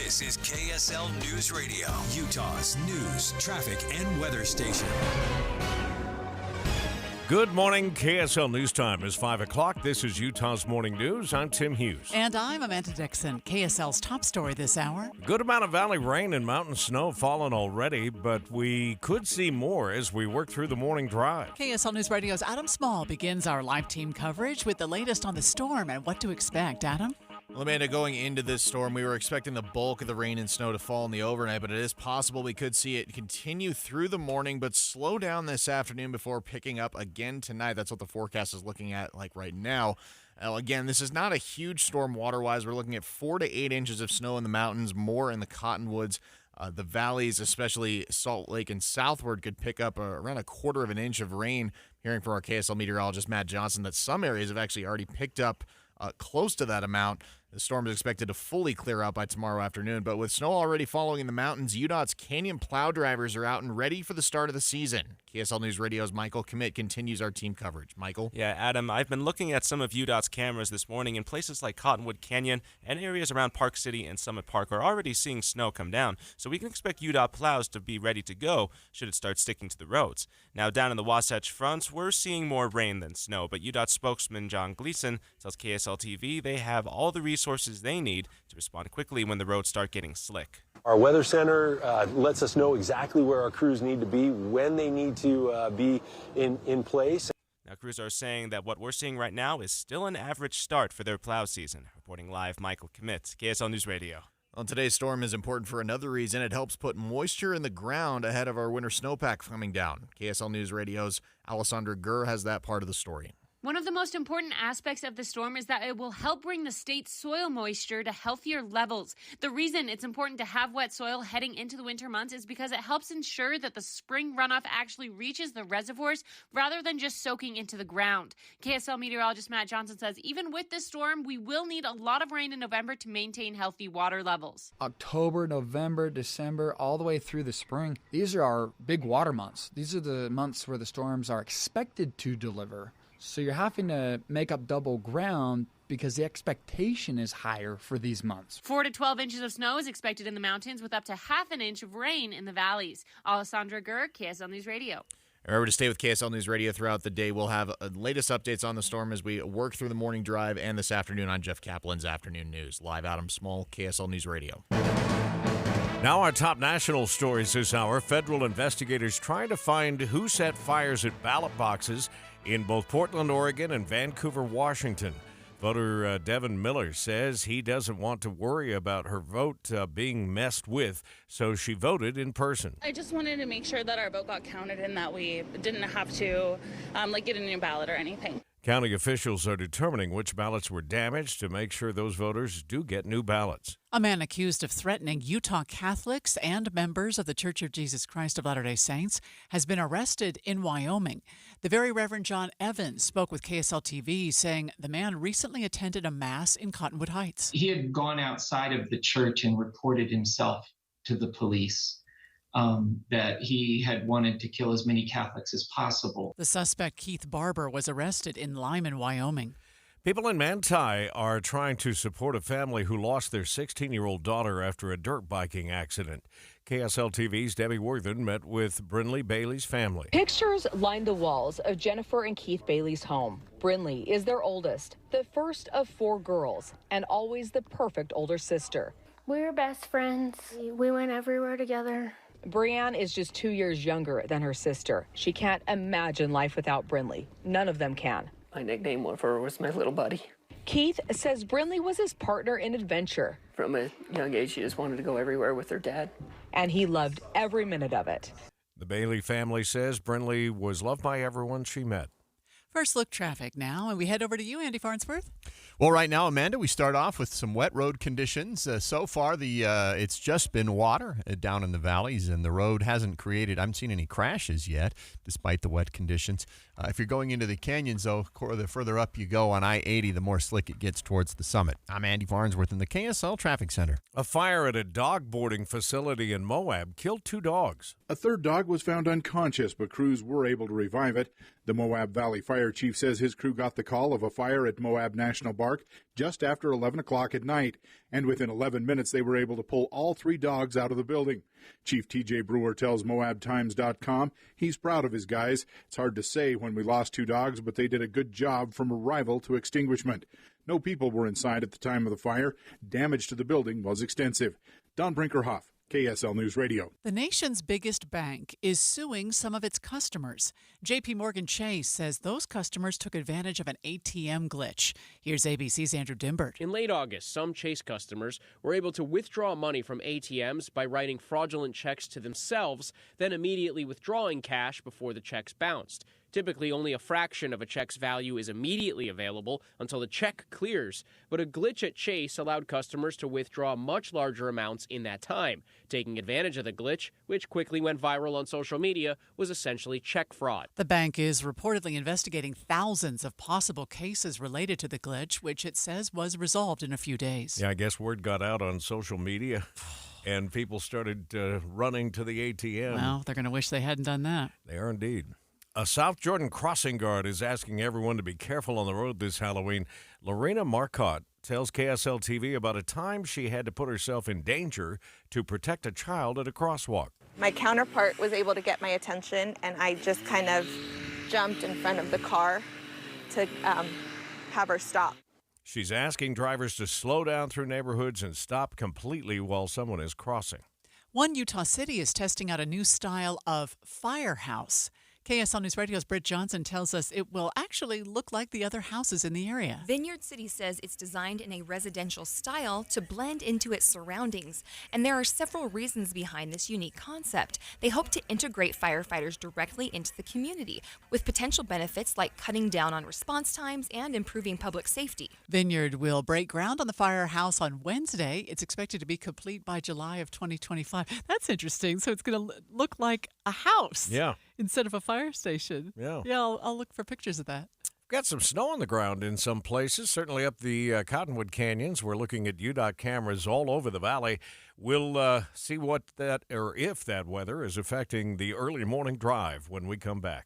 This is KSL News Radio, Utah's news, traffic, and weather station. Good morning. KSL News Time is 5 o'clock. This is Utah's Morning News. I'm Tim Hughes. And I'm Amanda Dixon. KSL's top story this hour. Good amount of valley rain and mountain snow fallen already, but we could see more as we work through the morning drive. KSL News Radio's Adam Small begins our live team coverage with the latest on the storm and what to expect. Adam? Well, Amanda, going into this storm, we were expecting the bulk of the rain and snow to fall in the overnight, but it is possible we could see it continue through the morning, but slow down this afternoon before picking up again tonight. That's what the forecast is looking at right now. Again, this is not a huge storm water-wise. We're looking at 4 to 8 inches of snow in the mountains, more in the cottonwoods. The valleys, especially Salt Lake and southward, could pick up around 1/4 of an inch of rain. Hearing from our KSL meteorologist, Matt Johnson, that some areas have actually already picked up close to that amount. The storm is expected to fully clear out by tomorrow afternoon, but with snow already falling in the mountains, UDOT's Canyon plow drivers are out and ready for the start of the season. KSL News Radio's Michael Commit continues our team coverage. Michael? Yeah, Adam, I've been looking at some of UDOT's cameras this morning, and places like Cottonwood Canyon and areas around Park City and Summit Park are already seeing snow come down, so we can expect UDOT plows to be ready to go should it start sticking to the roads. Now, down in the Wasatch Fronts, we're seeing more rain than snow, but UDOT spokesman John Gleason tells KSL TV they have all the resources they need to respond quickly when the roads start getting slick. Our weather center lets us know exactly where our crews need to be, when they need to be in place. Now, crews are saying that what we're seeing right now is still an average start for their plow season. Reporting live, Michael Commit, KSL News Radio. Well, today's storm is important for another reason. It helps put moisture in the ground ahead of our winter snowpack coming down. KSL News Radio's Alessandra Gurr has that part of the story. One of the most important aspects of the storm is that it will help bring the state's soil moisture to healthier levels. The reason it's important to have wet soil heading into the winter months is because it helps ensure that the spring runoff actually reaches the reservoirs rather than just soaking into the ground. KSL meteorologist Matt Johnson says even with this storm, we will need a lot of rain in November to maintain healthy water levels. October, November, December, all the way through the spring. These are our big water months. These are the months where the storms are expected to deliver. So you're having to make up double ground because the expectation is higher for these months. 4 to 12 inches of snow is expected in the mountains with up to half an inch of rain in the valleys. Alessandra Gurr, KSL News Radio. Remember to stay with KSL News Radio throughout the day. We'll have latest updates on the storm as we work through the morning drive and this afternoon on Jeff Kaplan's Afternoon News. Live, Adam Small, KSL News Radio. Now our top national stories this hour. Federal investigators trying to find who set fires at ballot boxes in both Portland, Oregon and Vancouver, Washington. Voter Devin Miller says he doesn't want to worry about her vote being messed with, so she voted in person. I just wanted to make sure that our vote got counted and that we didn't have to get a new ballot or anything. County officials are determining which ballots were damaged to make sure those voters do get new ballots. A man accused of threatening Utah Catholics and members of the Church of Jesus Christ of Latter-day Saints has been arrested in Wyoming. The Very Reverend John Evans spoke with KSL TV, saying the man recently attended a mass in Cottonwood Heights. He had gone outside of the church and reported himself to the police. That he had wanted to kill as many Catholics as possible. The suspect, Keith Barber, was arrested in Lyman, Wyoming. People in Manti are trying to support a family who lost their 16-year-old daughter after a dirt biking accident. KSL TV's Debbie Worthen met with Brinley Bailey's family. Pictures line the walls of Jennifer and Keith Bailey's home. Brinley is their oldest, the first of 4 girls, and always the perfect older sister. We were best friends. We went everywhere together. Brianne is just 2 years younger than her sister. She can't imagine life without Brinley. None of them can. My nickname for her was my little buddy. Keith says Brinley was his partner in adventure. From a young age, she just wanted to go everywhere with her dad. And he loved every minute of it. The Bailey family says Brinley was loved by everyone she met. First look traffic now, and we head over to you, Andy Farnsworth. Well, right now, Amanda, we start off with some wet road conditions. So far, it's just been water down in the valleys, and the road hasn't created, I haven't seen any crashes yet, despite the wet conditions. If you're going into the canyons, though, the further up you go on I-80, the more slick it gets towards the summit. I'm Andy Farnsworth in the KSL Traffic Center. A fire at a dog boarding facility in Moab killed 2 dogs. A third dog was found unconscious, but crews were able to revive it. The Moab Valley Fire fire chief says his crew got the call of a fire at Moab National Park just after 11 o'clock at night, and within 11 minutes they were able to pull all 3 dogs out of the building. Chief T.J. Brewer tells MoabTimes.com he's proud of his guys. It's hard to say when we lost 2 dogs, but they did a good job from arrival to extinguishment. No people were inside at the time of the fire. Damage to the building was extensive. Don Brinkerhoff, KSL News Radio. The nation's biggest bank is suing some of its customers. J.P. Morgan Chase says those customers took advantage of an ATM glitch. Here's ABC's Andrew Dimbert. In late August, some Chase customers were able to withdraw money from ATMs by writing fraudulent checks to themselves, then immediately withdrawing cash before the checks bounced. Typically, only a fraction of a check's value is immediately available until the check clears. But a glitch at Chase allowed customers to withdraw much larger amounts in that time. Taking advantage of the glitch, which quickly went viral on social media, was essentially check fraud. The bank is reportedly investigating thousands of possible cases related to the glitch, which it says was resolved in a few days. Yeah, I guess word got out on social media. And people started running to the ATM. Well, they're going to wish they hadn't done that. They are indeed. A South Jordan crossing guard is asking everyone to be careful on the road this Halloween. Lorena Marcotte tells KSL TV about a time she had to put herself in danger to protect a child at a crosswalk. My counterpart was able to get my attention, and I just kind of jumped in front of the car to have her stop. She's asking drivers to slow down through neighborhoods and stop completely while someone is crossing. One Utah city is testing out a new style of firehouse. KSL News Radio's Britt Johnson tells us it will actually look like the other houses in the area. Vineyard City says it's designed in a residential style to blend into its surroundings. And there are several reasons behind this unique concept. They hope to integrate firefighters directly into the community, with potential benefits like cutting down on response times and improving public safety. Vineyard will break ground on the firehouse on Wednesday. It's expected to be complete by July of 2025. That's interesting. So it's going to look like a house. Yeah. Instead of a fire station. Yeah. Yeah, I'll look for pictures of that. Got some snow on the ground in some places, certainly up the Cottonwood Canyons. We're looking at UDOT cameras all over the valley. We'll see what that, or if that weather is affecting the early morning drive when we come back.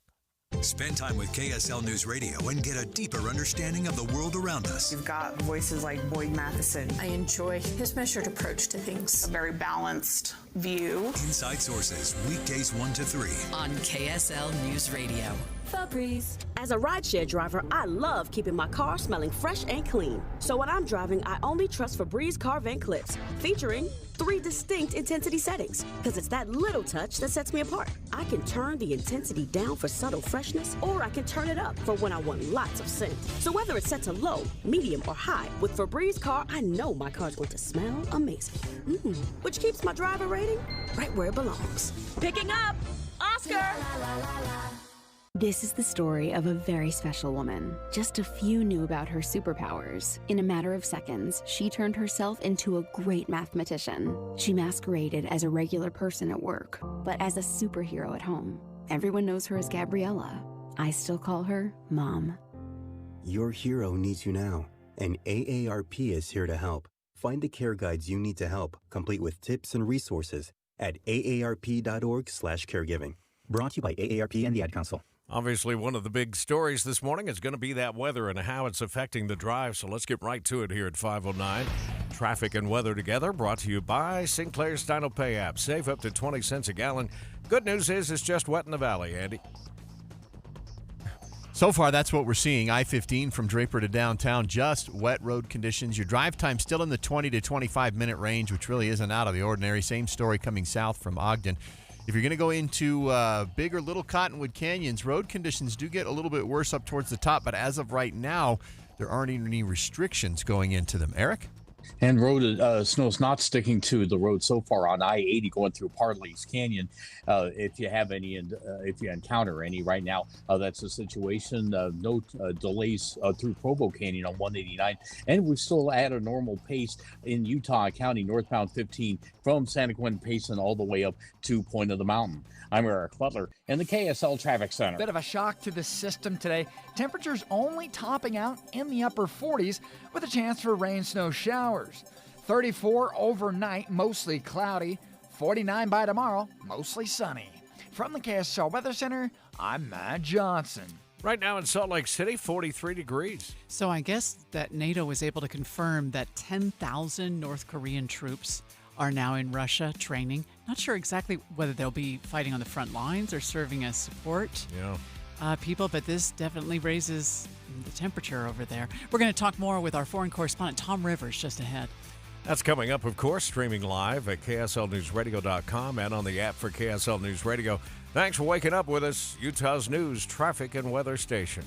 Spend time with KSL News Radio and get a deeper understanding of the world around us. You've got voices like Boyd Matheson. I enjoy his measured approach to things. A very balanced view. Inside Sources, weekdays 1 to 3. On KSL News Radio. Febreze. As a rideshare driver, I love keeping my car smelling fresh and clean. So when I'm driving, I only trust Febreze car vent clips, featuring 3 distinct intensity settings, because it's that little touch that sets me apart. I can turn the intensity down for subtle freshness, or I can turn it up for when I want lots of scent. So whether it's set to low, medium, or high, with Febreze car, I know my car's going to smell amazing. Which keeps my driver rating right where it belongs. Picking up Oscar! This is the story of a very special woman. Just a few knew about her superpowers. In a matter of seconds, she turned herself into a great mathematician. She masqueraded as a regular person at work, but as a superhero at home. Everyone knows her as Gabriella. I still call her Mom. Your hero needs you now, and AARP is here to help. Find the care guides you need to help, complete with tips and resources at aarp.org/caregiving. Brought to you by AARP and the Ad Council. Obviously, one of the big stories this morning is going to be that weather and how it's affecting the drive. So let's get right to it here at 5:09. Traffic and weather together, brought to you by Sinclair's Dino Pay app. Save up to 20 cents a gallon. Good news is it's just wet in the valley, Andy. So far, that's what we're seeing. I-15 from Draper to downtown, just wet road conditions. Your drive time still in the 20 to 25-minute range, which really isn't out of the ordinary. Same story coming south from Ogden. If you're going to go into Big or Little Cottonwood Canyons, road conditions do get a little bit worse up towards the top, but as of right now, there aren't any restrictions going into them. Eric? And road snow's not sticking to the road so far on I-80 going through Parley's Canyon. If you have any, and if you encounter any right now, that's the situation. No delays through Provo Canyon on 189. And we're still at a normal pace in Utah County, northbound 15 from Santa Quinn Payson all the way up to Point of the Mountain. I'm Eric Butler in the KSL Traffic Center. Bit of a shock to the system today. Temperatures only topping out in the upper 40s with a chance for rain, snow showers. 34 overnight, mostly cloudy. 49 by tomorrow, mostly sunny. From the KSL Weather Center, I'm Matt Johnson. Right now in Salt Lake City, 43 degrees. So I guess that NATO was able to confirm that 10,000 North Korean troops are now in Russia training. Not sure exactly whether they'll be fighting on the front lines or serving as support people, but this definitely raises the temperature over there. We're going to talk more with our foreign correspondent, Tom Rivers, just ahead. That's coming up, of course, streaming live at KSLNewsRadio.com and on the app for KSL News Radio. Thanks for waking up with us, Utah's news, traffic, and weather station.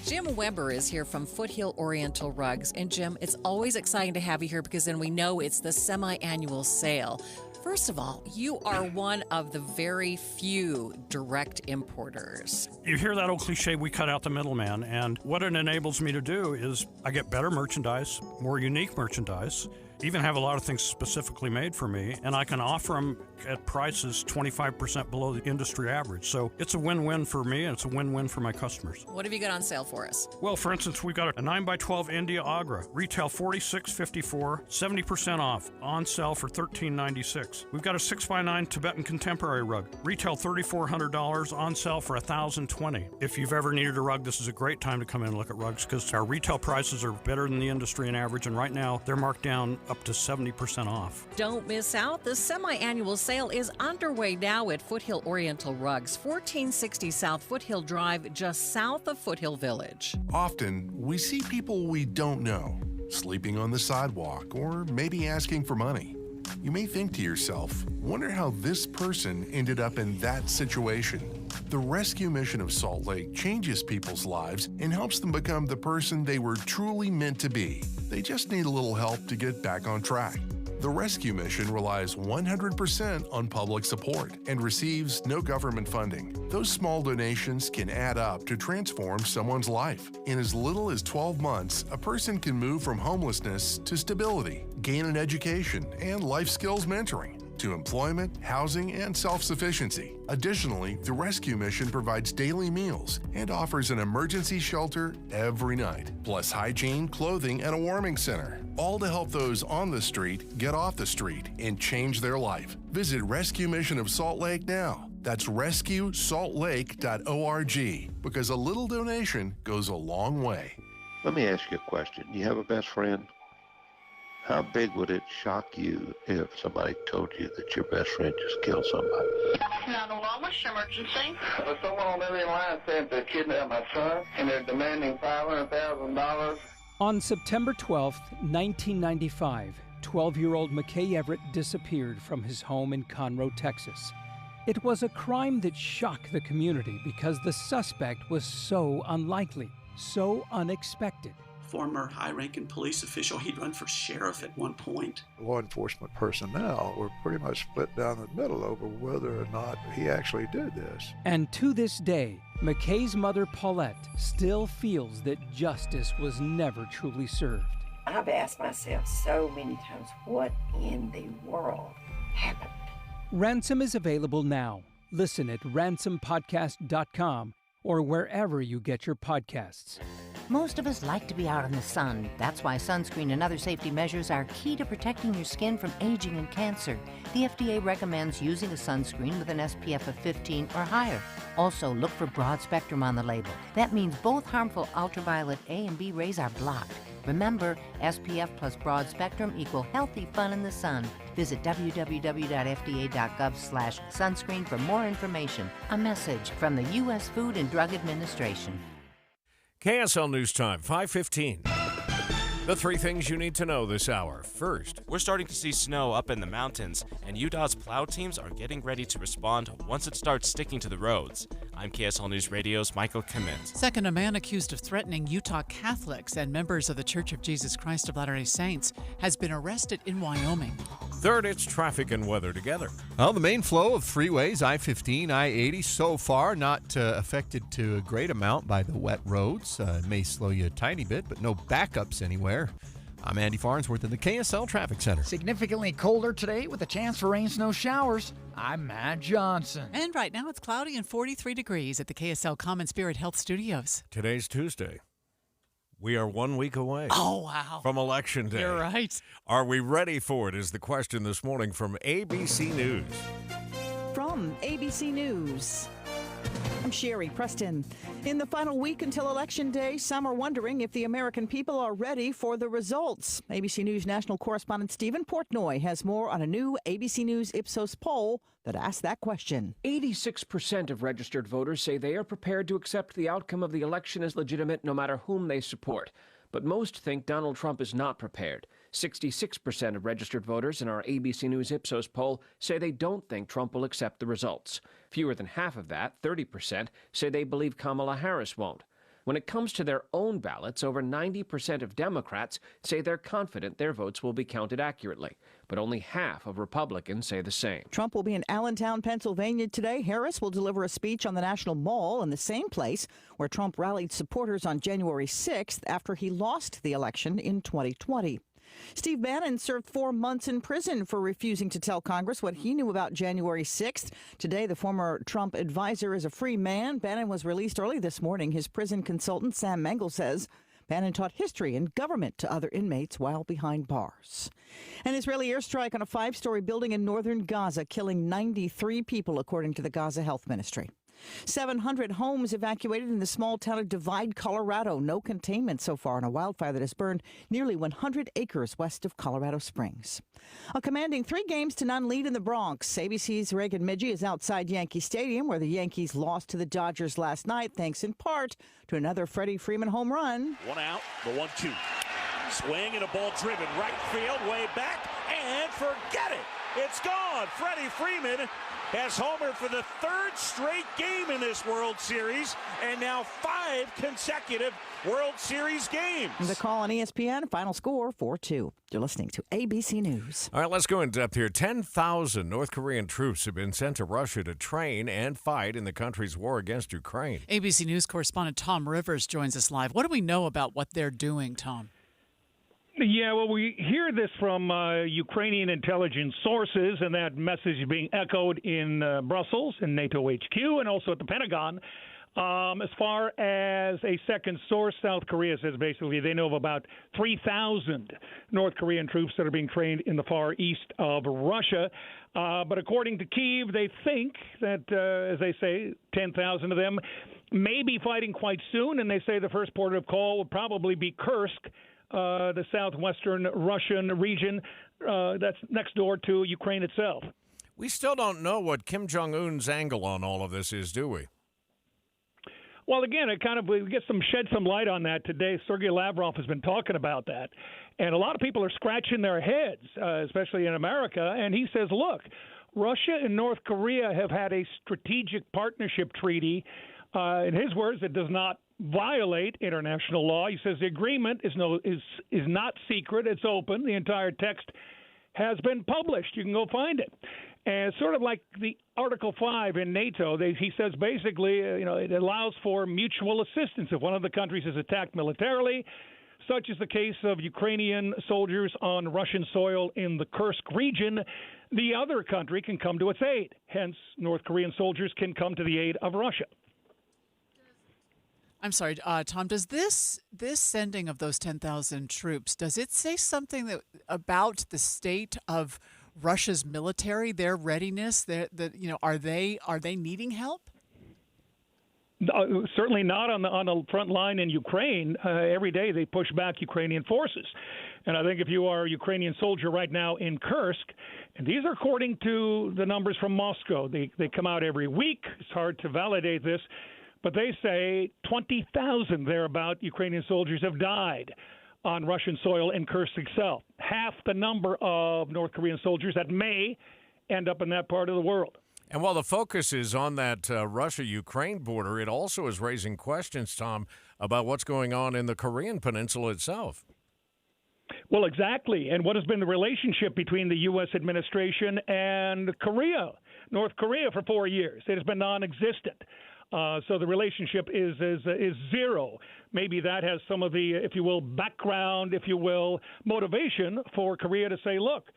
Jim Weber is here from Foothill Oriental Rugs. And Jim, it's always exciting to have you here because then we know it's the semi-annual sale. First of all, you are one of the very few direct importers. You hear that old cliche, we cut out the middleman, and what it enables me to do is I get better merchandise, more unique merchandise, even have a lot of things specifically made for me, and I can offer them at prices 25% below the industry average. So it's a win-win for me, and it's a win-win for my customers. What have you got on sale for us? Well, for instance, we got a 9x12 India Agra, retail $46.54, 70% off, on sale for $13.96. We've got a 6x9 Tibetan Contemporary rug, retail $3,400, on sale for $1,020. If you've ever needed a rug, this is a great time to come in and look at rugs because our retail prices are better than the industry and average, and right now they're marked down up to 70% off. Don't miss out. The semi-annual sale is underway now at Foothill Oriental Rugs, 1460 South Foothill Drive, just south of Foothill Village. Often, we see people we don't know, sleeping on the sidewalk or maybe asking for money. You may think to yourself, wonder how this person ended up in that situation. The rescue mission of Salt Lake changes people's lives and helps them become the person they were truly meant to be. They just need a little help to get back on track. The rescue mission relies 100% on public support and receives no government funding. Those small donations can add up to transform someone's life. In as little as 12 months, a person can move from homelessness to stability, gain an education and life skills mentoring, to employment, housing, and self-sufficiency. Additionally, the rescue mission provides daily meals and offers an emergency shelter every night, plus hygiene, clothing, and a warming center, all to help those on the street get off the street and change their life. Visit Rescue Mission of Salt Lake now. That's rescuesaltlake.org, because a little donation goes a long way. Let me ask you a question. You have a best friend? How big would it shock you if somebody told you that your best friend just killed somebody? 911, what's your emergency? Someone on the other line said they kidnapped my son, and they're demanding $500,000. On September 12th, 1995, 12-year-old McKay Everett disappeared from his home in Conroe, Texas. It was a crime that shocked the community because the suspect was so unlikely, so unexpected. Former high-ranking police official. He'd run for sheriff at one point. Law enforcement personnel were pretty much split down the middle over whether or not he actually did this. And to this day, McKay's mother, Paulette, still feels that justice was never truly served. I've asked myself so many times, what in the world happened? Ransom is available now. Listen at ransompodcast.com or wherever you get your podcasts. Most of us like to be out in the sun. That's why sunscreen and other safety measures are key to protecting your skin from aging and cancer. The FDA recommends using a sunscreen with an SPF of 15 or higher. Also, look for broad spectrum on the label. That means both harmful ultraviolet A and B rays are blocked. Remember, SPF plus broad spectrum equal healthy fun in the sun. Visit www.fda.gov/sunscreen for more information. A message from the U.S. Food and Drug Administration. KSL News Time, 5:15. The three things you need to know this hour. First, we're starting to see snow up in the mountains, and UDOT's plow teams are getting ready to respond once it starts sticking to the roads. I'm KSL News Radio's Michael Kimmett. Second, a man accused of threatening Utah Catholics and members of the Church of Jesus Christ of Latter-day Saints has been arrested in Wyoming. Third, it's traffic and weather together. Well, the main flow of freeways, I-15, I-80, so far not affected to a great amount by the wet roads. It may slow you a tiny bit, but no backups anywhere. I'm Andy Farnsworth in the KSL Traffic Center. Significantly colder today with a chance for rain, snow showers. I'm Matt Johnson. And right now it's cloudy and 43 degrees at the KSL Common Spirit Health Studios. Today's Tuesday, We are 1 week away. Oh, wow. From Election Day. You're right. Are we ready for it is the question this morning from ABC News. From ABC News, I'm Sherry Preston. In the final week until Election Day, some are wondering if the American people are ready for the results. ABC News national correspondent Stephen Portnoy has more on a new ABC News Ipsos poll that asks that question. 86% of registered voters say they are prepared to accept the outcome of the election as legitimate no matter whom they support. But most think Donald Trump is not prepared. 66% of registered voters in our ABC News Ipsos poll say they don't think Trump will accept the results. Fewer than half of that, 30%, say they believe Kamala Harris won't. When it comes to their own ballots, over 90% of Democrats say they're confident their votes will be counted accurately. But only half of Republicans say the same. Trump will be in Allentown, Pennsylvania today. Harris will deliver a speech on the National Mall in the same place where Trump rallied supporters on January 6th after he lost the election in 2020. Steve Bannon served 4 months in prison for refusing to tell Congress what he knew about January 6th. Today, the former Trump advisor is a free man. Bannon was released early this morning. His prison consultant, Sam Mengel, says Bannon taught history and government to other inmates while behind bars. An Israeli airstrike on a 5-story building in northern Gaza, killing 93 people, according to the Gaza Health Ministry. 700 homes evacuated in the small town of Divide, Colorado. No containment so far in a wildfire that has burned nearly 100 acres west of Colorado Springs. A commanding 3-0 lead in the Bronx. ABC's Reagan Midgie is outside Yankee Stadium, where the Yankees lost to the Dodgers last night, thanks in part to another Freddie Freeman home run. One out, the 1-2. Swing and a ball driven right field, way back, and forget it. It's gone. Freddie Freeman has homered for the 3rd straight game in this World Series, and now 5 consecutive World Series games. The call on ESPN, final score 4-2. You're listening to ABC News. All right, let's go in depth here. 10,000 North Korean troops have been sent to Russia to train and fight in the country's war against Ukraine. ABC News correspondent Tom Rivers joins us live. What do we know about what they're doing, Tom? Yeah, well, we hear this from Ukrainian intelligence sources, and that message is being echoed in Brussels, in NATO HQ, and also at the Pentagon. As far as a second source, South Korea says basically they know of about 3,000 North Korean troops that are being trained in the far east of Russia. But according to Kyiv, they think that, as they say, 10,000 of them may be fighting quite soon, and they say the first port of call will probably be Kursk, the southwestern Russian region that's next door to Ukraine itself. We still don't know what Kim Jong-un's angle on all of this is, do we? Well, again, we shed some light on that today. Sergei Lavrov has been talking about that, and a lot of people are scratching their heads, especially in America. And he says, look, Russia and North Korea have had a strategic partnership treaty. In his words, it does not violate international law. He says the agreement is not secret. It's open. The entire text has been published. You can go find it. And it's sort of like the Article 5 in NATO. He says basically, it allows for mutual assistance if one of the countries is attacked militarily, such is the case of Ukrainian soldiers on Russian soil in the Kursk region. The other country can come to its aid. Hence, North Korean soldiers can come to the aid of Russia. I'm sorry, Tom, does this sending of those 10,000 troops, does it say something about the state of Russia's military, their readiness, are they needing help? Certainly not on the front line in Ukraine. Every day they push back Ukrainian forces. And I think if you are a Ukrainian soldier right now in Kursk, and these are according to the numbers from Moscow, they come out every week. It's hard to validate this. But they say 20,000 thereabout Ukrainian soldiers have died on Russian soil in Kursk itself. Half the number of North Korean soldiers that may end up in that part of the world. And while the focus is on that Russia-Ukraine border, it also is raising questions, Tom, about what's going on in the Korean Peninsula itself. Well, exactly. And what has been the relationship between the U.S. administration and North Korea for 4 years? It has been non-existent. So the relationship is zero. Maybe that has some of the, if you will, background, if you will, motivation for Korea to say, look,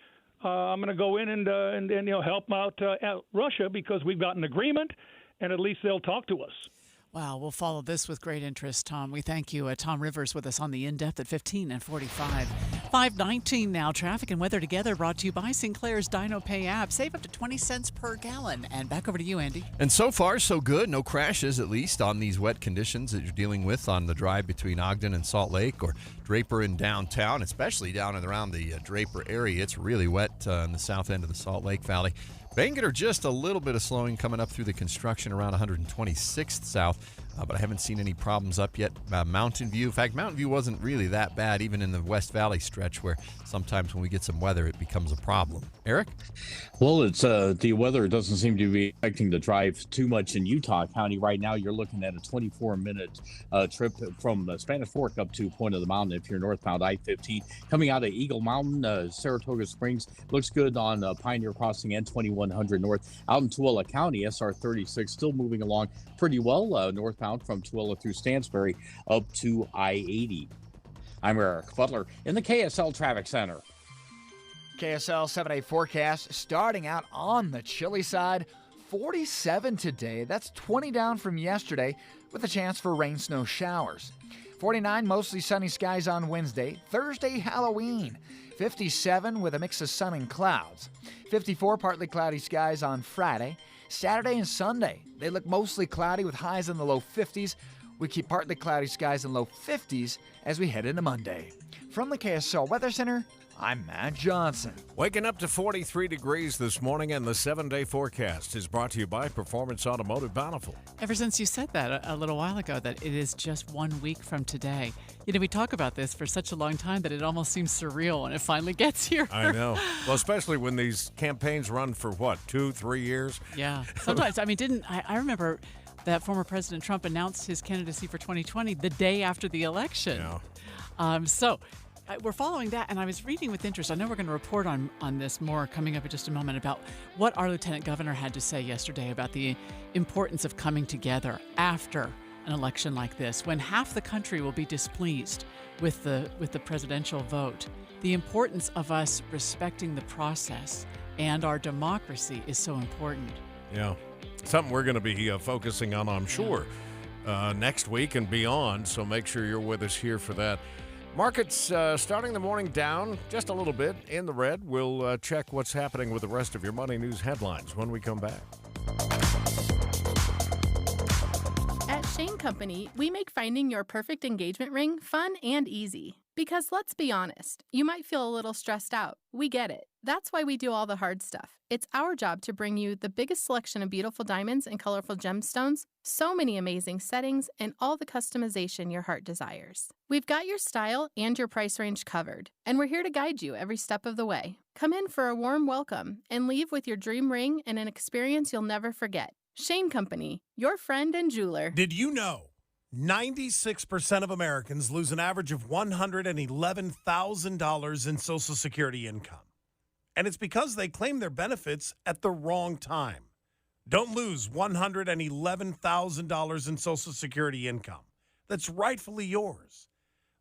I'm going to go in and help out Russia because we've got an agreement, and at least they'll talk to us. Wow, we'll follow this with great interest, Tom. We thank you. Tom Rivers with us on the In-Depth at 15 and 45. 5:19 now. Traffic and weather together brought to you by Sinclair's Dino Pay app. Save up to 20 cents per gallon. And back over to you, Andy. And so far, so good. No crashes, at least, on these wet conditions that you're dealing with on the drive between Ogden and Salt Lake or Draper and downtown, especially down and around the Draper area. It's really wet in the south end of the Salt Lake Valley. Bangerter, just a little bit of slowing coming up through the construction around 126th South, but I haven't seen any problems up yet. Mountain View, in fact, Mountain View wasn't really that bad, even in the West Valley stretch, where sometimes when we get some weather, it becomes a problem. Eric? Well, it's the weather doesn't seem to be affecting the drive too much in Utah County. Right now, you're looking at a 24-minute trip from Spanish Fork up to Point of the Mountain if you're northbound I-15. Coming out of Eagle Mountain, Saratoga Springs, looks good on Pioneer Crossing and 2100 North. Out in Tooele County, SR 36 still moving along pretty well northbound from Tooele through Stansbury up to I-80. I'm Eric Butler in the KSL Traffic Center. KSL 7-day forecast starting out on the chilly side. 47 today. That's 20 down from yesterday with a chance for rain, snow showers. 49, mostly sunny skies on Wednesday. Thursday, Halloween. 57 with a mix of sun and clouds. 54, partly cloudy skies on Friday. Saturday and Sunday, they look mostly cloudy with highs in the low 50s. We keep partly cloudy skies in low 50s as we head into Monday. From the KSL Weather Center, I'm Matt Johnson. Waking up to 43 degrees this morning, and the 7-day forecast is brought to you by Performance Automotive Bountiful. Ever since you said that a little while ago, that it is just 1 week from today. You know, we talk about this for such a long time that it almost seems surreal when it finally gets here. I know. Well, especially when these campaigns run for, 2-3 years? Yeah. Sometimes, I remember that former President Trump announced his candidacy for 2020 the day after the election. Yeah. We're following that, and I was reading with interest. I know we're going to report on this more coming up in just a moment about what our lieutenant governor had to say yesterday about the importance of coming together after an election like this, when half the country will be displeased with the presidential vote. The importance of us respecting the process and our democracy is so important. Yeah. Something we're going to be focusing on, I'm sure, next week and beyond, so make sure you're with us here for that. Markets starting the morning down just a little bit in the red. We'll check what's happening with the rest of your money news headlines when we come back. At Shane Company, we make finding your perfect engagement ring fun and easy. Because let's be honest, you might feel a little stressed out. We get it. That's why we do all the hard stuff. It's our job to bring you the biggest selection of beautiful diamonds and colorful gemstones, so many amazing settings, and all the customization your heart desires. We've got your style and your price range covered, and we're here to guide you every step of the way. Come in for a warm welcome and leave with your dream ring and an experience you'll never forget. Shane Company, your friend and jeweler. Did you know 96% of Americans lose an average of $111,000 in Social Security income? And it's because they claim their benefits at the wrong time. Don't lose $111,000 in Social Security income that's rightfully yours.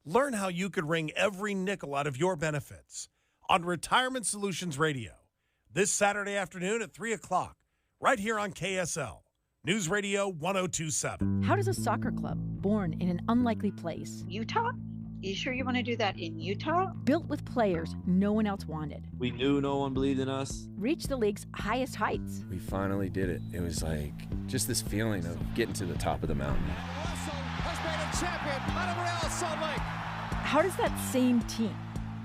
Learn how you could wring every nickel out of your benefits on Retirement Solutions Radio this Saturday afternoon at 3 o'clock, right here on KSL, News Radio 1027. How does a soccer club born in an unlikely place? Utah? You sure you want to do that in Utah? Built with players no one else wanted. We knew no one believed in us. Reach the league's highest heights. We finally did it. It was like just this feeling of getting to the top of the mountain. Russell has been a champion out of Real Salt Lake. How does that same team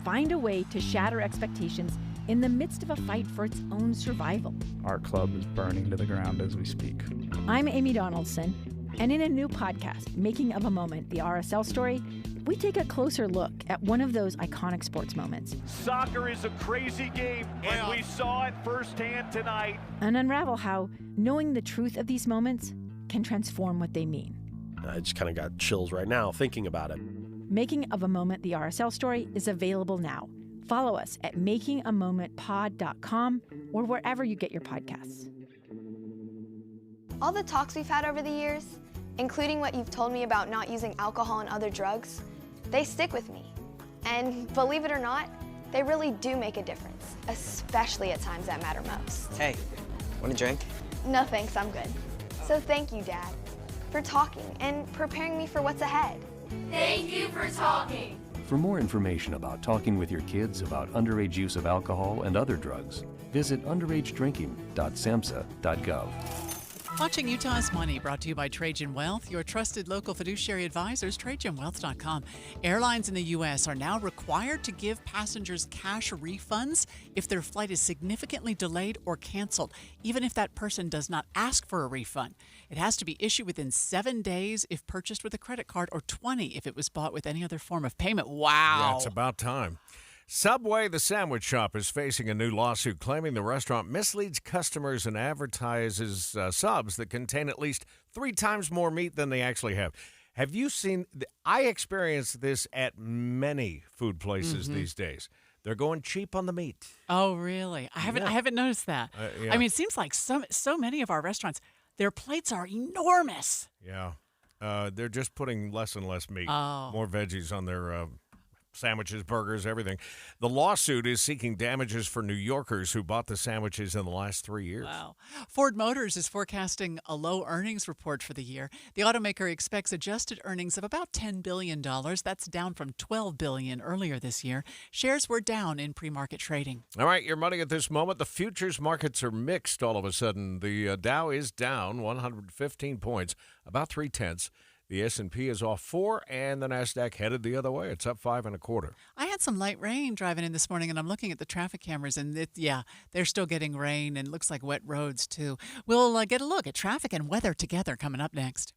find a way to shatter expectations in the midst of a fight for its own survival? Our club is burning to the ground as we speak. I'm Amy Donaldson, and in a new podcast, Making of a Moment, the RSL story, we take a closer look at one of those iconic sports moments. Soccer is a crazy game, and we saw it firsthand tonight. And unravel how knowing the truth of these moments can transform what they mean. I just kind of got chills right now thinking about it. Making of a Moment, the RSL story, is available now. Follow us at makingamomentpod.com or wherever you get your podcasts. All the talks we've had over the years, including what you've told me about not using alcohol and other drugs, they stick with me. And believe it or not, they really do make a difference, especially at times that matter most. Hey, want a drink? No thanks, I'm good. So thank you, Dad, for talking and preparing me for what's ahead. Thank you for talking. For more information about talking with your kids about underage use of alcohol and other drugs, visit underagedrinking.samhsa.gov. Watching Utah's Money, brought to you by Trajan Wealth, your trusted local fiduciary advisors, TrajanWealth.com. Airlines in the U.S. are now required to give passengers cash refunds if their flight is significantly delayed or canceled, even if that person does not ask for a refund. It has to be issued within 7 days if purchased with a credit card, or 20 if it was bought with any other form of payment. Wow. Yeah, it's about time. Subway, the sandwich shop, is facing a new lawsuit claiming the restaurant misleads customers and advertises subs that contain at least 3 times more meat than they actually have. Have you seen? I experience this at many food places these days. They're going cheap on the meat. Oh, really? I haven't noticed that. Yeah. I mean, it seems like so many of our restaurants, their plates are enormous. Yeah. They're just putting less and less meat, Oh. more veggies on their sandwiches, burgers, everything. The lawsuit is seeking damages for New Yorkers who bought the sandwiches in the last 3 years. Wow. Ford Motors is forecasting a low earnings report for the year. The automaker expects adjusted earnings of about $10 billion. That's down from $12 billion earlier this year. Shares were down in pre-market trading. All right, your money at this moment. The futures markets are mixed all of a sudden. The Dow is down 115 points, about 0.3. The S&P is off 4, and the NASDAQ headed the other way. It's up 5 1/4. I had some light rain driving in this morning, and I'm looking at the traffic cameras, and they're still getting rain, and it looks like wet roads, too. We'll get a look at traffic and weather together coming up next.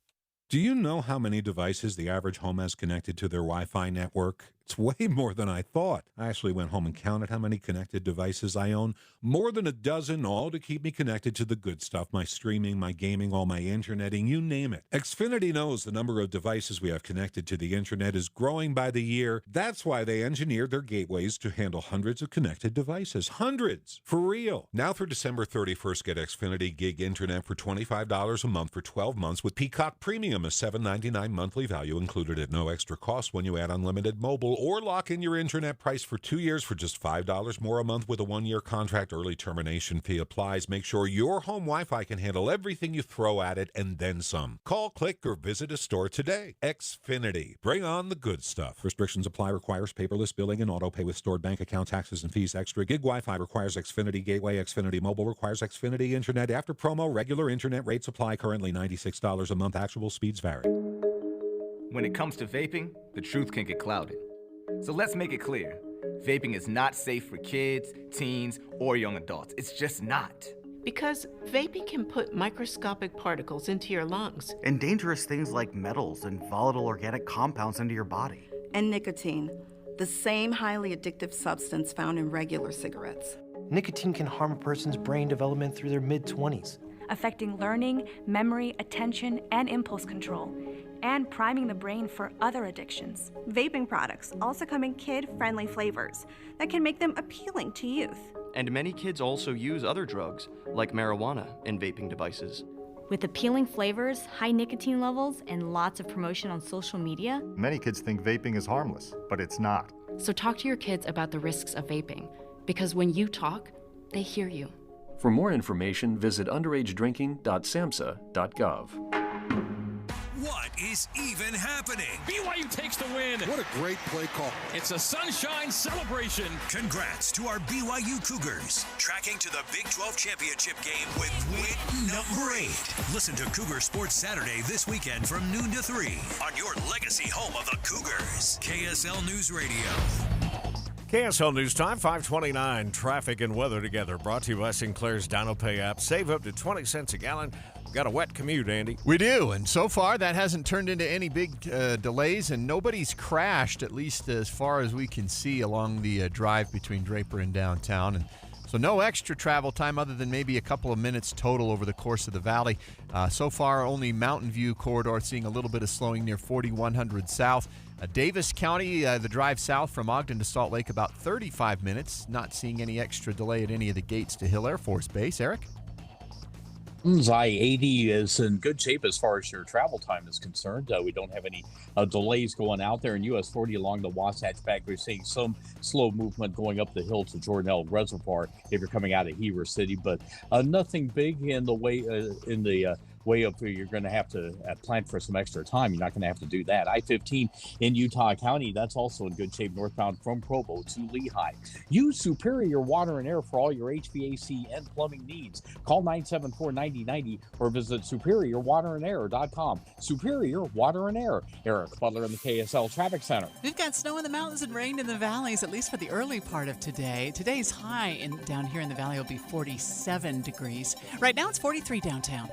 Do you know how many devices the average home has connected to their Wi-Fi network? It's way more than I thought. I actually went home and counted how many connected devices I own. More than a dozen, all to keep me connected to the good stuff, my streaming, my gaming, all my interneting, you name it. Xfinity knows the number of devices we have connected to the internet is growing by the year. That's why they engineered their gateways to handle hundreds of connected devices. Hundreds! For real. Now through December 31st, get Xfinity Gig Internet for $25 a month for 12 months with Peacock Premium, a $7.99 monthly value included at no extra cost when you add unlimited mobile, or lock in your internet price for 2 years for just $5 more a month with a 1-year contract. Early termination fee applies. Make sure your home Wi-Fi can handle everything you throw at it and then some. Call, click, or visit a store today. Xfinity. Bring on the good stuff. Restrictions apply. Requires paperless billing and auto pay with stored bank account, taxes, and fees extra. Gig Wi-Fi requires Xfinity Gateway. Xfinity Mobile requires Xfinity Internet. After promo, regular internet rates apply. Currently $96 a month. Actual speeds vary. When it comes to vaping, the truth can get clouded. So let's make it clear. Vaping is not safe for kids, teens, or young adults. It's just not. Because vaping can put microscopic particles into your lungs. And dangerous things like metals and volatile organic compounds into your body. And nicotine, the same highly addictive substance found in regular cigarettes. Nicotine can harm a person's brain development through their mid-20s. Affecting learning, memory, attention, and impulse control, and priming the brain for other addictions. Vaping products also come in kid-friendly flavors that can make them appealing to youth. And many kids also use other drugs, like marijuana, in vaping devices. With appealing flavors, high nicotine levels, and lots of promotion on social media, many kids think vaping is harmless, but it's not. So talk to your kids about the risks of vaping, because when you talk, they hear you. For more information, visit underagedrinking.samhsa.gov. What is even happening? BYU takes the win. What a great play call. It's a sunshine celebration. Congrats to our BYU Cougars, tracking to the Big 12 championship game with win number 8. Listen to Cougar Sports Saturday this weekend from noon to 3 on your legacy home of the Cougars. KSL News Radio. KSL News Time, 5:29. Traffic and weather together. Brought to you by Sinclair's DinoPay app. Save up to 20 cents a gallon. We've got a wet commute, Andy. We do, and so far that hasn't turned into any big delays, and nobody's crashed, at least as far as we can see along the drive between Draper and downtown. And so no extra travel time other than maybe a couple of minutes total over the course of the valley. So far, only Mountain View corridor seeing a little bit of slowing near 4100 South. Davis County, the drive south from Ogden to Salt Lake, about 35 minutes. Not seeing any extra delay at any of the gates to Hill Air Force Base. Eric? I-80 is in good shape as far as your travel time is concerned. We don't have any delays going out there. In US 40 along the Wasatch Back, we're seeing some slow movement going up the hill to Jordanelle Reservoir if you're coming out of Heber City, but nothing big in the way in the way up here, you're going to have to plan for some extra time. You're not going to have to do that. I-15 in Utah County, that's also in good shape northbound from Provo to Lehigh. Use Superior Water and Air for all your HVAC and plumbing needs. Call 974-9090 or visit superiorwaterandair.com. Superior Water and Air. Eric Butler in the KSL Traffic Center. We've got snow in the mountains and rain in the valleys, at least for the early part of today. Today's high down here in the valley will be 47 degrees. Right now it's 43 downtown.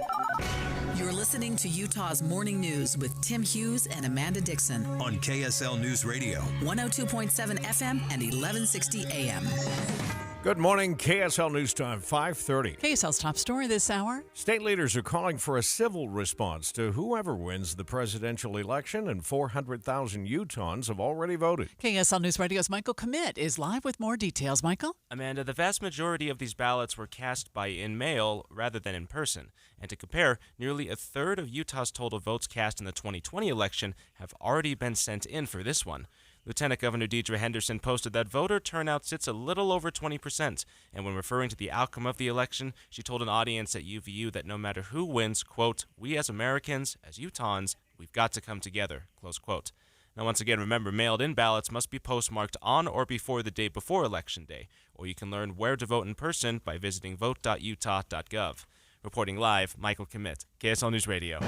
You're listening to Utah's Morning News with Tim Hughes and Amanda Dixon on KSL News Radio, 102.7 FM and 1160 AM. Good morning, KSL News Time, 5:30. KSL's top story this hour. State leaders are calling for a civil response to whoever wins the presidential election, and 400,000 Utahns have already voted. KSL News Radio's Michael Commit is live with more details. Michael? Amanda, the vast majority of these ballots were cast by in-mail rather than in person. And to compare, nearly a third of Utah's total votes cast in the 2020 election have already been sent in for this one. Lieutenant Governor Deidre Henderson posted that voter turnout sits a little over 20%, and when referring to the outcome of the election, she told an audience at UVU that no matter who wins, quote, we as Americans, as Utahns, we've got to come together, close quote. Now, once again, remember, mailed-in ballots must be postmarked on or before the day before Election Day, or you can learn where to vote in person by visiting vote.utah.gov. Reporting live, Michael Commit, KSL News Radio.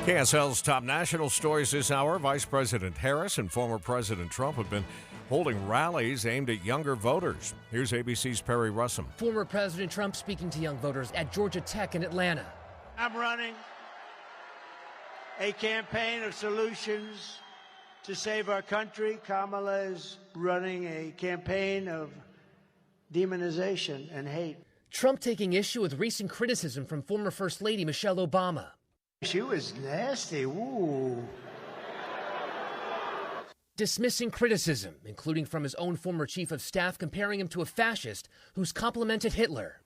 KSL's top national stories this hour. Vice President Harris and former President Trump have been holding rallies aimed at younger voters. Here's ABC's Perry Russum. Former President Trump speaking to young voters at Georgia Tech in Atlanta. I'm running a campaign of solutions to save our country. Kamala is running a campaign of demonization and hate. Trump taking issue with recent criticism from former First Lady Michelle Obama. She was nasty. Ooh. Dismissing criticism, including from his own former chief of staff, comparing him to a fascist who's complimented Hitler.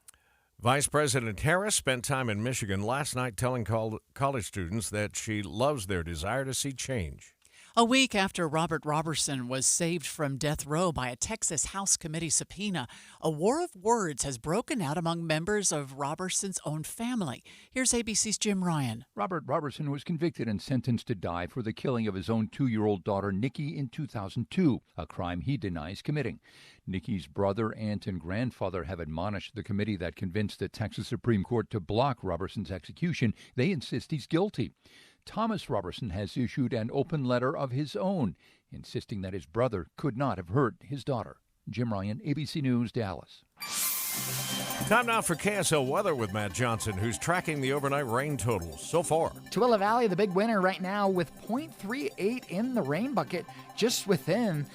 Vice President Harris spent time in Michigan last night telling college students that she loves their desire to see change. A week after Robert Robertson was saved from death row by a Texas House committee subpoena, a war of words has broken out among members of Robertson's own family. Here's ABC's Jim Ryan. Robert Robertson was convicted and sentenced to die for the killing of his own 2-year-old daughter, Nikki, in 2002, a crime he denies committing. Nikki's brother, aunt, and grandfather have admonished the committee that convinced the Texas Supreme Court to block Robertson's execution. They insist he's guilty. Thomas Robertson has issued an open letter of his own, insisting that his brother could not have hurt his daughter. Jim Ryan, ABC News, Dallas. Time now for KSL weather with Matt Johnson, who's tracking the overnight rain totals so far. Tooele Valley, the big winner right now with 0.38 in the rain bucket, just within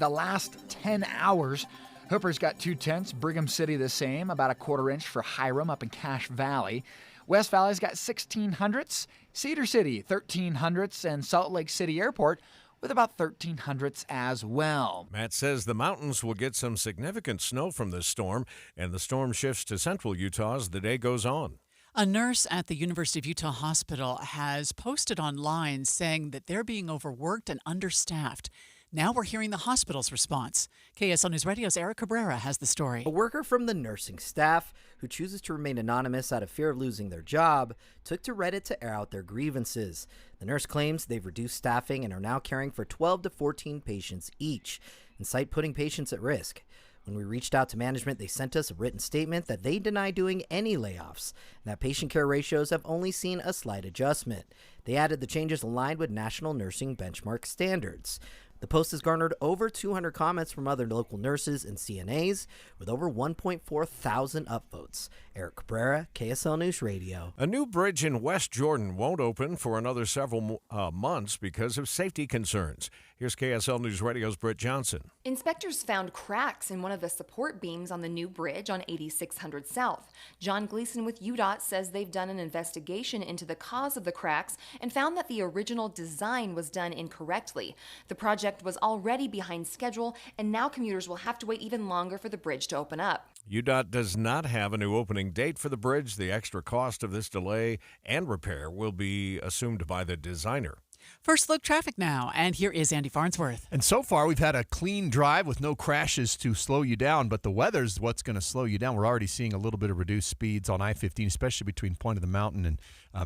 the last 10 hours. Hooper's got 0.2, Brigham City the same, about a 1/4 inch for Hiram up in Cache Valley. West Valley's got 1,600ths, Cedar City 1,300ths, and Salt Lake City Airport with about 1,300ths as well. Matt says the mountains will get some significant snow from this storm, and the storm shifts to central Utah as the day goes on. A nurse at the University of Utah Hospital has posted online saying that they're being overworked and understaffed. Now we're hearing the hospital's response. KSL News Radio's Eric Cabrera has the story. A worker from the nursing staff, who chooses to remain anonymous out of fear of losing their job, took to Reddit to air out their grievances. The nurse claims they've reduced staffing and are now caring for 12 to 14 patients each, and cite putting patients at risk. When we reached out to management, they sent us a written statement that they deny doing any layoffs, and that patient care ratios have only seen a slight adjustment. They added the changes aligned with national nursing benchmark standards. The post has garnered over 200 comments from other local nurses and CNAs, with over 1.4 thousand upvotes. Eric Cabrera, KSL News Radio. A new bridge in West Jordan won't open for another several months because of safety concerns. Here's KSL News Radio's Britt Johnson. Inspectors found cracks in one of the support beams on the new bridge on 8600 South. John Gleason with UDOT says they've done an investigation into the cause of the cracks and found that the original design was done incorrectly. The project was already behind schedule, and now commuters will have to wait even longer for the bridge to open up. UDOT does not have a new opening date for the bridge. The extra cost of this delay and repair will be assumed by the designer. First look traffic now, and here is Andy Farnsworth. And so far, we've had a clean drive with no crashes to slow you down, but the weather's what's going to slow you down. We're already seeing a little bit of reduced speeds on I-15, especially between Point of the Mountain and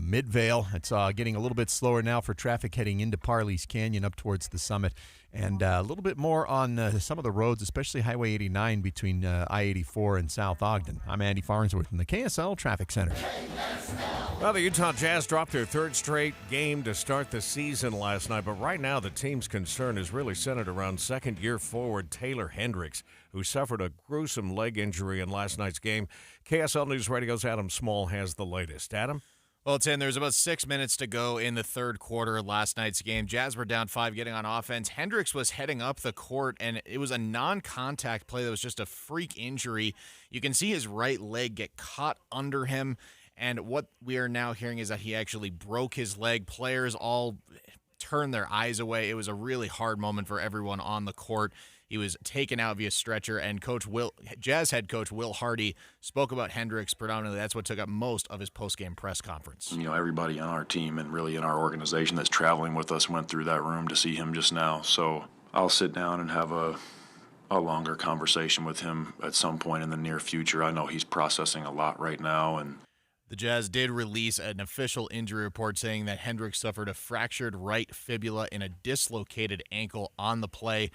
Midvale. It's getting a little bit slower now for traffic heading into Parley's Canyon up towards the summit, and a little bit more on some of the roads, especially Highway 89 between I-84 and South Ogden. I'm Andy Farnsworth in the KSL Traffic Center. Well, the Utah Jazz dropped their third straight game to start the season last night, but right now the team's concern is really centered around second-year forward Taylor Hendricks, who suffered a gruesome leg injury in last night's game. KSL News Radio's Adam Small has the latest. Adam? Well, Tim, there's about 6 minutes to go in the third quarter of last night's game. Jazz were down 5 getting on offense. Hendricks was heading up the court, and it was a non-contact play that was just a freak injury. You can see his right leg get caught under him, and what we are now hearing is that he actually broke his leg. Players all turned their eyes away. It was a really hard moment for everyone on the court. He was taken out via stretcher, and Jazz head coach Will Hardy spoke about Hendricks predominantly. That's what took up most of his post-game press conference. You know, everybody on our team and really in our organization that's traveling with us went through that room to see him just now. So I'll sit down and have a longer conversation with him at some point in the near future. I know he's processing a lot right now, and the Jazz did release an official injury report saying that Hendricks suffered a fractured right fibula and a dislocated ankle on the play.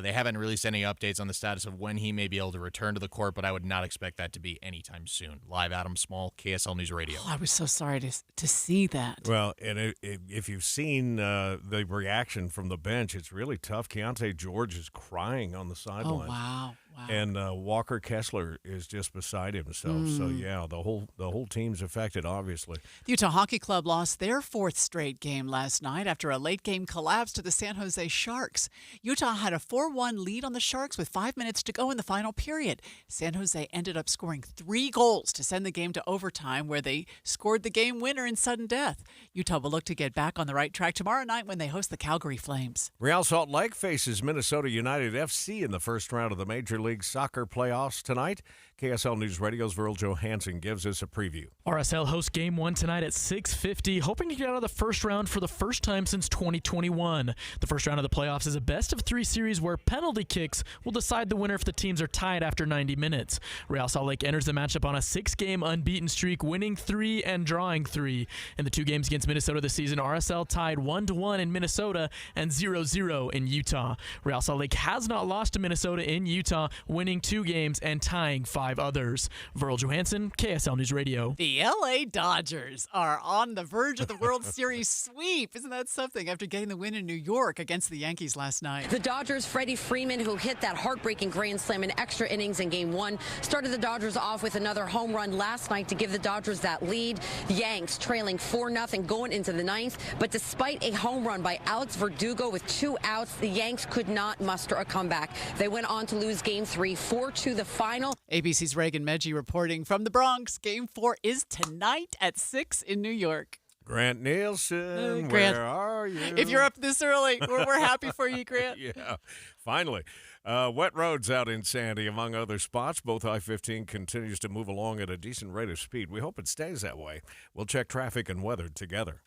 They haven't released any updates on the status of when he may be able to return to the court, but I would not expect that to be anytime soon. Live, Adam Small, KSL News Radio. Oh, I was so sorry to see that. Well, and if you've seen the reaction from the bench, it's really tough. Keontae George is crying on the sidelines. Oh, wow. And Walker Kessler is just beside himself. So, yeah, the whole team's affected, obviously. The Utah Hockey Club lost their fourth straight game last night after a late-game collapse to the San Jose Sharks. Utah had a 4-1 lead on the Sharks with 5 minutes to go in the final period. San Jose ended up scoring 3 goals to send the game to overtime, where they scored the game winner in sudden death. Utah will look to get back on the right track tomorrow night when they host the Calgary Flames. Real Salt Lake faces Minnesota United FC in the first round of the Major League Soccer playoffs tonight. KSL News Radio's Virl Johansson gives us a preview. RSL hosts Game 1 tonight at 6:50, hoping to get out of the first round for the first time since 2021. The first round of the playoffs is a best-of-3 series where penalty kicks will decide the winner if the teams are tied after 90 minutes. Real Salt Lake enters the matchup on a 6-game unbeaten streak, winning 3 and drawing 3. In the 2 games against Minnesota this season, RSL tied 1-1 in Minnesota and 0-0 in Utah. Real Salt Lake has not lost to Minnesota in Utah, winning 2 games and tying 5 others. Virl Johansson, KSL News Radio. The LA Dodgers are on the verge of the World Series sweep. Isn't that something after getting the win in New York against the Yankees last night? The Dodgers' Freddie Freeman, who hit that heartbreaking grand slam in extra innings in Game 1, started the Dodgers off with another home run last night to give the Dodgers that lead. Yanks trailing 4-0 going into the 9th, but despite a home run by Alex Verdugo with 2 outs, the Yanks could not muster a comeback. They went on to lose Game 3, 4-2 the final. ABC's Reagan Medji reporting from the Bronx. Game 4 is tonight at 6 in New York. Grant Nielsen, Grant, where are you? If you're up this early, we're happy for you, Grant. Yeah, finally. Wet roads out in Sandy, among other spots. Both I-15 continues to move along at a decent rate of speed. We hope it stays that way. We'll check traffic and weather together.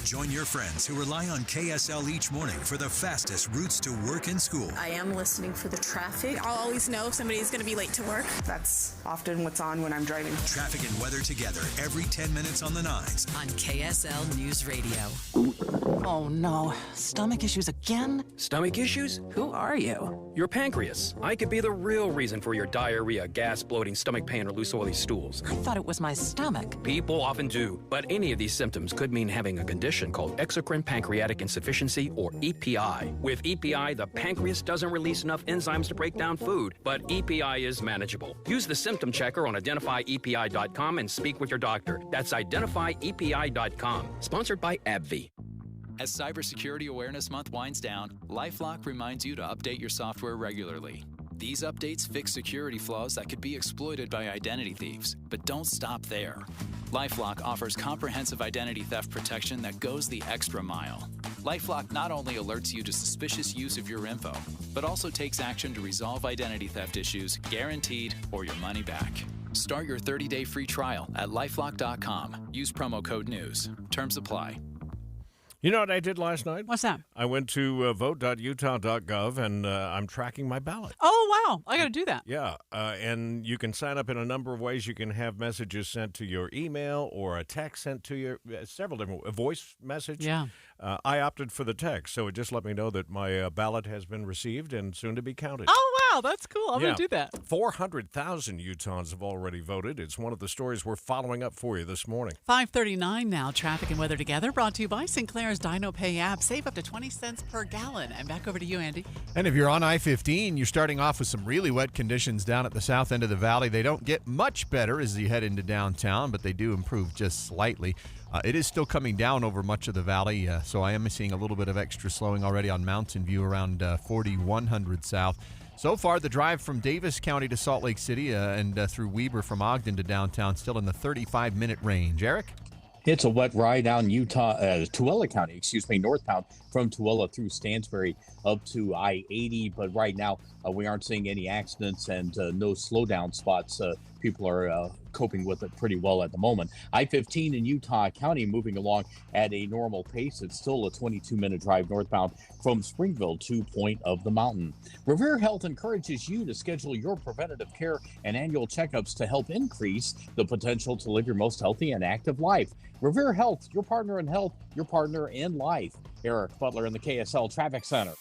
Join your friends who rely on KSL each morning for the fastest routes to work and school. I am listening for the traffic. I'll always know if somebody's going to be late to work. That's often what's on when I'm driving. Traffic and weather together every 10 minutes on the 9s. On KSL News Radio. Oh no, stomach issues again? Stomach issues? Who are you? Your pancreas. I could be the real reason for your diarrhea, gas, bloating, stomach pain, or loose oily stools. I thought it was my stomach. People often do, but any of these symptoms could mean having a condition called exocrine pancreatic insufficiency, or EPI. With EPI, the pancreas doesn't release enough enzymes to break down food, but EPI is manageable. Use the symptom checker on identifyepi.com and speak with your doctor. That's identifyepi.com. Sponsored by AbbVie. As Cybersecurity Awareness Month winds down, LifeLock reminds you to update your software regularly. These updates fix security flaws that could be exploited by identity thieves. But don't stop there. LifeLock offers comprehensive identity theft protection that goes the extra mile. LifeLock not only alerts you to suspicious use of your info, but also takes action to resolve identity theft issues, guaranteed, or your money back. Start your 30-day free trial at LifeLock.com. Use promo code NEWS. Terms apply. You know what I did last night? What's that? I went to vote.utah.gov, and I'm tracking my ballot. Oh, wow. I got to do that. Yeah, and you can sign up in a number of ways. You can have messages sent to your email or a text sent to your several different a voice message. Yeah. I opted for the text, so it just let me know that my ballot has been received and soon to be counted. Oh, wow. That's cool. I'm going to do that. 400,000 Utahns have already voted. It's one of the stories we're following up for you this morning. 5:39 now. Traffic and weather together brought to you by Sinclair's Dino Pay app. Save up to 20 cents per gallon. And back over to you, Andy. And if you're on I-15, you're starting off with some really wet conditions down at the south end of the valley. They don't get much better as you head into downtown, but they do improve just slightly. It is still coming down over much of the valley, so I am seeing a little bit of extra slowing already on Mountain View around 4100 south. So far, the drive from Davis County to Salt Lake City and through Weber from Ogden to downtown still in the 35-minute range. Eric? It's a wet ride down Tooele County, northbound from Tooele through Stansbury up to I-80. But right now, we aren't seeing any accidents and no slowdown spots. People are coping with it pretty well at the moment. I-15 in Utah County moving along at a normal pace. It's still a 22-minute drive northbound from Springville to Point of the Mountain. Revere Health encourages you to schedule your preventative care and annual checkups to help increase the potential to live your most healthy and active life. Revere Health, your partner in health, your partner in life. Eric Butler in the KSL Traffic Center.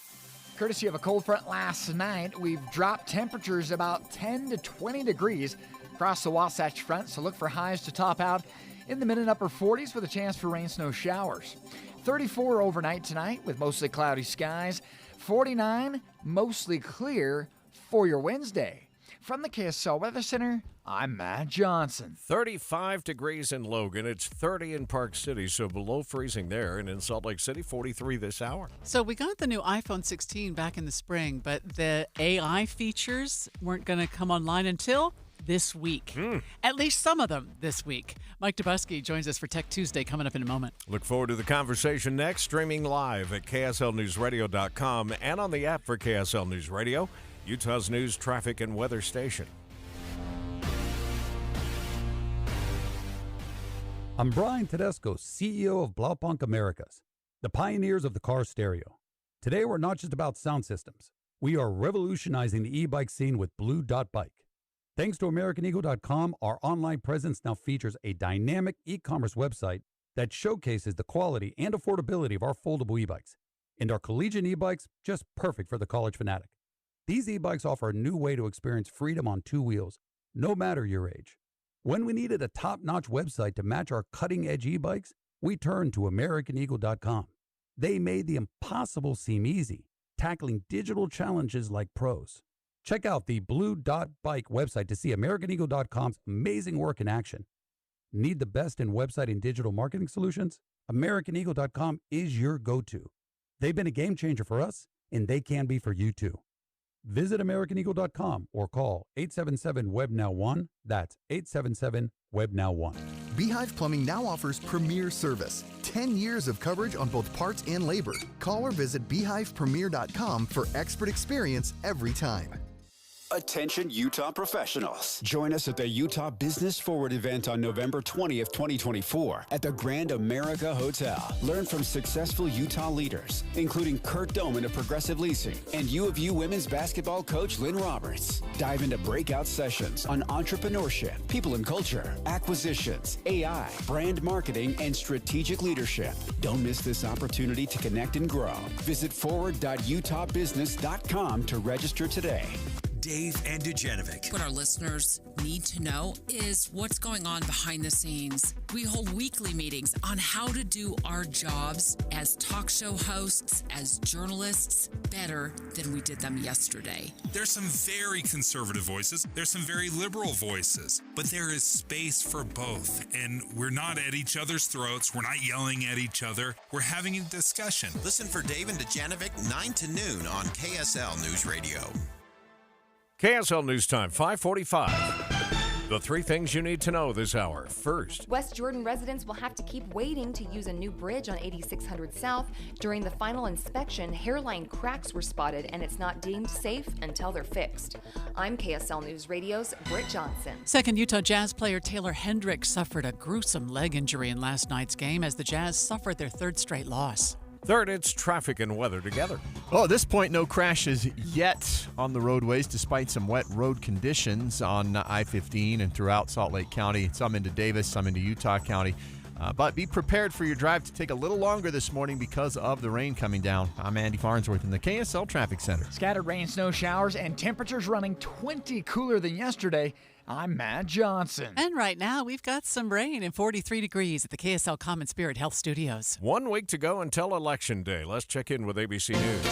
Courtesy of a cold front last night, we've dropped temperatures about 10 to 20 degrees across the Wasatch Front, so look for highs to top out in the mid and upper 40s with a chance for rain snow showers. 34 overnight tonight with mostly cloudy skies. 49 mostly clear for your Wednesday. From the KSL Weather Center, I'm Matt Johnson. 35 degrees in Logan. It's 30 in Park City, so below freezing there. And in Salt Lake City, 43 this hour. So we got the new iPhone 16 back in the spring, but the AI features weren't going to come online until this week. At least some of them this week. Mike Dubusky joins us for Tech Tuesday coming up in a moment. Look forward to the conversation next, streaming live at KSLNewsRadio.com and on the app for KSL News Radio, Utah's news, traffic, and weather station. I'm Brian Tedesco, CEO of Blaupunkt Americas, the pioneers of the car stereo. Today, we're not just about sound systems. We are revolutionizing the e-bike scene with Blue Dot Bike. Thanks to AmericanEagle.com, our online presence now features a dynamic e-commerce website that showcases the quality and affordability of our foldable e-bikes. And our collegiate e-bikes, just perfect for the college fanatic. These e-bikes offer a new way to experience freedom on two wheels, no matter your age. When we needed a top-notch website to match our cutting-edge e-bikes, we turned to AmericanEagle.com. They made the impossible seem easy, tackling digital challenges like pros. Check out the Blue Dot Bike website to see AmericanEagle.com's amazing work in action. Need the best in website and digital marketing solutions? AmericanEagle.com is your go-to. They've been a game changer for us, and they can be for you too. Visit AmericanEagle.com or call 877-WEB-NOW1. That's 877-WEB-NOW1. Beehive Plumbing now offers premier service. 10 years of coverage on both parts and labor. Call or visit beehivepremier.com for expert experience every time. Attention Utah professionals. Join us at the Utah Business Forward event on November 20th, 2024 at the Grand America Hotel. Learn from successful Utah leaders, including Kurt Doman of Progressive Leasing and U of U women's basketball coach Lynn Roberts. Dive into breakout sessions on entrepreneurship, people and culture, acquisitions, AI, brand marketing, and strategic leadership. Don't miss this opportunity to connect and grow. Visit forward.utahbusiness.com to register today. Dave and Dujanovic. What our listeners need to know is what's going on behind the scenes. We hold weekly meetings on how to do our jobs as talk show hosts, as journalists, better than we did them yesterday. There's some very conservative voices. There's some very liberal voices. But there is space for both. And we're not at each other's throats. We're not yelling at each other. We're having a discussion. Listen for Dave and Dujanovic 9 to noon on KSL News Radio. KSL News Time, 5:45. The three things you need to know this hour. First, West Jordan residents will have to keep waiting to use a new bridge on 8600 South. During the final inspection, hairline cracks were spotted, and it's not deemed safe until they're fixed. I'm KSL News Radio's Britt Johnson. Second, Utah Jazz player Taylor Hendricks suffered a gruesome leg injury in last night's game as the Jazz suffered their third straight loss. Third, it's traffic and weather together. Well, at this point, no crashes yet on the roadways, despite some wet road conditions on I-15 and throughout Salt Lake County. Some into Davis, some into Utah County. But be prepared for your drive to take a little longer this morning because of the rain coming down. I'm Andy Farnsworth in the KSL Traffic Center. Scattered rain, snow showers, and temperatures running 20 cooler than yesterday. I'm Matt Johnson. And right now, we've got some rain and 43 degrees at the KSL Common Spirit Health Studios. 1 week to go until Election Day. Let's check in with ABC News.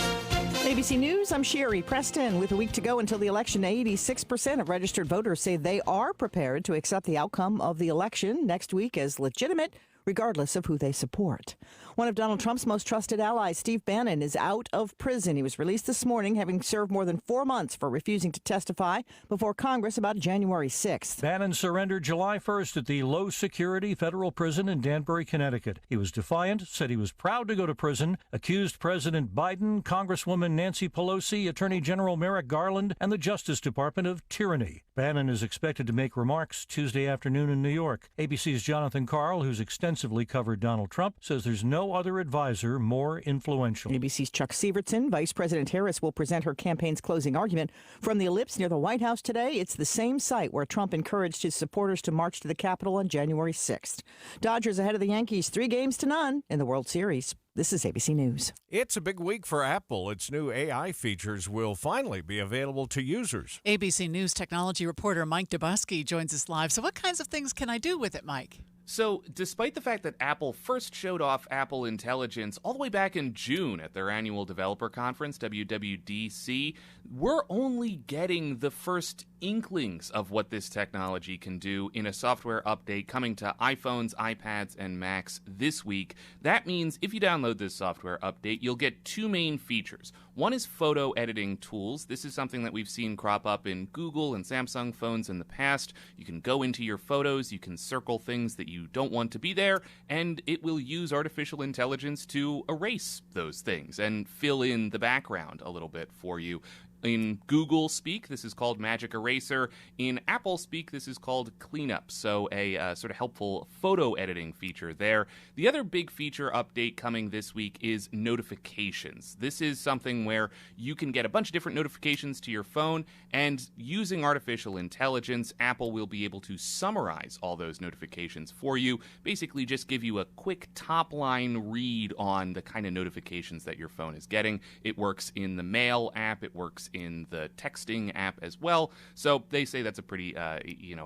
ABC News, I'm Sherry Preston. With a week to go until the election, 86% of registered voters say they are prepared to accept the outcome of the election next week as legitimate, regardless of who they support. One of Donald Trump's most trusted allies, Steve Bannon, is out of prison. He was released this morning, having served more than 4 months for refusing to testify before Congress about January 6th. Bannon surrendered July 1st at the low-security federal prison in Danbury, Connecticut. He was defiant, said he was proud to go to prison, accused President Biden, Congresswoman Nancy Pelosi, Attorney General Merrick Garland, and the Justice Department of tyranny. Bannon is expected to make remarks Tuesday afternoon in New York. ABC's Jonathan Karl, who's extensively covered Donald Trump, says there's no other advisor more influential. ABC's Chuck Sievertson. Vice President Harris will present her campaign's closing argument from the Ellipse near the White House today. It's the same site where Trump encouraged his supporters to march to the Capitol on January 6th. Dodgers ahead of the Yankees 3-0 in the World Series. This is ABC News. It's a big week for Apple. Its new AI features will finally be available to users. ABC News technology reporter Mike Dubusky joins us live. So what kinds of things can I do with it, Mike? So, despite the fact that Apple first showed off Apple Intelligence all the way back in June at their annual developer conference, WWDC, we're only getting the first inklings of what this technology can do in a software update coming to iPhones, iPads, and Macs this week. That means if you download this software update, you'll get two main features. One is photo editing tools. This is something that we've seen crop up in Google and Samsung phones in the past. You can go into your photos, you can circle things that you don't want to be there, and it will use artificial intelligence to erase those things and fill in the background a little bit for you. In Google speak, this is called Magic Eraser. In Apple speak, this is called Cleanup, so a sort of helpful photo editing feature there. The other big feature update coming this week is notifications. This is something where you can get a bunch of different notifications to your phone, and using artificial intelligence, Apple will be able to summarize all those notifications for you, basically just give you a quick top-line read on the kind of notifications that your phone is getting. It works in the Mail app, it works in the texting app as well. So they say that's a pretty,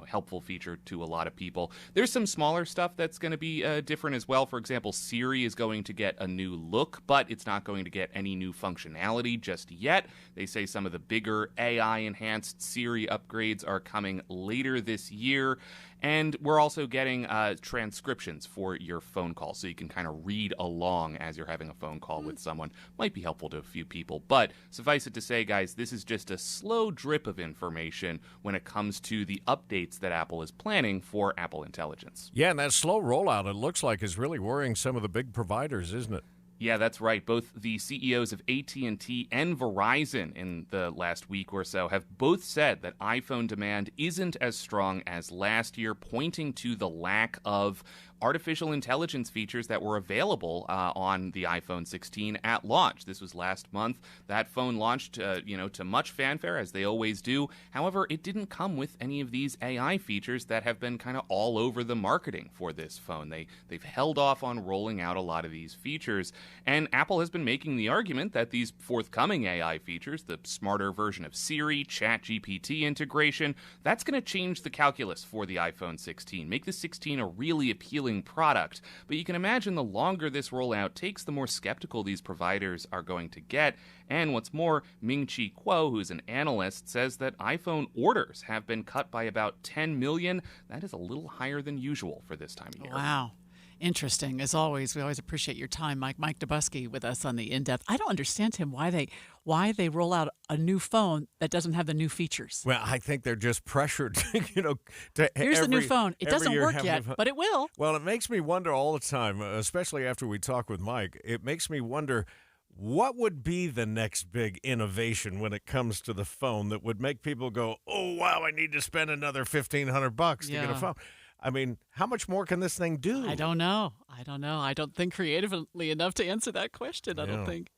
helpful feature to a lot of people. There's some smaller stuff that's going to be different as well. For example, Siri is going to get a new look, but it's not going to get any new functionality just yet. They say some of the bigger AI-enhanced Siri upgrades are coming later this year. And we're also getting transcriptions for your phone call, so you can kind of read along as you're having a phone call with someone. Might be helpful to a few people, but suffice it to say, guys, this is just a slow drip of information when it comes to the updates that Apple is planning for Apple Intelligence. Yeah, and that slow rollout, it looks like, is really worrying some of the big providers, isn't it? Yeah, that's right. Both the CEOs of AT&T and Verizon in the last week or so have both said that iPhone demand isn't as strong as last year, pointing to the lack of artificial intelligence features that were available on the iPhone 16 at launch. This was last month. That phone launched, to much fanfare, as they always do. However, it didn't come with any of these AI features that have been kind of all over the marketing for this phone. They've held off on rolling out a lot of these features, and Apple has been making the argument that these forthcoming AI features, the smarter version of Siri, ChatGPT integration, that's going to change the calculus for the iPhone 16, make the 16 a really appealing product. But you can imagine the longer this rollout takes, the more skeptical these providers are going to get. And what's more, Ming-Chi Kuo, who's an analyst, says that iPhone orders have been cut by about 10 million. That is a little higher than usual for this time of year. Wow. Interesting. As always, we always appreciate your time, Mike. Mike Dubusky with us on the In-Depth. I don't understand, Tim, why they roll out a new phone that doesn't have the new features. Well, I think they're just pressured, to Here's the new phone. It doesn't work yet, but it will. Well, it makes me wonder all the time, especially after we talk with Mike, it makes me wonder what would be the next big innovation when it comes to the phone that would make people go, oh, wow, I need to spend another $1,500 to get a phone. I mean, how much more can this thing do? I don't know. I don't think creatively enough to answer that question, I don't think.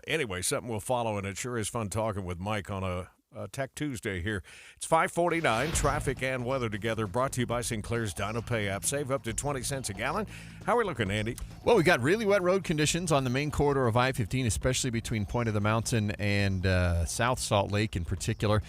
Anyway, something we'll follow, and it sure is fun talking with Mike on a Tech Tuesday here. It's 5:49. Traffic and weather together, brought to you by Sinclair's DynoPay app. Save up to 20 cents a gallon. How are we looking, Andy? Well, we got really wet road conditions on the main corridor of I-15, especially between Point of the Mountain and South Salt Lake in particular.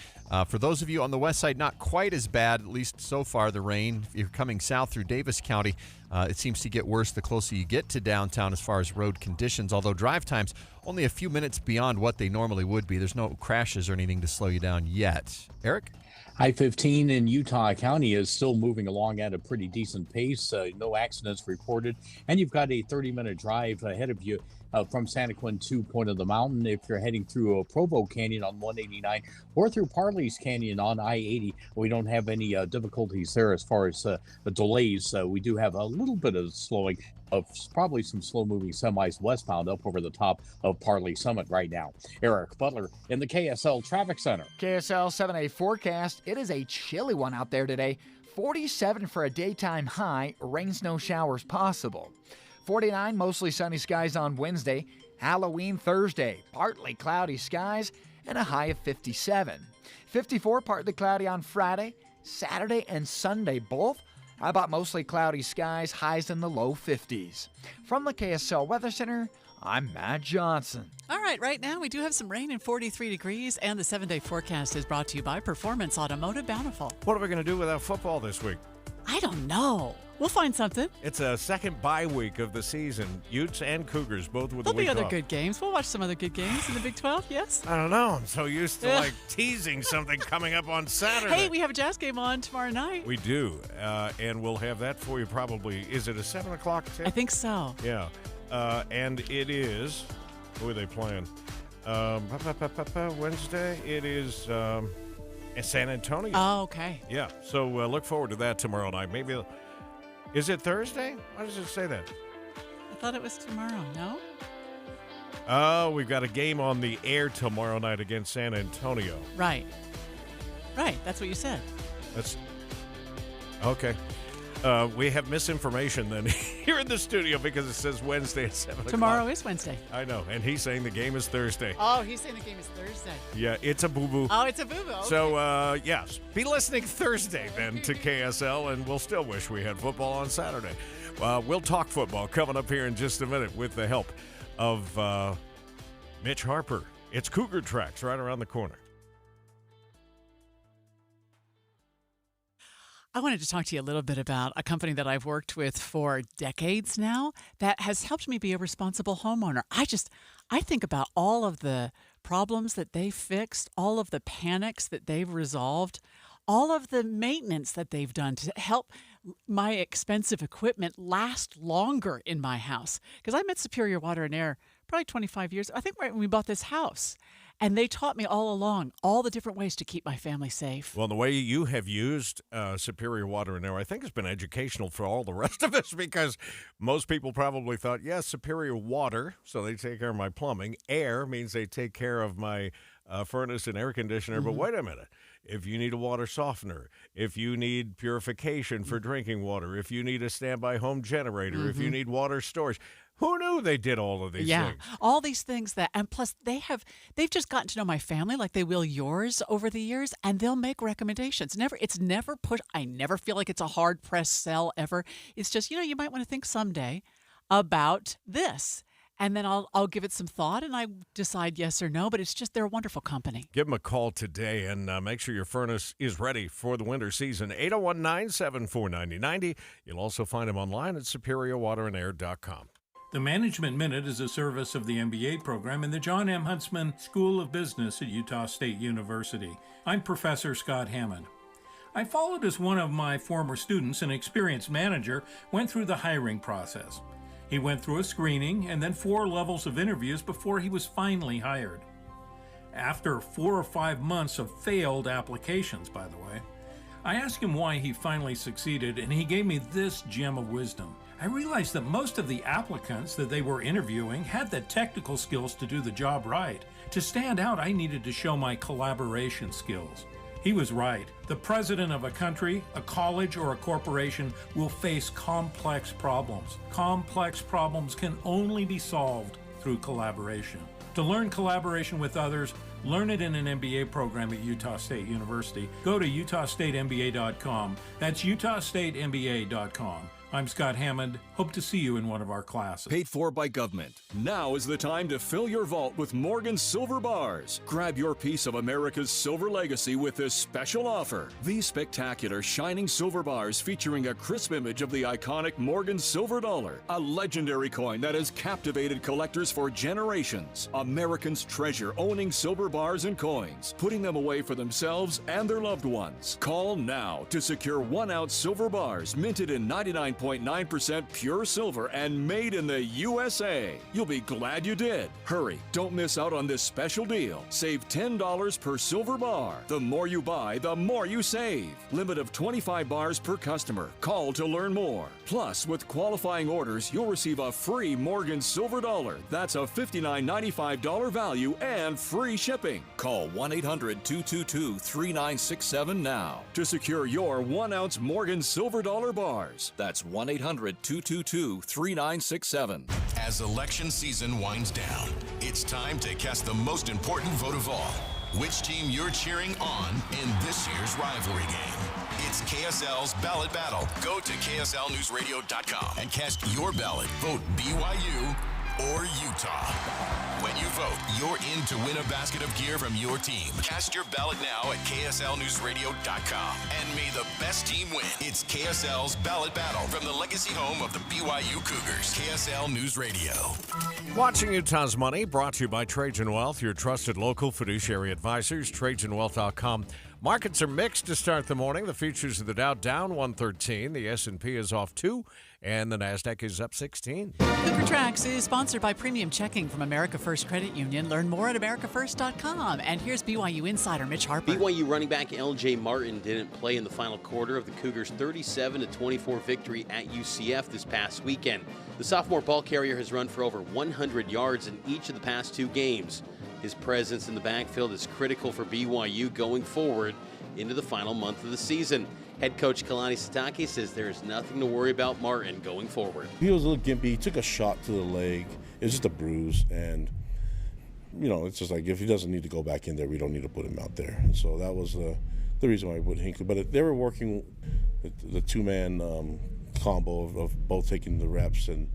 For those of you on the west side, not quite as bad, at least so far, the rain. If you're coming south through Davis County, it seems to get worse the closer you get to downtown as far as road conditions, although drive times only a few minutes beyond what they normally would be. There's no crashes or anything to slow you down yet. Eric? I-15 in Utah County is still moving along at a pretty decent pace. No accidents reported. And you've got a 30-minute drive ahead of you from Santa Quin to Point of the Mountain. If you're heading through Provo Canyon on 189 or through Parley's Canyon on I-80, we don't have any difficulties there as far as the delays. We do have a little bit of slowing of probably some slow-moving semis westbound up over the top of Parley Summit right now. Eric Butler in the KSL Traffic Center. KSL 7-day forecast. It is a chilly one out there today. 47 for a daytime high. Rain, snow showers possible. 49, mostly sunny skies on Wednesday. Halloween Thursday, partly cloudy skies and a high of 57. 54, partly cloudy on Friday. Saturday and Sunday both. How about mostly cloudy skies, highs in the low 50s? From the KSL Weather Center, I'm Matt Johnson. All right now we do have some rain and 43 degrees, and the 7-day forecast is brought to you by Performance Automotive Bountiful. What are we going to do without football this week? I don't know. We'll find something. It's a second bye week of the season. Utes and Cougars both with There'll a week be other off. good games. We'll watch some other good games in the Big 12, yes? I don't know. I'm so used to teasing something coming up on Saturday. Hey, we have a Jazz game on tomorrow night. We do, and we'll have that for you probably. Is it a 7 o'clock tip? I think so. Yeah, and it is, who are they playing? Wednesday, it is San Antonio. Oh, okay. Yeah, so look forward to that tomorrow night. Maybe, is it Thursday? Why does it say that? I thought it was tomorrow, no? Oh, we've got a game on the air tomorrow night against San Antonio. Right, that's what you said. That's okay. We have misinformation then here in the studio because it says Wednesday at 7 o'clock. Tomorrow is Wednesday. I know, and he's saying the game is Thursday. Oh, he's saying the game is Thursday. Yeah, it's a boo-boo. Oh, it's a boo-boo. Okay. So, yes, be listening Thursday then to KSL, and we'll still wish we had football on Saturday. We'll talk football coming up here in just a minute with the help of Mitch Harper. It's Cougar Tracks right around the corner. I wanted to talk to you a little bit about a company that I've worked with for decades now that has helped me be a responsible homeowner. I think about all of the problems that they fixed, all of the panics that they've resolved, all of the maintenance that they've done to help my expensive equipment last longer in my house. Because I met Superior Water and Air probably 25 years, I think, right when we bought this house. And they taught me all along all the different ways to keep my family safe. Well, the way you have used Superior Water and Air, I think has been educational for all the rest of us, because most people probably thought, yes, Superior Water, so they take care of my plumbing. Air means they take care of my furnace and air conditioner. Mm-hmm. But wait a minute. If you need a water softener, if you need purification for drinking water, if you need a standby home generator, if you need water storage, who knew they did all of these things? All these things and plus they've just gotten to know my family like they will yours over the years, and they'll make recommendations. It's never push. I never feel like it's a hard pressed sell ever. It's just, you might want to think someday about this. And then I'll give it some thought and I decide yes or no, but it's just they're a wonderful company. Give them a call today and make sure your furnace is ready for the winter season. 801-974-9090. You'll also find them online at superiorwaterandair.com. The Management Minute is a service of the MBA program in the John M. Huntsman School of Business at Utah State University. I'm Professor Scott Hammond. I followed as one of my former students, an experienced manager, went through the hiring process. He went through a screening and then 4 levels of interviews before he was finally hired. After 4 or 5 months of failed applications, by the way, I asked him why he finally succeeded, and he gave me this gem of wisdom. I realized that most of the applicants that they were interviewing had the technical skills to do the job right. To stand out, I needed to show my collaboration skills. He was right. The president of a country, a college, or a corporation will face complex problems. Complex problems can only be solved through collaboration. To learn collaboration with others, learn it in an MBA program at Utah State University. Go to utahstatemba.com. That's utahstatemba.com. I'm Scott Hammond. Hope to see you in one of our classes. Paid for by government. Now is the time to fill your vault with Morgan Silver Bars. Grab your piece of America's silver legacy with this special offer. These spectacular shining silver bars featuring a crisp image of the iconic Morgan Silver Dollar, a legendary coin that has captivated collectors for generations. Americans treasure owning silver bars and coins, putting them away for themselves and their loved ones. Call now to secure 1-ounce silver bars minted in 99.9% pure silver and made in the USA. You'll be glad you did. Hurry, don't miss out on this special deal. Save $10 per silver bar. The more you buy, the more you save. Limit of 25 bars per customer. Call to learn more. Plus, with qualifying orders, you'll receive a free Morgan Silver Dollar. That's a $59.95 value and free shipping. Call 1-800-222-3967 now to secure your 1-ounce Morgan Silver Dollar bars. That's 1-800-222-3967. As election season winds down, it's time to cast the most important vote of all. Which team you're cheering on in this year's rivalry game. It's KSL's Ballot Battle. Go to KSLNewsRadio.com and cast your ballot. Vote BYU or Utah. When you vote, you're in to win a basket of gear from your team. Cast your ballot now at KSLNewsRadio.com and may the best team win. It's KSL's Ballot Battle from the legacy home of the BYU Cougars. KSL News Radio. Watching Utah's Money, brought to you by Trajan Wealth, your trusted local fiduciary advisors, TrajanWealth.com. Markets are mixed to start the morning. The futures of the Dow down 113. The S&P is off 2, and the NASDAQ is up 16. Cougar Tracks is sponsored by Premium Checking from America First Credit Union. Learn more at AmericaFirst.com. And here's BYU insider Mitch Harper. BYU running back L.J. Martin didn't play in the final quarter of the Cougars' 37-24 victory at UCF this past weekend. The sophomore ball carrier has run for over 100 yards in each of the past 2 games. His presence in the backfield is critical for BYU going forward into the final month of the season. Head coach Kalani Sitake says there's nothing to worry about Martin going forward. He was a little gimpy. He took a shot to the leg. It was just a bruise. And, you know, it's just like if he doesn't need to go back in there, we don't need to put him out there. And so that was the reason why we put Hinckley. But they were working the two-man combo of both taking the reps, and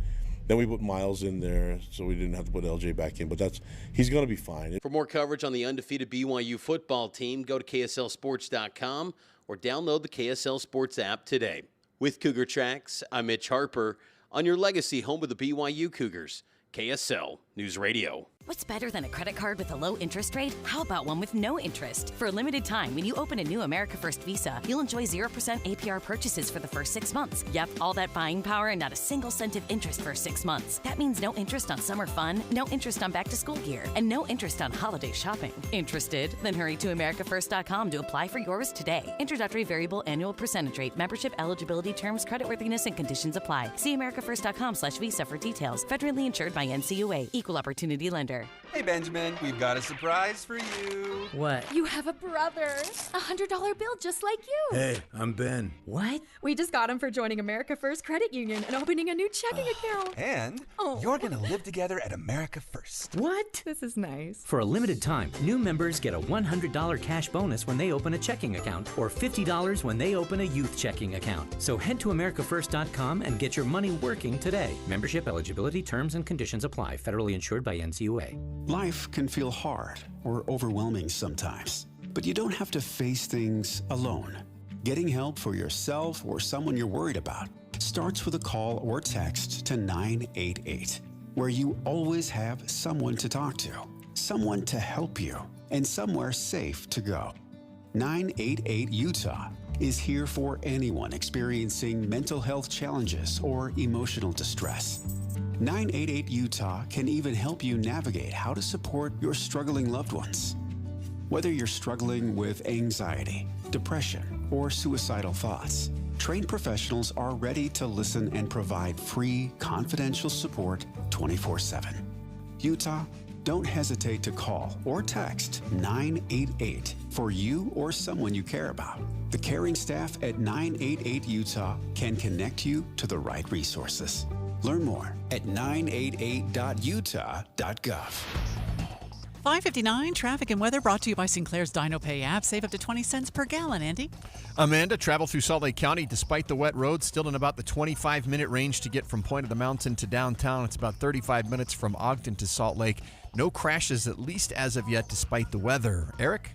then we put Miles in there, so we didn't have to put LJ back in. But he's going to be fine. For more coverage on the undefeated BYU football team, go to KSLSports.com or download the KSL Sports app today. With Cougar Tracks, I'm Mitch Harper on your legacy home of the BYU Cougars, KSL News Radio. What's better than a credit card with a low interest rate? How about one with no interest? For a limited time, when you open a new America First Visa, you'll enjoy 0% APR purchases for the first 6 months. Yep, all that buying power and not a single cent of interest for 6 months. That means no interest on summer fun, no interest on back-to-school gear, and no interest on holiday shopping. Interested? Then hurry to AmericaFirst.com to apply for yours today. Introductory variable annual percentage rate. Membership eligibility terms, creditworthiness, and conditions apply. See AmericaFirst.com/Visa for details. Federally insured by NCUA. Equal opportunity lender. Hey, Benjamin, we've got a surprise for you. What? You have a brother. $100 bill just like you. Hey, I'm Ben. What? We just got him for joining America First Credit Union and opening a new checking account. And you're going to live together at America First. What? This is nice. For a limited time, new members get a $100 cash bonus when they open a checking account or $50 when they open a youth checking account. So head to AmericaFirst.com and get your money working today. Membership eligibility terms and conditions apply. Federally insured by NCUA. Life can feel hard or overwhelming sometimes, but you don't have to face things alone. Getting help for yourself or someone you're worried about starts with a call or text to 988, where you always have someone to talk to, someone to help you, and somewhere safe to go. 988 Utah. is here for anyone experiencing mental health challenges or emotional distress. 988 Utah can even help you navigate how to support your struggling loved ones. Whether you're struggling with anxiety, depression, or suicidal thoughts, trained professionals are ready to listen and provide free, confidential support 24/7. Utah, don't hesitate to call or text 988 for you or someone you care about. The caring staff at 988 Utah can connect you to the right resources. Learn more at 988.utah.gov. 5:59 traffic and weather brought to you by Sinclair's DinoPay app. Save up to 20 cents per gallon, Andy. Amanda, travel through Salt Lake County despite the wet roads, still in about the 25-minute range to get from Point of the Mountain to downtown. It's about 35 minutes from Ogden to Salt Lake. No crashes, at least as of yet, despite the weather. Eric?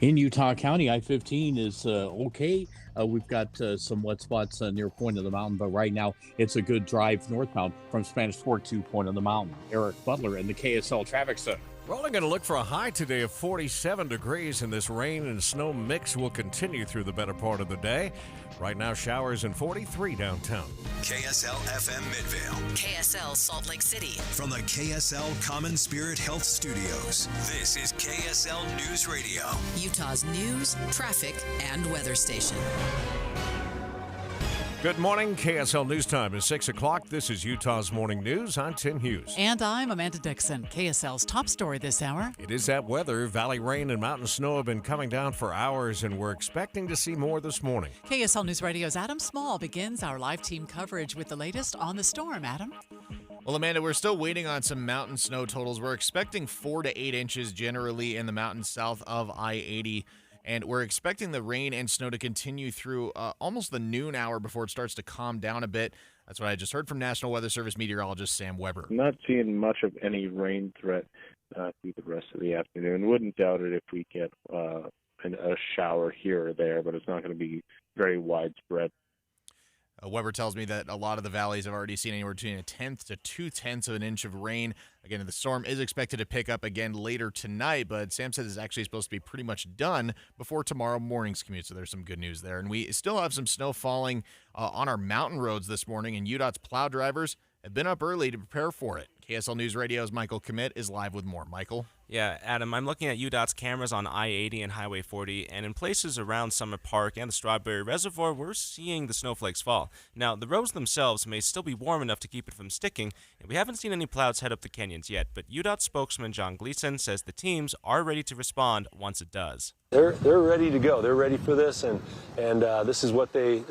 In Utah County, I-15 is okay. We've got some wet spots near Point of the Mountain, but right now it's a good drive northbound from Spanish Fork to Point of the Mountain. Eric Butler in the KSL Traffic Center. We're only going to look for a high today of 47 degrees, and this rain and snow mix will continue through the better part of the day. Right now, showers in 43 downtown. KSL FM Midvale. KSL Salt Lake City. From the KSL Common Spirit Health Studios, this is KSL News Radio. Utah's news, traffic, and weather station. Good morning. KSL News Time is 6 o'clock. This is Utah's Morning News. I'm Tim Hughes. And I'm Amanda Dixon. KSL's top story this hour. It is that weather. Valley rain and mountain snow have been coming down for hours, and we're expecting to see more this morning. KSL News Radio's Adam Small begins our live team coverage with the latest on the storm. Adam? Well, Amanda, we're still waiting on some mountain snow totals. We're expecting 4 to 8 inches generally in the mountains south of I-80. And we're expecting the rain and snow to continue through almost the noon hour before it starts to calm down a bit. That's what I just heard from National Weather Service meteorologist Sam Weber. Not seeing much of any rain threat through the rest of the afternoon. Wouldn't doubt it if we get a shower here or there, but it's not going to be very widespread. Weber tells me that a lot of the valleys have already seen anywhere between 1/10 to 2/10 of an inch of rain. Again, the storm is expected to pick up again later tonight, but Sam says it's actually supposed to be pretty much done before tomorrow morning's commute, so there's some good news there. And we still have some snow falling on our mountain roads this morning, and UDOT's plow drivers have been up early to prepare for it. KSL News Radio's Michael Commit is live with more. Michael? Yeah, Adam, I'm looking at UDOT's cameras on I-80 and Highway 40, and in places around Summit Park and the Strawberry Reservoir, we're seeing the snowflakes fall. Now, the roads themselves may still be warm enough to keep it from sticking, and we haven't seen any plows head up the canyons yet, but UDOT spokesman John Gleason says the teams are ready to respond once it does. They're ready to go. They're ready for this, and this is what they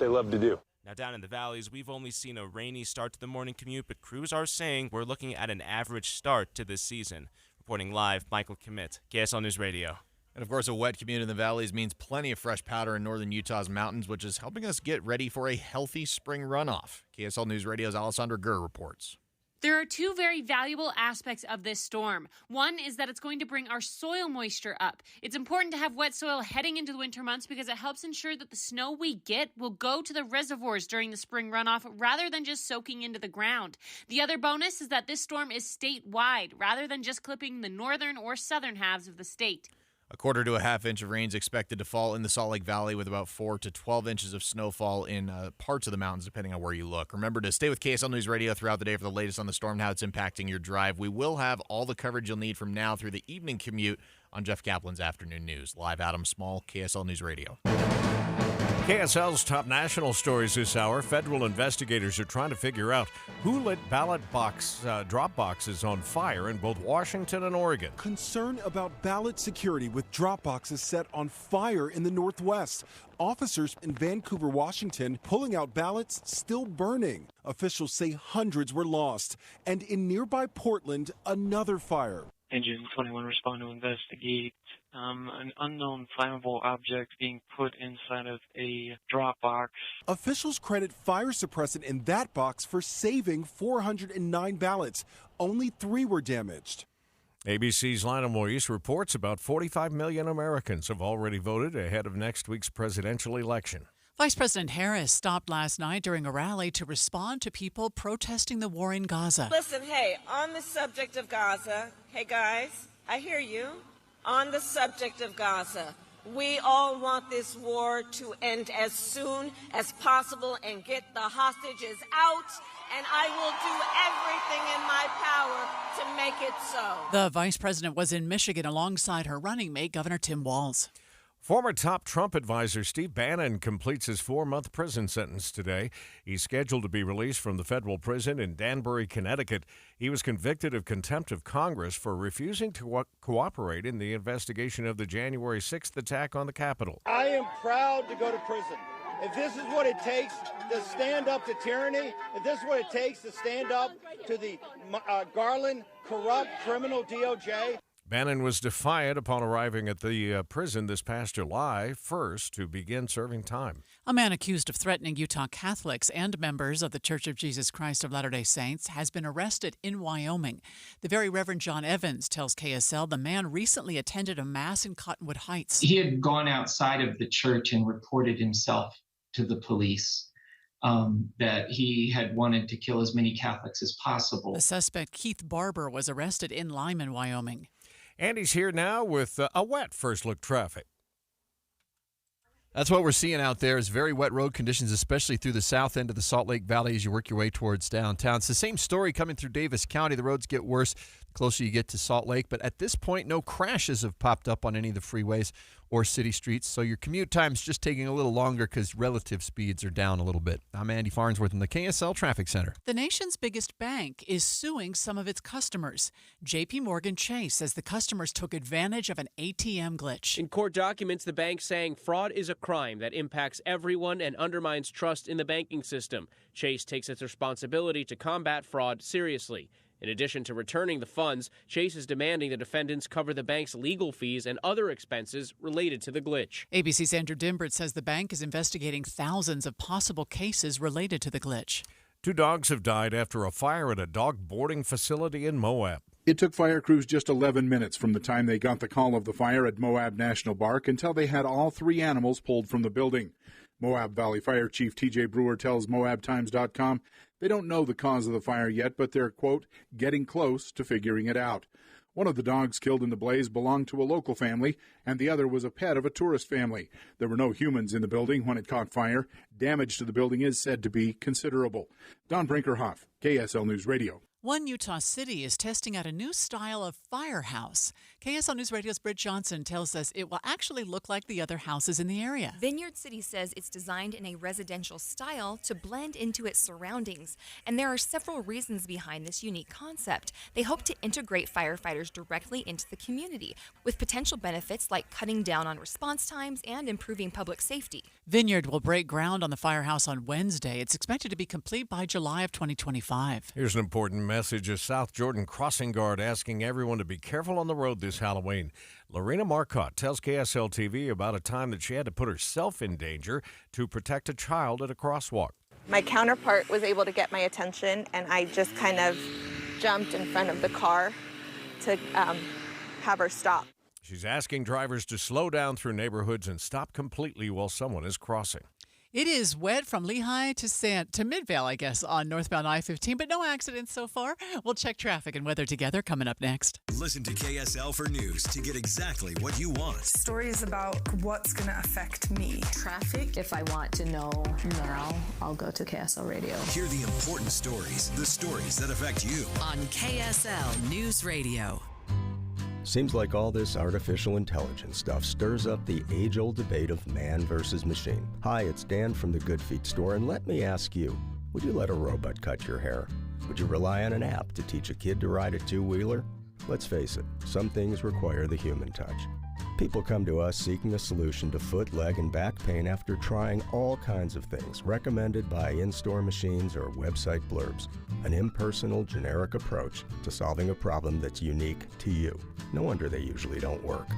love to do. Now, down in the valleys, we've only seen a rainy start to the morning commute, but crews are saying we're looking at an average start to this season. Reporting live, Michael Commit, KSL News Radio. And, of course, a wet commute in the valleys means plenty of fresh powder in northern Utah's mountains, which is helping us get ready for a healthy spring runoff. KSL News Radio's Alessandra Gurr reports. There are two very valuable aspects of this storm. One is that it's going to bring our soil moisture up. It's important to have wet soil heading into the winter months because it helps ensure that the snow we get will go to the reservoirs during the spring runoff rather than just soaking into the ground. The other bonus is that this storm is statewide rather than just clipping the northern or southern halves of the state. 1/4 to 1/2 inch of rain is expected to fall in the Salt Lake Valley, with about 4 to 12 inches of snowfall in parts of the mountains, depending on where you look. Remember to stay with KSL News Radio throughout the day for the latest on the storm and how it's impacting your drive. We will have all the coverage you'll need from now through the evening commute on Jeff Kaplan's Afternoon News. Live, Adam Small, KSL News Radio. KSL's top national stories this hour. Federal investigators are trying to figure out who lit ballot box drop boxes on fire in both Washington and Oregon. Concern about ballot security with drop boxes set on fire in the Northwest. Officers in Vancouver, Washington, pulling out ballots still burning. Officials say hundreds were lost. And in nearby Portland, another fire. Engine 21 respond to investigate an unknown flammable object being put inside of a drop box. Officials credit fire suppressant in that box for saving 409 ballots. Only 3 were damaged. ABC's Lionel Moise reports about 45 million Americans have already voted ahead of next week's presidential election. Vice President Harris stopped last night during a rally to respond to people protesting the war in Gaza. Listen, hey, on the subject of Gaza, hey guys, I hear you. On the subject of Gaza, We all want this war to end as soon as possible and get the hostages out, and I will do everything in my power to make it so. The vice president was in Michigan alongside her running mate, Governor Tim Walz. Former top Trump advisor Steve Bannon completes his 4-month prison sentence today. He's scheduled to be released from the federal prison in Danbury, Connecticut. He was convicted of contempt of Congress for refusing to cooperate in the investigation of the January 6th attack on the Capitol. I am proud to go to prison. If this is what it takes to stand up to tyranny, if this is what it takes to stand up to the Garland, corrupt, criminal DOJ. Bannon was defiant upon arriving at the prison this past July 1st to begin serving time. A man accused of threatening Utah Catholics and members of the Church of Jesus Christ of Latter-day Saints has been arrested in Wyoming. The Very Reverend John Evans tells KSL the man recently attended a mass in Cottonwood Heights. He had gone outside of the church and reported himself to the police. That he had wanted to kill as many Catholics as possible. The suspect, Keith Barber, was arrested in Lyman, Wyoming. Andy's here now with a wet first look traffic. That's what we're seeing out there is very wet road conditions, especially through the south end of the Salt Lake Valley as you work your way towards downtown. It's the same story coming through Davis County. The roads get worse the closer you get to Salt Lake, but at this point, no crashes have popped up on any of the freeways or city streets, so your commute time's just taking a little longer because relative speeds are down a little bit. I'm Andy Farnsworth in the KSL Traffic Center. The nation's biggest bank is suing some of its customers. J.P. Morgan Chase says the customers took advantage of an ATM glitch. In court documents, the bank saying fraud is a crime that impacts everyone and undermines trust in the banking system. Chase takes its responsibility to combat fraud seriously. In addition to returning the funds, Chase is demanding the defendants cover the bank's legal fees and other expenses related to the glitch. ABC's Andrew Dimbert says the bank is investigating thousands of possible cases related to the glitch. 2 dogs have died after a fire at a dog boarding facility in Moab. It took fire crews just 11 minutes from the time they got the call of the fire at Moab National Park until they had all 3 animals pulled from the building. Moab Valley Fire Chief T.J. Brewer tells MoabTimes.com they don't know the cause of the fire yet, but they're, quote, getting close to figuring it out. One of the dogs killed in the blaze belonged to a local family, and the other was a pet of a tourist family. There were no humans in the building when it caught fire. Damage to the building is said to be considerable. Don Brinkerhoff, KSL News Radio. One Utah city is testing out a new style of firehouse. KSL News Radio's Britt Johnson tells us it will actually look like the other houses in the area. Vineyard City says it's designed in a residential style to blend into its surroundings. And there are several reasons behind this unique concept. They hope to integrate firefighters directly into the community, with potential benefits like cutting down on response times and improving public safety. Vineyard will break ground on the firehouse on Wednesday. It's expected to be complete by July of 2025. Here's an important message. A South Jordan crossing guard asking everyone to be careful on the road this Halloween. Lorena Marcotte tells KSL TV about a time that she had to put herself in danger to protect a child at a crosswalk. My counterpart was able to get my attention, and I just kind of jumped in front of the car to have her stop. She's asking drivers to slow down through neighborhoods and stop completely while someone is crossing. It is wet from Lehigh to Midvale, I guess, on northbound I-15, but no accidents so far. We'll check traffic and weather together coming up next. Listen to KSL for news to get exactly what you want. Stories about what's going to affect me. Traffic. If I want to know now, I'll go to KSL Radio. Hear the important stories, the stories that affect you. On KSL News Radio. Seems like all this artificial intelligence stuff stirs up the age-old debate of man versus machine. Hi, it's Dan from the Good Feet store, and let me ask you, would you let a robot cut your hair? Would you rely on an app to teach a kid to ride a two-wheeler? Let's face it, some things require the human touch. People come to us seeking a solution to foot, leg, and back pain after trying all kinds of things recommended by in-store machines or website blurbs. An impersonal, generic approach to solving a problem that's unique to you. No wonder they usually don't work.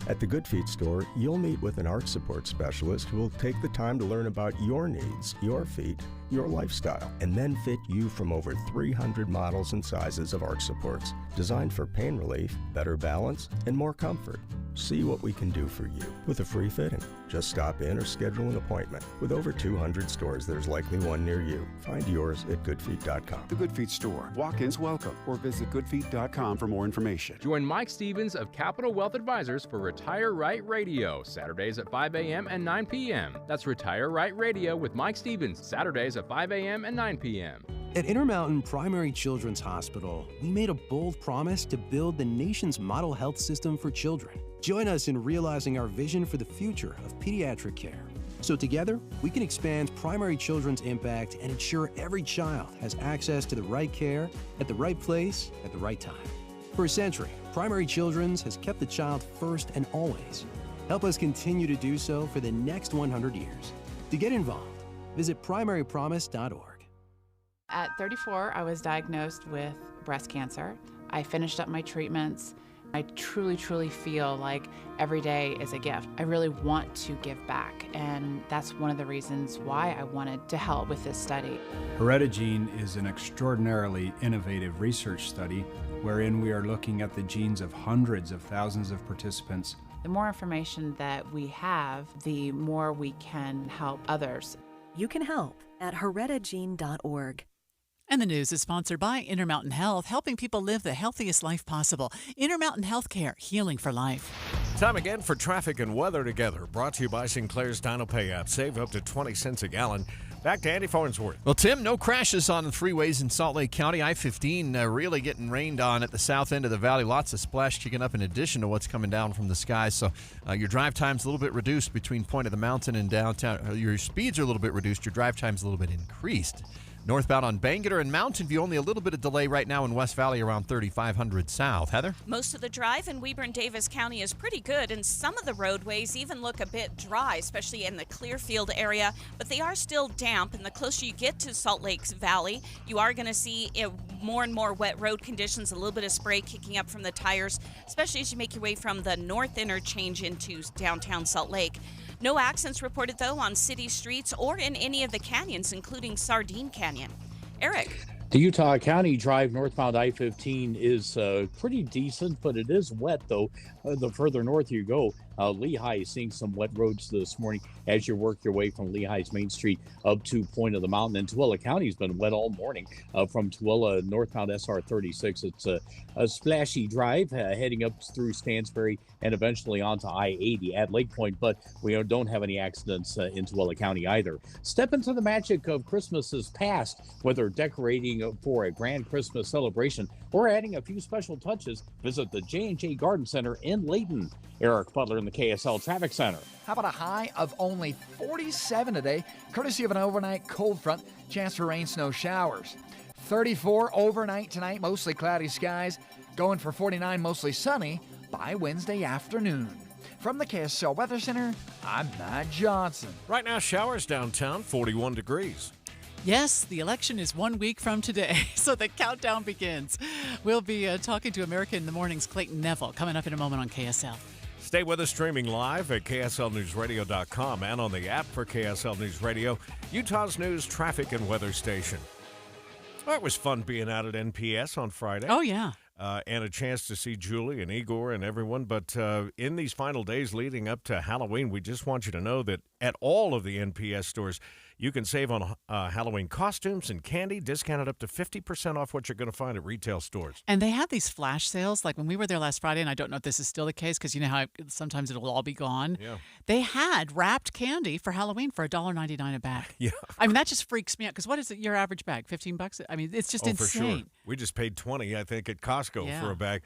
At the Good Feet store, you'll meet with an arch support specialist who will take the time to learn about your needs, your feet, your lifestyle, and then fit you from over 300 models and sizes of arch supports, designed for pain relief, better balance, and more comfort. See what we can do for you with a free fitting. Just stop in or schedule an appointment. With over 200 stores, there's likely one near you. Find yours at goodfeet.com. The Good Feet store. Walk-ins welcome, or visit goodfeet.com for more information. Join Mike Stevens of Capital Wealth Advisors for Retire Right Radio, Saturdays at 5 a.m. and 9 p.m. That's Retire Right Radio with Mike Stevens, Saturdays at 5 a.m. and 9 p.m. At Intermountain Primary Children's Hospital, we made a bold promise to build the nation's model health system for children. Join us in realizing our vision for the future of pediatric care. So together, we can expand primary children's impact and ensure every child has access to the right care at the right place at the right time. For a century, Primary Children's has kept the child first and always. Help us continue to do so for the next 100 years. To get involved, visit primarypromise.org. At 34, I was diagnosed with breast cancer. I finished up my treatments. I truly, truly feel like every day is a gift. I really want to give back, and that's one of the reasons why I wanted to help with this study. Heredogene is an extraordinarily innovative research study wherein we are looking at the genes of hundreds of thousands of participants. The more information that we have, the more we can help others. You can help at heredogene.org. And the news is sponsored by Intermountain Health, helping people live the healthiest life possible. Intermountain Healthcare, healing for life. Time again for traffic and weather together. Brought to you by Sinclair's DinoPay app. Save up to 20 cents a gallon. Back to Andy Farnsworth. Well, Tim, no crashes on the freeways in Salt Lake County. I-15 really getting rained on at the south end of the valley. Lots of splash kicking up in addition to what's coming down from the sky. So your drive time's a little bit reduced between Point of the Mountain and downtown. Your speeds are a little bit reduced. Your drive time's a little bit increased. Northbound on Bangerter and Mountain View, only a little bit of delay right now in West Valley around 3500 south. Heather? Most of the drive in Weber and Davis County is pretty good, and some of the roadways even look a bit dry, especially in the Clearfield area, but they are still damp, and the closer you get to Salt Lake Valley, you are going to see more and more wet road conditions, a little bit of spray kicking up from the tires, especially as you make your way from the north interchange into downtown Salt Lake. No accidents reported, though, on city streets or in any of the canyons, including Sardine Canyon. Eric. The Utah County Drive northbound I-15 is pretty decent, but it is wet, though. The further north you go, Lehigh is seeing some wet roads this morning as you work your way from Lehigh's Main Street up to Point of the Mountain. And Tooele County has been wet all morning from Tooele northbound SR 36. It's a splashy drive heading up through Stansbury and eventually onto I-80 at Lake Point, but we don't have any accidents in Tooele County either. Step into the magic of Christmas's past, whether decorating for a grand Christmas celebration or adding a few special touches. Visit the J&J Garden Center in Layton. Eric Butler in the KSL Traffic Center. How about a high of only 47 today, courtesy of an overnight cold front, chance for rain, snow showers. 34 overnight tonight, mostly cloudy skies, going for 49, mostly sunny by Wednesday afternoon. From the KSL Weather Center, I'm Matt Johnson. Right now, showers downtown, 41 degrees. Yes, the election is 1 week from today, so the countdown begins. We'll be talking to America in the Morning's Clayton Neville coming up in a moment on KSL. Stay with us streaming live at KSLNewsRadio.com and on the app for KSL News Radio, Utah's news, traffic, and weather station. Well, it was fun being out at NPS on Friday. Oh, yeah. And a chance to see Julie and Igor and everyone. But in these final days leading up to Halloween, we just want you to know that at all of the NPS stores, you can save on Halloween costumes and candy, discounted up to 50% off what you're going to find at retail stores. And they have these flash sales. Like when we were there last Friday, and I don't know if this is still the case because you know how sometimes it'll all be gone. Yeah. They had wrapped candy for Halloween for $1.99 a bag. Yeah. I mean, that just freaks me out because what is it, your average bag? $15? I mean, it's just insane. For sure. We just paid $20, I think, at Costco for a bag.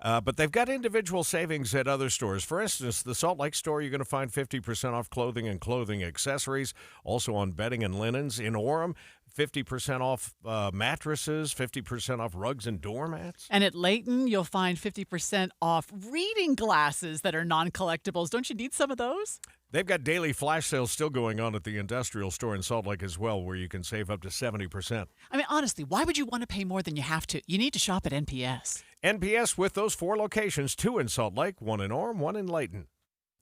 But they've got individual savings at other stores. For instance, the Salt Lake store, you're going to find 50% off clothing and clothing accessories. Also on bedding and linens. In Orem, 50% off mattresses, 50% off rugs and doormats. And at Layton, you'll find 50% off reading glasses that are non-collectibles. Don't you need some of those? They've got daily flash sales still going on at the industrial store in Salt Lake as well, where you can save up to 70%. I mean, honestly, why would you want to pay more than you have to? You need to shop at NPS. NPS with those 4 locations, 2 in Salt Lake, 1 in Orem, 1 in Layton.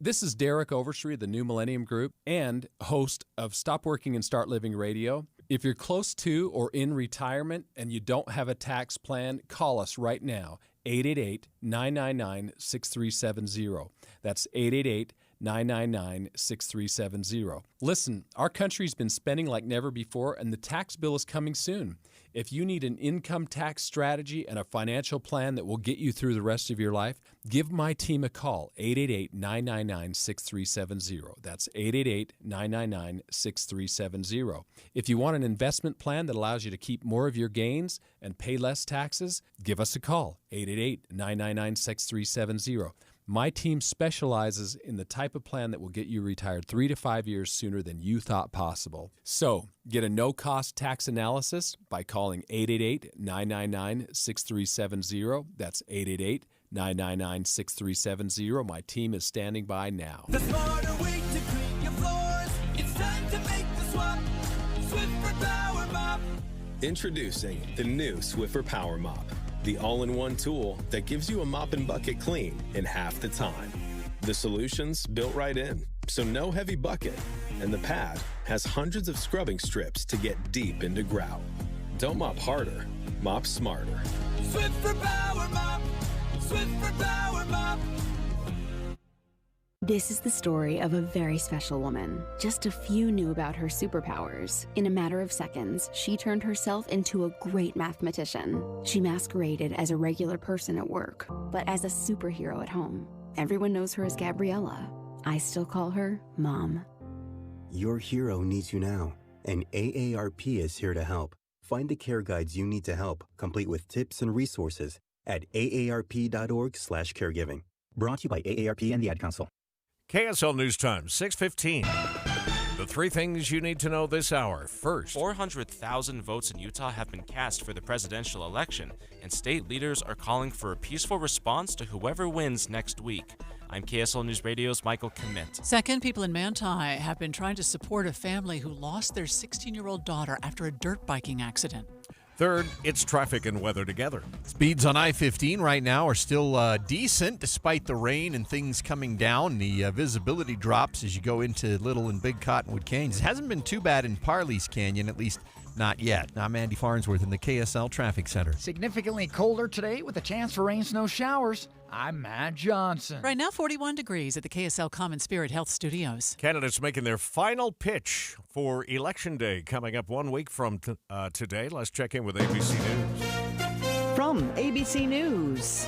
This is Derek Overstreet of the New Millennium Group and host of Stop Working and Start Living Radio. If you're close to or in retirement and you don't have a tax plan, call us right now, 888-999-6370. That's 888-999-6370. Listen, our country's been spending like never before, and the tax bill is coming soon. If you need an income tax strategy and a financial plan that will get you through the rest of your life, give my team a call, 888-999-6370. That's 888-999-6370. If you want an investment plan that allows you to keep more of your gains and pay less taxes, give us a call, 888-999-6370. My team specializes in the type of plan that will get you retired 3 to 5 years sooner than you thought possible. So, get a no-cost tax analysis by calling 888-999-6370. That's 888-999-6370. My team is standing by now. The smarter way to clean your floors. It's time to make the swap. Swiffer Power Mop. Introducing the new Swiffer Power Mop. The all-in-one tool that gives you a mop and bucket clean in half the time. The solution's built right in, so no heavy bucket. And the pad has hundreds of scrubbing strips to get deep into grout. Don't mop harder, mop smarter. Swiffer Power Mop. Swiffer Power Mop. This is the story of a very special woman. Just a few knew about her superpowers. In a matter of seconds, she turned herself into a great mathematician. She masqueraded as a regular person at work, but as a superhero at home. Everyone knows her as Gabriella. I still call her Mom. Your hero needs you now, and AARP is here to help. Find the care guides you need to help, complete with tips and resources at aarp.org/caregiving. Brought to you by AARP and the Ad Council. KSL News Time, 6:15. The three things you need to know this hour. First, 400,000 votes in Utah have been cast for the presidential election, and state leaders are calling for a peaceful response to whoever wins next week. I'm KSL News Radio's Michael Kment. Second, people in Manti have been trying to support a family who lost their 16-year-old daughter after a dirt biking accident. Third, it's traffic and weather together. Speeds on I-15 right now are still decent despite the rain and things coming down. The visibility drops as you go into Little and Big Cottonwood Canyons. It hasn't been too bad in Parley's Canyon, at least not yet. I'm Andy Farnsworth in the KSL Traffic Center. Significantly colder today with a chance for rain, snow showers. I'm Matt Johnson. Right now, 41 degrees at the KSL Common Spirit Health Studios. Candidates making their final pitch for Election Day coming up 1 week from today. Let's check in with ABC News. From ABC News,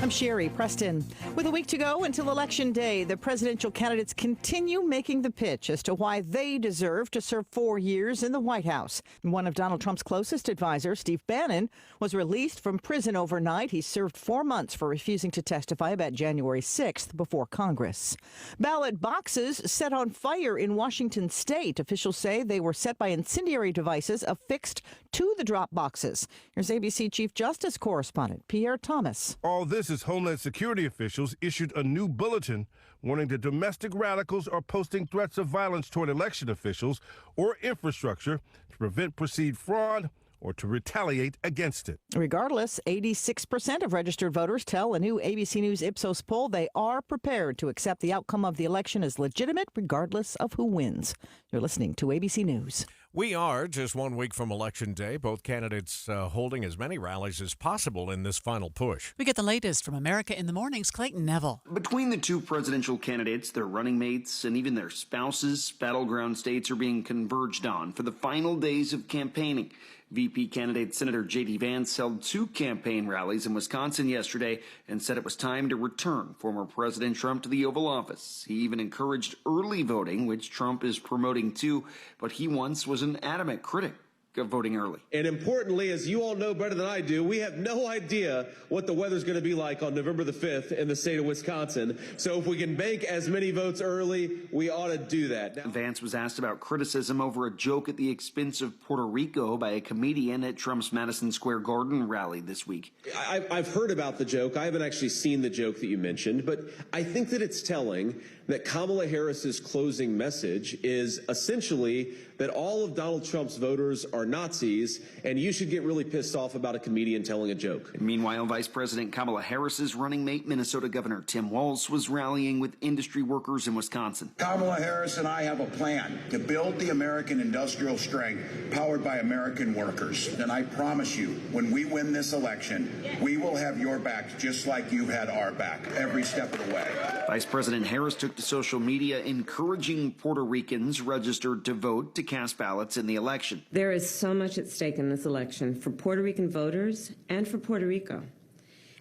I'm Sherry Preston. With a week to go until Election Day, the presidential candidates continue making the pitch as to why they deserve to serve 4 years in the White House. One of Donald Trump's closest advisors, Steve Bannon, was released from prison overnight. He served 4 months for refusing to testify about January 6th before Congress. Ballot boxes set on fire in Washington state. Officials say they were set by incendiary devices affixed to the drop boxes. Here's ABC Chief Justice correspondent Pierre Thomas. All this is Homeland Security officials issued a new bulletin warning that domestic radicals are posting threats of violence toward election officials or infrastructure to prevent perceived fraud or to retaliate against it. Regardless, 86% of registered voters tell a new ABC News Ipsos poll they are prepared to accept the outcome of the election as legitimate regardless of who wins. You're listening to ABC News. We are just 1 week from Election Day, both candidates holding as many rallies as possible in this final push. We get the latest from America in the Morning's Clayton Neville. Between the two presidential candidates, their running mates, and even their spouses, battleground states are being converged on for the final days of campaigning. VP candidate Senator J.D. Vance held 2 campaign rallies in Wisconsin yesterday and said it was time to return former President Trump to the Oval Office. He even encouraged early voting, which Trump is promoting too, but he once was an adamant critic of voting early. And importantly, as you all know better than I do, we have no idea what the weather's going to be like on November the 5th in the state of Wisconsin. So if we can make as many votes early, we ought to do that. Now, Vance was asked about criticism over a joke at the expense of Puerto Rico by a comedian at Trump's Madison Square Garden rally this week. I've heard about the joke. I haven't actually seen the joke that you mentioned, but I think that it's telling that Kamala Harris's closing message is essentially that all of Donald Trump's voters are Nazis, and you should get really pissed off about a comedian telling a joke. Meanwhile, Vice President Kamala Harris's running mate, Minnesota Governor Tim Walz, was rallying with industry workers in Wisconsin. Kamala Harris and I have a plan to build the American industrial strength powered by American workers. And I promise you, when we win this election, we will have your back just like you've had our back every step of the way. Vice President Harris took to social media encouraging Puerto Ricans registered to vote to cast ballots in the election. There is so much at stake in this election for Puerto Rican voters and for Puerto Rico.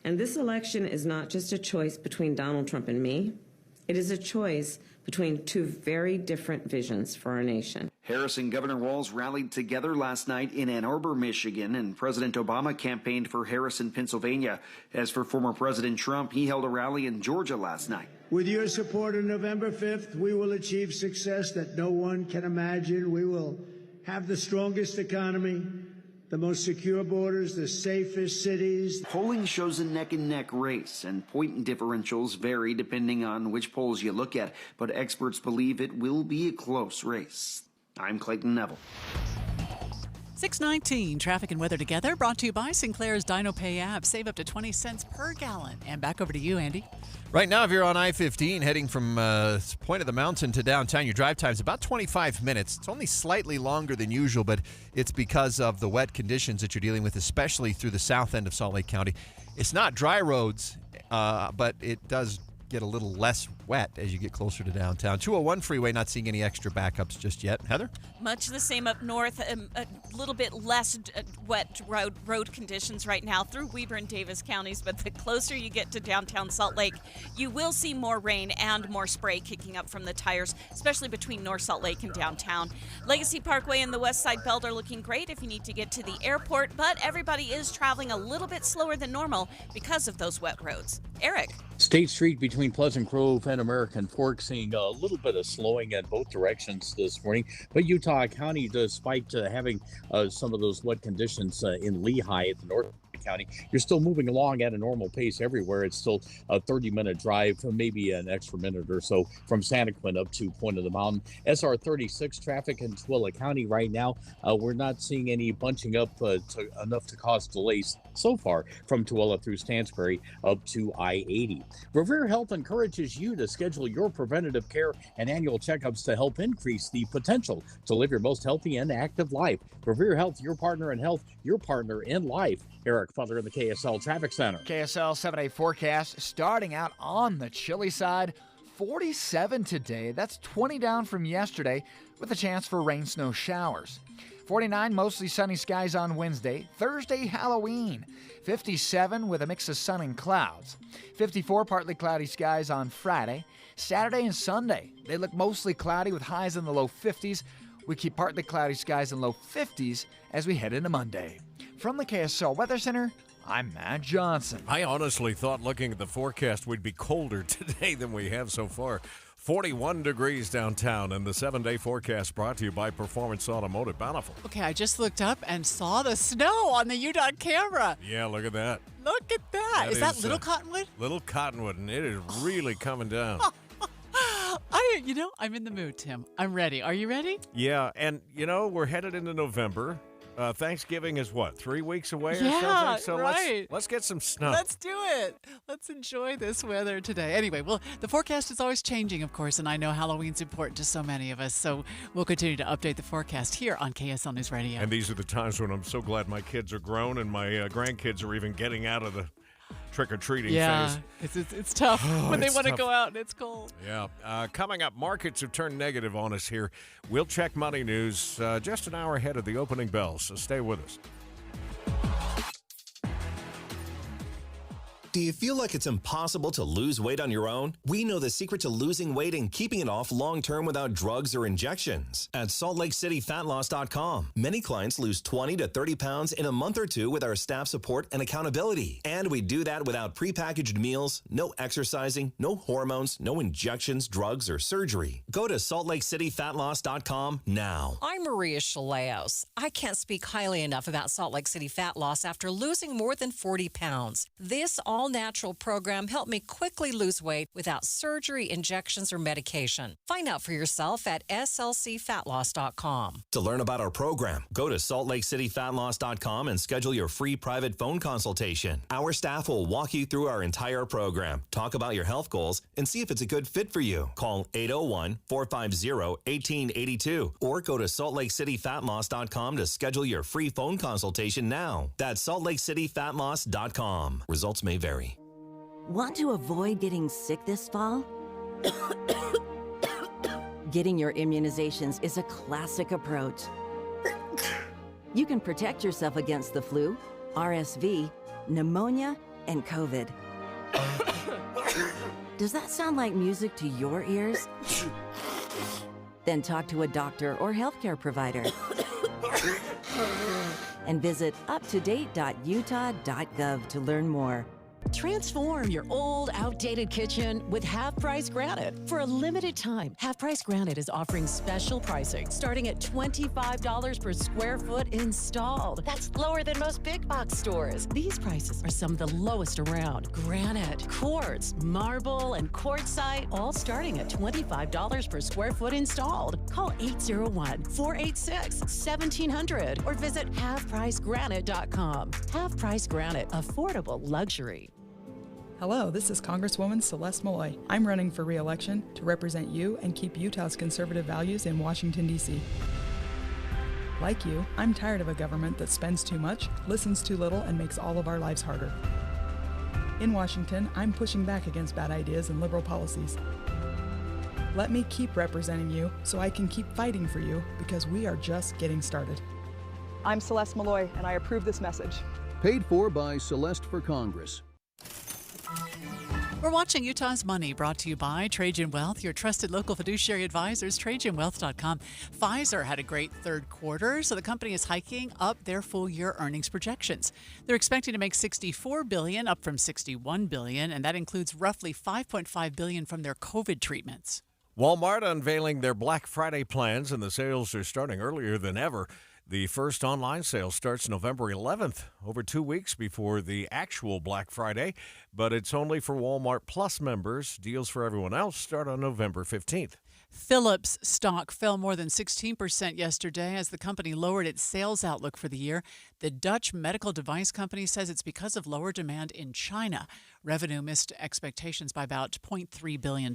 And this election is not just a choice between Donald Trump and me. It is a choice between two very different visions for our nation. Harris and Governor Walz rallied together last night in Ann Arbor, Michigan, and President Obama campaigned for Harris in Pennsylvania. As for former President Trump, he held a rally in Georgia last night. With your support on November 5th, we will achieve success that no one can imagine. We will have the strongest economy, the most secure borders, the safest cities. Polling shows a neck-and-neck race, and point differentials vary depending on which polls you look at, but experts believe it will be a close race. I'm Clayton Neville. 6:19, traffic and weather together, brought to you by Sinclair's DinoPay app. Save up to 20 cents per gallon. And back over to you, Andy. Right now, if you're on I-15 heading from Point of the Mountain to downtown, your drive time is about 25 minutes. It's only slightly longer than usual, but it's because of the wet conditions that you're dealing with, especially through the south end of Salt Lake County. It's not dry roads, but it does get a little less wet as you get closer to downtown. 201 freeway, not seeing any extra backups just yet. Heather? Much the same up north, a little bit less wet road conditions right now through Weber and Davis counties, but the closer you get to downtown Salt Lake, you will see more rain and more spray kicking up from the tires, especially between North Salt Lake and downtown. Legacy Parkway and the West Side Belt are looking great if you need to get to the airport, but everybody is traveling a little bit slower than normal because of those wet roads. Eric? State Street between Pleasant Grove and American Fork seeing a little bit of slowing in both directions this morning. But Utah County, despite having some of those wet conditions in Lehigh at the north County, you're still moving along at a normal pace everywhere. It's still a 30-minute drive, maybe an extra minute or so from Santaquin up to Point of the Mountain. SR 36 traffic in Tooele County right now. We're not seeing any bunching up enough to cause delays so far from Tooele through Stansbury up to I-80. Revere Health encourages you to schedule your preventative care and annual checkups to help increase the potential to live your most healthy and active life. Revere Health, your partner in health, your partner in life. Eric Fuller in the KSL Traffic Center. KSL 7-day forecast starting out on the chilly side. 47 today. That's 20 down from yesterday with a chance for rain, snow showers. 49, mostly sunny skies on Wednesday. Thursday, Halloween. 57 with a mix of sun and clouds. 54, partly cloudy skies on Friday. Saturday and Sunday, they look mostly cloudy with highs in the low 50s. We keep partly cloudy skies in low 50s as we head into Monday. From the KSL Weather Center, I'm Matt Johnson. I honestly thought, looking at the forecast, we'd be colder today than we have so far. 41 degrees downtown, and the 7-day forecast brought to you by Performance Automotive Bountiful. Okay, I just looked up and saw the snow on the UDOT camera. Yeah, look at that. Look at that. Is that Little Cottonwood? Little Cottonwood, and it is really coming down. I'm in the mood, Tim. I'm ready. Are you ready? Yeah, and, we're headed into November. Thanksgiving is 3 weeks away or yeah, something? So right. let's get some snow. Let's do it. Let's enjoy this weather today. Anyway, the forecast is always changing, of course, and I know Halloween's important to so many of us, so we'll continue to update the forecast here on KSL News Radio. And these are the times when I'm so glad my kids are grown and my grandkids are even getting out of the trick-or-treating phase. It's tough when they want to go out and it's cold. Yeah. Coming up, markets have turned negative on us here. We'll check money news just an hour ahead of the opening bell, so stay with us. Do you feel like it's impossible to lose weight on your own? We know the secret to losing weight and keeping it off long-term without drugs or injections. At SaltLakeCityFatLoss.com, many clients lose 20 to 30 pounds in a month or two with our staff support and accountability. And we do that without prepackaged meals, no exercising, no hormones, no injections, drugs, or surgery. Go to SaltLakeCityFatLoss.com now. I'm Maria Chaleos. I can't speak highly enough about Salt Lake City Fat Loss after losing more than 40 pounds. This all all-natural program helped me quickly lose weight without surgery, injections, or medication. Find out for yourself at slcfatloss.com. To learn about our program, go to saltlakecityfatloss.com and schedule your free private phone consultation. Our staff will walk you through our entire program, talk about your health goals, and see if it's a good fit for you. Call 801-450-1882 or go to saltlakecityfatloss.com to schedule your free phone consultation now. That's saltlakecityfatloss.com. Results may vary. Want to avoid getting sick this fall? Getting your immunizations is a classic approach. You can protect yourself against the flu, RSV, pneumonia, and COVID. Does that sound like music to your ears? Then talk to a doctor or healthcare provider. And visit uptodate.utah.gov to learn more. Transform your old, outdated kitchen with Half Price Granite. For a limited time, Half Price Granite is offering special pricing starting at $25 per square foot installed. That's lower than most big box stores. These prices are some of the lowest around. Granite, quartz, marble, and quartzite, all starting at $25 per square foot installed. Call 801-486-1700 or visit halfpricegranite.com. Half Price Granite, affordable luxury. Hello, this is Congresswoman Celeste Malloy. I'm running for re-election to represent you and keep Utah's conservative values in Washington, D.C. Like you, I'm tired of a government that spends too much, listens too little, and makes all of our lives harder. In Washington, I'm pushing back against bad ideas and liberal policies. Let me keep representing you so I can keep fighting for you, because we are just getting started. I'm Celeste Malloy, and I approve this message. Paid for by Celeste for Congress. We're watching Utah's Money, brought to you by Trajan Wealth, your trusted local fiduciary advisors, TrajanWealth.com. Pfizer had a great third quarter, so the company is hiking up their full-year earnings projections. They're expecting to make $64 billion, up from $61 billion, and that includes roughly $5.5 billion from their COVID treatments. Walmart unveiling their Black Friday plans, and the sales are starting earlier than ever. The first online sale starts November 11th, over 2 weeks before the actual Black Friday, but it's only for Walmart Plus members. Deals for everyone else start on November 15th. Philips stock fell more than 16% yesterday as the company lowered its sales outlook for the year. The Dutch medical device company says it's because of lower demand in China. Revenue missed expectations by about $0.3 billion.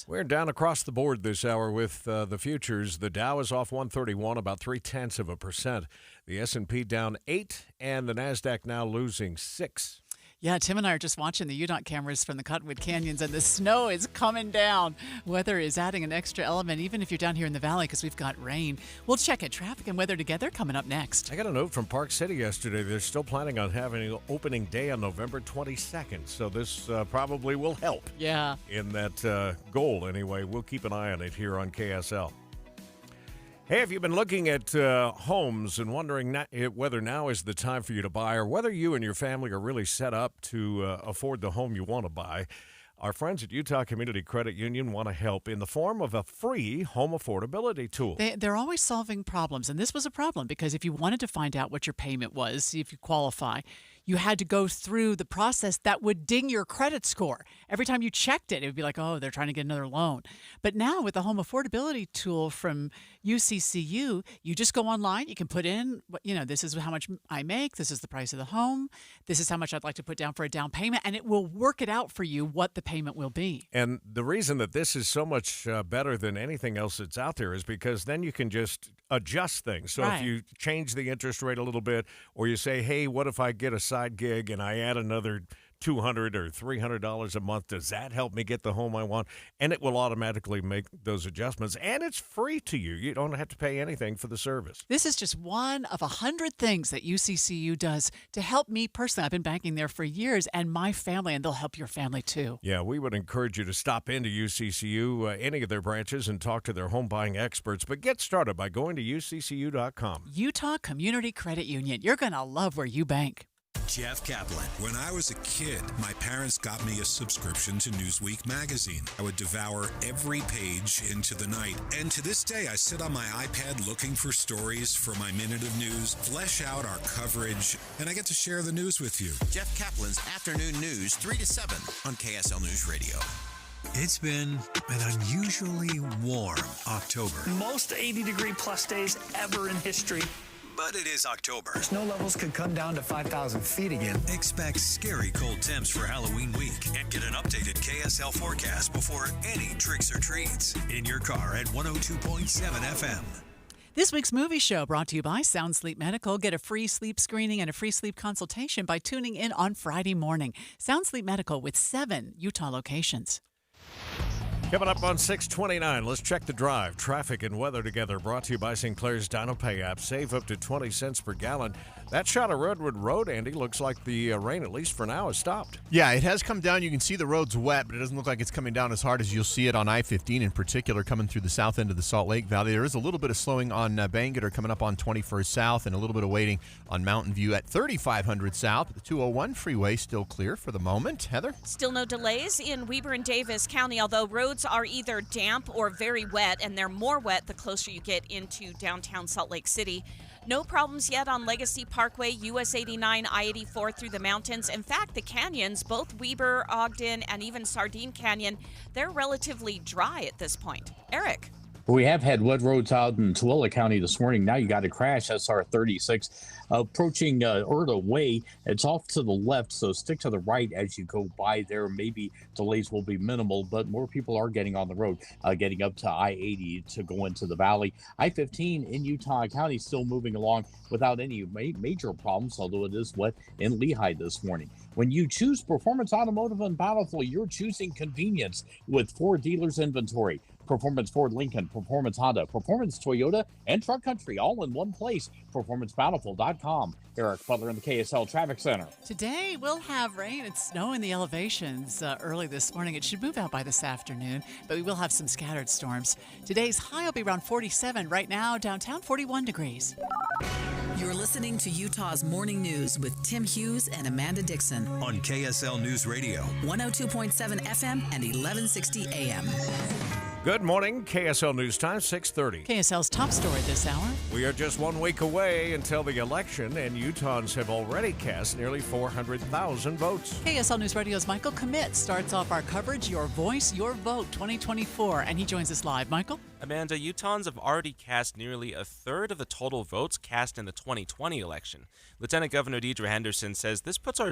We're down across the board this hour with the futures. The Dow is off 131, about 0.3%. The S&P down 8, and the NASDAQ now losing 6. Yeah, Tim and I are just watching the UDOT cameras from the Cottonwood Canyons, and the snow is coming down. Weather is adding an extra element, even if you're down here in the valley, because we've got rain. We'll check at traffic and weather together coming up next. I got a note from Park City yesterday. They're still planning on having an opening day on November 22nd, so this probably will help. Yeah. In that goal, anyway. We'll keep an eye on it here on KSL. Hey, if you've been looking at homes and wondering whether now is the time for you to buy or whether you and your family are really set up to afford the home you want to buy, our friends at Utah Community Credit Union want to help in the form of a free home affordability tool. They're always solving problems, and this was a problem because if you wanted to find out what your payment was, see if you qualify, you had to go through the process that would ding your credit score. Every time you checked it, it would be like, oh, they're trying to get another loan. But now with the home affordability tool from UCCU, you just go online, you can put in, this is how much I make, this is the price of the home, this is how much I'd like to put down for a down payment, and it will work it out for you what the payment will be. And the reason that this is so much better than anything else that's out there is because then you can just adjust things. So if you change the interest rate a little bit, or you say, hey, what if I get a side gig and I add another $200 or $300 a month, does that help me get the home I want? And it will automatically make those adjustments, and it's free to you. You don't have to pay anything for the service. This is just one of 100 things that UCCU does to help me personally. I've been banking there for years, and my family, and they'll help your family too. Yeah, we would encourage you to stop into UCCU, any of their branches, and talk to their home buying experts. But get started by going to UCCU.com. Utah Community Credit Union. You're going to love where you bank. Jeff Kaplan. When I was a kid, my parents got me a subscription to Newsweek magazine. I would devour every page into the night. And to this day, I sit on my iPad looking for stories for my Minute of News, flesh out our coverage, and I get to share the news with you. Jeff Kaplan's Afternoon News, 3 to 7 on KSL News Radio. It's been an unusually warm October. Most 80-degree plus days ever in history. But it is October. Snow levels could come down to 5,000 feet again. Expect scary cold temps for Halloween week and get an updated KSL forecast before any tricks or treats in your car at 102.7 FM. This week's movie show brought to you by Sound Sleep Medical. Get a free sleep screening and a free sleep consultation by tuning in on Friday morning. Sound Sleep Medical with 7 Utah locations. Coming up on 629, let's check the drive. Traffic and weather together, brought to you by Sinclair's DinoPay app. Save up to 20 cents per gallon. That shot of Redwood Road, Andy, looks like the rain, at least for now, has stopped. Yeah, it has come down. You can see the road's wet, but it doesn't look like it's coming down as hard as you'll see it on I-15 in particular, coming through the south end of the Salt Lake Valley. There is a little bit of slowing on Bangerter coming up on 21st South, and a little bit of waiting on Mountain View at 3500 South. The 201 freeway still clear for the moment. Heather? Still no delays in Weber and Davis County, although roads are either damp or very wet, and they're more wet the closer you get into downtown Salt Lake City. No problems yet on Legacy Parkway, US 89, I-84 through the mountains. In fact, the canyons, both Weber, Ogden, and even Sardine Canyon, they're relatively dry at this point. Eric. We have had wet roads out in Tooele County this morning. Now you got a crash, SR 36, approaching Erda Way. It's off to the left, so stick to the right as you go by there. Maybe delays will be minimal, but more people are getting on the road, getting up to I-80 to go into the valley. I-15 in Utah County still moving along without any major problems, although it is wet in Lehigh this morning. When you choose Performance Automotive and Bountiful, you're choosing convenience with 4 dealers inventory. Performance Ford Lincoln, Performance Honda, Performance Toyota, and Truck Country, all in one place. PerformanceBountiful.com. Eric Butler in the KSL Traffic Center. Today we'll have rain and snow in the elevations early this morning. It should move out by this afternoon, but we will have some scattered storms. Today's high will be around 47. Right now, downtown 41 degrees. You're listening to Utah's Morning News with Tim Hughes and Amanda Dixon on KSL News Radio, 102.7 FM and 1160 AM. Good morning, KSL News Time, 6:30. KSL's top story this hour. We are just 1 week away until the election, and Utahns have already cast nearly 400,000 votes. KSL News Radio's Michael Commit starts off our coverage, Your Voice, Your Vote 2024, and he joins us live. Michael? Amanda, Utahns have already cast nearly a third of the total votes cast in the 2020 election. Lieutenant Governor Deidre Henderson says this puts our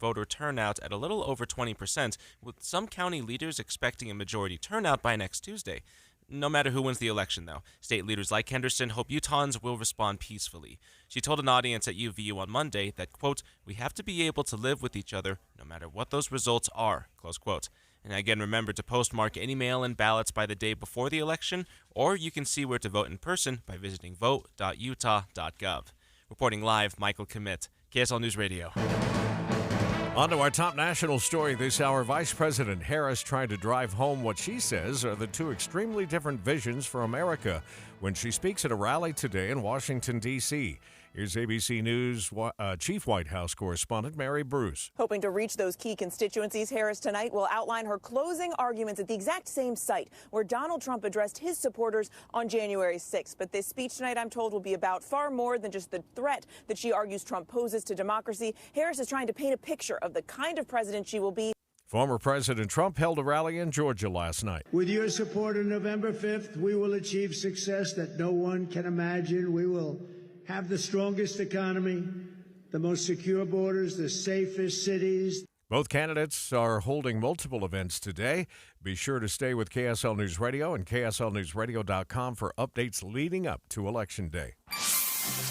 voter turnout at a little over 20%, with some county leaders expecting a majority turnout by next Tuesday. No matter who wins the election, though, state leaders like Henderson hope Utahns will respond peacefully. She told an audience at UVU on Monday that, quote, "We have to be able to live with each other no matter what those results are," close quote. And again, remember to postmark any mail-in ballots by the day before the election, or you can see where to vote in person by visiting vote.utah.gov. Reporting live, Michael Commit, KSL News Radio. On to our top national story this hour. Vice President Harris trying to drive home what she says are the two extremely different visions for America when she speaks at a rally today in Washington, D.C. Here's ABC News Chief White House correspondent Mary Bruce. Hoping to reach those key constituencies, Harris tonight will outline her closing arguments at the exact same site where Donald Trump addressed his supporters on January 6th. But this speech tonight, I'm told, will be about far more than just the threat that she argues Trump poses to democracy. Harris is trying to paint a picture of the kind of president she will be. Former President Trump held a rally in Georgia last night. With your support on November 5th, we will achieve success that no one can imagine. We will have the strongest economy, the most secure borders, the safest cities. Both candidates are holding multiple events today. Be sure to stay with KSL News Radio and KSLNewsRadio.com for updates leading up to Election Day.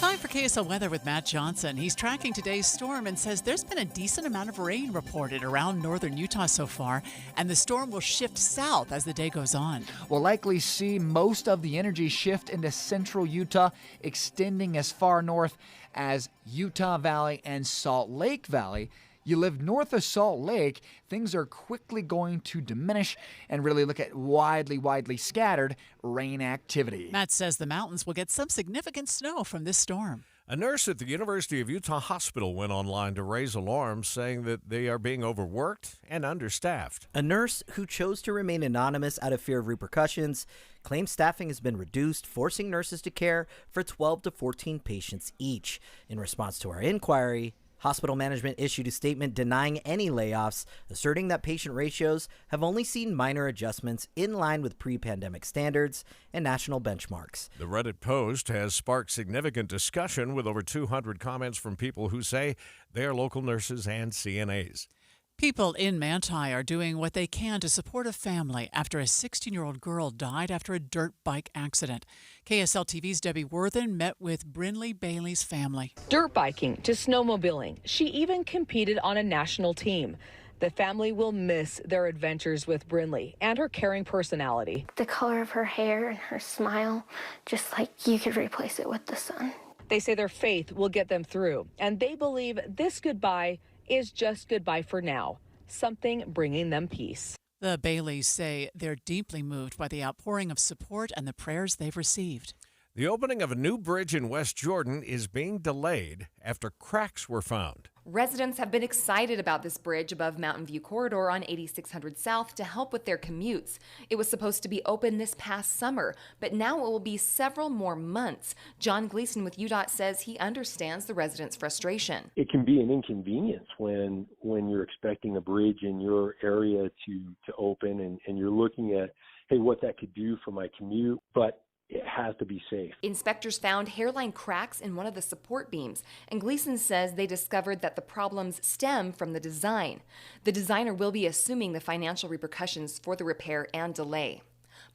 Time for KSL weather with Matt Johnson. He's tracking today's storm and says there's been a decent amount of rain reported around northern Utah so far, and the storm will shift south as the day goes on. We'll likely see most of the energy shift into central Utah, extending as far north as Utah Valley and Salt Lake Valley. You live north of Salt Lake, things are quickly going to diminish and really look at widely scattered rain activity. Matt says the mountains will get some significant snow from this storm. A nurse at the University of Utah Hospital went online to raise alarms, saying that they are being overworked and understaffed. A nurse who chose to remain anonymous out of fear of repercussions claims staffing has been reduced, forcing nurses to care for 12 to 14 patients each. In response to our inquiry, hospital management issued a statement denying any layoffs, asserting that patient ratios have only seen minor adjustments in line with pre-pandemic standards and national benchmarks. The Reddit post has sparked significant discussion with over 200 comments from people who say they are local nurses and CNAs. People in Manti are doing what they can to support a family after a 16-year-old girl died after a dirt bike accident. KSL TV's Debbie Worthen met with Brinley Bailey's family. Dirt biking to snowmobiling. She even competed on a national team. The family will miss their adventures with Brinley and her caring personality. The color of her hair and her smile, just like you could replace it with the sun. They say their faith will get them through, and they believe this goodbye is just goodbye for now, something bringing them peace. The Baileys say they're deeply moved by the outpouring of support and the prayers they've received. The opening of a new bridge in West Jordan is being delayed after cracks were found. Residents have been excited about this bridge above Mountain View Corridor on 8600 South to help with their commutes. It was supposed to be open this past summer, but now it will be several more months. John Gleason with UDOT says he understands the residents' frustration. It can be an inconvenience when you're expecting a bridge in your area to open and you're looking at, hey, what that could do for my commute, but it has to be safe. Inspectors found hairline cracks in one of the support beams, and Gleason says they discovered that the problems stem from the design. The designer will be assuming the financial repercussions for the repair and delay.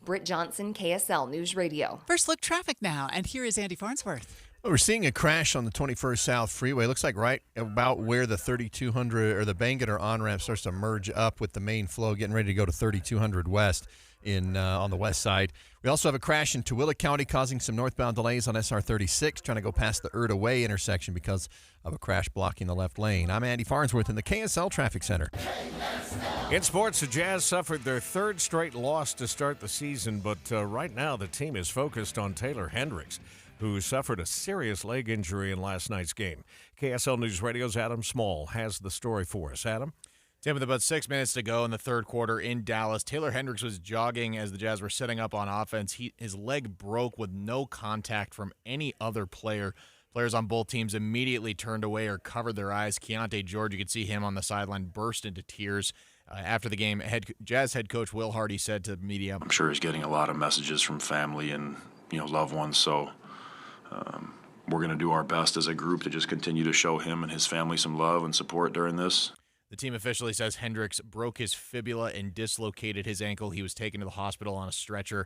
Britt Johnson, KSL News Radio. First look traffic now, and here is Andy Farnsworth. Well, we're seeing a crash on the 21st South Freeway. Looks like right about where the 3200 or the Bangerter on-ramp starts to merge up with the main flow, getting ready to go to 3200 West on the west side. We also have a crash in Tooele County causing some northbound delays on SR 36, trying to go past the Erda Way intersection because of a crash blocking the left lane. I'm Andy Farnsworth in the KSL Traffic Center. In sports, the Jazz suffered their third straight loss to start the season, but right now the team is focused on Taylor Hendricks, who suffered a serious leg injury in last night's game. KSL News Radio's Adam Small has the story for us. Adam? Tim, with about 6 minutes to go in the third quarter in Dallas, Taylor Hendricks was jogging as the Jazz were setting up on offense. His leg broke with no contact from any other player. Players on both teams immediately turned away or covered their eyes. Keontae George, you could see him on the sideline, burst into tears. After the game, Jazz head coach Will Hardy said to the media, I'm sure he's getting a lot of messages from family and loved ones, so we're going to do our best as a group to just continue to show him and his family some love and support during this. The team officially says Hendricks broke his fibula and dislocated his ankle. He was taken to the hospital on a stretcher.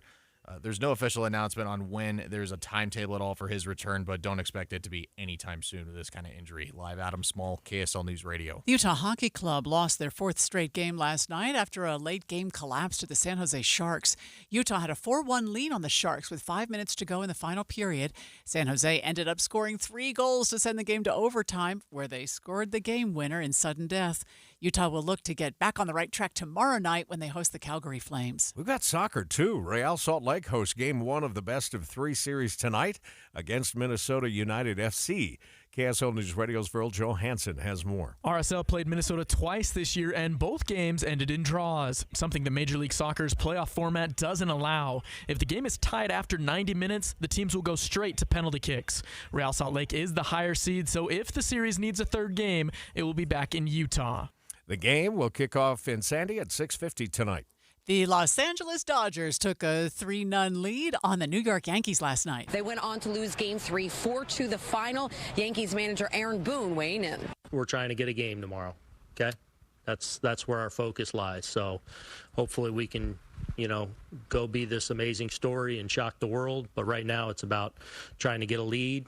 There's no official announcement on when there's a timetable at all for his return, but don't expect it to be anytime soon with this kind of injury. Live, Adam Small, KSL News Radio. The Utah Hockey Club lost their fourth straight game last night after a late game collapse to the San Jose Sharks. Utah had a 4-1 lead on the Sharks with 5 minutes to go in the final period. San Jose ended up scoring 3 goals to send the game to overtime, where they scored the game winner in sudden death. Utah will look to get back on the right track tomorrow night when they host the Calgary Flames. We've got soccer, too. Real Salt Lake hosts Game 1 of the best-of-3 series tonight against Minnesota United FC. KSL News Radio's Virl Johansson has more. RSL played Minnesota twice this year, and both games ended in draws, something the Major League Soccer's playoff format doesn't allow. If the game is tied after 90 minutes, the teams will go straight to penalty kicks. Real Salt Lake is the higher seed, so if the series needs a third game, it will be back in Utah. The game will kick off in Sandy at 6:50 tonight. The Los Angeles Dodgers took a 3-0 lead on the New York Yankees last night. They went on to lose Game 3, 4-2 the final. Yankees manager Aaron Boone weighing in. We're trying to get a game tomorrow, okay? That's where our focus lies. So hopefully we can, go be this amazing story and shock the world. But right now it's about trying to get a lead,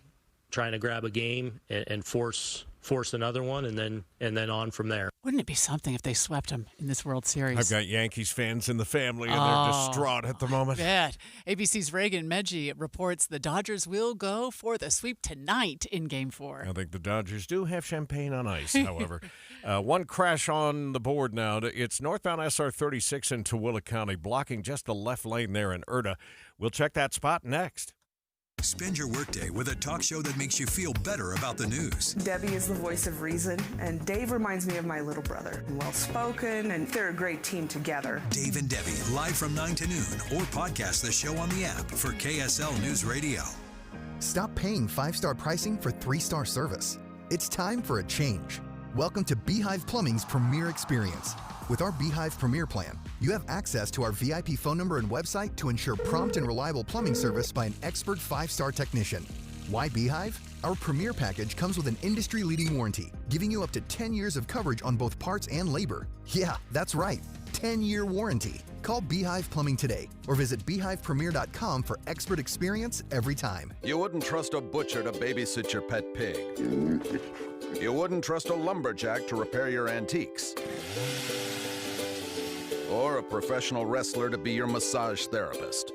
trying to grab a game and force another one, and then on from there. Wouldn't it be something if they swept them in this World Series? I've got Yankees fans in the family, and they're distraught at the moment. I bet. ABC's Reagan Medji reports the Dodgers will go for the sweep tonight in Game 4. I think the Dodgers do have champagne on ice, however. One crash on the board now. It's northbound SR 36 in Tooele County, blocking just the left lane there in Erda. We'll check that spot next. Spend your workday with a talk show that makes you feel better about the news. Debbie is the voice of reason, and Dave reminds me of my little brother. Well-spoken, and they're a great team together. Dave and Debbie, live from 9 to noon, or podcast the show on the app for KSL News Radio. Stop paying 5-star pricing for 3-star service. It's time for a change. Welcome to Beehive Plumbing's Premier Experience. With our Beehive Premier plan, you have access to our VIP phone number and website to ensure prompt and reliable plumbing service by an expert 5-star technician. Why Beehive? Our Premier package comes with an industry-leading warranty, giving you up to 10 years of coverage on both parts and labor. Yeah, that's right, 10-year warranty. Call Beehive Plumbing today or visit beehivepremier.com for expert experience every time. You wouldn't trust a butcher to babysit your pet pig. You wouldn't trust a lumberjack to repair your antiques. Or a professional wrestler to be your massage therapist.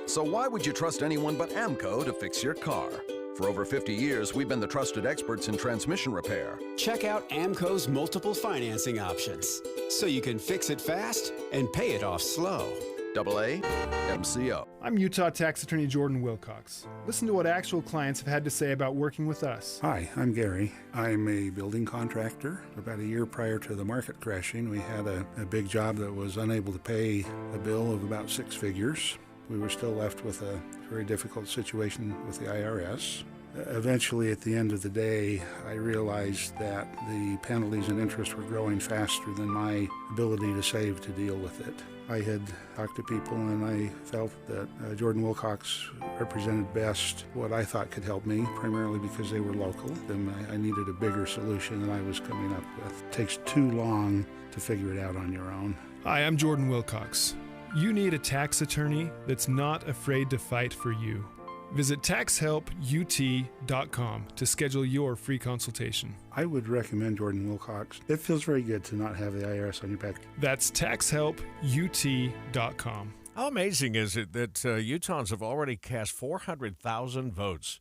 So why would you trust anyone but AMCO to fix your car? For over 50 years, we've been the trusted experts in transmission repair. Check out AMCO's multiple financing options, so you can fix it fast and pay it off slow. AA MCO. I'm Utah Tax Attorney Jordan Wilcox. Listen to what actual clients have had to say about working with us. Hi, I'm Gary. I'm a building contractor. About a year prior to the market crashing, we had a big job that was unable to pay a bill of about 6 figures. We were still left with a very difficult situation with the IRS. Eventually, at the end of the day, I realized that the penalties and interest were growing faster than my ability to save to deal with it. I had talked to people and I felt that Jordan Wilcox represented best what I thought could help me, primarily because they were local. Then I needed a bigger solution than I was coming up with. It takes too long to figure it out on your own. Hi, I'm Jordan Wilcox. You need a tax attorney that's not afraid to fight for you. Visit taxhelput.com to schedule your free consultation. I would recommend Jordan Wilcox. It feels very good to not have the IRS on your back. That's taxhelput.com. How amazing is it that Utahns have already cast 400,000 votes?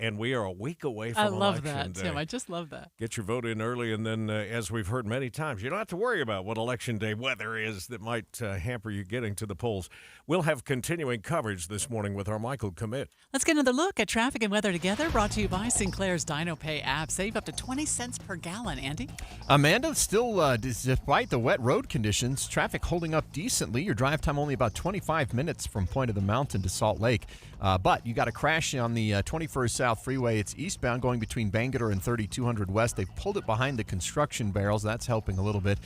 And we are a week away from election I love that, day. Tim. I just love that. Get your vote in early, and then, as we've heard many times, you don't have to worry about what Election Day weather is that might hamper you getting to the polls. We'll have continuing coverage this morning with our Michael Commit. Let's get another look at traffic and weather together, brought to you by Sinclair's DinoPay app. Save up to 20 cents per gallon, Andy. Amanda, still, despite the wet road conditions, traffic holding up decently. Your drive time only about 25 minutes from Point of the Mountain to Salt Lake. But you got a crash on the 21st South Freeway. It's eastbound going between Bangerter and 3200 West. They've pulled it behind the construction barrels. That's helping a little bit.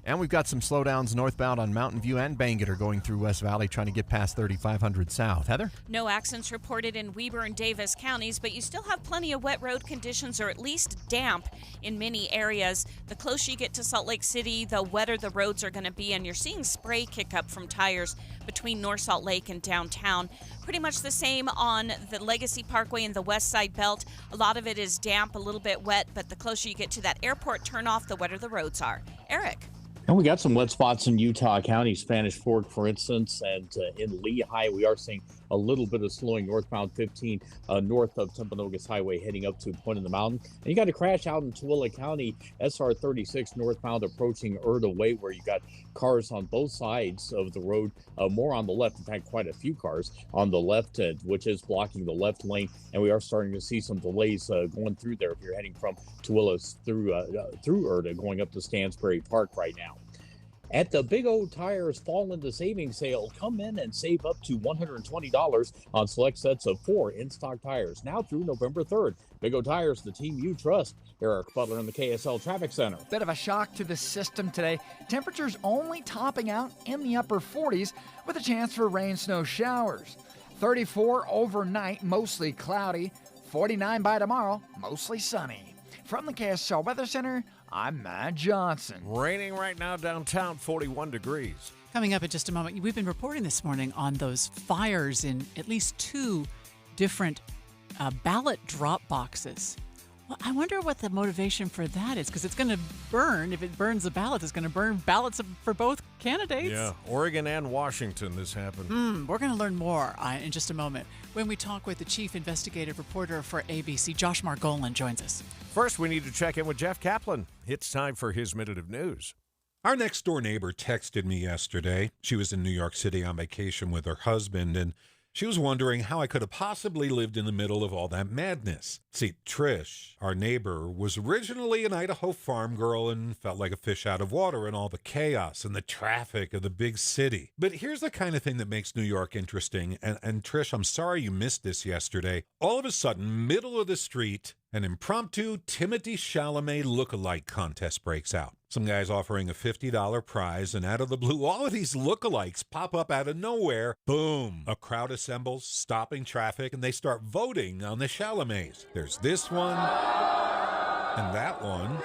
And we've got some slowdowns northbound on Mountain View and Bangerter going through West Valley trying to get past 3500 South. Heather? No accidents reported in Weber and Davis counties, but you still have plenty of wet road conditions, or at least damp in many areas. The closer you get to Salt Lake City, the wetter the roads are going to be, and you're seeing spray kick up from tires between North Salt Lake and downtown. Pretty much the same on the Legacy Parkway and the West Side Belt. A lot of it is damp, a little bit wet, but the closer you get to that airport turnoff, the wetter the roads are. Eric? And we got some wet spots in Utah County, Spanish Fork, for instance, and in Lehigh, we are seeing a little bit of slowing northbound 15 north of Timpanogos Highway heading up to Point of the Mountain. And you got a crash out in Tooele County, SR 36 northbound approaching Erda Way, where you got cars on both sides of the road, more on the left, in fact, quite a few cars on the left, which is blocking the left lane. And we are starting to see some delays going through there if you're heading from Tooele through Erda, going up to Stansbury Park right now. At the Big O Tires Fall into Savings Sale, come in and save up to $120 on select sets of 4 in-stock tires, now through November 3rd. Big O Tires, the team you trust. Eric Butler in the KSL Traffic Center. Bit of a shock to the system today. Temperatures only topping out in the upper 40s with a chance for rain, snow showers. 34 overnight, mostly cloudy. 49 by tomorrow, mostly sunny. From the KSL Weather Center, I'm Matt Johnson. Raining right now downtown, 41 degrees. Coming up in just a moment, we've been reporting this morning on those fires in at least 2 different ballot drop boxes. Well, I wonder what the motivation for that is, because it's going to burn. If it burns the ballots, it's going to burn ballots for both candidates. Yeah, Oregon and Washington, this happened. We're going to learn more in just a moment when we talk with the chief investigative reporter for ABC, Josh Margolin, joins us. First, we need to check in with Jeff Kaplan. It's time for his Minute of News. Our next door neighbor texted me yesterday. She was in New York City on vacation with her husband, and she was wondering how I could have possibly lived in the middle of all that madness. See, Trish, our neighbor, was originally an Idaho farm girl and felt like a fish out of water in all the chaos and the traffic of the big city. But here's the kind of thing that makes New York interesting. And Trish, I'm sorry you missed this yesterday. All of a sudden, middle of the street, an impromptu Timothée Chalamet lookalike contest breaks out. Some guy's offering a $50 prize, and out of the blue, all of these lookalikes pop up out of nowhere. Boom! A crowd assembles, stopping traffic, and they start voting on the Chalamets. There's this one, and that one.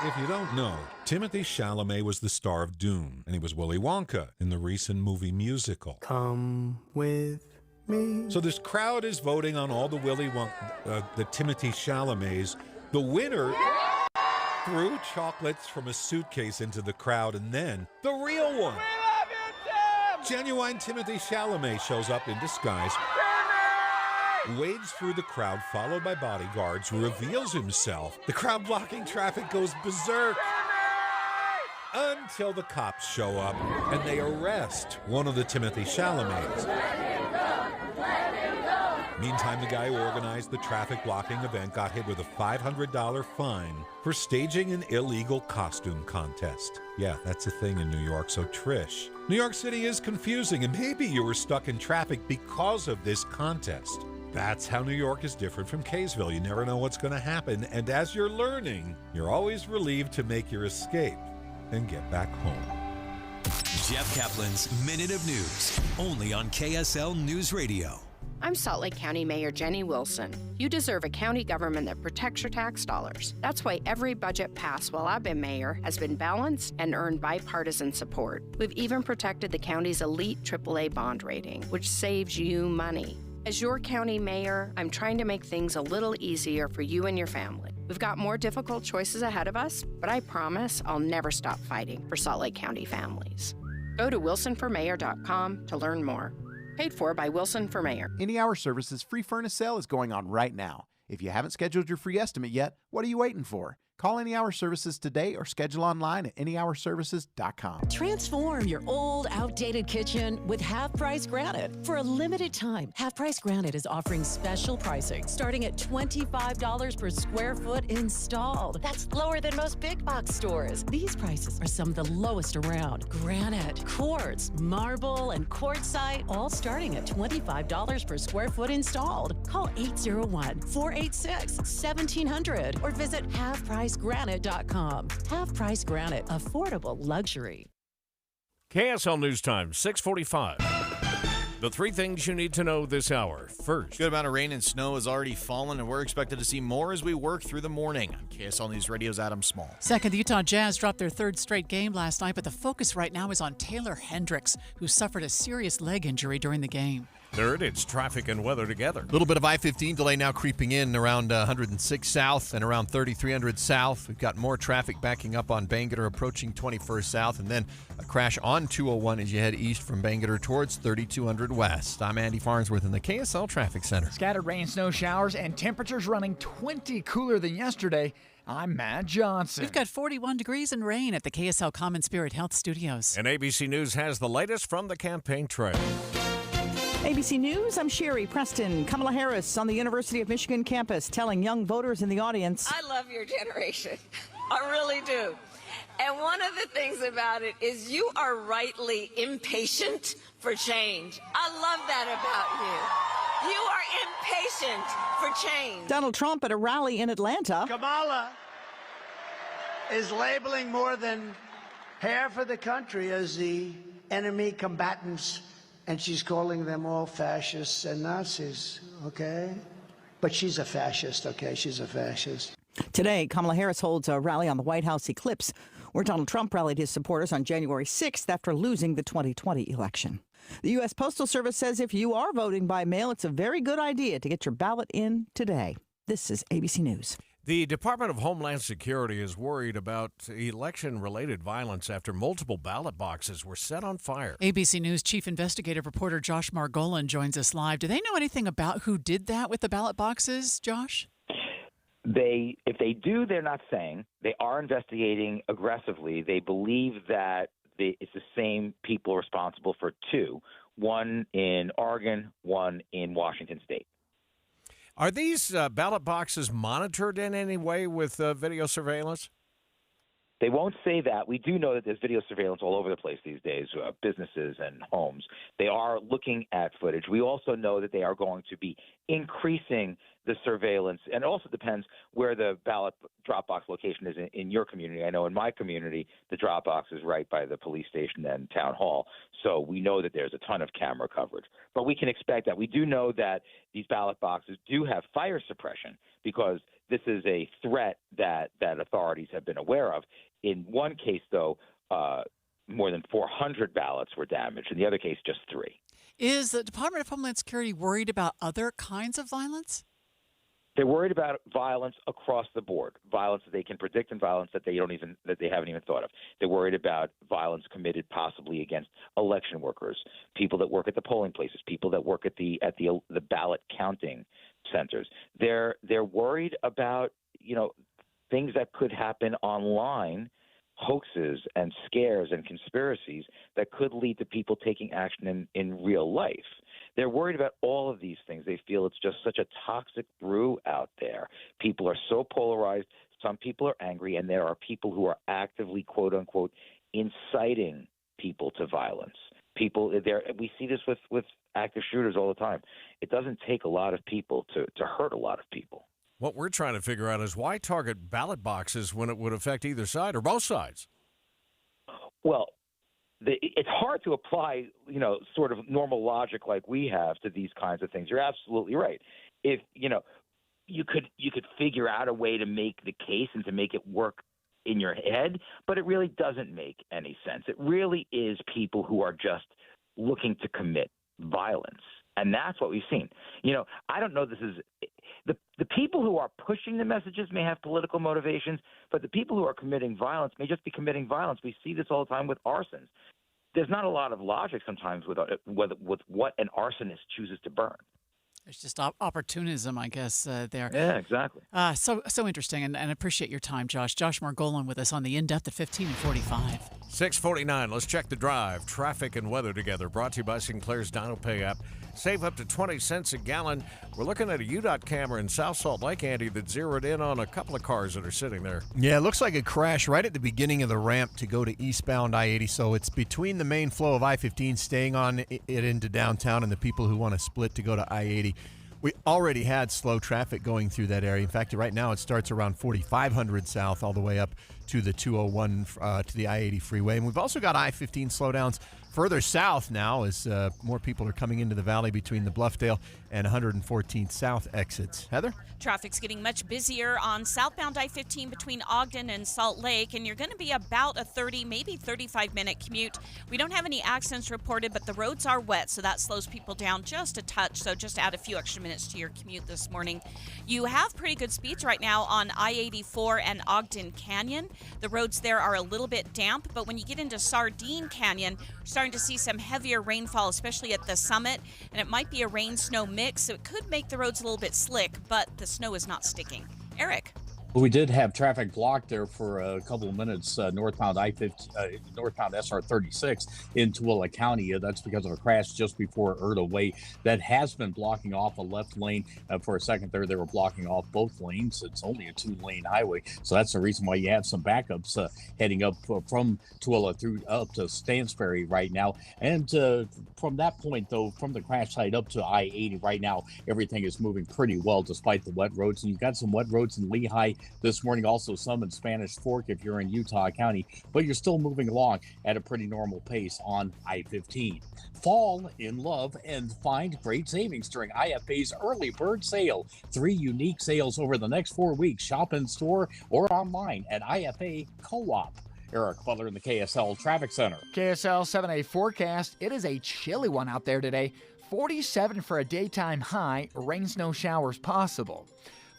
If you don't know, Timothée Chalamet was the star of Dune, and he was Willy Wonka in the recent movie musical. Come with me. So this crowd is voting on all the the Timothée Chalamets. The winner threw chocolates from a suitcase into the crowd, and then the real one. Genuine Timothée Chalamet shows up in disguise, wades through the crowd, followed by bodyguards, reveals himself. The crowd blocking traffic goes berserk until the cops show up and they arrest one of the Timothée Chalamets. Meantime, the guy who organized the traffic blocking event got hit with a $500 fine for staging an illegal costume contest. Yeah, that's a thing in New York. So Trish, New York City is confusing, and maybe you were stuck in traffic because of this contest. That's how New York is different from Kaysville. You never know what's going to happen, and as you're learning, you're always relieved to make your escape and get back home. Jeff Kaplan's Minute of News, only on KSL News Radio. I'm Salt Lake County Mayor Jenny Wilson. You deserve a county government that protects your tax dollars. That's why every budget passed while I've been mayor has been balanced and earned bipartisan support. We've even protected the county's elite AAA bond rating, which saves you money. As your county mayor, I'm trying to make things a little easier for you and your family. We've got more difficult choices ahead of us, but I promise I'll never stop fighting for Salt Lake County families. Go to wilsonformayor.com to learn more. Paid for by Wilson for Mayor. Any Hour Services free furnace sale is going on right now. If you haven't scheduled your free estimate yet, what are you waiting for? Call Any Hour Services today or schedule online at anyhourservices.com. Transform your old, outdated kitchen with Half Price Granite. For a limited time, Half Price Granite is offering special pricing starting at $25 per square foot installed. That's lower than most big box stores. These prices are some of the lowest around. Granite, quartz, marble, and quartzite, all starting at $25 per square foot installed. Call 801-486-1700 or visit halfpricegranite.com. Half Price Granite, affordable luxury. KSL News Time, 6:45. The three things you need to know this hour. First, good amount of rain and snow has already fallen, and we're expected to see more as we work through the morning. KSL News Radio's Adam Small. Second, the Utah Jazz dropped their third straight game last night, but the focus right now is on Taylor Hendricks, who suffered a serious leg injury during the game. Third, it's traffic and weather together. A little bit of I-15 delay now creeping in around 106 South and around 3300 South. We've got more traffic backing up on Bangerter approaching 21st South, and then a crash on 201 as you head east from Bangerter towards 3200 West. I'm Andy Farnsworth in the KSL Traffic Center. Scattered rain, snow showers, and temperatures running 20 cooler than yesterday. I'm Matt Johnson. We've got 41 degrees and rain at the KSL Common Spirit Health Studios. And ABC News has the latest from the campaign trail. ABC News, I'm Sherry Preston. Kamala Harris on the University of Michigan campus telling young voters in the audience, I love your generation. I really do. And one of the things about it is you are rightly impatient for change. I love that about you. You are impatient for change. Donald Trump at a rally in Atlanta. Kamala is labeling more than half of the country as the enemy combatants. And she's calling them all fascists and Nazis, okay? But she's a fascist, okay? She's a fascist. Today, Kamala Harris holds a rally on the White House Eclipse, where Donald Trump rallied his supporters on January 6th after losing the 2020 election. The U.S. Postal Service says if you are voting by mail, it's a very good idea to get your ballot in today. This is ABC News. The Department of Homeland Security is worried about election-related violence after multiple ballot boxes were set on fire. ABC News chief investigative reporter Josh Margolin joins us live. Do they know anything about who did that with the ballot boxes, Josh? If they do, they're not saying. They are investigating aggressively. They believe that it's the same people responsible for two, one in Oregon, one in Washington State. Are these ballot boxes monitored in any way with video surveillance? They won't say that. We do know that there's video surveillance all over the place these days, businesses and homes. They are looking at footage. We also know that they are going to be increasing the surveillance, and it also depends where the ballot drop box location is in your community. I know in my community, the drop box is right by the police station and town hall, so we know that there's a ton of camera coverage. But we can expect that. We do know that these ballot boxes do have fire suppression because this is a threat that authorities have been aware of. In one case, though, more than 400 ballots were damaged. In the other case, just 3. Is the Department of Homeland Security worried about other kinds of violence? They're worried about violence across the board, violence that they can predict and violence that they haven't even thought of. They're worried about violence committed possibly against election workers, people that work at the polling places, people that work at the ballot counting centers. They're worried about, things that could happen online, hoaxes and scares and conspiracies that could lead to people taking action in real life. They're worried about all of these things. They feel it's just such a toxic brew out there. People are so polarized. Some people are angry, and there are people who are actively, quote unquote, inciting people to violence. We see this with active shooters all the time. It doesn't take a lot of people to hurt a lot of people. What we're trying to figure out is why target ballot boxes when it would affect either side or both sides? Well, it's hard to apply, sort of normal logic like we have to these kinds of things. You're absolutely right. If, you could figure out a way to make the case and to make it work in your head, but it really doesn't make any sense. It really is people who are just looking to commit violence. And that's what we've seen. I don't know this is the people who are pushing the messages may have political motivations, but the people who are committing violence may just be committing violence. We see this all the time with arsons. There's not a lot of logic sometimes with what an arsonist chooses to burn. There's just opportunism, I guess, there. Yeah, exactly. So interesting, and I appreciate your time, Josh. Josh Margolin with us on The In-Depth at 15 and 45. 6:49. Let's check the drive. Traffic and weather together. Brought to you by Sinclair's DinoPay app. Save up to 20 cents a gallon. We're looking at a UDOT camera in South Salt Lake, Andy, that zeroed in on a couple of cars that are sitting there. Yeah, it looks like a crash right at the beginning of the ramp to go to eastbound I-80. So it's between the main flow of I-15 staying on it into downtown and the people who want to split to go to I-80. We already had slow traffic going through that area. In fact, right now it starts around 4500 south all the way up to the 201 to the I-80 freeway. And we've also got I-15 slowdowns further south now as more people are coming into the valley between the Bluffdale and 114th South exits. Heather? Traffic's getting much busier on southbound I-15 between Ogden and Salt Lake, and you're going to be about a 30, maybe 35-minute commute. We don't have any accidents reported, but the roads are wet, so that slows people down just a touch, so just add a few extra minutes to your commute this morning. You have pretty good speeds right now on I-84 and Ogden Canyon. The roads there are a little bit damp, but when you get into Sardine Canyon, we're starting to see some heavier rainfall, especially at the summit, and it might be a rain-snow mix, so it could make the roads a little bit slick, but the snow is not sticking. Eric? Well, we did have traffic blocked there for a couple of minutes, northbound I-15, northbound SR-36 in Tooele County. That's because of a crash just before Erda Way that has been blocking off a left lane. For a second there, they were blocking off both lanes. It's only a 2-lane highway, so that's the reason why you have some backups heading up from Tooele through up to Stansbury right now. And from that point, though, from the crash site up to I-80 right now, everything is moving pretty well despite the wet roads. And you've got some wet roads in Lehigh this morning, also some in Spanish Fork if you're in Utah County, but you're still moving along at a pretty normal pace on I-15. Fall in love and find great savings during IFA's early bird sale. 3 unique sales over the next 4 weeks. Shop in store or online at IFA Co-op. Eric Butler in the KSL Traffic Center. KSL 7-day forecast. It is a chilly one out there today. 47 for a daytime high. Rain, snow showers possible.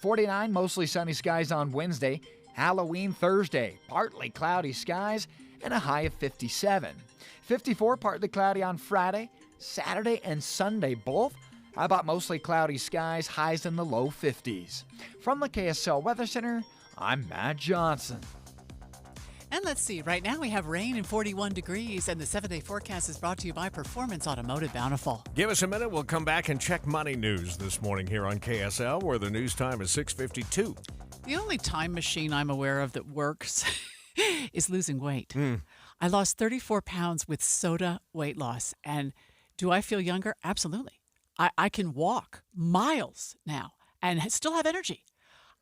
49, mostly sunny skies on Wednesday. Halloween Thursday, partly cloudy skies and a high of 57. 54, partly cloudy on Friday. Saturday and Sunday both, How about mostly cloudy skies, highs in the low 50s? From the KSL Weather Center, I'm Matt Johnson. And let's see, right now we have rain and 41 degrees, and the 7-day forecast is brought to you by Performance Automotive Bountiful. Give us a minute. We'll come back and check money news this morning here on KSL, where the news time is 6:52. The only time machine I'm aware of that works is losing weight. I lost 34 pounds with soda weight loss. And do I feel younger? Absolutely. I can walk miles now and still have energy.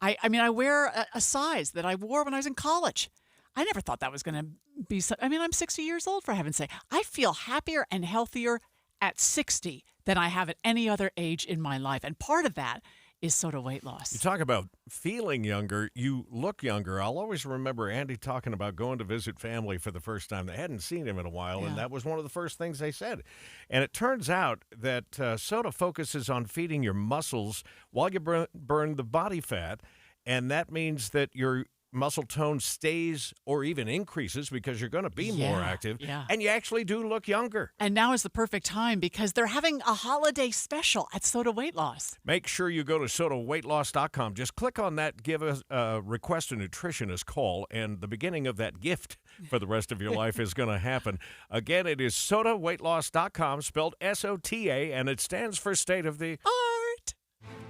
I mean, I wear a size that I wore when I was in college. I never thought that was going to be so. I mean, I'm 60 years old, for heaven's sake. I feel happier and healthier at 60 than I have at any other age in my life. And part of that is soda weight loss. You talk about feeling younger, you look younger. I'll always remember Andy talking about going to visit family for the first time. They hadn't seen him in a while, and that was one of the first things they said. And it turns out that soda focuses on feeding your muscles while you burn the body fat, and that means that your muscle tone stays or even increases because you're going to be more active, and you actually do look younger. And now is the perfect time because they're having a holiday special at Soda Weight Loss. Make sure you go to sodaweightloss.com. Just click on that, give us request a nutritionist call, and the beginning of that gift for the rest of your life is going to happen. Again, it is sodaweightloss.com, spelled S-O-T-A, and it stands for State of the Art.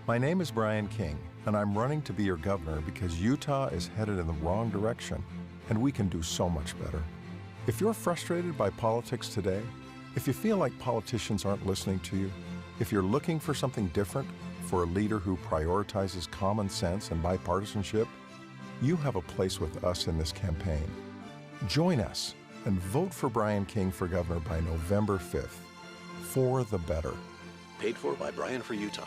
My name is Brian King, and I'm running to be your governor because Utah is headed in the wrong direction, and we can do so much better. If you're frustrated by politics today, if you feel like politicians aren't listening to you, if you're looking for something different, for a leader who prioritizes common sense and bipartisanship, you have a place with us in this campaign. Join us and vote for Brian King for governor by November 5th. For the better. Paid for by Brian for Utah.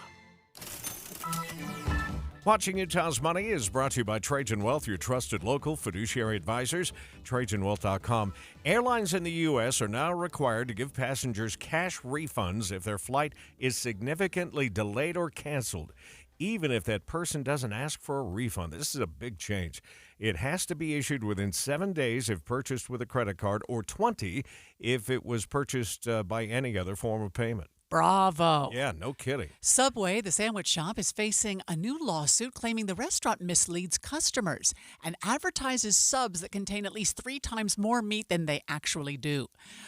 Watching Utah's Money is brought to you by Trajan Wealth, your trusted local fiduciary advisors, TrajanWealth.com. Airlines in the U.S. are now required to give passengers cash refunds if their flight is significantly delayed or canceled, even if that person doesn't ask for a refund. This is a big change. It has to be issued within 7 days if purchased with a credit card, or 20 if it was purchased by any other form of payment. Bravo. Yeah, no kidding. Subway, the sandwich shop, is facing a new lawsuit claiming the restaurant misleads customers and advertises subs that contain at least 3 times more meat than they actually do.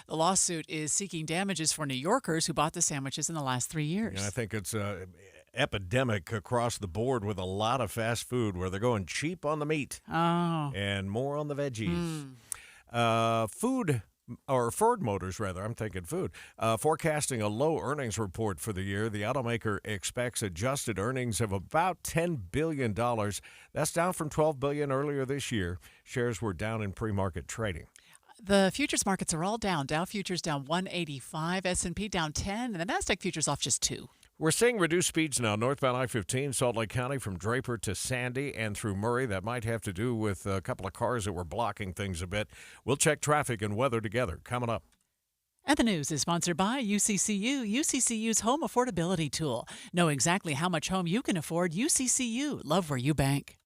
The lawsuit is seeking damages for New Yorkers who bought the sandwiches in the last 3 years. And I think it's epidemic across the board with a lot of fast food where they're going cheap on the meat and more on the veggies. Ford Motors, I'm thinking food, forecasting a low earnings report for the year. The automaker expects adjusted earnings of about $10 billion. That's down from $12 billion earlier this year. Shares were down in pre-market trading. The futures markets are all down. Dow futures down 185, S&P down 10, and the Nasdaq futures off just 2. We're seeing reduced speeds now northbound I-15, Salt Lake County from Draper to Sandy and through Murray. That might have to do with a couple of cars that were blocking things a bit. We'll check traffic and weather together. Coming up. And the news is sponsored by UCCU, UCCU's home affordability tool. Know exactly how much home you can afford. UCCU, love where you bank.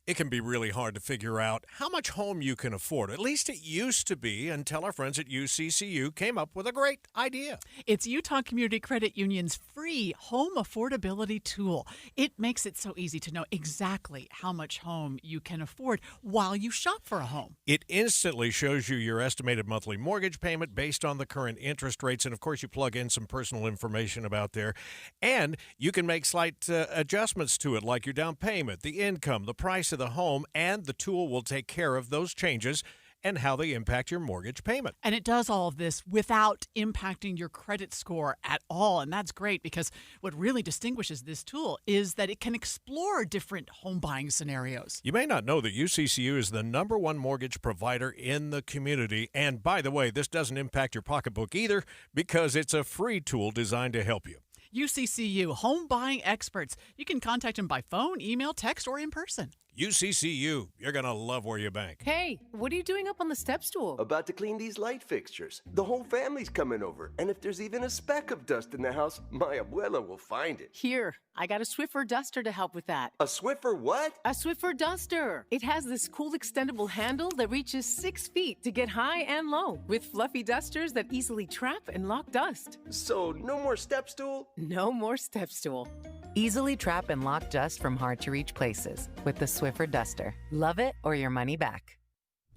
It can be really hard to figure out how much home you can afford. At least it used to be until our friends at UCCU came up with a great idea. It's Utah Community Credit Union's free home affordability tool. It makes it so easy to know exactly how much home you can afford while you shop for a home. It instantly shows you your estimated monthly mortgage payment based on the current interest rates. And, of course, you plug in some personal information about there. And you can make slight adjustments to it, like your down payment, the income, the price of the home, and the tool will take care of those changes and how they impact your mortgage payment. And it does all of this without impacting your credit score at all. And that's great because what really distinguishes this tool is that it can explore different home buying scenarios. You may not know that UCCU is the #1 mortgage provider in the community. And by the way, this doesn't impact your pocketbook either because it's a free tool designed to help you. UCCU, home buying experts. You can contact them by phone, email, text, or in person. UCCU, you're going to love where you bank. Hey, what are you doing up on the step stool? About to clean these light fixtures. The whole family's coming over, and if there's even a speck of dust in the house, my abuela will find it. Here, I got a Swiffer duster to help with that. A Swiffer what? A Swiffer duster. It has this cool extendable handle that reaches 6 feet to get high and low, with fluffy dusters that easily trap and lock dust. So, no more step stool? No more step stool. Easily trap and lock dust from hard-to-reach places with the Swiffer duster. Love it or your money back.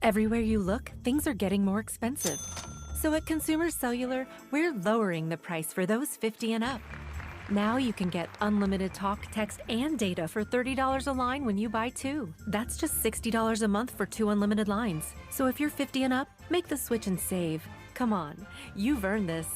Everywhere you look, things are getting more expensive. So at Consumer Cellular, we're lowering the price for those 50 and up. Now you can get unlimited talk, text, and data for $30 a line when you buy 2. That's just $60 a month for 2 unlimited lines. So if you're 50 and up, make the switch and save. Come on, you've earned this.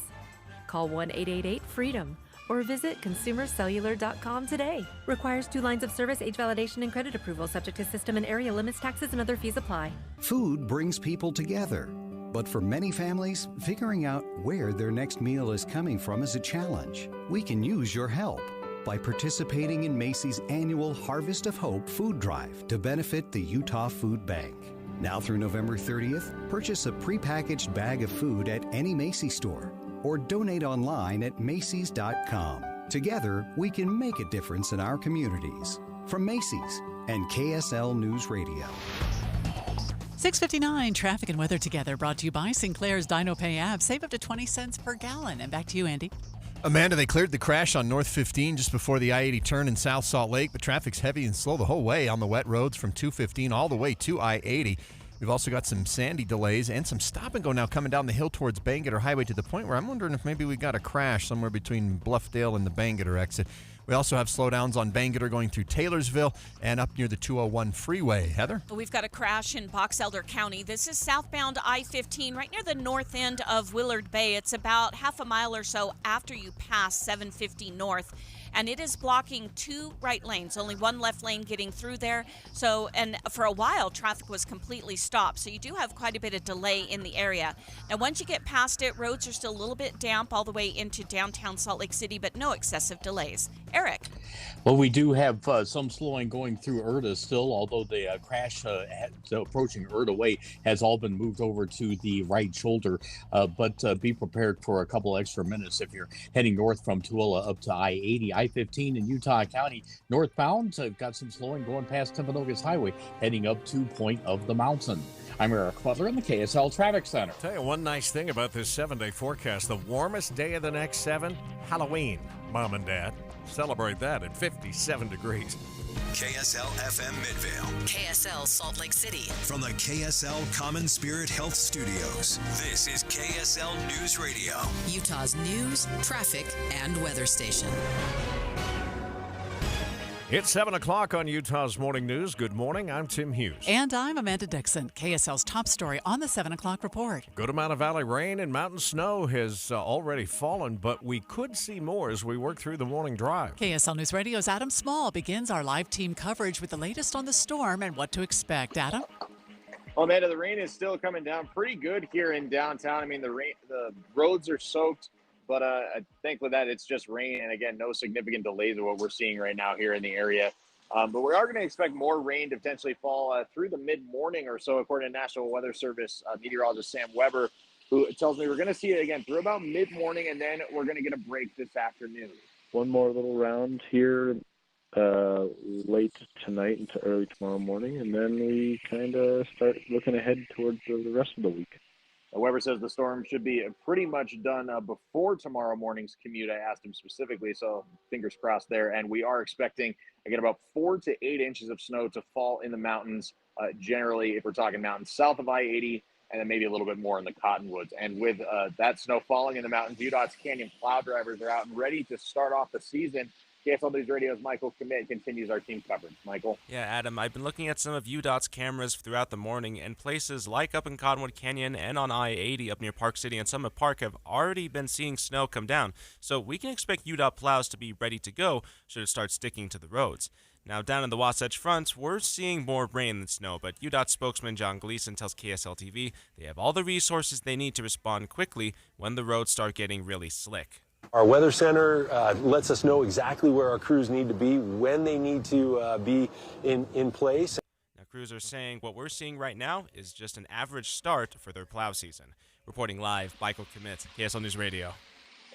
Call 1-888-FREEDOM. Or visit consumercellular.com today. Requires 2 lines of service, age validation, and credit approval, subject to system and area limits, taxes, and other fees apply. Food brings people together. But for many families, figuring out where their next meal is coming from is a challenge. We can use your help by participating in Macy's annual Harvest of Hope food drive to benefit the Utah Food Bank. Now through November 30th, purchase a prepackaged bag of food at any Macy's store, or donate online at Macy's.com. Together, we can make a difference in our communities. From Macy's and KSL News Radio. 6:59 traffic and weather together, brought to you by Sinclair's DinoPay app. Save up to 20 cents per gallon. And back to you, Andy. Amanda, they cleared the crash on North 15 just before the I-80 turn in South Salt Lake, but traffic's heavy and slow the whole way on the wet roads from 215 all the way to I-80. We've also got some sandy delays and some stop and go now coming down the hill towards Bangerter Highway, to the point where I'm wondering if maybe we got a crash somewhere between Bluffdale and the Bangerter exit. We also have slowdowns on Bangerter going through Taylorsville and up near the 201 freeway. Heather? We've got a crash in Box Elder County. This is southbound I-15 right near the north end of Willard Bay. It's about half a mile or so after you pass 750 north. And it is blocking 2 right lanes, only 1 left lane getting through there. So, and for a while, traffic was completely stopped. So you do have quite a bit of delay in the area. Now, once you get past it, roads are still a little bit damp all the way into downtown Salt Lake City, but no excessive delays. Eric? Well, we do have some slowing going through Erta still, although the crash approaching Erta Way has all been moved over to the right shoulder. But be prepared for a couple extra minutes if you're heading north from Tooele up to I-80. I-15 in Utah County northbound, got some slowing going past Timpanogos Highway, heading up to Point of the Mountain. I'm Eric Butler in the KSL Traffic Center. Tell you one nice thing about this 7-day forecast. The warmest day of the next 7, Halloween. Mom and Dad, celebrate that at 57 degrees. KSL FM Midvale. KSL Salt Lake City. From the KSL Common Spirit Health Studios, this is KSL News Radio. Utah's news, traffic, and weather station. It's 7 o'clock on Utah's Morning News. Good morning. I'm Tim Hughes. And I'm Amanda Dixon. KSL's top story on the 7 o'clock report. Good amount of valley rain and mountain snow has already fallen, but we could see more as we work through the morning drive. KSL News Radio's Adam Small begins our live team coverage with the latest on the storm and what to expect. Adam? Well, Amanda, the rain is still coming down pretty good here in downtown. I mean, the roads are soaked. But I think with that, it's just rain. And again, no significant delays of what we're seeing right now here in the area. But we are going to expect more rain to potentially fall through the mid-morning or so, according to National Weather Service meteorologist Sam Weber, who tells me we're going to see it again through about mid-morning, and then we're going to get a break this afternoon. One more little round here late tonight into early tomorrow morning, and then we kind of start looking ahead towards the rest of the week. Weber says the storm should be pretty much done before tomorrow morning's commute. I asked him specifically, so fingers crossed there. And we are expecting, again, about 4 to 8 inches of snow to fall in the mountains, generally, if we're talking mountains south of I-80, and then maybe a little bit more in the Cottonwoods. And with that snow falling in the mountains, UDOT's Canyon plow drivers are out and ready to start off the season. KSL News Radio's Michael Commit continues our team coverage. Michael? Yeah, Adam, I've been looking at some of UDOT's cameras throughout the morning, and places like up in Cottonwood Canyon and on I-80 up near Park City and Summit Park have already been seeing snow come down. So we can expect UDOT plows to be ready to go should it start sticking to the roads. Now, down in the Wasatch Front, we're seeing more rain than snow, but UDOT spokesman John Gleason tells KSL-TV they have all the resources they need to respond quickly when the roads start getting really slick. Our weather center lets us know exactly where our crews need to be, when they need to be in place. Now, crews are saying what we're seeing right now is just an average start for their plow season. Reporting live, Michael Commit, KSL News Radio.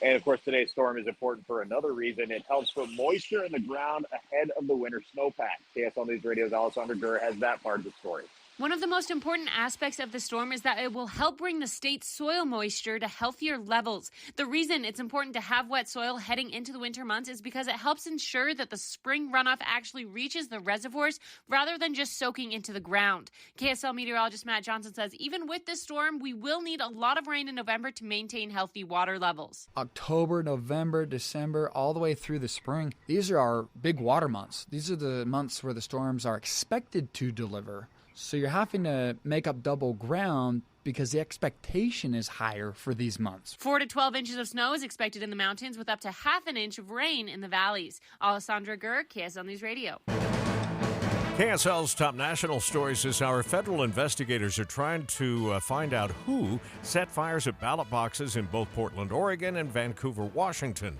And, of course, today's storm is important for another reason. It helps put moisture in the ground ahead of the winter snowpack. KSL News Radio's Alessandra Gurr has that part of the story. One of the most important aspects of the storm is that it will help bring the state's soil moisture to healthier levels. The reason it's important to have wet soil heading into the winter months is because it helps ensure that the spring runoff actually reaches the reservoirs rather than just soaking into the ground. KSL meteorologist Matt Johnson says even with this storm, we will need a lot of rain in November to maintain healthy water levels. October, November, December, all the way through the spring. These are our big water months. These are the months where the storms are expected to deliver. So you're having to make up double ground because the expectation is higher for these months. 4 to 12 inches of snow is expected in the mountains with up to half an inch of rain in the valleys. Alessandra Gurr, KSL News Radio. KSL's top national stories this hour. Federal investigators are trying to find out who set fires at ballot boxes in both Portland, Oregon and Vancouver, Washington.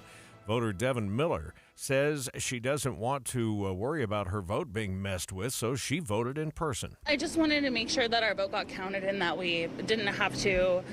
Voter Devin Miller says she doesn't want to worry about her vote being messed with, so she voted in person. I just wanted to make sure that our vote got counted and that we didn't have to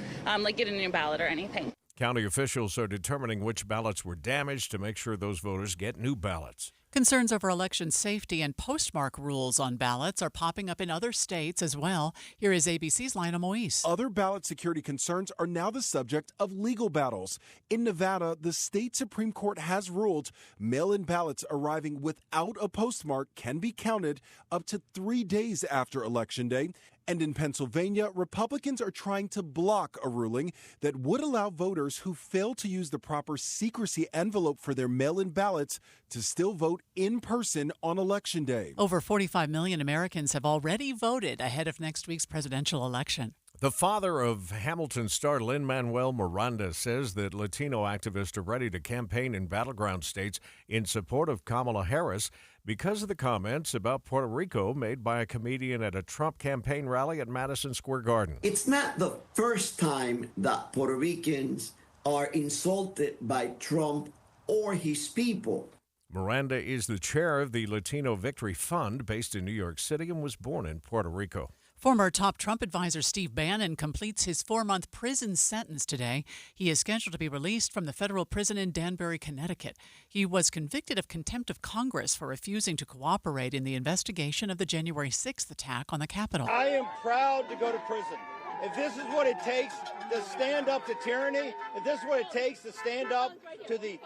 get a new ballot or anything. County officials are determining which ballots were damaged to make sure those voters get new ballots. Concerns over election safety and postmark rules on ballots are popping up in other states as well. Here is ABC's Lionel Moise. Other ballot security concerns are now the subject of legal battles. In Nevada, the state Supreme Court has ruled mail-in ballots arriving without a postmark can be counted up to 3 days after Election Day. And in Pennsylvania, Republicans are trying to block a ruling that would allow voters who fail to use the proper secrecy envelope for their mail-in ballots to still vote in person on Election Day. Over 45 million Americans have already voted ahead of next week's presidential election. The father of Hamilton star Lin-Manuel Miranda says that Latino activists are ready to campaign in battleground states in support of Kamala Harris because of the comments about Puerto Rico made by a comedian at a Trump campaign rally at Madison Square Garden. It's not the first time that Puerto Ricans are insulted by Trump or his people. Miranda is the chair of the Latino Victory Fund based in New York City and was born in Puerto Rico. Former top Trump advisor Steve Bannon completes his 4-month prison sentence today. He is scheduled to be released from the federal prison in Danbury, Connecticut. He was convicted of contempt of Congress for refusing to cooperate in the investigation of the January 6th attack on the Capitol. I am proud to go to prison. If this is what it takes to stand up to tyranny, if this is what it takes to stand up to the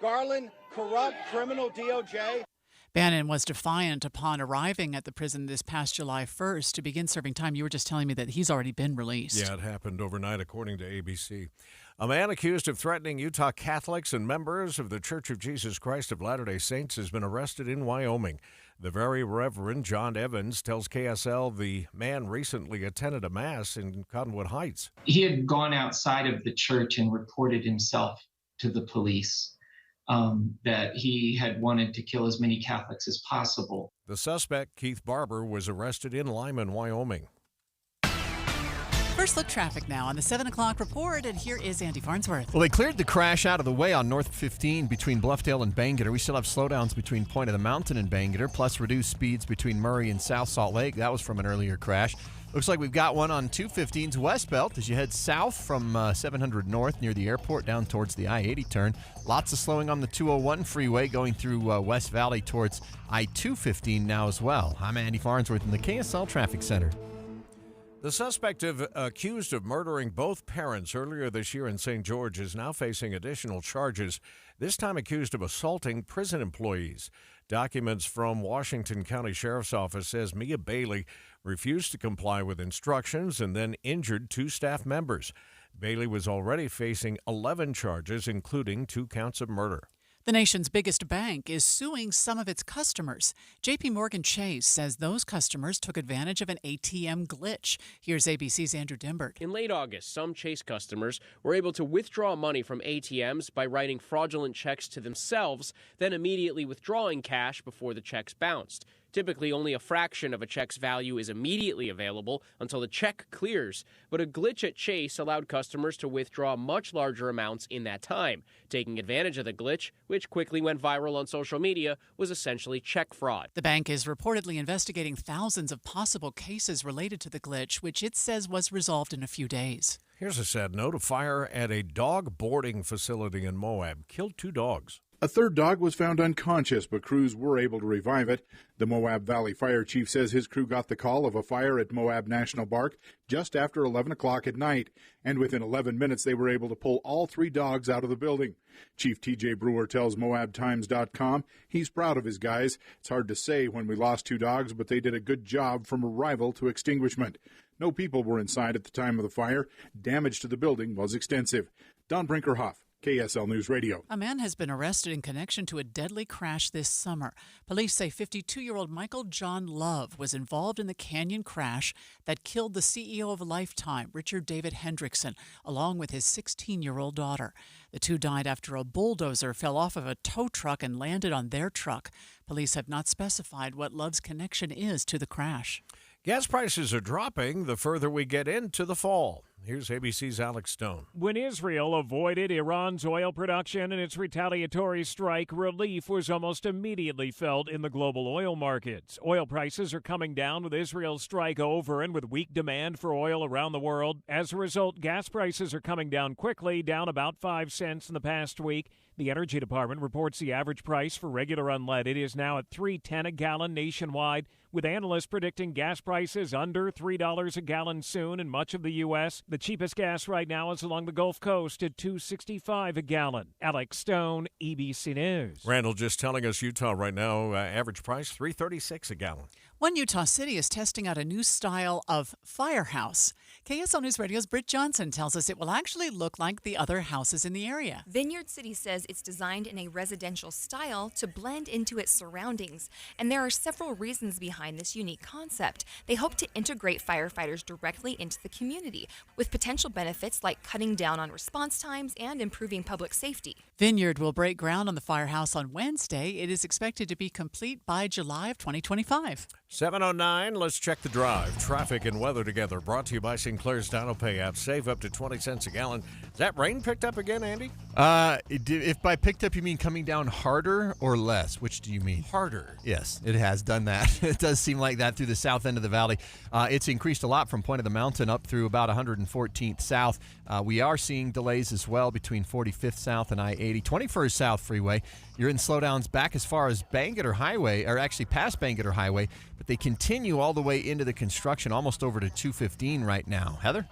Garland, corrupt, criminal DOJ. Bannon was defiant upon arriving at the prison this past July 1st to begin serving time. You were just telling me that he's already been released. Yeah, it happened overnight, according to ABC. A man accused of threatening Utah Catholics and members of the Church of Jesus Christ of Latter-day Saints has been arrested in Wyoming. The Very Reverend John Evans tells KSL the man recently attended a mass in Cottonwood Heights. He had gone outside of the church and reported himself to the police. That he had wanted to kill as many Catholics as possible. The suspect, Keith Barber, was arrested in Lyman, Wyoming. First look traffic now on the 7 o'clock report, and here is Andy Farnsworth. Well, they cleared the crash out of the way on North 15 between Bluffdale and Bangor. We still have slowdowns between Point of the Mountain and Bangor, plus reduced speeds between Murray and South Salt Lake. That was from an earlier crash. Looks like we've got one on 215's West Belt as you head south from 700 North near the airport down towards the I-80 turn. Lots of slowing on the 201 freeway going through West Valley towards I-215 now as well. I'm Andy Farnsworth in the KSL Traffic Center. The suspect accused of murdering both parents earlier this year in St. George is now facing additional charges, this time accused of assaulting prison employees. Documents from Washington County Sheriff's Office says Mia Bailey refused to comply with instructions and then injured 2 staff members. Bailey was already facing 11 charges, including 2 counts of murder. The nation's biggest bank is suing some of its customers. J.P. Morgan Chase says those customers took advantage of an ATM glitch. Here's ABC's Andrew Dimbert. In late August, some Chase customers were able to withdraw money from ATMs by writing fraudulent checks to themselves, then immediately withdrawing cash before the checks bounced. Typically, only a fraction of a check's value is immediately available until the check clears, but a glitch at Chase allowed customers to withdraw much larger amounts in that time. Taking advantage of the glitch, which quickly went viral on social media, was essentially check fraud. The bank is reportedly investigating thousands of possible cases related to the glitch, which it says was resolved in a few days. Here's a sad note. A fire at a dog boarding facility in Moab killed 2 dogs. A third dog was found unconscious, but crews were able to revive it. The Moab Valley Fire Chief says his crew got the call of a fire at Moab National Park just after 11 o'clock at night, and within 11 minutes they were able to pull all 3 dogs out of the building. Chief TJ Brewer tells MoabTimes.com he's proud of his guys. It's hard to say when we lost 2 dogs, but they did a good job from arrival to extinguishment. No people were inside at the time of the fire. Damage to the building was extensive. Don Brinkerhoff, KSL News Radio. A man has been arrested in connection to a deadly crash this summer. Police say 52-year-old Michael John Love was involved in the canyon crash that killed the CEO of Lifetime, Richard David Hendrickson, along with his 16-year-old daughter. The 2 died after a bulldozer fell off of a tow truck and landed on their truck. Police have not specified what Love's connection is to the crash. Gas prices are dropping the further we get into the fall. Here's ABC's Alex Stone. When Israel avoided Iran's oil production and its retaliatory strike, relief was almost immediately felt in the global oil markets. Oil prices are coming down with Israel's strike over and with weak demand for oil around the world. As a result, gas prices are coming down quickly, down about 5 cents in the past week. The Energy Department reports the average price for regular unleaded is now at $3.10 a gallon nationwide, with analysts predicting gas prices under $3 a gallon soon in much of the U.S. The cheapest gas right now is along the Gulf Coast at $2.65 a gallon. Alex Stone, ABC News. Randall just telling us Utah right now, average price $3.36 a gallon. One Utah city is testing out a new style of firehouse. KSL News Radio's Britt Johnson tells us it will actually look like the other houses in the area. Vineyard City says it's designed in a residential style to blend into its surroundings, and there are several reasons behind this unique concept. They hope to integrate firefighters directly into the community, with potential benefits like cutting down on response times and improving public safety. Vineyard will break ground on the firehouse on Wednesday. It is expected to be complete by July of 2025. 7:09, let's check the drive. Traffic and weather together. Brought to you by Sinclair's Dino Pay app. Save up to 20 cents a gallon. Is that rain picked up again, Andy? If by picked up you mean coming down harder or less, which do you mean? Harder. Yes, it has done that. It does seem like that through the south end of the valley. It's increased a lot from Point of the Mountain up through about 114th South. We are seeing delays as well between 45th South and I-80. 21st South Freeway. You're in slowdowns back as far as Bangerter Highway, or actually past Bangerter Highway, but they continue all the way into the construction, almost over to 215 right now. Heather?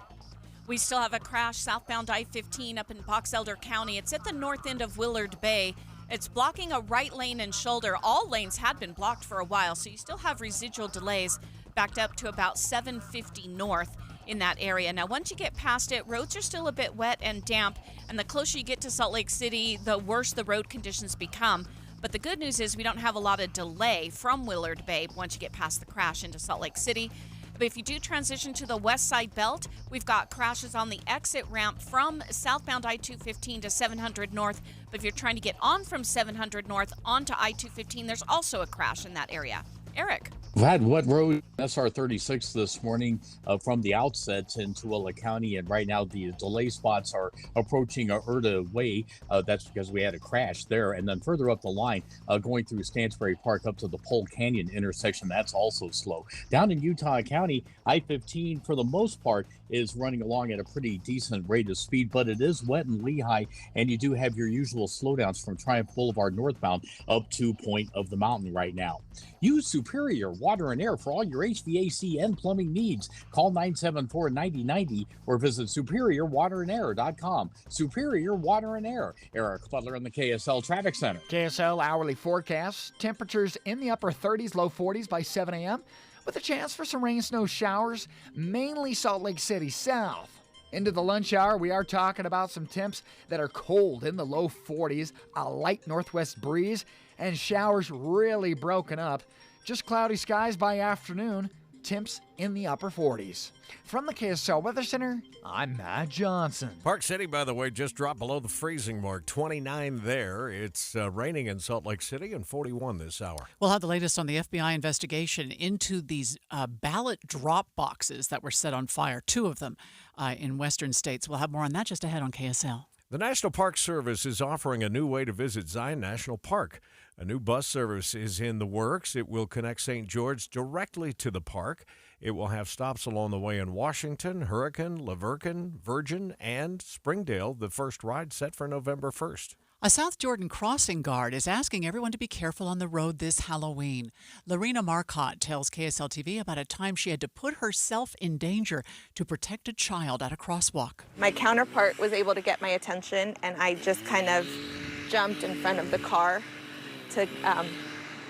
We still have a crash southbound I-15 up in Box Elder County. It's at the north end of Willard Bay. It's blocking a right lane and shoulder. All lanes had been blocked for a while, so you still have residual delays backed up to about 750 north in that area. Now, once you get past it, roads are still a bit wet and damp, and the closer you get to Salt Lake City, the worse the road conditions become. But the good news is we don't have a lot of delay from Willard Bay once you get past the crash into Salt Lake City. But if you do transition to the west side belt, we've got crashes on the exit ramp from southbound I-215 to 700 North. But if you're trying to get on from 700 North onto I-215, there's also a crash in that area. Eric. We've had wet road SR 36 this morning from the outset in Tooele County, and right now the delay spots are approaching Erta Way. That's because we had a crash there, and then further up the line, going through Stansbury Park up to the Pole Canyon intersection, that's also slow. Down in Utah County, I-15 for the most part is running along at a pretty decent rate of speed, but it is wet in Lehigh, and you do have your usual slowdowns from Triumph Boulevard northbound up to Point of the Mountain right now. Use Superior Water and Air for all your HVAC and plumbing needs. Call 974-9090 or visit SuperiorWaterandAir.com. Superior Water and Air. Eric Butler in the KSL Traffic Center. KSL hourly forecast. Temperatures in the upper 30s, low 40s by 7 a.m. with a chance for some rain and snow showers, mainly Salt Lake City south. Into the lunch hour, we are talking about some temps that are cold in the low 40s, a light northwest breeze, and showers really broken up. Just cloudy skies by afternoon. temps in the upper 40s. From the KSL Weather Center, I'm Matt Johnson. Park City, by the way, just dropped below the freezing mark. 29 there. It's raining in Salt Lake City and 41 this hour. We'll have the latest on the FBI investigation into these ballot drop boxes that were set on fire, 2 of them in western states. We'll have more on that just ahead on KSL. The National Park Service is offering a new way to visit Zion National Park. A new bus service is in the works. It will connect St. George directly to the park. It will have stops along the way in Washington, Hurricane, Laverton, Virgin, and Springdale. The first ride set for November 1st. A South Jordan crossing guard is asking everyone to be careful on the road this Halloween. Lorena Marcotte tells KSL-TV about a time she had to put herself in danger to protect a child at a crosswalk. My counterpart was able to get my attention, and I just kind of jumped in front of the car to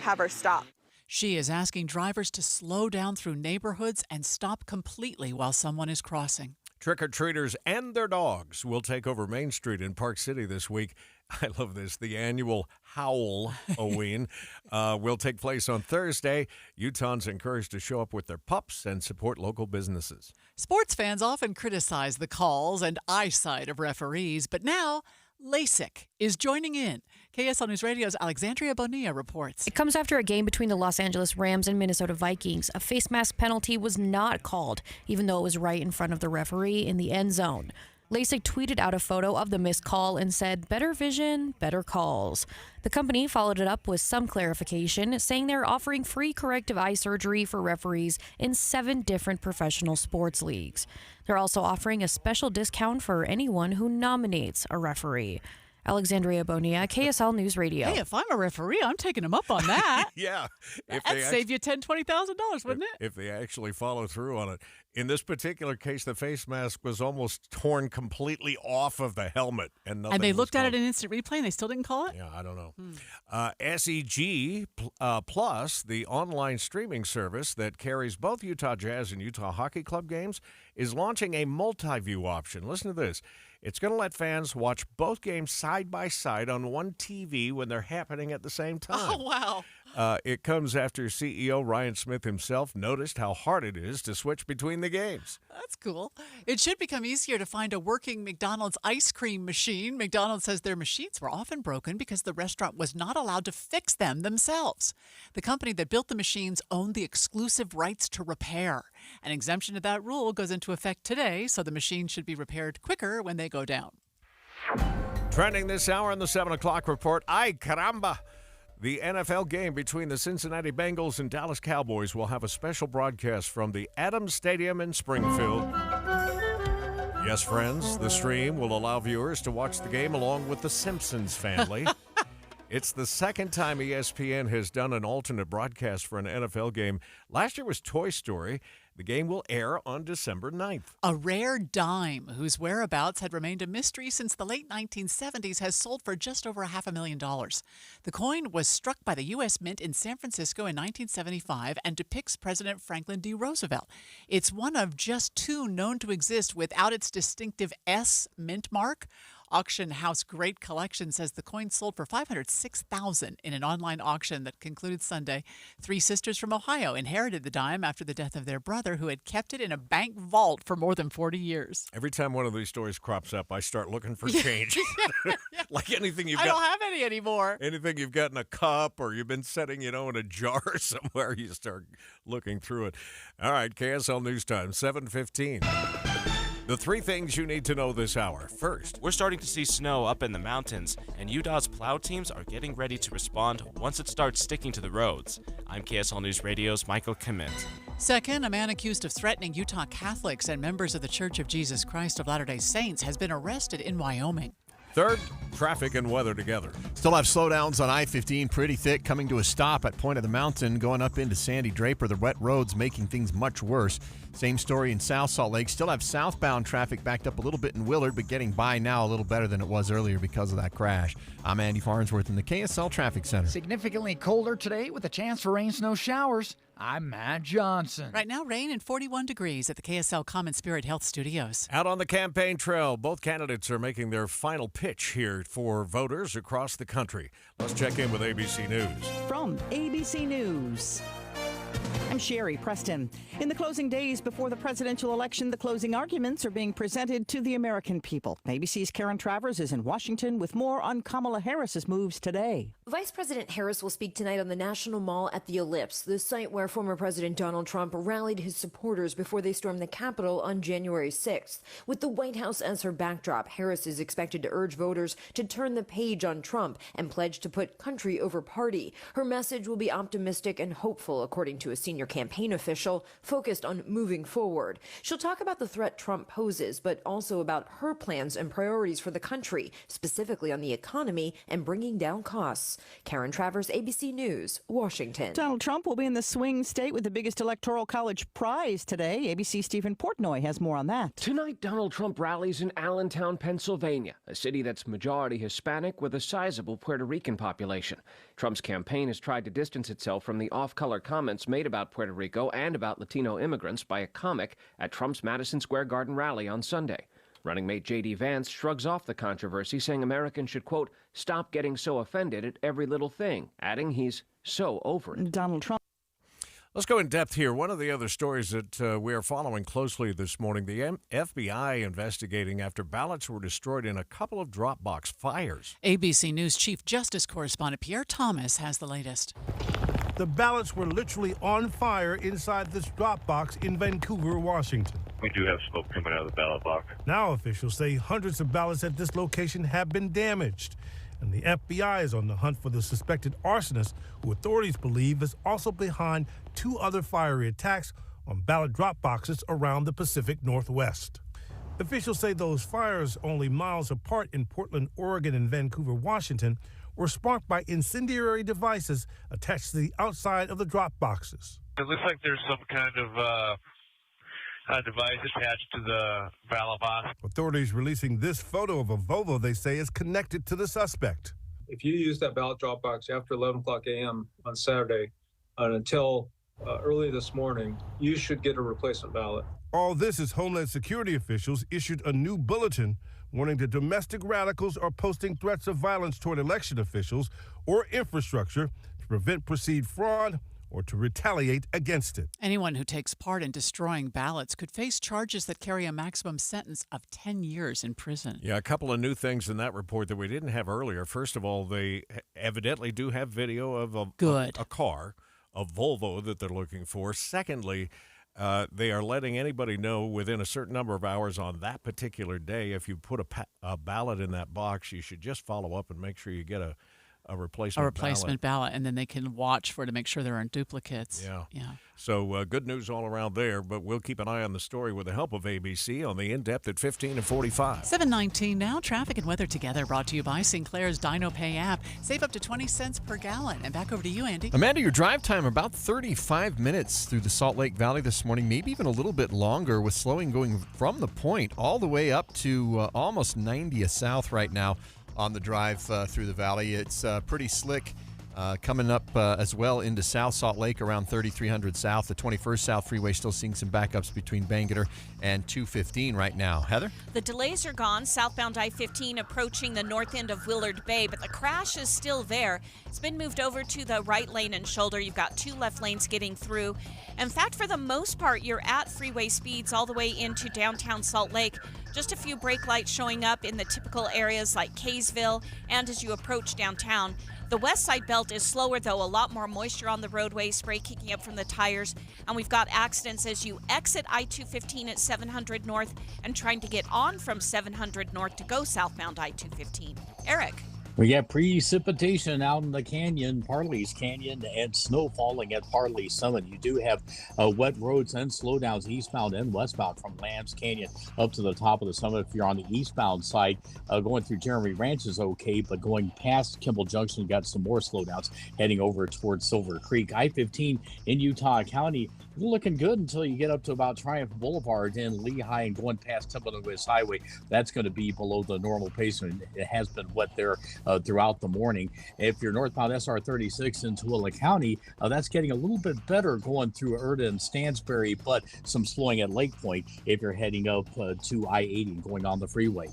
have her stop. She is asking drivers to slow down through neighborhoods and stop completely while someone is crossing. Trick-or-treaters and their dogs will take over Main Street in Park City this week. I love this. The annual Howl-O-Ween will take place on Thursday. Utahns encouraged to show up with their pups and support local businesses. Sports fans often criticize the calls and eyesight of referees, but now LASIK is joining in. KSL News Radio's Alexandria Bonilla reports. It comes after a game between the Los Angeles Rams and Minnesota Vikings. A face mask penalty was not called, even though it was right in front of the referee in the end zone. LASIK tweeted out a photo of the missed call and said, "Better vision, better calls." The company followed it up with some clarification, saying they're offering free corrective eye surgery for referees in 7 different professional sports leagues. They're also offering a special discount for anyone who nominates a referee. Alexandria Bonilla, KSL News Radio. Hey, if I'm a referee, I'm taking them up on that. Yeah. That'd save you $10,000, $20,000, wouldn't it? If they actually follow through on it. In this particular case, the face mask was almost torn completely off of the helmet. And they looked at it in instant replay and they still didn't call it? Yeah, I don't know. SEG Plus, the online streaming service that carries both Utah Jazz and Utah Hockey Club games, is launching a multi-view option. Listen to this. It's going to let fans watch both games side by side on one TV when they're happening at the same time. Oh, wow. It comes after CEO Ryan Smith himself noticed how hard it is to switch between the games. That's cool. It should become easier to find a working McDonald's ice cream machine. McDonald's says their machines were often broken because the restaurant was not allowed to fix them themselves. The company that built the machines owned the exclusive rights to repair. An exemption to that rule goes into effect today, so the machine should be repaired quicker when they go down. Trending this hour on the 7 o'clock report, ay caramba! The NFL game between the Cincinnati Bengals and Dallas Cowboys will have a special broadcast from the Adams Stadium in Springfield. Yes, friends, the stream will allow viewers to watch the game along with the Simpsons family. It's the second time ESPN has done an alternate broadcast for an NFL game. Last year was Toy Story. The game will air on December 9th. A rare dime whose whereabouts had remained a mystery since the late 1970s has sold for just over $500,000. The coin was struck by the U.S. Mint in San Francisco in 1975 and depicts President Franklin D. Roosevelt. It's one of just 2 known to exist without its distinctive S mint mark. Auction house Great Collection says the coin sold for $506,000 in an online auction that concluded Sunday. 3 sisters from Ohio inherited the dime after the death of their brother, who had kept it in a bank vault for more than 40 years. Every time one of these stories crops up, I start looking for change. Like anything you've got. I don't have any anymore. Anything you've got in a cup or you've been setting, in a jar somewhere, you start looking through it. All right, KSL News Time, 7:15. The 3 things you need to know this hour. First, we're starting to see snow up in the mountains, and UDOT's plow teams are getting ready to respond once it starts sticking to the roads. I'm KSL News Radio's Michael Kimmett. Second, a man accused of threatening Utah Catholics and members of the Church of Jesus Christ of Latter-day Saints has been arrested in Wyoming. Third, traffic and weather together. Still have slowdowns on I-15, pretty thick, coming to a stop at Point of the Mountain, going up into Sandy Draper. The wet roads making things much worse. Same story in South Salt Lake. Still have southbound traffic backed up a little bit in Willard, but getting by now a little better than it was earlier because of that crash. I'm Andy Farnsworth in the KSL Traffic Center. Significantly colder today with a chance for rain, snow showers. I'm Matt Johnson. Right now, rain and 41 degrees at the KSL Common Spirit Health Studios. Out on the campaign trail, both candidates are making their final pitch here for voters across the country. Let's check in with ABC News. From ABC News. I'm Sherry Preston. In the closing days before the presidential election, the closing arguments are being presented to the American people. ABC's Karen Travers is in Washington with more on Kamala Harris's moves today. Vice President Harris will speak tonight on the National Mall at the Ellipse, the site where former President Donald Trump rallied his supporters before they stormed the Capitol on January 6th. With the White House as her backdrop, Harris is expected to urge voters to turn the page on Trump and pledge to put country over party. Her message will be optimistic and hopeful, according to a senior campaign official, focused on moving forward. She'll talk about the threat Trump poses, but also about her plans and priorities for the country, specifically on the economy and bringing down costs. Karen Travers, ABC News, Washington. Donald Trump will be in the swing state with the biggest electoral college prize today. ABC Stephen Portnoy has more on that. Tonight, Donald Trump rallies in Allentown, Pennsylvania, a city that's majority Hispanic with a sizable Puerto Rican population. Trump's campaign has tried to distance itself from the off-color comments made about Puerto Rico and about Latino immigrants by a comic at Trump's Madison Square Garden rally on Sunday. Running mate J.D. Vance shrugs off the controversy, saying Americans should, quote, stop getting so offended at every little thing, adding he's so over it. Donald Trump. Let's go in depth here. One of the other stories that we are following closely this morning, the FBI investigating after ballots were destroyed in a couple of Dropbox fires. ABC News Chief Justice Correspondent Pierre Thomas has the latest. The ballots were literally on fire inside this Dropbox in Vancouver, Washington. We do have smoke coming out of the ballot box. Now officials say hundreds of ballots at this location have been damaged. And the FBI is on the hunt for the suspected arsonist, who authorities believe is also behind two other fiery attacks on ballot drop boxes around the Pacific Northwest. Officials say those fires, only miles apart in Portland, Oregon and Vancouver, Washington, were sparked by incendiary devices attached to the outside of the drop boxes. It looks like there's some kind of device attached to the ballot box. Authorities releasing this photo of a Volvo they say is connected to the suspect. If you use that ballot drop box after 11 o'clock a.m. on Saturday and until early this morning, you should get a replacement ballot. All this as Homeland Security officials issued a new bulletin warning that domestic radicals are posting threats of violence toward election officials or infrastructure to prevent perceived fraud or to retaliate against it. Anyone who takes part in destroying ballots could face charges that carry a maximum sentence of 10 years in prison. Yeah, a couple of new things in that report that we didn't have earlier. First of all, they evidently do have video of a car, a Volvo that they're looking for. Secondly, they are letting anybody know within a certain number of hours on that particular day, if you put a ballot in that box, you should just follow up and make sure you get a replacement ballot, and then they can watch for it to make sure there aren't duplicates. Yeah. So good news all around there, but we'll keep an eye on the story with the help of ABC on the In-Depth at 15 and 45. 7:19 now. Traffic and weather together brought to you by Sinclair's Dino Pay app. Save up to 20 cents per gallon. And back over to you, Andy. Amanda, your drive time about 35 minutes through the Salt Lake Valley this morning, maybe even a little bit longer, with slowing going from the point all the way up to almost 90 south right now on the drive through the valley. It's pretty slick coming up as well into South Salt Lake around 3300 South. The 21st South Freeway still seeing some backups between Bangerter and 215 right now. Heather? The delays are gone. Southbound I-15 approaching the north end of Willard Bay, but the crash is still there. It's been moved over to the right lane and shoulder. You've got two left lanes getting through. In fact, for the most part, you're at freeway speeds all the way into downtown Salt Lake. Just a few brake lights showing up in the typical areas like Kaysville and as you approach downtown. The west side belt is slower, though. A lot more moisture on the roadway, spray kicking up from the tires. And we've got accidents as you exit I-215 at 700 North and trying to get on from 700 North to go southbound I-215. Eric. We got precipitation out in the canyon, Parley's Canyon, and snow falling at Parley Summit. You do have wet roads and slowdowns eastbound and westbound from Lambs Canyon up to the top of the summit. If you're on the eastbound side, going through Jeremy Ranch is okay, but going past Kimball Junction, got some more slowdowns heading over towards Silver Creek. I-15 in Utah County, looking good until you get up to about Triumph Boulevard in Lehigh and going past Timberland West Highway. That's going to be below the normal pace, and it has been wet there throughout the morning. If you're northbound SR 36 in Tooele County, that's getting a little bit better going through Erda and Stansbury, but some slowing at Lake Point if you're heading up to I-80 going on the freeway.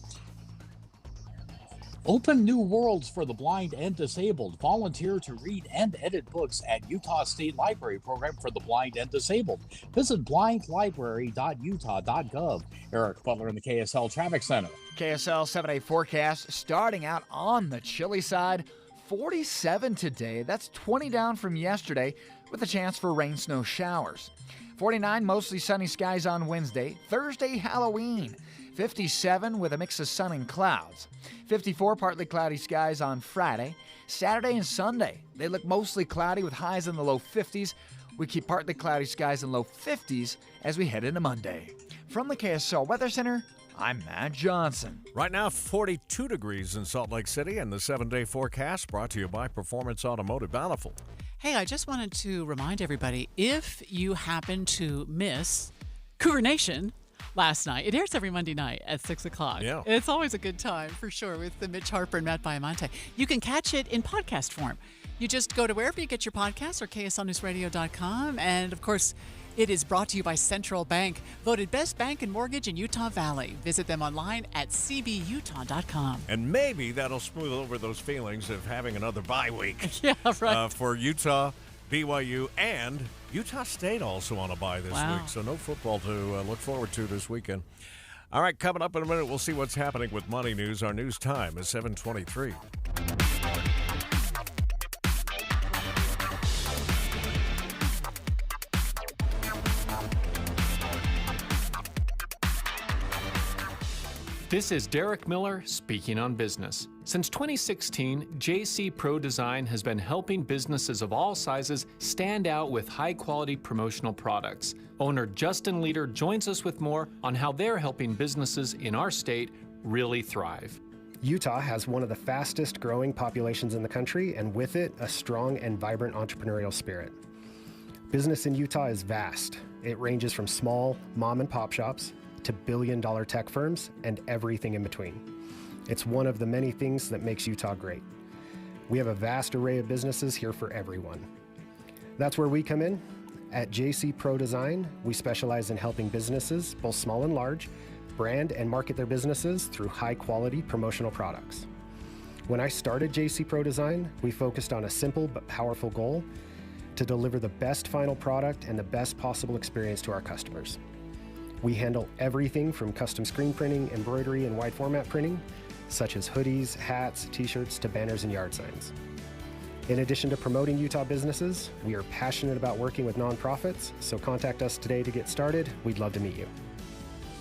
Open new worlds for the blind and disabled. Volunteer to read and edit books at Utah State Library Program for the blind and disabled. Visit blindlibrary.utah.gov. Eric Butler in the KSL Traffic Center. KSL 7-day forecast starting out on the chilly side. 47 today. That's 20 down from yesterday with a chance for rain, snow showers. 49, mostly sunny skies on Wednesday. Thursday, Halloween. 57 with a mix of sun and clouds. 54, partly cloudy skies on Friday. Saturday and Sunday, they look mostly cloudy with highs in the low 50s. We keep partly cloudy skies in low 50s as we head into Monday. From the KSL Weather Center, I'm Matt Johnson. Right now, 42 degrees in Salt Lake City, and the 7-day forecast brought to you by Performance Automotive Bountiful. Hey, I just wanted to remind everybody, if you happen to miss Cougar Nation last night, it airs every Monday night at 6 o'clock. Yeah. It's always a good time, for sure, with the Mitch Harper and Matt Baiamonte. You can catch it in podcast form. You just go to wherever you get your podcasts or KSLNewsRadio.com. And, of course, it is brought to you by Central Bank, voted best bank and mortgage in Utah Valley. Visit them online at cbutah.com. And maybe that'll smooth over those feelings of having another bye week. Yeah, right. For Utah, BYU, and Utah State also on a bye this week. So no football to look forward to this weekend. All right, coming up in a minute, we'll see what's happening with Money News. Our news time is 7:23. This is Derek Miller speaking on business. Since 2016, JC Pro Design has been helping businesses of all sizes stand out with high-quality promotional products. Owner Justin Leader joins us with more on how they're helping businesses in our state really thrive. Utah has one of the fastest growing populations in the country, and with it, a strong and vibrant entrepreneurial spirit. Business in Utah is vast. It ranges from small mom and pop shops to billion-dollar tech firms and everything in between. It's one of the many things that makes Utah great. We have a vast array of businesses here for everyone. That's where we come in. At JC Pro Design, we specialize in helping businesses, both small and large, brand and market their businesses through high-quality promotional products. When I started JC Pro Design, we focused on a simple but powerful goal: to deliver the best final product and the best possible experience to our customers. We handle everything from custom screen printing, embroidery, and wide format printing, such as hoodies, hats, t-shirts, to banners and yard signs. In addition to promoting Utah businesses, we are passionate about working with nonprofits, so contact us today to get started. We'd love to meet you.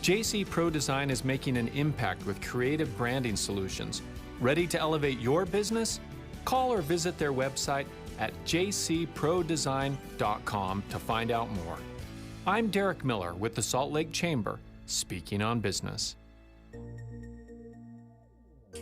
JC Pro Design is making an impact with creative branding solutions. Ready to elevate your business? Call or visit their website at jcprodesign.com to find out more. I'm Derek Miller with the Salt Lake Chamber, speaking on business.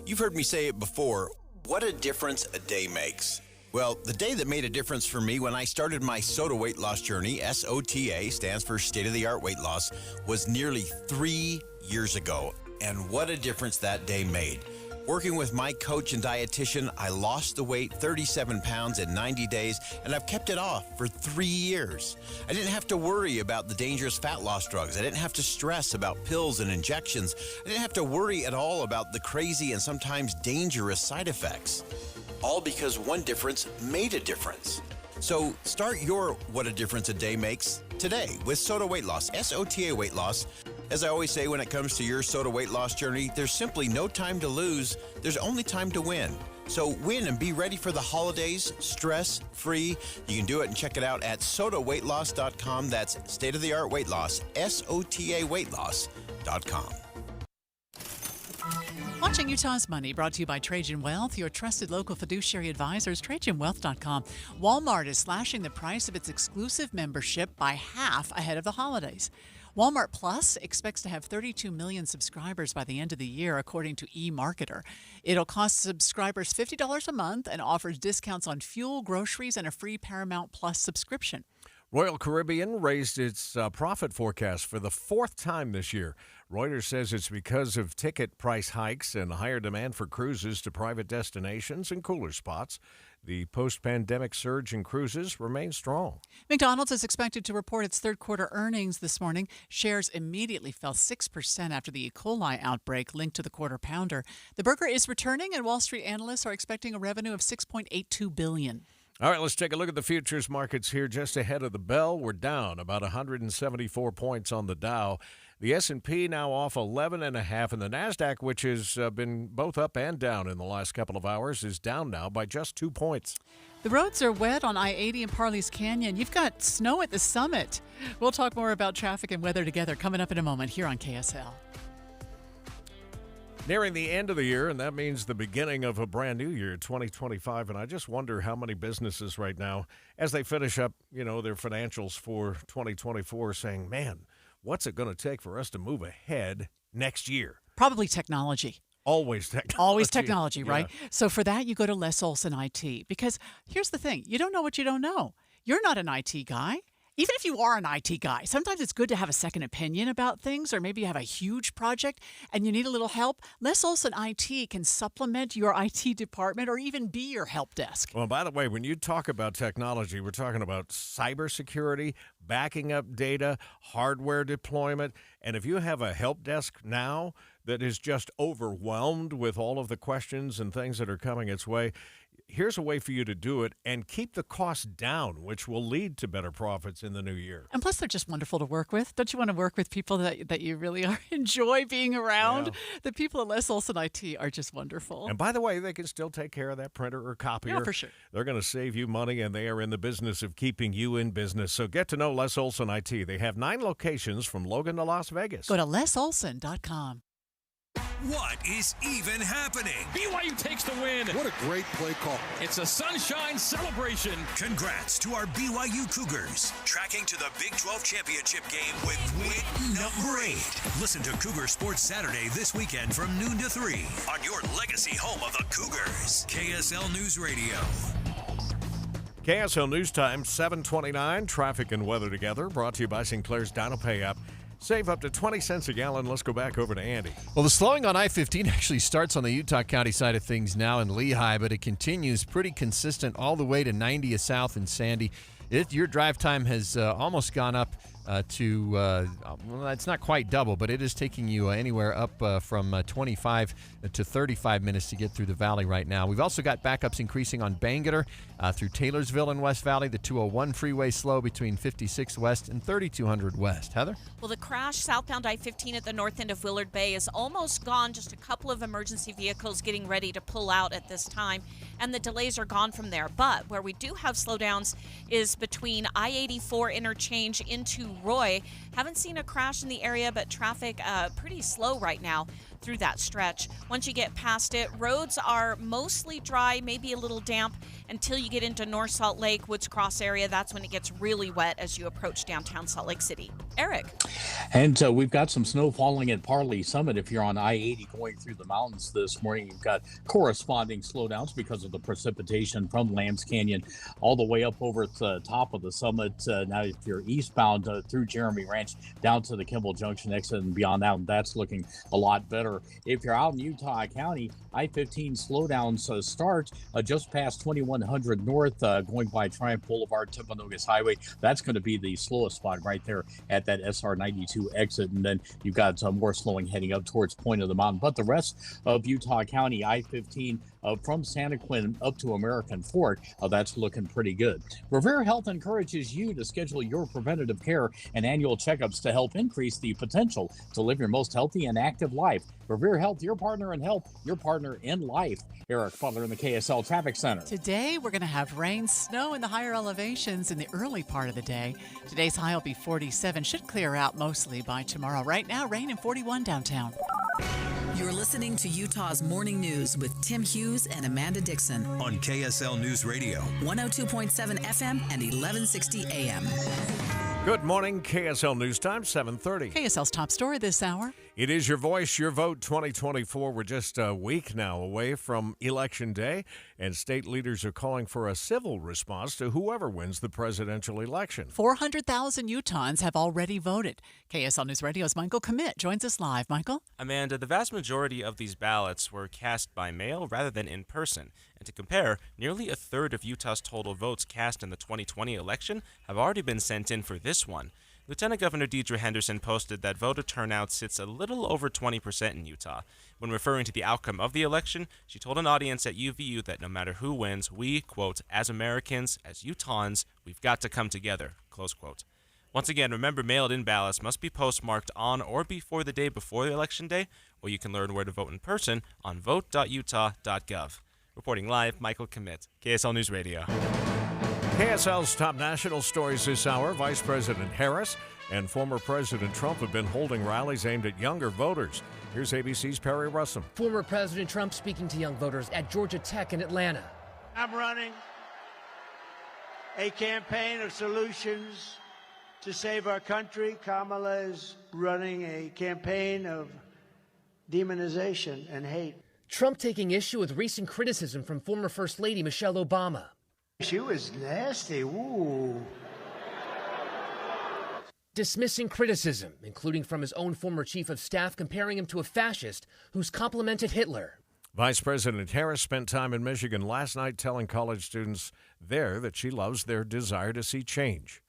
You've heard me say it before, what a difference a day makes. Well, the day that made a difference for me when I started my SOTA weight loss journey, SOTA stands for state-of-the-art weight loss, was nearly 3 years ago. And what a difference that day made. Working with my coach and dietitian, I lost the weight, 37 pounds in 90 days, and I've kept it off for 3 years. I didn't have to worry about the dangerous fat loss drugs. I didn't have to stress about pills and injections. I didn't have to worry at all about the crazy and sometimes dangerous side effects. All because one difference made a difference. So start your What a Difference a Day Makes today with SOTA Weight Loss, SOTA Weight Loss. As I always say when it comes to your SOTA weight loss journey, there's simply no time to lose. There's only time to win. So win and be ready for the holidays, stress-free. You can do it and check it out at sotaweightloss.com. That's state-of-the-art weight loss, SOTAweightloss.com. Watching Utah's Money, brought to you by Trajan Wealth, your trusted local fiduciary advisors, TrajanWealth.com. Walmart is slashing the price of its exclusive membership by half ahead of the holidays. Walmart Plus expects to have 32 million subscribers by the end of the year, according to eMarketer. It'll cost subscribers $50 a month and offers discounts on fuel, groceries, and a free Paramount Plus subscription. Royal Caribbean raised its profit forecast for the fourth time this year. Reuters says it's because of ticket price hikes and higher demand for cruises to private destinations and cooler spots. The post-pandemic surge in cruises remains strong. McDonald's is expected to report its third quarter earnings this morning. Shares immediately fell 6% after the E. coli outbreak linked to the Quarter Pounder. The burger is returning, and Wall Street analysts are expecting a revenue of $6.82 billion. All right, let's take a look at the futures markets here just ahead of the bell. We're down about 174 points on the Dow. The S&P now off 11.5, and the NASDAQ, which has been both up and down in the last couple of hours, is down now by just 2 points. The roads are wet on I-80 and Parley's Canyon. You've got snow at the summit. We'll talk more about traffic and weather together coming up in a moment here on KSL. Nearing the end of the year, and that means the beginning of a brand new year, 2025. And I just wonder how many businesses right now, as they finish up, their financials for 2024, saying, man, what's it going to take for us to move ahead next year? Probably technology. Always technology. Always technology, right? Yeah. So for that, you go to Les Olson IT. Because here's the thing. You don't know what you don't know. You're not an IT guy. Even if you are an IT guy, sometimes it's good to have a second opinion about things, or maybe you have a huge project and you need a little help. Les Olson IT can supplement your IT department or even be your help desk. Well, by the way, when you talk about technology, we're talking about cybersecurity, backing up data, hardware deployment. And if you have a help desk now that is just overwhelmed with all of the questions and things that are coming its way, here's a way for you to do it and keep the costs down, which will lead to better profits in the new year. And plus, they're just wonderful to work with. Don't you want to work with people that you really enjoy being around? Yeah. The people at Les Olson IT are just wonderful. And by the way, they can still take care of that printer or copier. Yeah, for sure. They're going to save you money, and they are in the business of keeping you in business. So get to know Les Olson IT. They have 9 locations from Logan to Las Vegas. Go to lesolson.com. What is even happening? BYU takes the win. What a great play call. It's a sunshine celebration. Congrats to our BYU Cougars, tracking to the Big 12 championship game with win number 8. Listen to Cougar Sports Saturday this weekend from noon to 3 on your legacy home of the Cougars. KSL News Radio. KSL News Time, 7:29. Traffic and weather together. Brought to you by Sinclair's DynoPay app. Save up to 20 cents a gallon. Let's go back over to Andy. Well, the slowing on I-15 actually starts on the Utah County side of things now in Lehigh, but it continues pretty consistent all the way to 90th South in Sandy. Your drive time has almost gone up to, well, it's not quite double, but it is taking you anywhere up from 25 to 35 minutes to get through the valley right now. We've also got backups increasing on Bangerter through Taylorsville in West Valley, the 201 freeway slow between 56 West and 3200 West. Heather? Well, the crash southbound I-15 at the north end of Willard Bay is almost gone. Just a couple of emergency vehicles getting ready to pull out at this time, and the delays are gone from there. But where we do have slowdowns is between I-84 interchange into Roy. Haven't seen a crash in the area, but traffic pretty slow right now through that stretch. Once you get past it, roads are mostly dry, maybe a little damp until you get into North Salt Lake, Woods Cross area. That's when it gets really wet as you approach downtown Salt Lake City. Eric. And we've got some snow falling at Parley Summit. If you're on I-80 going through the mountains this morning, you've got corresponding slowdowns because of the precipitation from Lambs Canyon all the way up over at the top of the summit. Now, if you're eastbound through Jeremy Ranch down to the Kimball Junction exit and beyond that, that's looking a lot better. If you're out in Utah County, I-15 slowdowns start just past 2100 North, going by Triumph Boulevard, Timpanogos Highway. That's going to be the slowest spot right there at that SR92 exit. And then you've got some more slowing heading up towards Point of the Mountain. But the rest of Utah County, I-15 from Santa Quin up to American Fork, that's looking pretty good. Revere Health encourages you to schedule your preventative care and annual checkups to help increase the potential to live your most healthy and active life. Revere Health, your partner in health, your partner in life. Eric Butler in the KSL Traffic Center. Today, we're going to have rain, snow in the higher elevations in the early part of the day. Today's high will be 47. Should clear out mostly by tomorrow. Right now, rain and 41 downtown. You're listening to Utah's Morning News with Tim Hughes and Amanda Dixon on KSL News Radio, 102.7 FM and 1160 AM. Good morning, KSL News Time, 7:30. KSL's top story this hour. It is Your Voice, Your Vote 2024. We're just a week now away from Election Day, and state leaders are calling for a civil response to whoever wins the presidential election. 400,000 Utahns have already voted. KSL News Radio's Michael Commit joins us live. Michael? Amanda, the vast majority of these ballots were cast by mail rather than in person. And to compare, nearly a third of Utah's total votes cast in the 2020 election have already been sent in for this one. Lieutenant Governor Deidre Henderson posted that voter turnout sits a little over 20% in Utah. When referring to the outcome of the election, she told an audience at UVU that no matter who wins, we, quote, as Americans, as Utahns, we've got to come together, close quote. Once again, remember mailed-in ballots must be postmarked on or before the day before the election day, or you can learn where to vote in person on vote.utah.gov. Reporting live, Michael Commit, KSL News Radio. KSL's top national stories this hour. Vice President Harris and former President Trump have been holding rallies aimed at younger voters. Here's ABC's Perry Russell. Former President Trump speaking to young voters at Georgia Tech in Atlanta. I'm running a campaign of solutions to save our country. Kamala is running a campaign of demonization and hate. Trump taking issue with recent criticism from former First Lady Michelle Obama. She was nasty. Ooh. Dismissing criticism, including from his own former chief of staff, comparing him to a fascist who's complimented Hitler. Vice President Harris spent time in Michigan last night telling college students there that she loves their desire to see change.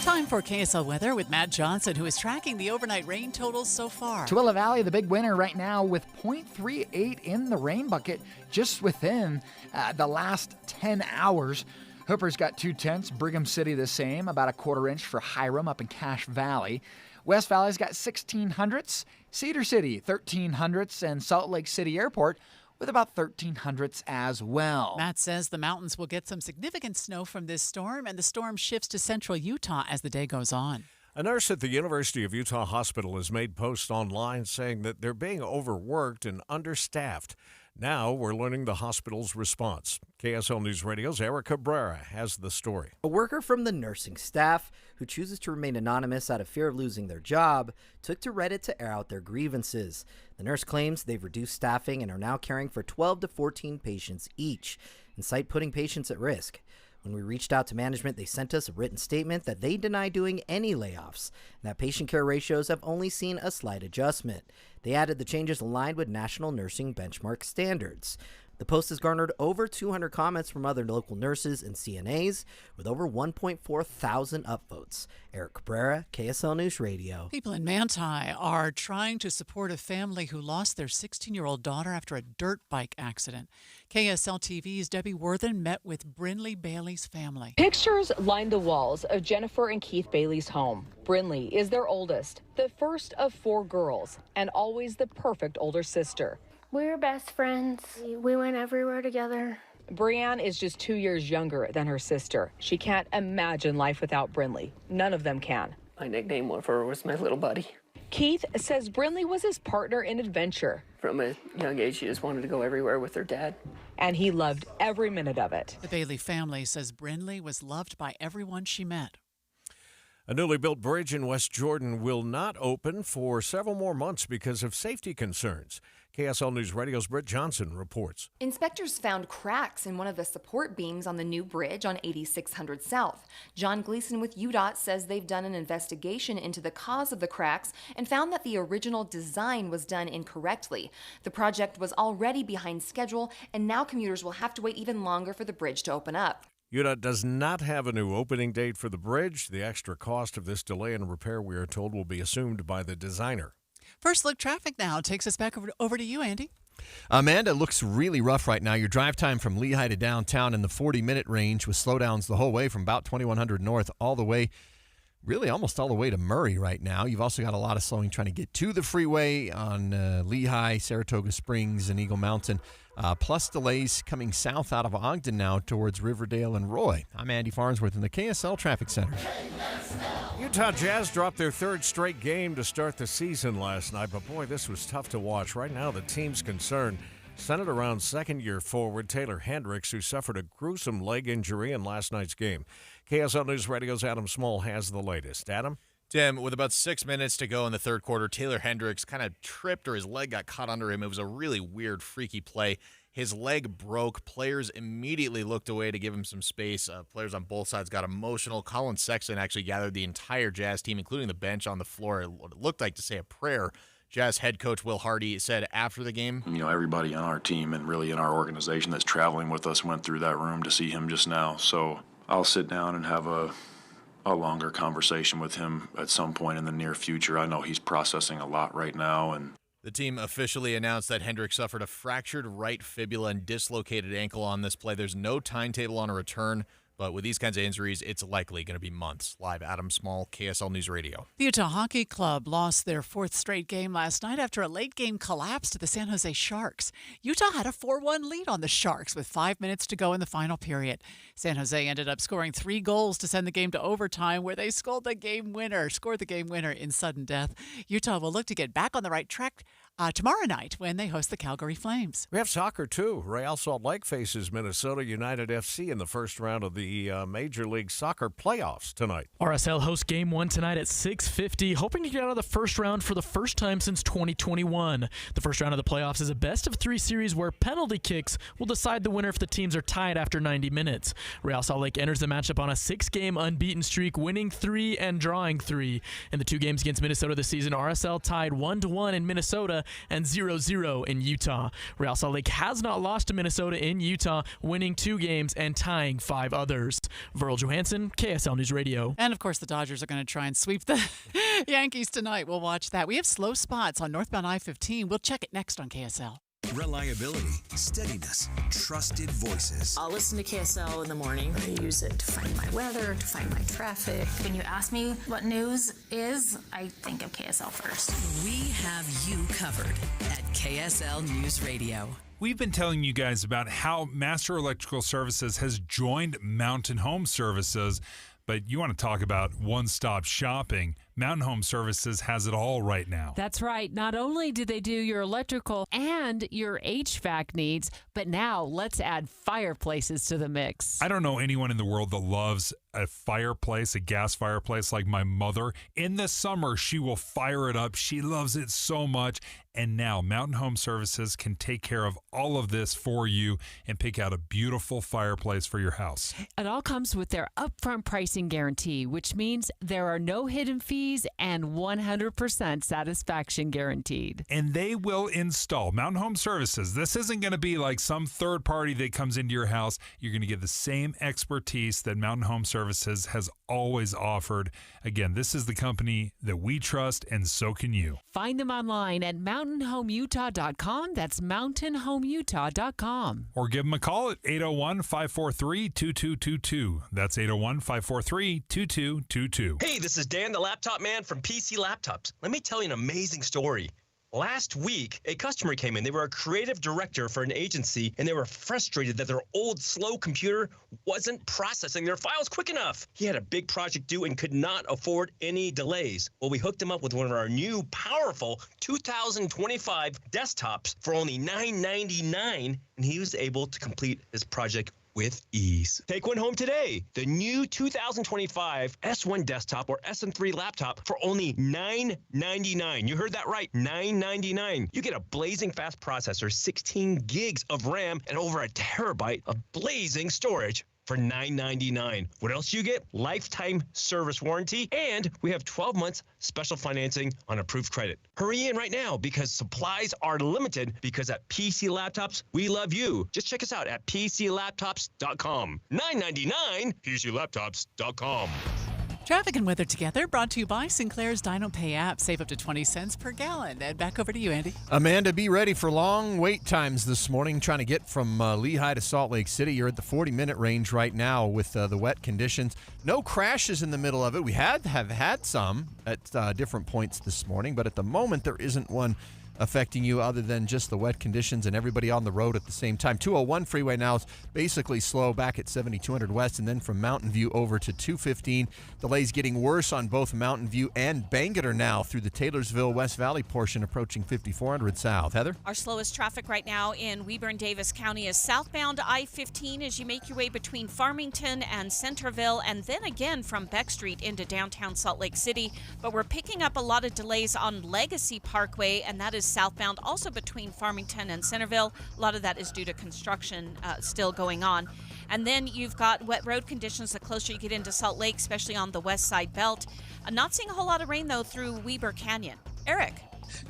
Time for KSL weather with Matt Johnson, who is tracking the overnight rain totals so far. Tooele Valley, the big winner right now with 0.38 in the rain bucket just within the last 10 hours. Hooper's got 0.2. Brigham City the same, about a quarter inch for Hiram up in Cache Valley. West Valley's got 1,600ths. Cedar City, 1,300ths. And Salt Lake City Airport with about 1,300ths as well. Matt says the mountains will get some significant snow from this storm, and the storm shifts to central Utah as the day goes on. A nurse at the University of Utah Hospital has made posts online saying that they're being overworked and understaffed. Now we're learning the hospital's response. KSL News Radio's Eric Cabrera has the story. A worker from the nursing staff who chooses to remain anonymous out of fear of losing their job took to Reddit to air out their grievances. The nurse claims they've reduced staffing and are now caring for 12 to 14 patients each, and cite putting patients at risk. When we reached out to management, they sent us a written statement that they deny doing any layoffs, and that patient care ratios have only seen a slight adjustment. They added the changes aligned with national nursing benchmark standards. The post has garnered over 200 comments from other local nurses and CNAs, with over 1.4 thousand upvotes. Eric Cabrera, KSL News Radio. People in Manti are trying to support a family who lost their 16-year-old daughter after a dirt bike accident. KSL TV's Debbie Worthen met with Brinley Bailey's family. Pictures line the walls of Jennifer and Keith Bailey's home. Brinley is their oldest, the first of 4 girls, and always the perfect older sister. We were best friends. We went everywhere together. Brianne is just 2 years younger than her sister. She can't imagine life without Brinley. None of them can. My nickname for her was my little buddy. Keith says Brinley was his partner in adventure. From a young age, she just wanted to go everywhere with her dad. And he loved every minute of it. The Bailey family says Brinley was loved by everyone she met. A newly built bridge in West Jordan will not open for several more months because of safety concerns. KSL News Radio's Britt Johnson reports. Inspectors found cracks in one of the support beams on the new bridge on 8600 South. John Gleason with UDOT says they've done an investigation into the cause of the cracks and found that the original design was done incorrectly. The project was already behind schedule, and now commuters will have to wait even longer for the bridge to open up. UDOT does not have a new opening date for the bridge. The extra cost of this delay and repair, we are told, will be assumed by the designer. First Look Traffic now takes us back over to you, Andy. Amanda, looks really rough right now. Your drive time from Lehigh to downtown in the 40-minute range with slowdowns the whole way from about 2100 north all the way, really almost all the way to Murray right now. You've also got a lot of slowing trying to get to the freeway on Lehigh, Saratoga Springs, and Eagle Mountain. Plus delays coming south out of Ogden now towards Riverdale and Roy. I'm Andy Farnsworth in the KSL Traffic Center. Utah Jazz dropped their third straight game to start the season last night, but boy, this was tough to watch. Right now, the team's concern centered around second-year forward Taylor Hendricks, who suffered a gruesome leg injury in last night's game. KSL News Radio's Adam Small has the latest. Adam? Tim, with about 6 minutes to go in the third quarter, Taylor Hendricks kind of tripped or his leg got caught under him. It was a really weird, freaky play. His leg broke. Players immediately looked away to give him some space. Players on both sides got emotional. Colin Sexton actually gathered the entire Jazz team, including the bench on the floor. It looked like to say a prayer. Jazz head coach Will Hardy said after the game, everybody on our team and really in our organization that's traveling with us went through that room to see him just now. So I'll sit down and have a longer conversation with him at some point in the near future. I know he's processing a lot right now. And the team officially announced that Hendricks suffered a fractured right fibula and dislocated ankle on this play. There's no timetable on a return, but with these kinds of injuries, it's likely going to be months. Live, Adam Small, KSL News Radio. The Utah Hockey Club lost their fourth straight game last night after a late-game collapse to the San Jose Sharks. Utah had a 4-1 lead on the Sharks with 5 minutes to go in the final period. San Jose ended up scoring 3 goals to send the game to overtime, where they scored the game winner in sudden death. Utah will look to get back on the right track tomorrow night when they host the Calgary Flames. We have soccer, too. Real Salt Lake faces Minnesota United FC in the first round of the Major League Soccer playoffs tonight. RSL hosts Game 1 tonight at 6:50, hoping to get out of the first round for the first time since 2021. The first round of the playoffs is a best-of-3 series where penalty kicks will decide the winner if the teams are tied after 90 minutes. Real Salt Lake enters the matchup on a 6-game unbeaten streak, winning 3 and drawing 3. In the 2 games against Minnesota this season, RSL tied 1-1 in Minnesota and 0-0 in Utah. Real Salt Lake has not lost to Minnesota in Utah, winning 2 games and tying 5 others. Verl Johansson, KSL News Radio. And, of course, the Dodgers are going to try and sweep the Yankees tonight. We'll watch that. We have slow spots on northbound I-15. We'll check it next on KSL. Reliability, steadiness, trusted voices. I'll listen to KSL in the morning. I use it to find my weather, to find my traffic. When you ask me what news is, I think of KSL first. We have you covered at KSL News Radio. We've been telling you guys about how Master Electrical Services has joined Mountain Home Services, but you want to talk about one-stop shopping. Mountain Home Services has it all right now. That's right. Not only do they do your electrical and your HVAC needs, but now let's add fireplaces to the mix. I don't know anyone in the world that loves a fireplace, a gas fireplace like my mother. In the summer, she will fire it up. She loves it so much. And now Mountain Home Services can take care of all of this for you and pick out a beautiful fireplace for your house. It all comes with their upfront pricing guarantee, which means there are no hidden fees and 100% satisfaction guaranteed. And they will install. Mountain Home Services, this isn't going to be like some third party that comes into your house. You're going to get the same expertise that Mountain Home Services has always offered. Again, this is the company that we trust, and so can you. Find them online at mountainhomeutah.com. That's mountainhomeutah.com. Or give them a call at 801-543-2222. That's 801-543-2222. Hey, this is Dan, the laptop man from PC Laptops. Let me tell you an amazing story. Last week, a customer came in. They were a creative director for an agency, and they were frustrated that their old, slow computer wasn't processing their files quick enough. He had a big project due and could not afford any delays. Well, we hooked him up with one of our new, powerful 2025 desktops for only $999, and he was able to complete his project with ease. Take one home today. The new 2025 S1 desktop or SM3 laptop for only $999. You heard that right, $999. You get a blazing fast processor, 16 gigs of RAM, and over a terabyte of blazing storage for $999. What else do you get? Lifetime service warranty, and we have 12 months special financing on approved credit. Hurry in right now because supplies are limited, because at PC Laptops, we love you. Just check us out at PCLaptops.com. $999, PCLaptops.com. Traffic and weather together, brought to you by Sinclair's Dino Pay app. Save up to 20 cents per gallon. And back over to you, Andy. Amanda, be ready for long wait times this morning trying to get from Lehigh to Salt Lake City. You're at the 40-minute range right now with the wet conditions. No crashes in the middle of it. We have had some at different points this morning, but at the moment there isn't one affecting you other than just the wet conditions and everybody on the road at the same time. 201 freeway now is basically slow back at 7200 West, and then from Mountain View over to 215. Delays getting worse on both Mountain View and Bangerter now through the Taylorsville West Valley portion approaching 5400 South. Heather? Our slowest traffic right now in Weber and Davis County is southbound I-15 as you make your way between Farmington and Centerville, and then again from Beck Street into downtown Salt Lake City. But we're picking up a lot of delays on Legacy Parkway, and that is southbound also between Farmington and Centerville. A lot of that is due to construction still going on. And then you've got wet road conditions the closer you get into Salt Lake, especially on the west side belt. Not seeing a whole lot of rain, though, through Weber Canyon. Eric?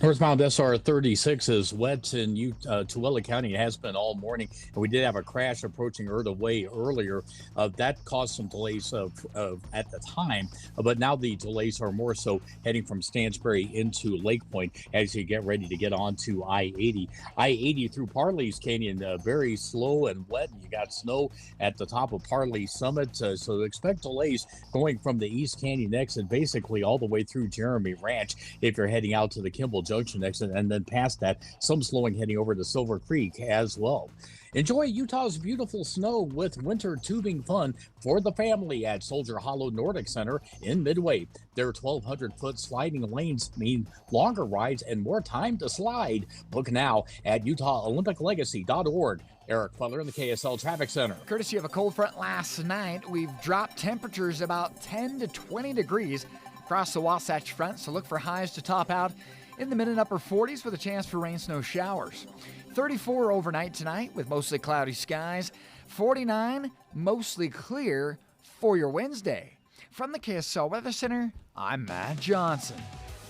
Northbound SR 36 is wet in Tooele County. It has been all morning. And we did have a crash approaching Erda Way earlier. That caused some delays at the time. But now the delays are more so heading from Stansbury into Lake Point as you get ready to get onto I-80. I-80 through Parley's Canyon, very slow and wet. You got snow at the top of Parley Summit. So expect delays going from the East Canyon exit basically all the way through Jeremy Ranch if you're heading out to the Kimball Junction exit, and then past that, some slowing heading over to Silver Creek as well. Enjoy Utah's beautiful snow with winter tubing fun for the family at Soldier Hollow Nordic Center in Midway. Their 1,200-foot sliding lanes mean longer rides and more time to slide. Book now at UtahOlympicLegacy.org. Eric Butler in the KSL Traffic Center. Courtesy of a cold front last night, we've dropped temperatures about 10 to 20 degrees across the Wasatch Front, so look for highs to top out in the mid and upper 40s with a chance for rain, snow showers. 34 overnight tonight with mostly cloudy skies. 49 mostly clear for your Wednesday. From the KSL Weather Center, I'm Matt Johnson.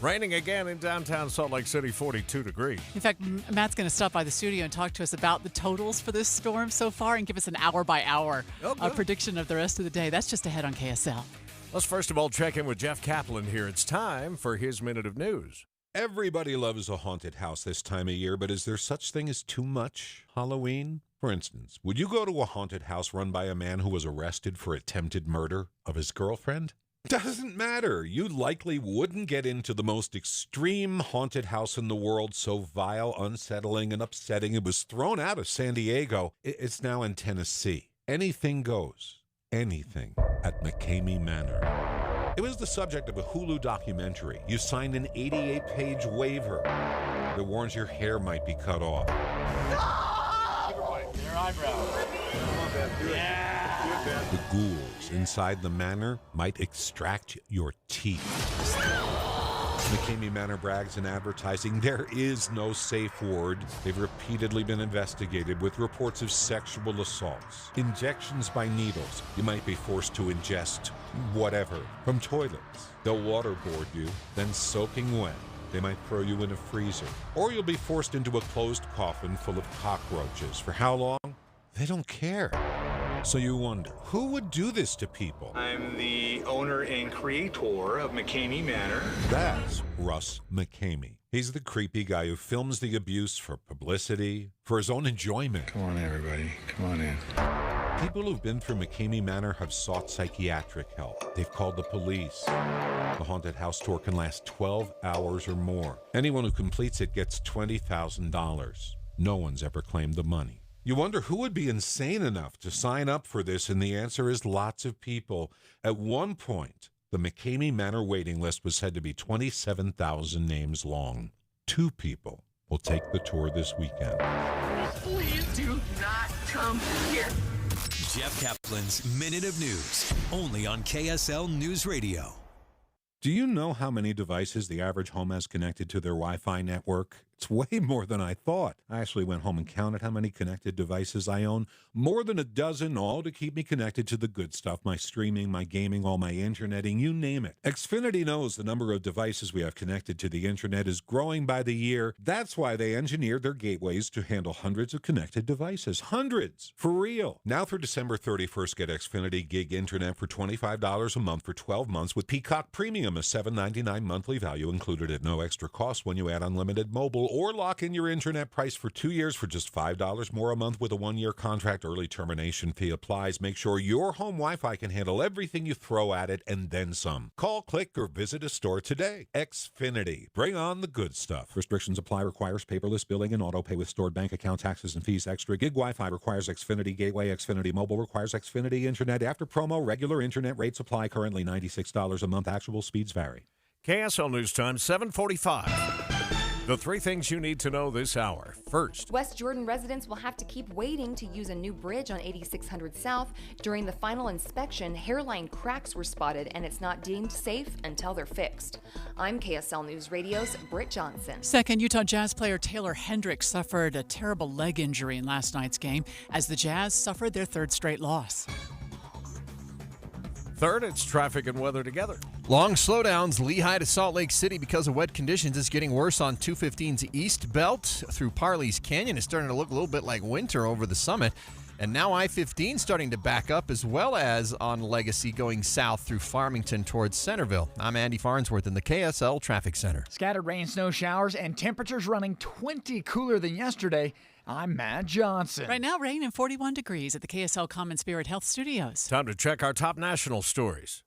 Raining again in downtown Salt Lake City, 42 degrees. In fact, Matt's going to stop by the studio and talk to us about the totals for this storm so far and give us an hour-by-hour prediction of the rest of the day. That's just ahead on KSL. Let's first of all check in with Jeff Kaplan here. It's time for his Minute of News. Everybody loves a haunted house this time of year, but is there such thing as too much Halloween? For instance, would you go to a haunted house run by a man who was arrested for attempted murder of his girlfriend? Doesn't matter. You likely wouldn't get into the most extreme haunted house in the world, so vile, unsettling, and upsetting it was thrown out of San Diego. It's now in Tennessee. Anything goes. Anything at McCamey Manor. It was the subject of a Hulu documentary. You signed an 88-page waiver that warns your hair might be cut off. Their eyebrows. Yeah. The ghouls inside the manor might extract your teeth. McCamey Manor brags in advertising there is no safe word. They've repeatedly been investigated with reports of sexual assaults, injections by needles. You might be forced to ingest whatever from toilets. They'll waterboard you, then soaking wet. They might throw you in a freezer. Or you'll be forced into a closed coffin full of cockroaches. For how long? They don't care. So you wonder, who would do this to people? I'm the owner and creator of McCamey Manor. That's Russ McCamey. He's the creepy guy who films the abuse for publicity, for his own enjoyment. Come on, everybody. Come on in. People who've been through McCamey Manor have sought psychiatric help. They've called the police. The haunted house tour can last 12 hours or more. Anyone who completes it gets $20,000. No one's ever claimed the money. You wonder who would be insane enough to sign up for this, and the answer is lots of people. At one point, the McCamey Manor waiting list was said to be 27,000 names long. 2 people will take the tour this weekend. Please do not come here. Jeff Kaplan's Minute of News, only on KSL News Radio. Do you know how many devices the average home has connected to their Wi-Fi network? It's way more than I thought. I actually went home and counted how many connected devices I own. More than a dozen, all to keep me connected to the good stuff, my streaming, my gaming, all my interneting, you name it. Xfinity knows the number of devices we have connected to the internet is growing by the year. That's why they engineered their gateways to handle hundreds of connected devices. Hundreds! For real. Now through December 31st, get Xfinity Gig Internet for $25 a month for 12 months with Peacock Premium, a $7.99 monthly value included at no extra cost when you add unlimited mobile or lock in your internet price for 2 years for just $5 more a month with a 1-year contract. Early termination fee applies. Make sure your home Wi-Fi can handle everything you throw at it and then some. Call, click, or visit a store today. Xfinity. Bring on the good stuff. Restrictions apply. Requires paperless billing and auto pay with stored bank account, taxes, and fees extra. Gig Wi-Fi requires Xfinity Gateway. Xfinity Mobile requires Xfinity Internet. After promo, regular internet rates apply. Currently $96 a month. Actual speeds vary. KSL News Time, 7:45. The 3 things you need to know this hour. First, West Jordan residents will have to keep waiting to use a new bridge on 8600 South. During the final inspection, hairline cracks were spotted, and it's not deemed safe until they're fixed. I'm KSL News Radio's Britt Johnson. Second, Utah Jazz player Taylor Hendricks suffered a terrible leg injury in last night's game as the Jazz suffered their 3rd straight loss. Third, it's traffic and weather together. Long slowdowns, Lehigh to Salt Lake City because of wet conditions. It's getting worse on 215's East Belt through Parley's Canyon. It's starting to look a little bit like winter over the summit. And now I-15 starting to back up, as well as on Legacy going south through Farmington towards Centerville. I'm Andy Farnsworth in the KSL Traffic Center. Scattered rain, snow showers, and temperatures running 20 cooler than yesterday. I'm Matt Johnson. Right now, rain and 41 degrees at the KSL Common Spirit Health Studios. Time to check our top national stories.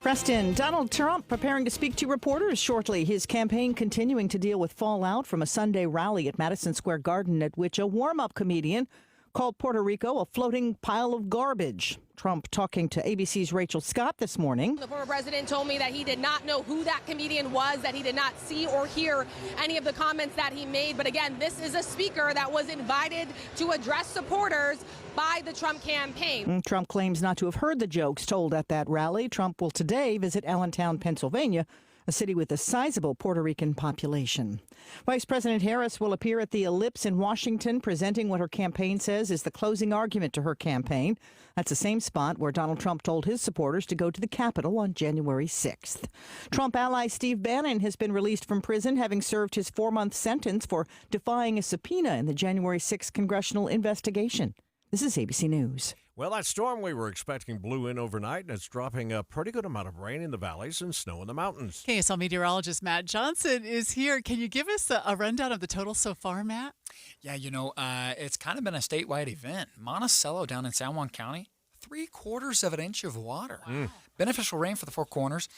Preston, Donald Trump preparing to speak to reporters shortly. His campaign continuing to deal with fallout from a Sunday rally at Madison Square Garden at which a warm-up comedian called Puerto Rico a floating pile of garbage. Trump talking to ABC's Rachel Scott this morning. The former president told me that he did not know who that comedian was, that he did not see or hear any of the comments that he made. But again, this is a speaker that was invited to address supporters by the Trump campaign. Trump claims not to have heard the jokes told at that rally. Trump will today visit Allentown, Pennsylvania, a city with a sizable Puerto Rican population. Vice President Harris will appear at the Ellipse in Washington, presenting what her campaign says is the closing argument to her campaign. That's the same spot where Donald Trump told his supporters to go to the Capitol on January 6th. Trump ally Steve Bannon has been released from prison, having served his 4-month sentence for defying a subpoena in the January 6th congressional investigation. This is ABC News. Well, that storm we were expecting blew in overnight, and it's dropping a pretty good amount of rain in the valleys and snow in the mountains. KSL meteorologist Matt Johnson is here. Can you give us a rundown of the total so far, Matt? Yeah, it's kind of been a statewide event. Monticello down in San Juan County, 3/4 of an inch of water. Beneficial rain for the Four Corners.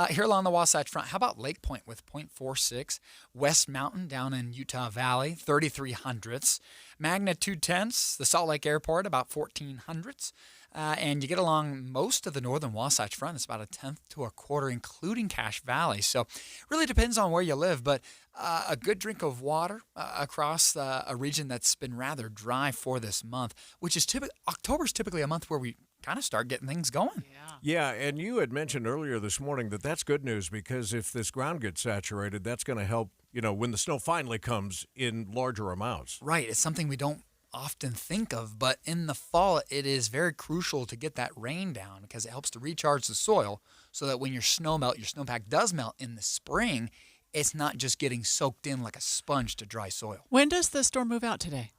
Here along the Wasatch Front, how about Lake Point with 0.46? West Mountain down in Utah Valley, 33/100ths. Magnitude 10s, the Salt Lake Airport, about 1400ths. And you get along most of the northern Wasatch Front, it's about 1/10 to 1/4, including Cache Valley. So really depends on where you live, but a good drink of water across a region that's been rather dry for this month, which is October's typically a month where we kind of start getting things going. Yeah, and you had mentioned earlier this morning that that's good news, because if this ground gets saturated, that's going to help, when the snow finally comes in larger amounts. Right. It's something we don't often think of, but in the fall, it is very crucial to get that rain down because it helps to recharge the soil so that when your snowpack does melt in the spring, it's not just getting soaked in like a sponge to dry soil. When does the storm move out today?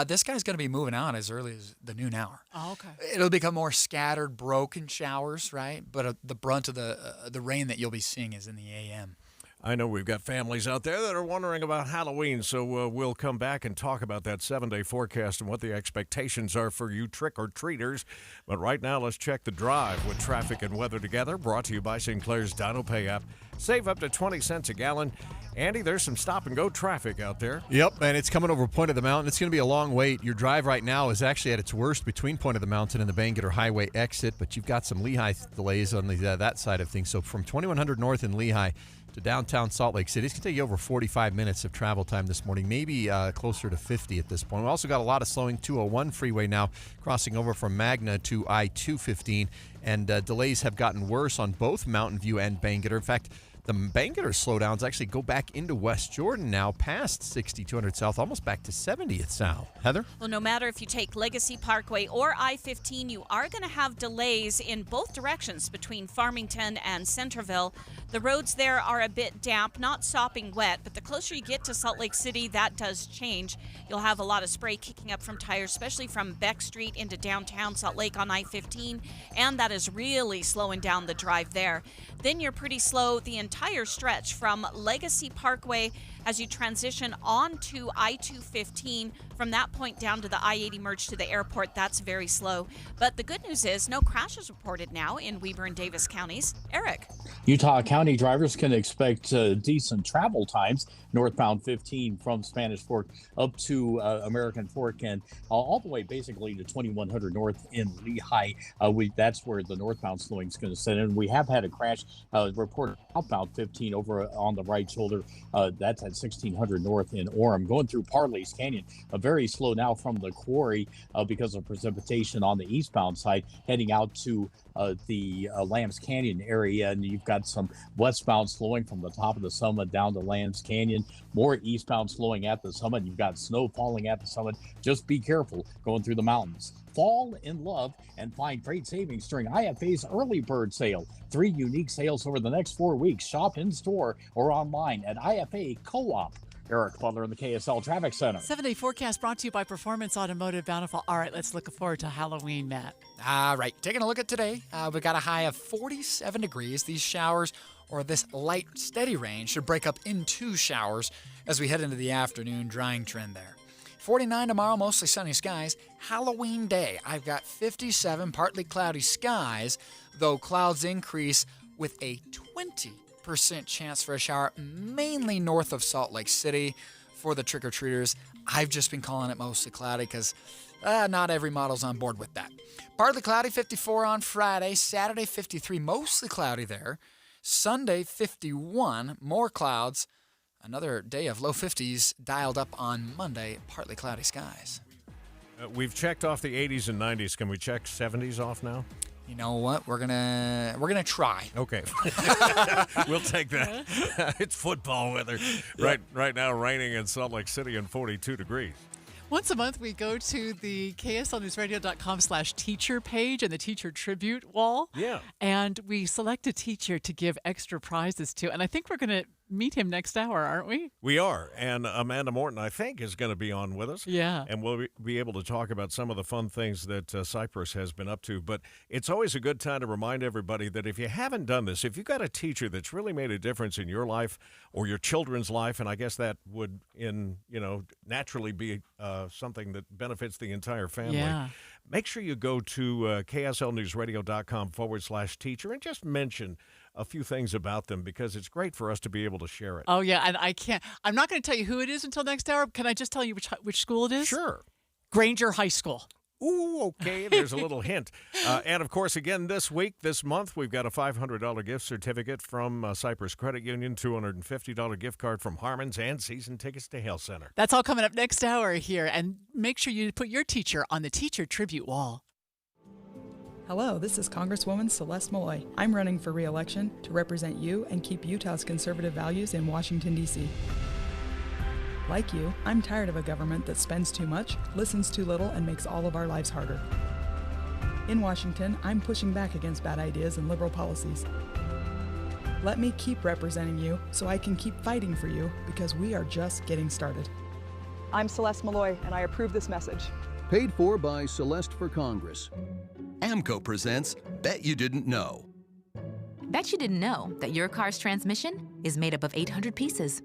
This guy's going to be moving out as early as the noon hour. Oh, okay. It'll become more scattered, broken showers, right? But the brunt of the rain that you'll be seeing is in the a.m. I know we've got families out there that are wondering about Halloween, so we'll come back and talk about that 7-day forecast and what the expectations are for you trick-or-treaters. But right now, let's check the drive with traffic and weather together, brought to you by Sinclair's Dino Pay app. Save up to 20 cents a gallon. Andy, there's some stop-and-go traffic out there. Yep, and it's coming over Point of the Mountain. It's going to be a long wait. Your drive right now is actually at its worst between Point of the Mountain and the Bangerter Highway exit, but you've got some Lehigh delays on that side of things. So from 2100 north in Lehigh to downtown Salt Lake City, it's going to take you over 45 minutes of travel time this morning, maybe closer to 50 at this point. We also got a lot of slowing 201 freeway now, crossing over from Magna to I-215, and delays have gotten worse on both Mountain View and Bangerter. In fact, the Bangerter slowdowns actually go back into West Jordan now, past 6200 South, almost back to 70th South. Heather? Well, no matter if you take Legacy Parkway or I-15, you are going to have delays in both directions between Farmington and Centerville. The roads there are a bit damp, not sopping wet, but the closer you get to Salt Lake City, that does change. You'll have a lot of spray kicking up from tires, especially from Beck Street into downtown Salt Lake on I-15, and that is really slowing down the drive there. Then you're pretty slow the entire entire stretch from Legacy Parkway as you transition onto I-215. From that point down to the I-80 merge to the airport, that's very slow. But the good news is no crashes reported now in Weber and Davis counties. Eric. Utah County drivers can expect decent travel times northbound 15 from Spanish Fork up to American Fork and all the way basically to 2100 north in Lehigh. That's where the northbound slowing is going to set in. We have had a crash reported outbound 15 over on the right shoulder. That's at 1600 north in Orem. Going through Parley's Canyon, very slow now from the quarry because of precipitation on the eastbound side, heading out to the Lambs Canyon area, and you've got some westbound slowing from the top of the summit down to Lambs Canyon, more eastbound slowing at the summit. You've got snow falling at the summit. Just be careful going through the mountains. Fall in love and find great savings during IFA's early bird sale. 3 unique sales over the next 4 weeks. Shop in store or online at IFA Co-op. Eric Butler in the KSL Traffic Center. 7-day forecast brought to you by Performance Automotive Bountiful. All right, let's look forward to Halloween, Matt. All right, taking a look at today, we've got a high of 47 degrees. These showers or this light, steady rain should break up into showers as we head into the afternoon drying trend there. 49 tomorrow, mostly sunny skies. Halloween day, I've got 57 partly cloudy skies, though clouds increase with a 20% chance for a shower, mainly north of Salt Lake City for the trick-or-treaters. I've just been calling it mostly cloudy because not every model's on board with that. Partly cloudy, 54 on Friday. Saturday, 53, mostly cloudy there. Sunday, 51, more clouds. Another day of low 50s dialed up on Monday, partly cloudy skies. We've checked off the 80s and 90s. Can we check 70s off now? You know what? We're gonna try. Okay. We'll take that. It's football weather. Right now, raining in Salt Lake City and 42 degrees. Once a month, we go to the KSLNewsRadio.com/teacher page and the teacher tribute wall. Yeah. And we select a teacher to give extra prizes to. And I think we're going to meet him next hour, aren't we? We are. And Amanda Morton, I think, is going to be on with us. Yeah. And we'll be able to talk about some of the fun things that Cypress has been up to. But it's always a good time to remind everybody that if you haven't done this, if you've got a teacher that's really made a difference in your life or your children's life, and I guess that would naturally be something that benefits the entire family. Yeah. Make sure you go to KSLNewsRadio.com/teacher and just mention a few things about them because it's great for us to be able to share it. Oh, yeah. And I'm not going to tell you who it is until next hour. Can I just tell you which school it is? Sure. Granger High School. Ooh, okay. There's a little hint. And, of course, again, this month, we've got a $500 gift certificate from Cypress Credit Union, $250 gift card from Harmon's, and season tickets to Hale Center. That's all coming up next hour here. And make sure you put your teacher on the teacher tribute wall. Hello, this is Congresswoman Celeste Malloy. I'm running for re-election to represent you and keep Utah's conservative values in Washington, D.C. Like you, I'm tired of a government that spends too much, listens too little, and makes all of our lives harder. In Washington, I'm pushing back against bad ideas and liberal policies. Let me keep representing you so I can keep fighting for you because we are just getting started. I'm Celeste Malloy, and I approve this message. Paid for by Celeste for Congress. AMCO presents Bet You Didn't Know. Bet you didn't know that your car's transmission is made up of 800 pieces.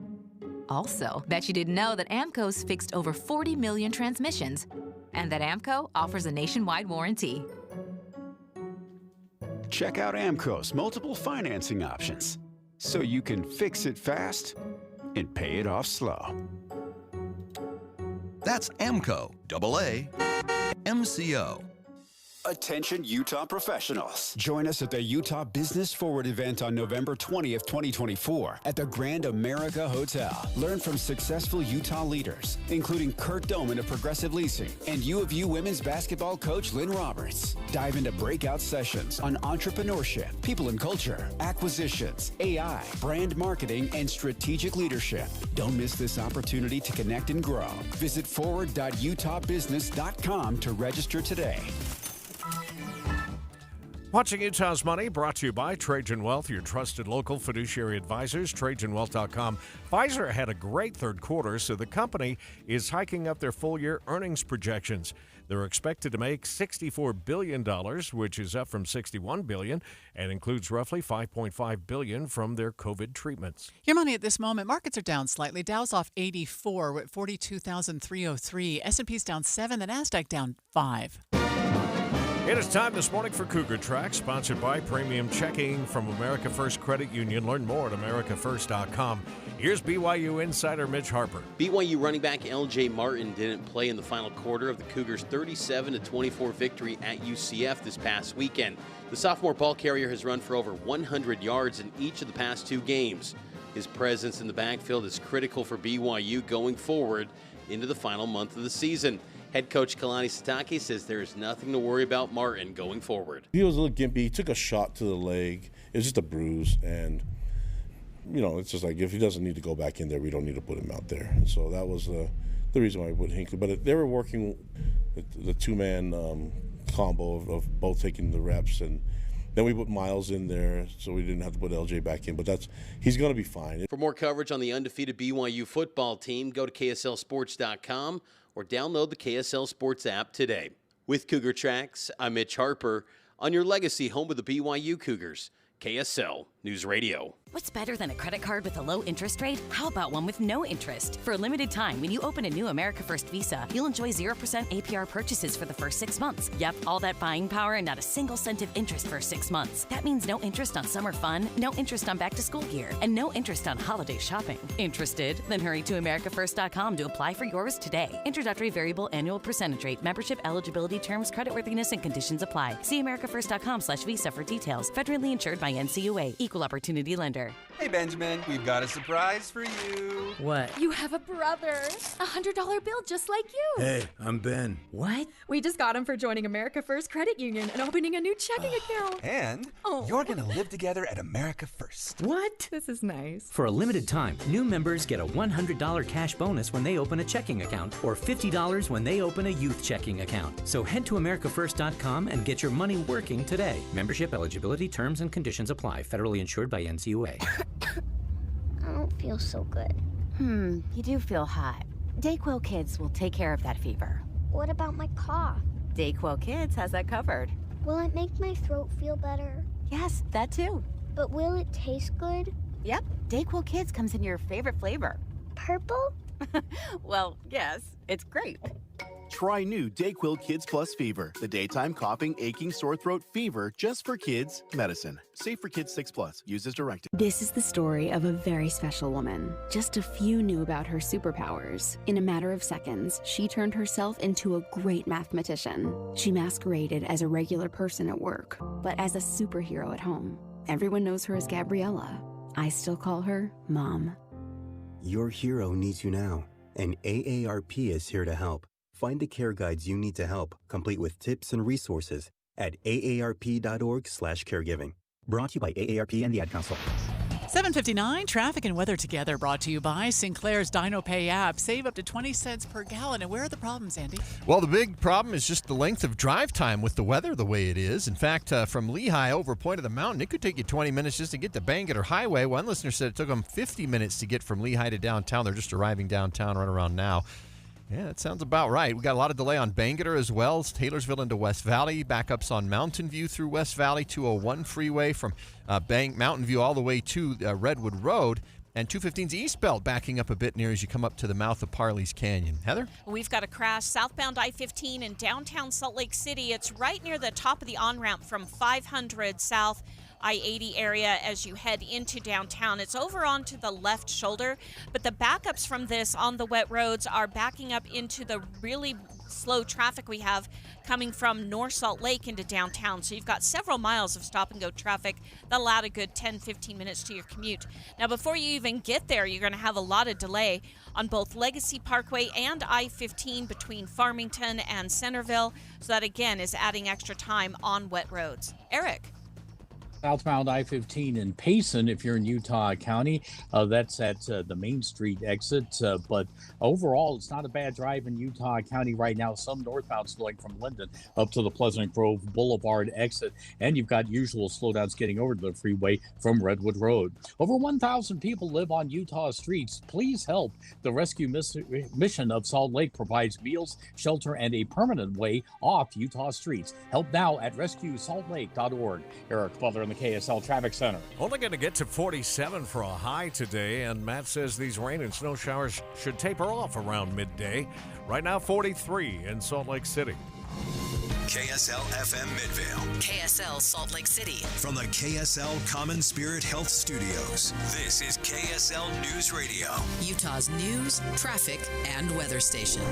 Also, bet you didn't know that AMCO's fixed over 40 million transmissions and that AMCO offers a nationwide warranty. Check out AMCO's multiple financing options so you can fix it fast and pay it off slow. That's AMCO, AA, MCO. Attention Utah professionals. Join us at the Utah Business Forward event on November 20th, 2024 at the Grand America Hotel. Learn from successful Utah leaders, including Kurt Doman of Progressive Leasing and U of U women's basketball coach Lynn Roberts. Dive into breakout sessions on entrepreneurship, people and culture, acquisitions, AI, brand marketing, and strategic leadership. Don't miss this opportunity to connect and grow. Visit forward.utahbusiness.com to register today. Watching Utah's Money, brought to you by Trajan Wealth, your trusted local fiduciary advisors, TrajanWealth.com. Pfizer had a great third quarter, so the company is hiking up their full-year earnings projections. They're expected to make $64 billion, which is up from $61 billion, and includes roughly $5.5 billion from their COVID treatments. Your money at this moment. Markets are down slightly. Dow's off 84. We're at 42,303. S&P's down 7. The Nasdaq down 5. It is time this morning for Cougar Track, sponsored by Premium Checking from America First Credit Union. Learn more at americafirst.com. Here's BYU insider Mitch Harper. BYU running back L.J. Martin didn't play in the final quarter of the Cougars' 37-24 victory at UCF this past weekend. The sophomore ball carrier has run for over 100 yards in each of the past 2 games. His presence in the backfield is critical for BYU going forward into the final month of the season. Head coach Kalani Sitake says there is nothing to worry about Martin going forward. He was a little gimpy. He took a shot to the leg. It was just a bruise. And, it's just like if he doesn't need to go back in there, we don't need to put him out there. And so that was the reason why we put Hinckley. But they were working the two-man combo of both taking the reps. And then we put Miles in there so we didn't have to put LJ back in. But he's going to be fine. For more coverage on the undefeated BYU football team, go to KSLSports.com or download the KSL Sports app today. With Cougar Tracks, I'm Mitch Harper on your legacy home of the BYU Cougars, KSL News Radio. What's better than a credit card with a low interest rate? How about one with no interest? For a limited time, when you open a new America First Visa, you'll enjoy 0% APR purchases for the first 6 months. Yep, all that buying power and not a single cent of interest for 6 months. That means no interest on summer fun, no interest on back-to-school gear, and no interest on holiday shopping. Interested? Then hurry to AmericaFirst.com to apply for yours today. Introductory variable annual percentage rate. Membership eligibility terms, creditworthiness, and conditions apply. See AmericaFirst.com/Visa for details. Federally insured by NCUA. Equal opportunity lender. Hey, Benjamin, we've got a surprise for you. What? You have a brother. A $100 bill just like you. Hey, I'm Ben. What? We just got him for joining America First Credit Union and opening a new checking account. And you're going to live together at America First. What? This is nice. For a limited time, new members get a $100 cash bonus when they open a checking account or $50 when they open a youth checking account. So head to AmericaFirst.com and get your money working today. Membership eligibility, terms, and conditions apply. Federally insured by NCUA. I don't feel so good. You do feel hot. Dayquil Kids will take care of that fever. What about my cough? Dayquil Kids has that covered. Will it make my throat feel better? Yes, that too. But will it taste good? Yep, Dayquil Kids comes in your favorite flavor. Purple? Well, yes, it's grape. Try new Dayquil Kids Plus Fever, the daytime coughing, aching, sore throat fever just for kids medicine. Safe for kids 6+. Use as directed. This is the story of a very special woman. Just a few knew about her superpowers. In a matter of seconds, she turned herself into a great mathematician. She masqueraded as a regular person at work, but as a superhero at home. Everyone knows her as Gabriella. I still call her Mom. Your hero needs you now, and AARP is here to help. Find the care guides you need to help, complete with tips and resources at aarp.org/caregiving. Brought to you by AARP and the Ad Council. 7:59, traffic and weather together, brought to you by Sinclair's DinoPay app. Save up to 20 cents per gallon. And where are the problems, Andy? Well, the big problem is just the length of drive time with the weather the way it is. In fact, from Lehigh over Point of the Mountain, it could take you 20 minutes just to get to Bangerter Highway. One listener said it took them 50 minutes to get from Lehigh to downtown. They're just arriving downtown right around now. Yeah, that sounds about right. We got a lot of delay on Bangerter as well. It's Taylorsville into West Valley. Backups on Mountain View through West Valley. 201 freeway from Mountain View all the way to Redwood Road. And 215's eastbound backing up a bit near as you come up to the mouth of Parley's Canyon. Heather? We've got a crash southbound I-15 in downtown Salt Lake City. It's right near the top of the on-ramp from 500 south. I-80 area as you head into downtown. It's over onto the left shoulder, but the backups from this on the wet roads are backing up into the really slow traffic we have coming from North Salt Lake into downtown. So you've got several miles of stop-and-go traffic that'll add a good 10-15 minutes to your commute. Now, before you even get there, you're going to have a lot of delay on both Legacy Parkway and I-15 between Farmington and Centerville. So that, again, is adding extra time on wet roads. Eric? Southbound I-15 in Payson, if you're in Utah County, that's at the Main Street exit. But overall, it's not a bad drive in Utah County right now. Some northbound slowing from Linden up to the Pleasant Grove Boulevard exit. And you've got usual slowdowns getting over to the freeway from Redwood Road. Over 1,000 people live on Utah streets. Please help. The rescue mission of Salt Lake provides meals, shelter, and a permanent way off Utah streets. Help now at rescuesaltlake.org. Eric Butler in the KSL Traffic Center. Only going to get to 47 for a high today, and Matt says these rain and snow showers should taper off around midday. Right now, 43 in Salt Lake City. KSL FM Midvale. KSL Salt Lake City. From the KSL Common Spirit Health Studios, this is KSL News Radio. Utah's news, traffic, and weather station.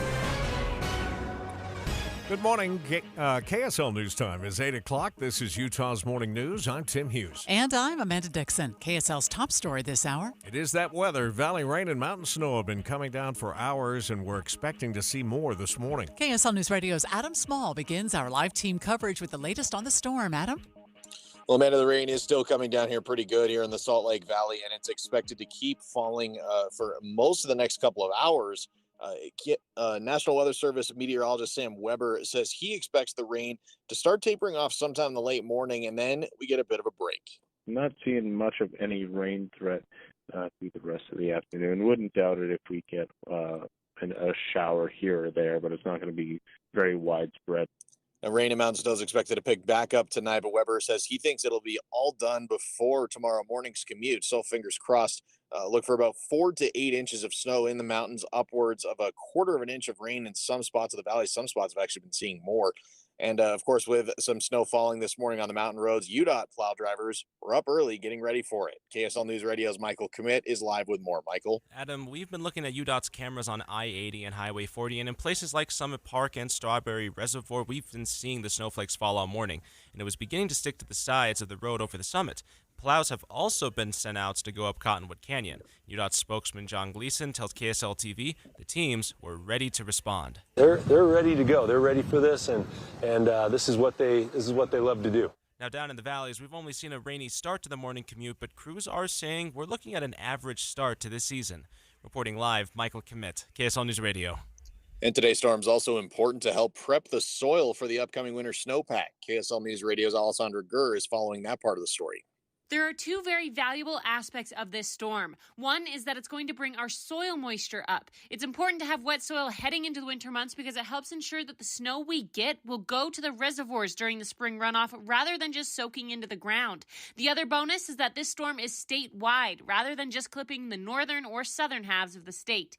Good morning. KSL News Time is 8 o'clock. This is Utah's Morning News. I'm Tim Hughes. And I'm Amanda Dixon. KSL's top story this hour. It is that weather. Valley rain and mountain snow have been coming down for hours, and we're expecting to see more this morning. KSL News Radio's Adam Small begins our live team coverage with the latest on the storm. Adam? Well, Amanda, the rain is still coming down here pretty good here in the Salt Lake Valley, and it's expected to keep falling for most of the next couple of hours. National Weather Service meteorologist Sam Weber says he expects the rain to start tapering off sometime in the late morning, and then we get a bit of a break. I'm not seeing much of any rain threat through the rest of the afternoon. Wouldn't doubt it if we get a shower here or there, but it's not going to be very widespread. Now, rain and mountain snow is expected to pick back up tonight, but Weber says he thinks it'll be all done before tomorrow morning's commute. So fingers crossed. Look for about 4 to 8 inches of snow in the mountains, upwards of a quarter of an inch of rain in some spots of the valley. Some spots have actually been seeing more. And, of course, with some snow falling this morning on the mountain roads, UDOT plow drivers were up early getting ready for it. KSL News Radio's Michael Commit is live with more. Michael? Adam, we've been looking at UDOT's cameras on I-80 and Highway 40, and in places like Summit Park and Strawberry Reservoir, we've been seeing the snowflakes fall all morning, and it was beginning to stick to the sides of the road over the summit. Plows have also been sent out to go up Cottonwood Canyon. UDOT spokesman John Gleason tells KSL TV the teams were ready to respond. They're ready to go. They're ready for this, and this is what they love to do. Now down in the valleys, we've only seen a rainy start to the morning commute, but crews are saying we're looking at an average start to this season. Reporting live, Michael Commit, KSL News Radio. And today's storm is also important to help prep the soil for the upcoming winter snowpack. KSL News Radio's Alessandra Gurr is following that part of the story. There are two very valuable aspects of this storm. One is that it's going to bring our soil moisture up. It's important to have wet soil heading into the winter months because it helps ensure that the snow we get will go to the reservoirs during the spring runoff rather than just soaking into the ground. The other bonus is that this storm is statewide rather than just clipping the northern or southern halves of the state.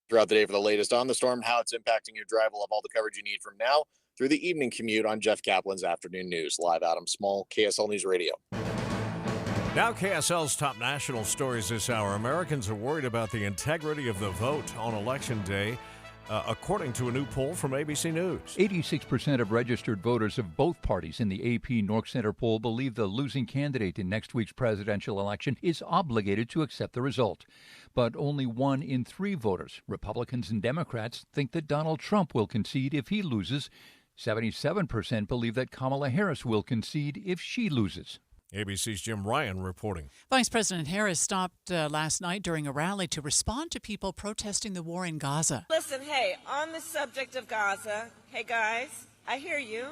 Throughout the day for the latest on the storm, how it's impacting your drive. We'll have all the coverage you need from now through the evening commute on Jeff Kaplan's Afternoon News. Live, Adam Small, KSL News Radio. Now KSL's top national stories this hour. Americans are worried about the integrity of the vote on Election Day, according to a new poll from ABC News. 86% of registered voters of both parties in the AP North Center poll believe the losing candidate in next week's presidential election is obligated to accept the result. But only 1 in 3 voters, Republicans and Democrats, think that Donald Trump will concede if he loses. 77% believe that Kamala Harris will concede if she loses. ABC's Jim Ryan reporting. Vice President Harris stopped last night during a rally to respond to people protesting the war in Gaza. Listen, hey, on the subject of Gaza, hey guys, I hear you.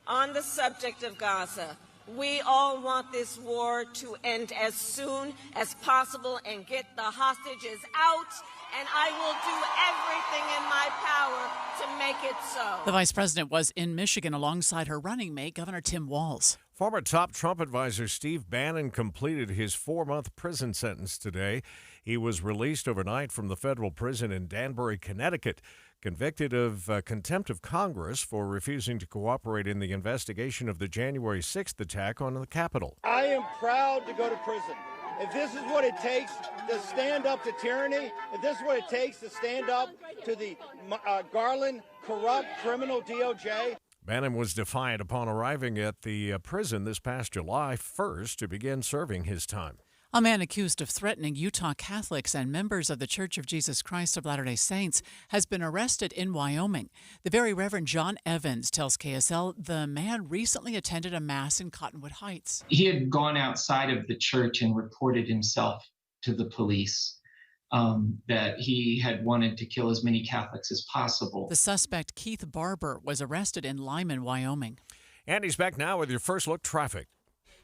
On the subject of Gaza, we all want this war to end as soon as possible and get the hostages out, and I will do everything in my power to make it so. The vice president was in Michigan alongside her running mate, Governor Tim Walz. Former top Trump advisor Steve Bannon completed his 4-month prison sentence today. He was released overnight from the federal prison in Danbury, Connecticut, convicted of contempt of Congress for refusing to cooperate in the investigation of the January 6th attack on the Capitol. I am proud to go to prison. If this is what it takes to stand up to tyranny, if this is what it takes to stand up to the Garland, corrupt, criminal DOJ. Bannon was defiant upon arriving at the prison this past July 1st to begin serving his time. A man accused of threatening Utah Catholics and members of the Church of Jesus Christ of Latter-day Saints has been arrested in Wyoming. The Very Reverend John Evans tells KSL the man recently attended a mass in Cottonwood Heights. He had gone outside of the church and reported himself to the police that he had wanted to kill as many Catholics as possible. The suspect, Keith Barber, was arrested in Lyman, Wyoming. And he's back now with your first look traffic.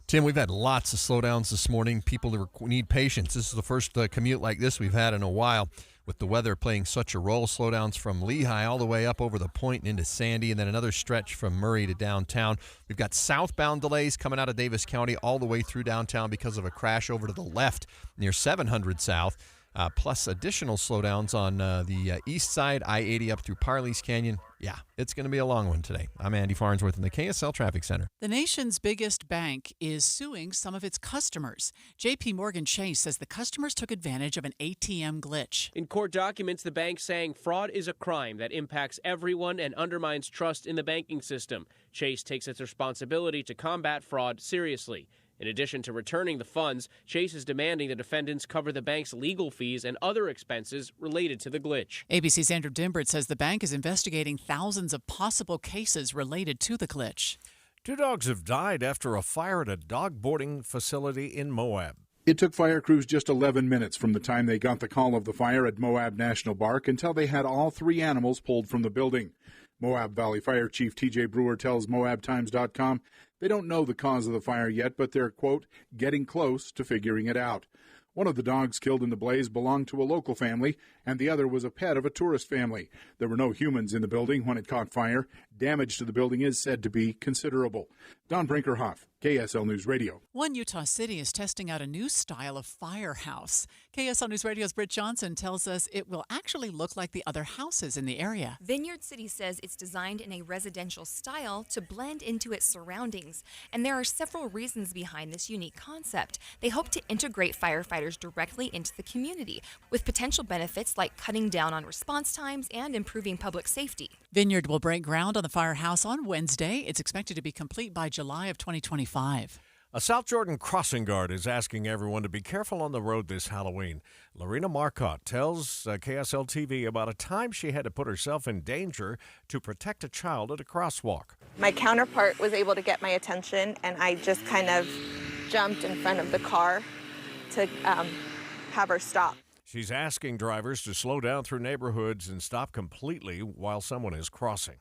Tim, we've had lots of slowdowns this morning. People need patience. This is the first commute like this we've had in a while, with the weather playing such a role. Slowdowns from Lehigh all the way up over the point and into Sandy, and then another stretch from Murray to downtown. We've got southbound delays coming out of Davis County all the way through downtown because of a crash over to the left near 700 South. Plus additional slowdowns on the east side, I-80 up through Parley's Canyon. Yeah, it's going to be a long one today. I'm Andy Farnsworth in the KSL Traffic Center. The nation's biggest bank is suing some of its customers. J.P. Morgan Chase says the customers took advantage of an ATM glitch. In court documents, the bank saying fraud is a crime that impacts everyone and undermines trust in the banking system. Chase takes its responsibility to combat fraud seriously. In addition to returning the funds, Chase is demanding the defendants cover the bank's legal fees and other expenses related to the glitch. ABC's Andrew Dimbert says the bank is investigating thousands of possible cases related to the glitch. 2 dogs have died after a fire at a dog boarding facility in Moab. It took fire crews just 11 minutes from the time they got the call of the fire at Moab National Park until they had all 3 animals pulled from the building. Moab Valley Fire Chief T.J. Brewer tells MoabTimes.com they don't know the cause of the fire yet, but they're, quote, getting close to figuring it out. One of the dogs killed in the blaze belonged to a local family, and the other was a pet of a tourist family. There were no humans in the building when it caught fire. Damage to the building is said to be considerable. Don Brinkerhoff, KSL News Radio. One Utah city is testing out a new style of firehouse. KSL News Radio's Britt Johnson tells us it will actually look like the other houses in the area. Vineyard City says it's designed in a residential style to blend into its surroundings. And there are several reasons behind this unique concept. They hope to integrate firefighters directly into the community, with potential benefits like cutting down on response times and improving public safety. Vineyard will break ground on the firehouse on Wednesday. It's expected to be complete by July of 2025. A South Jordan crossing guard is asking everyone to be careful on the road this Halloween. Lorena Marcotte tells KSL TV about a time she had to put herself in danger to protect a child at a crosswalk. My counterpart was able to get my attention, and I just kind of jumped in front of the car to have her stop. She's asking drivers to slow down through neighborhoods and stop completely while someone is crossing.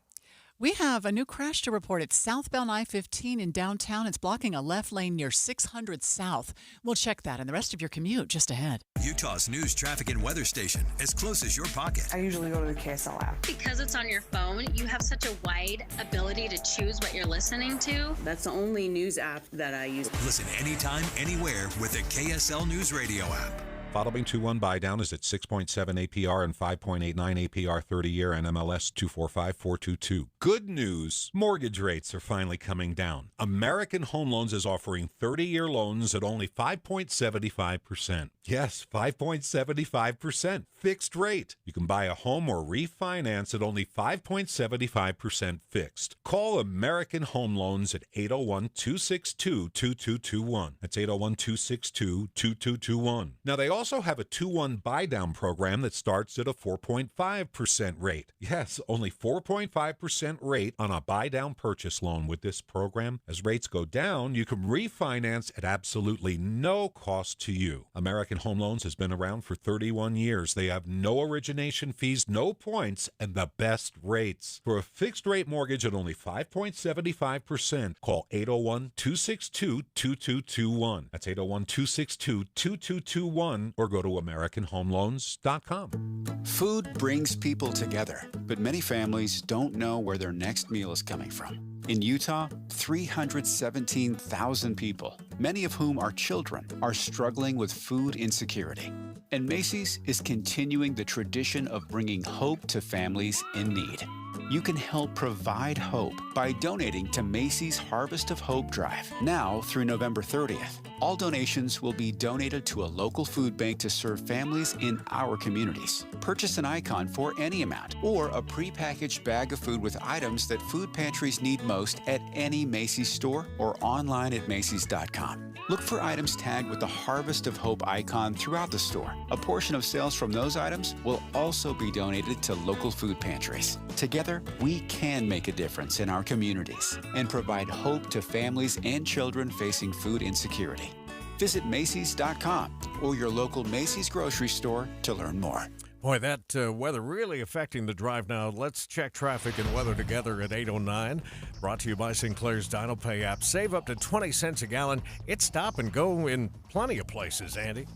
We have a new crash to report at southbound I-15 in downtown. It's blocking a left lane near 600 South. We'll check that and the rest of your commute just ahead. Utah's news, traffic, and weather station, as close as your pocket. I usually go to the KSL app. Because it's on your phone, you have such a wide ability to choose what you're listening to. That's the only news app that I use. Listen anytime, anywhere with the KSL News Radio app. Following 2-1 buy down is at 6.7 APR and 5.89 APR 30-year NMLS 245422. Good news, mortgage rates are finally coming down. American Home Loans is offering 30-year loans at only 5.75%. Yes, 5.75%. Fixed rate. You can buy a home or refinance at only 5.75% fixed. Call American Home Loans at 801-262-2221. That's 801-262-2221. Now, they also have a 2-1 buy-down program that starts at a 4.5% rate. Yes, only 4.5% rate on a buy-down purchase loan with this program. As rates go down, you can refinance at absolutely no cost to you. American Home Loans has been around for 31 years. They have no origination fees, no points, and the best rates. For a fixed-rate mortgage at only 5.75%, call 801-262-2221. That's 801-262-2221, or go to AmericanHomeLoans.com. Food brings people together, but many families don't know where their next meal is coming from. In Utah, 317,000 people, many of whom are children, are struggling with food insecurity. And Macy's is continuing the tradition of bringing hope to families in need. You can help provide hope by donating to Macy's Harvest of Hope Drive, now through November 30th. All donations will be donated to a local food bank to serve families in our communities. Purchase an icon for any amount or a prepackaged bag of food with items that food pantries need most at any Macy's store or online at Macys.com. Look for items tagged with the Harvest of Hope icon throughout the store. A portion of sales from those items will also be donated to local food pantries. Together, we can make a difference in our communities and provide hope to families and children facing food insecurity. Visit Macys.com or your local Macy's grocery store to learn more. Boy, that weather really affecting the drive now. Let's check traffic and weather together at 8:09. Brought to you by Sinclair's DinoPay app. Save up to 20 cents a gallon. It's stop and go in plenty of places, Andy.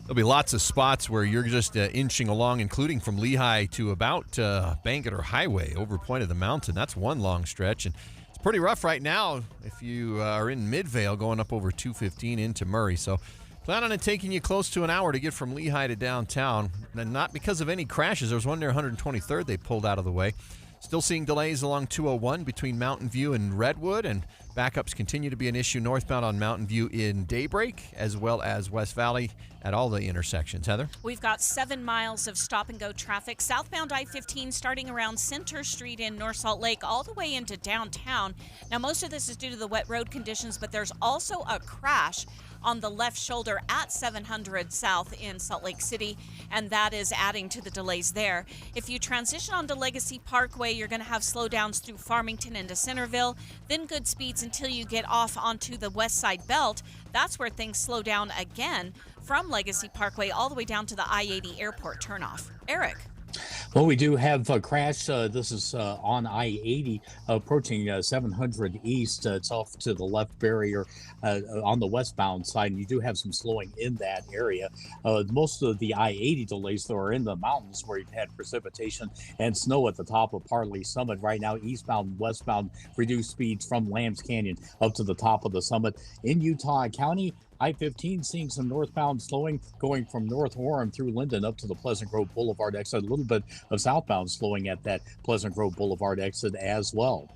There'll be lots of spots where you're just inching along, including from Lehigh to about Bangerter Highway over Point of the Mountain. That's one long stretch. And it's pretty rough right now if you are in Midvale going up over 215 into Murray. So plan on it taking you close to an hour to get from Lehigh to downtown. And not because of any crashes. There was one near 123rd they pulled out of the way. Still seeing delays along 201 between Mountain View and Redwood, and backups continue to be an issue northbound on Mountain View in Daybreak, as well as West Valley at all the intersections. Heather? We've got 7 miles of stop-and-go traffic. Southbound I-15 starting around Center Street in North Salt Lake all the way into downtown. Now, most of this is due to the wet road conditions, but there's also a crash on the left shoulder at 700 South in Salt Lake City, and that is adding to the delays there. If you transition onto Legacy Parkway, you're going to have slowdowns through Farmington into Centerville, then good speeds until you get off onto the West Side Belt. That's where things slow down again from Legacy Parkway all the way down to the I-80 airport turnoff. Eric. Well, we do have a crash. This is on I-80 approaching 700 East. It's off to the left barrier on the westbound side, and you do have some slowing in that area. Most of the I-80 delays, though, are in the mountains where you've had precipitation and snow at the top of Parley Summit. Right now, eastbound and westbound, reduced speeds from Lambs Canyon up to the top of the summit. In Utah County, I-15 seeing some northbound slowing going from North Orem through Linden up to the Pleasant Grove Boulevard exit. A little bit of southbound slowing at that Pleasant Grove Boulevard exit as well.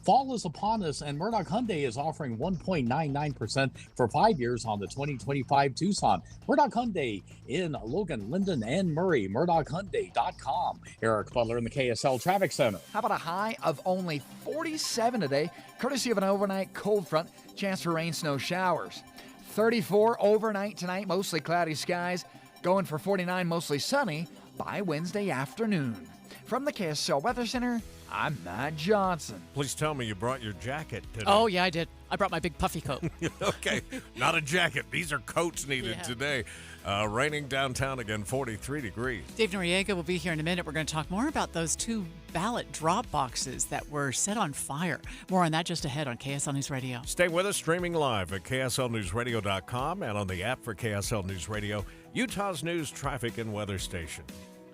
Fall is upon us, and Murdoch Hyundai is offering 1.99% for 5 years on the 2025 Tucson. Murdoch Hyundai in Logan, Linden, and Murray. MurdochHyundai.com. Eric Butler in the KSL Traffic Center. How about a high of only 47 today, courtesy of an overnight cold front, chance for rain, snow showers. 34 overnight tonight, mostly cloudy skies. Going for 49, mostly sunny by Wednesday afternoon. From the KSL Weather Center, I'm Matt Johnson. Please tell me you brought your jacket today. Oh, yeah, I did. I brought my big puffy coat. Okay, not a jacket. These are coats needed today. Raining downtown again, 43 degrees. Dave Noriega will be here in a minute. We're going to talk more about those 2 ballot drop boxes that were set on fire. More on that just ahead on KSL News Radio. Stay with us, streaming live at KSLNewsRadio.com and on the app for KSL News Radio, Utah's news, traffic, and weather station.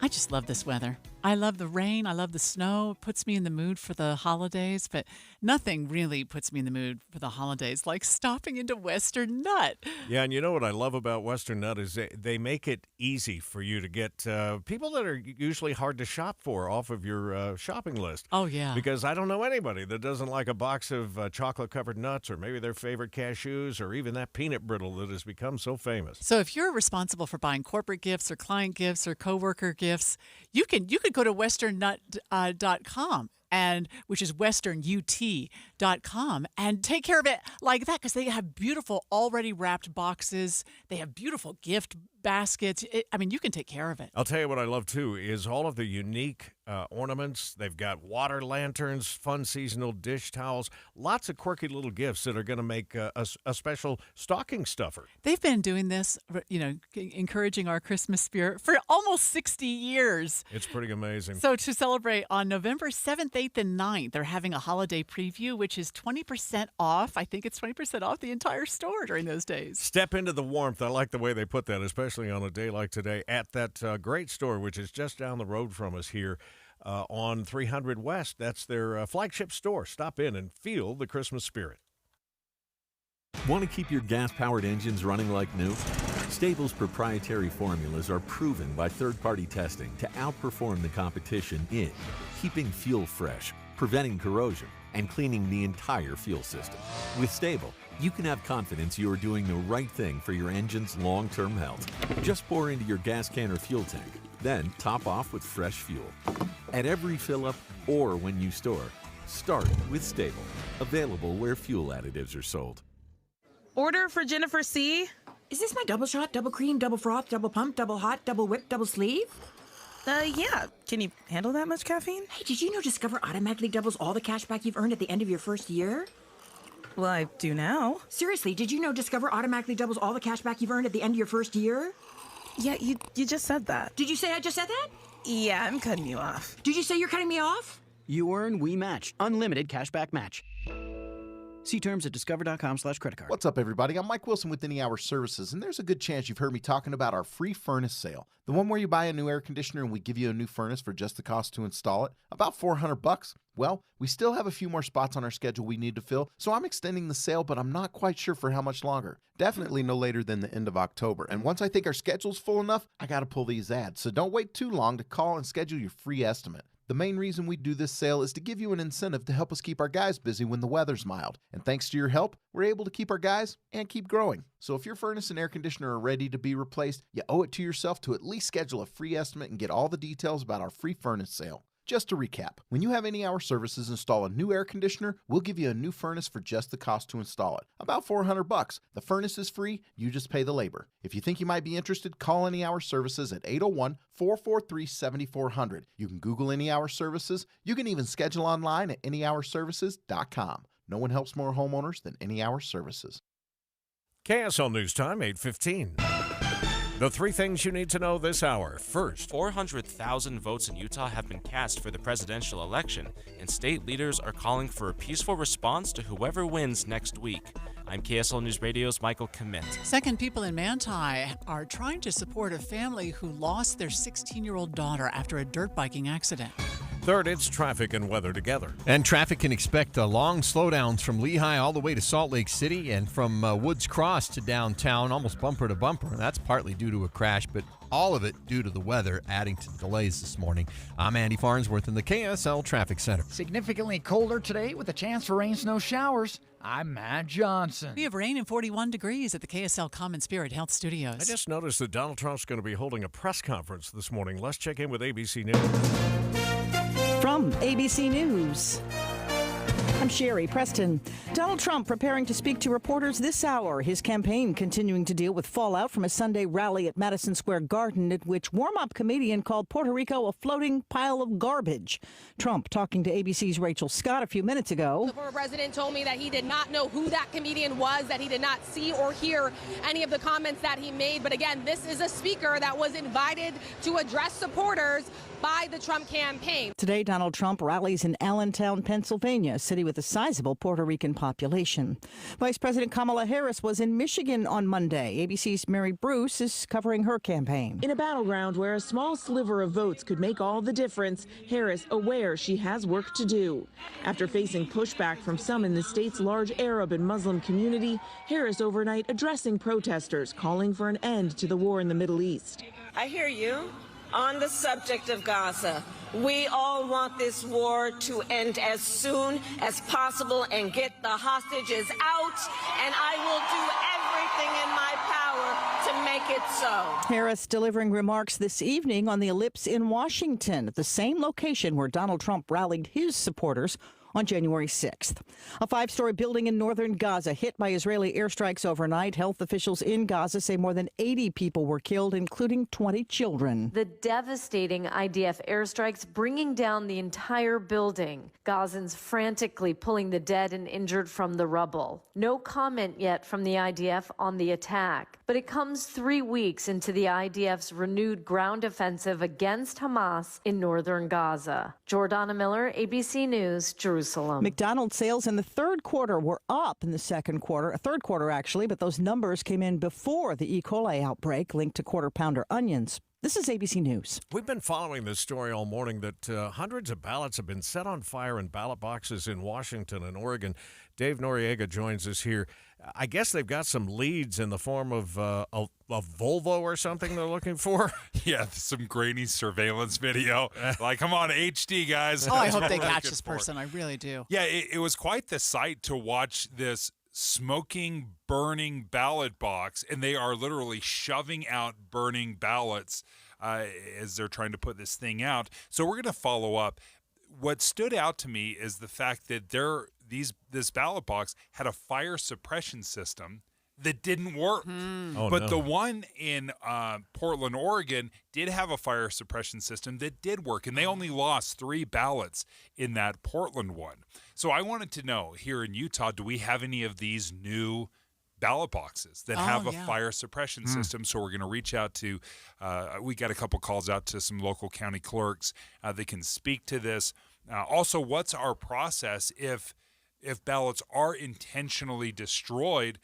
I just love this weather. I love the rain. I love the snow. It puts me in the mood for the holidays, but nothing really puts me in the mood for the holidays like stopping into Western Nut. Yeah, and you know what I love about Western Nut is they make it easy for you to get people that are usually hard to shop for off of your shopping list. Oh, yeah. Because I don't know anybody that doesn't like a box of chocolate-covered nuts or maybe their favorite cashews or even that peanut brittle that has become so famous. So if you're responsible for buying corporate gifts or client gifts or coworker gifts, you could go to westernnut.com, and which is westernut.com, and take care of it like that, because they have beautiful already wrapped boxes. They have beautiful gift baskets. You can take care of it. I'll tell you what I love too is all of the unique ornaments. They've got water lanterns, fun seasonal dish towels, lots of quirky little gifts that are going to make a special stocking stuffer. They've been doing this, encouraging our Christmas spirit for almost 60 years. It's pretty amazing. So to celebrate on November 7th, 8th, and 9th, they're having a holiday preview, which is 20% off. I think it's 20% off the entire store during those days. Step into the warmth. I like the way they put that, especially on a day like today at that great store, which is just down the road from us here on 300 West. That's their flagship store. Stop in and feel the Christmas spirit. Want to keep your gas-powered engines running like new? Stable's proprietary formulas are proven by third-party testing to outperform the competition in keeping fuel fresh, preventing corrosion, and cleaning the entire fuel system. With Stable, you can have confidence you are doing the right thing for your engine's long-term health. Just pour into your gas can or fuel tank, then top off with fresh fuel. At every fill-up or when you store, start with Stable. Available where fuel additives are sold. Order for Jennifer C. Is this my double shot, double cream, double froth, double pump, double hot, double whip, double sleeve? Yeah. Can you handle that much caffeine? Hey, did you know Discover automatically doubles all the cash back you've earned at the end of your first year? Well, I do now. Seriously, did you know Discover automatically doubles all the cash back you've earned at the end of your first year? Yeah, you just said that. Did you say I just said that? Yeah, I'm cutting you off. Did you say you're cutting me off? You earn, we match. Unlimited cashback match. See terms at discover.com/creditcard. What's up, everybody? I'm Mike Wilson with Any Hour Services, and there's a good chance you've heard me talking about our free furnace sale. The one where you buy a new air conditioner and we give you a new furnace for just the cost to install it. About $400. Well, we still have a few more spots on our schedule we need to fill, so I'm extending the sale, but I'm not quite sure for how much longer. Definitely no later than the end of October. And once I think our schedule's full enough, I gotta pull these ads. So don't wait too long to call and schedule your free estimate. The main reason we do this sale is to give you an incentive to help us keep our guys busy when the weather's mild. And thanks to your help, we're able to keep our guys and keep growing. So if your furnace and air conditioner are ready to be replaced, you owe it to yourself to at least schedule a free estimate and get all the details about our free furnace sale. Just to recap, when you have Any Hour Services install a new air conditioner, we'll give you a new furnace for just the cost to install it. About $400. The furnace is free, you just pay the labor. If you think you might be interested, call Any Hour Services at 801-443-7400. You can Google Any Hour Services. You can even schedule online at anyhourservices.com. No one helps more homeowners than Any Hour Services. KSL News Time, 8:15. The three things you need to know this hour. First, 400,000 votes in Utah have been cast for the presidential election, and state leaders are calling for a peaceful response to whoever wins next week. I'm KSL News Radio's Michael Commit. Second, people in Manti are trying to support a family who lost their 16-year-old daughter after a dirt biking accident. Third, it's traffic and weather together. And traffic can expect long slowdowns from Lehigh all the way to Salt Lake City and from Woods Cross to downtown, almost bumper to bumper. That's partly due to a crash, but all of it due to the weather, adding to delays this morning. I'm Andy Farnsworth in the KSL Traffic Center. Significantly colder today with a chance for rain, snow showers. I'm Matt Johnson. We have rain and 41 degrees at the KSL Common Spirit Health Studios. I just noticed that Donald Trump's going to be holding a press conference this morning. Let's check in with ABC News. From ABC News, I'm Sherry Preston. Donald Trump preparing to speak to reporters this hour. His campaign continuing to deal with fallout from a Sunday rally at Madison Square Garden at which warm-up comedian called Puerto Rico a floating pile of garbage. Trump talking to ABC's Rachel Scott a few minutes ago. The former president told me that he did not know who that comedian was, that he did not see or hear any of the comments that he made. But again, this is a speaker that was invited to address supporters by the Trump campaign. Today, Donald Trump rallies in Allentown, Pennsylvania, a city with a sizable Puerto Rican population. Vice President Kamala Harris was in Michigan on Monday. ABC's Mary Bruce is covering her campaign. In a battleground where a small sliver of votes could make all the difference, Harris aware she has work to do. After facing pushback from some in the state's large Arab and Muslim community, Harris overnight addressing protesters, calling for an end to the war in the Middle East. I hear you. On the subject of Gaza, we all want this war to end as soon as possible and get the hostages out, and I will do everything in my power to make it so. Harris delivering remarks this evening on the Ellipse in Washington, at the same location where Donald Trump rallied his supporters on January 6th. A 5-story building in northern Gaza hit by Israeli airstrikes overnight. Health officials in Gaza say more than 80 people were killed, including 20 children. The devastating IDF airstrikes bringing down the entire building. Gazans frantically pulling the dead and injured from the rubble. No comment yet from the IDF on the attack, but it comes 3 weeks into the IDF's renewed ground offensive against Hamas in northern Gaza. Jordana Miller, ABC News, Jerusalem. McDonald's sales in the third quarter were up in the second quarter, third quarter actually, but those numbers came in before the E. coli outbreak linked to Quarter Pounder onions. This is ABC News. We've been following this story all morning that hundreds of ballots have been set on fire in ballot boxes in Washington and Oregon. Dave Noriega joins us here. I guess they've got some leads in the form of a Volvo or something they're looking for. Yeah, some grainy surveillance video. Like, come on, HD, guys. Oh, I hope they catch this person. I really do. Yeah, it was quite the sight to watch this smoking, burning ballot box, and they are literally shoving out burning ballots as they're trying to put this thing out. So we're going to follow up. What stood out to me is the fact that this ballot box had a fire suppression system that didn't work. But the one in Portland, Oregon did have a fire suppression system that did work, and they only lost 3 ballots in that Portland one. So I wanted to know, here in Utah, do we have any of these new ballot boxes that have a fire suppression system? So we're going to reach out to, we got a couple calls out to some local county clerks that can speak to this. Also, what's our process if ballots are intentionally destroyed?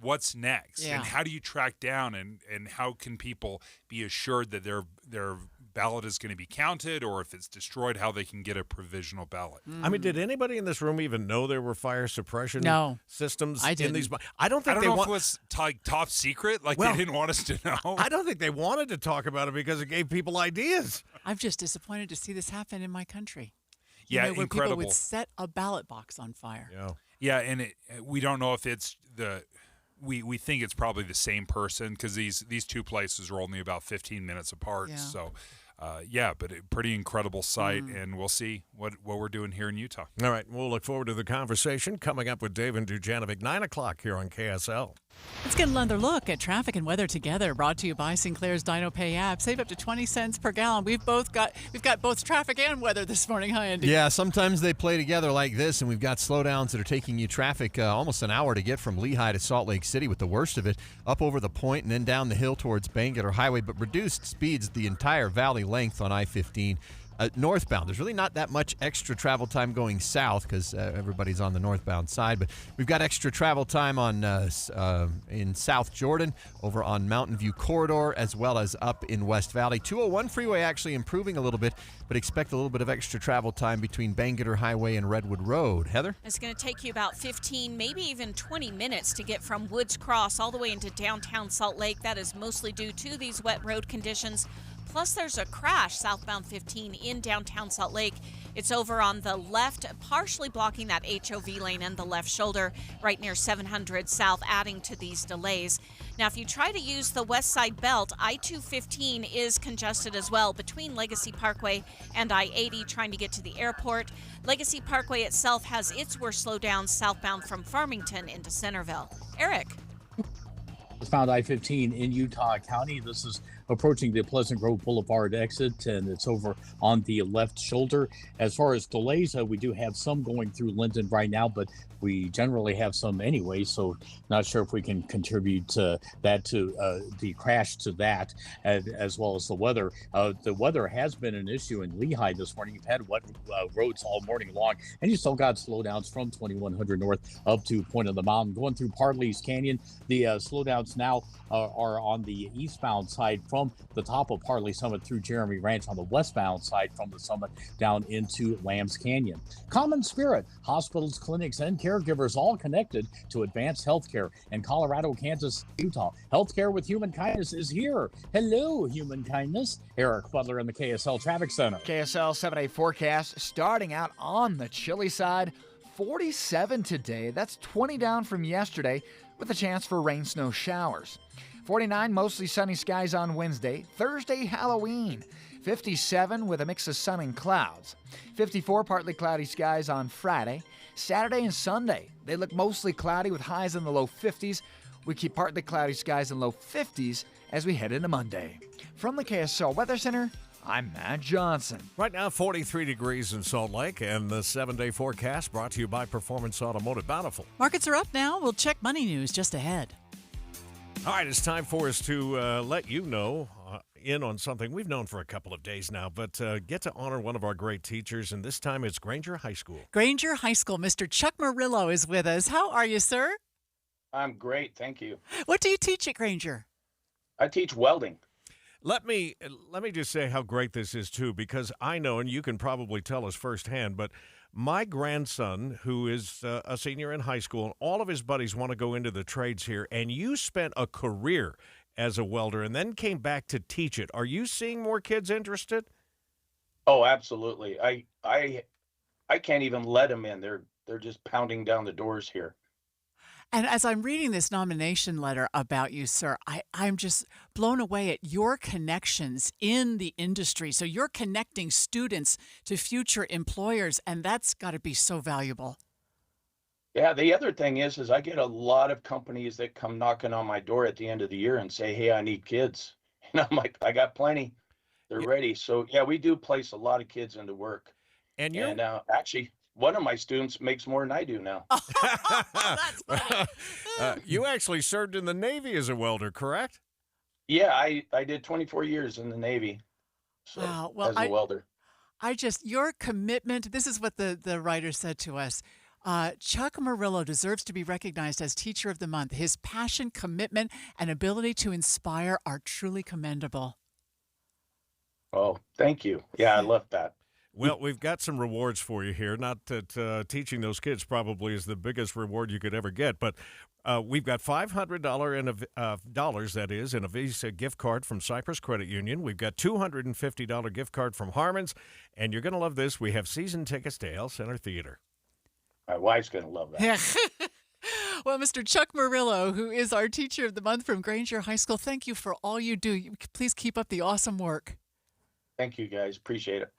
What's next? Yeah. And how do you track down and how can people be assured that their ballot is going to be counted, or if it's destroyed, how they can get a provisional ballot? I mean, did anybody in this room even know there were fire suppression systems in these? I don't know if it was top secret, like they didn't want us to know. I don't think they wanted to talk about it because it gave people ideas. I'm just disappointed to see this happen in my country. Yeah, where incredible. people would set a ballot box on fire. Yeah, and we don't know if it's we think it's probably the same person because these two places are only about 15 minutes apart. Yeah. So, but a pretty incredible sight, and we'll see what we're doing here in Utah. All right, we'll look forward to the conversation coming up with Dave and Dujanovic, 9 o'clock here on KSL. Let's get another look at traffic and weather together. Brought to you by Sinclair's Dino Pay app. Save up to 20 cents per gallon. We've got both traffic and weather this morning. Hi, Andy. Yeah, sometimes they play together like this, and we've got slowdowns that are taking you traffic almost an hour to get from Lehigh to Salt Lake City, with the worst of it up over the point and then down the hill towards Bangalore Highway, but reduced speeds the entire valley length on I-15. Northbound, there's really not that much extra travel time going south because everybody's on the northbound side, but we've got extra travel time on in South Jordan, over on Mountain View Corridor, as well as up in West Valley. 201 freeway actually improving a little bit, but expect a little bit of extra travel time between Bangalore Highway and Redwood Road. Heather? It's going to take you about 15, maybe even 20 minutes to get from Woods Cross all the way into downtown Salt Lake. That is mostly due to these wet road conditions. Plus, there's a crash southbound 15 in downtown Salt Lake. It's over on the left, partially blocking that HOV lane and the left shoulder right near 700 South, adding to these delays. Now, if you try to use the west side belt, I-215 is congested as well between Legacy Parkway and I-80 trying to get to the airport. Legacy Parkway itself has its worst slowdowns southbound from Farmington into Centerville. Eric. Found I-15 in Utah County. This is approaching the Pleasant Grove Boulevard exit, and it's over on the left shoulder. As far as delays, we do have some going through Linden right now, but we generally have some anyway, so not sure if we can contribute that to the crash to that, as well as the weather. The weather has been an issue in Lehigh this morning. You've had wet roads all morning long, and you still got slowdowns from 2100 North up to Point of the Mountain. Going through Parley's Canyon, the slowdowns now are on the eastbound side from the top of Parley Summit through Jeremy Ranch, on the westbound side from the summit down into Lambs Canyon. Common Spirit, hospitals, clinics, and caregivers all connected to advanced healthcare in Colorado, Kansas, Utah. Healthcare with Human Kindness is here. Hello, Human Kindness. Eric Butler in the KSL Traffic Center. KSL 7-day forecast starting out on the chilly side. 47 today. That's 20 down from yesterday, with a chance for rain, snow showers. 49, mostly sunny skies on Wednesday. Thursday, Halloween. 57 with a mix of sun and clouds. 54, partly cloudy skies on Friday. Saturday and Sunday, they look mostly cloudy with highs in the low 50s. We keep partly cloudy skies in low 50s as we head into Monday. From the KSL Weather Center, I'm Matt Johnson. Right now, 43 degrees in Salt Lake, and the 7-day forecast brought to you by Performance Automotive Bountiful. Markets are up now. We'll check money news just ahead. All right, it's time for us to let you know in on something we've known for a couple of days now, but get to honor one of our great teachers, and this time it's Granger High School. Granger High School, Mr. Chuck Murillo is with us. How are you, sir? I'm great, thank you. What do you teach at Granger? I teach welding. Let me just say how great this is, too, because I know, and you can probably tell us firsthand, but my grandson, who is a senior in high school, and all of his buddies want to go into the trades here, and you spent a career as a welder and then came back to teach it. Are you seeing more kids interested? Oh, absolutely. I can't even let them in. They're just pounding down the doors here. And as I'm reading this nomination letter about you, sir, I'm just blown away at your connections in the industry. So you're connecting students to future employers, and that's got to be so valuable. Yeah, the other thing is I get a lot of companies that come knocking on my door at the end of the year and say, hey, I need kids. And I'm like, I got plenty. They're ready. So yeah, we do place a lot of kids into work. And actually, one of my students makes more than I do now. That's funny. You actually served in the Navy as a welder, correct? Yeah, I did 24 years in the Navy. So, Wow. Well, as a welder. Your commitment, this is what the writer said to us. Chuck Murillo deserves to be recognized as Teacher of the Month. His passion, commitment, and ability to inspire are truly commendable. Oh, thank you. Yeah, I love that. Well, we've got some rewards for you here. Not that teaching those kids probably is the biggest reward you could ever get, but we've got $500 in a Visa gift card from Cypress Credit Union. We've got $250 gift card from Harmon's, and you're going to love this. We have season tickets to El Center Theater. My wife's going to love that. Well, Mr. Chuck Murillo, who is our Teacher of the Month from Granger High School, thank you for all you do. Please keep up the awesome work. Thank you, guys. Appreciate it.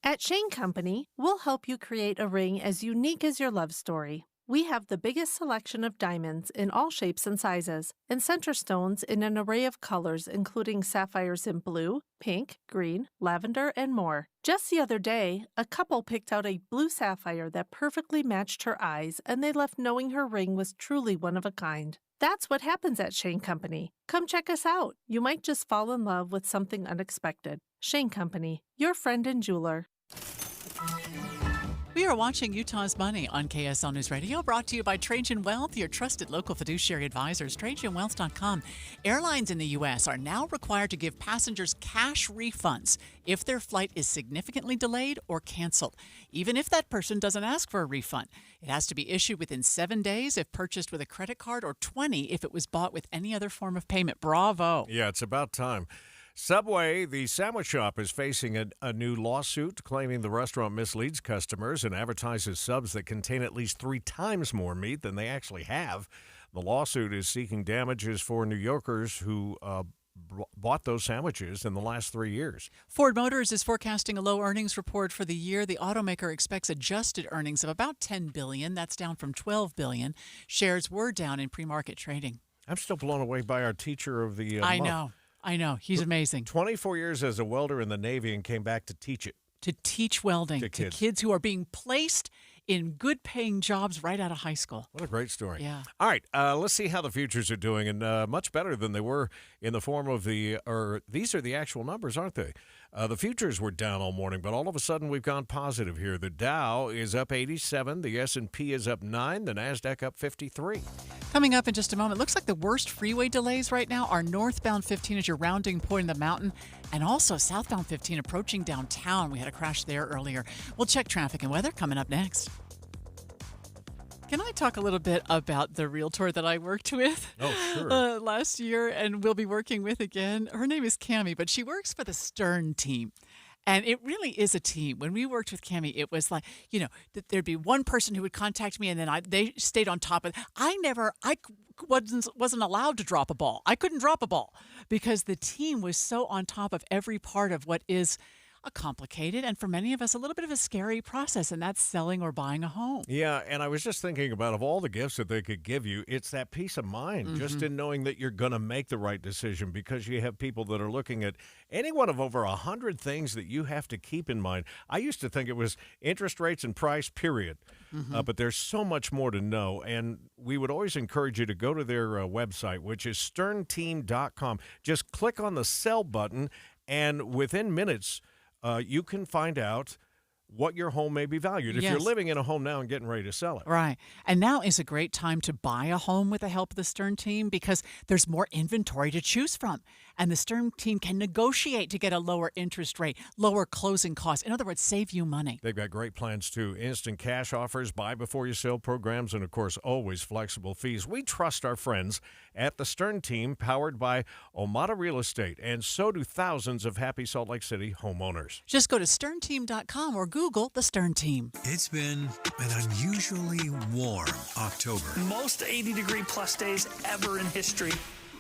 At Shane Company, we'll help you create a ring as unique as your love story. We have the biggest selection of diamonds in all shapes and sizes, and center stones in an array of colors, including sapphires in blue, pink, green, lavender, and more. Just the other day, a couple picked out a blue sapphire that perfectly matched her eyes, and they left knowing her ring was truly one of a kind. That's what happens at Shane Company. Come check us out. You might just fall in love with something unexpected. Shane Company, your friend and jeweler. We are watching Utah's Money on KSL News Radio, brought to you by Trajan Wealth, your trusted local fiduciary advisors. TrajanWealth.com. Airlines in the U.S. are now required to give passengers cash refunds if their flight is significantly delayed or canceled, even if that person doesn't ask for a refund. It has to be issued within 7 days if purchased with a credit card, or 20 if it was bought with any other form of payment. Bravo. Yeah, it's about time. Subway, the sandwich shop, is facing a new lawsuit claiming the restaurant misleads customers and advertises subs that contain at least 3 times more meat than they actually have. The lawsuit is seeking damages for New Yorkers who bought those sandwiches in the last 3 years. Ford Motors is forecasting a low earnings report for the year. The automaker expects adjusted earnings of about $10 billion. That's down from $12 billion. Shares were down in pre-market trading. I'm still blown away by our Teacher of the Month. I know. He's amazing. 24 years as a welder in the Navy and came back to teach it. To teach welding to kids who are being placed in good-paying jobs right out of high school. What a great story. Yeah. All right, let's see how the futures are doing, and much better than they were in the form of these are the actual numbers, aren't they? The futures were down all morning, but all of a sudden we've gone positive here. The Dow is up 87, the S&P is up 9, the NASDAQ up 53. Coming up in just a moment, looks like the worst freeway delays right now are northbound 15 as you're rounding point in the mountain, and also southbound 15 approaching downtown. We had a crash there earlier. We'll check traffic and weather coming up next. Can I talk a little bit about the realtor that I worked with last year and will be working with again? Her name is Cammie, but she works for the Stern team. And it really is a team. When we worked with Cammie, it was like, there'd be one person who would contact me, and then they stayed on top of it. I wasn't allowed to drop a ball. I couldn't drop a ball because the team was so on top of every part of what is a complicated and for many of us a little bit of a scary process, and that's selling or buying a home. Yeah, and I was just thinking about, of all the gifts that they could give you, it's that peace of mind, just in knowing that you're going to make the right decision, because you have people that are looking at any one of over 100 things that you have to keep in mind. I used to think it was interest rates and price, period. But there's so much more to know, and we would always encourage you to go to their website, which is sternteam.com. Just click on the sell button, and within minutes, you can find out what your home may be valued if you're living in a home now and getting ready to sell it. Right. And now is a great time to buy a home with the help of the Stern team because there's more inventory to choose from. And the Stern team can negotiate to get a lower interest rate, lower closing costs. In other words, save you money. They've got great plans too. Instant cash offers, buy before you sell programs, and of course, always flexible fees. We trust our friends at the Stern team, powered by Omada Real Estate, and so do thousands of happy Salt Lake City homeowners. Just go to sternteam.com or Google the Stern team. It's been an unusually warm October. Most 80-degree plus days ever in history.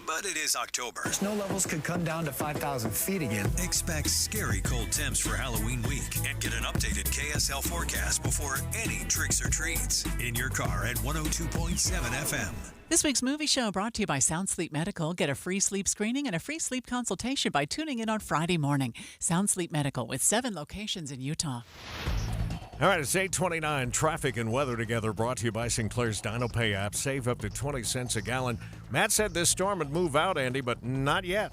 But it is October. Snow levels could come down to 5,000 feet again. Expect scary cold temps for Halloween week and get an updated KSL forecast before any tricks or treats in your car at 102.7 FM. This week's movie show brought to you by Sound Sleep Medical. Get a free sleep screening and a free sleep consultation by tuning in on Friday morning. Sound Sleep Medical with 7 locations in Utah. All right, it's 8:29. Traffic and weather together brought to you by Sinclair's DinoPay app. Save up to 20 cents a gallon. Matt said this storm would move out, Andy, but not yet.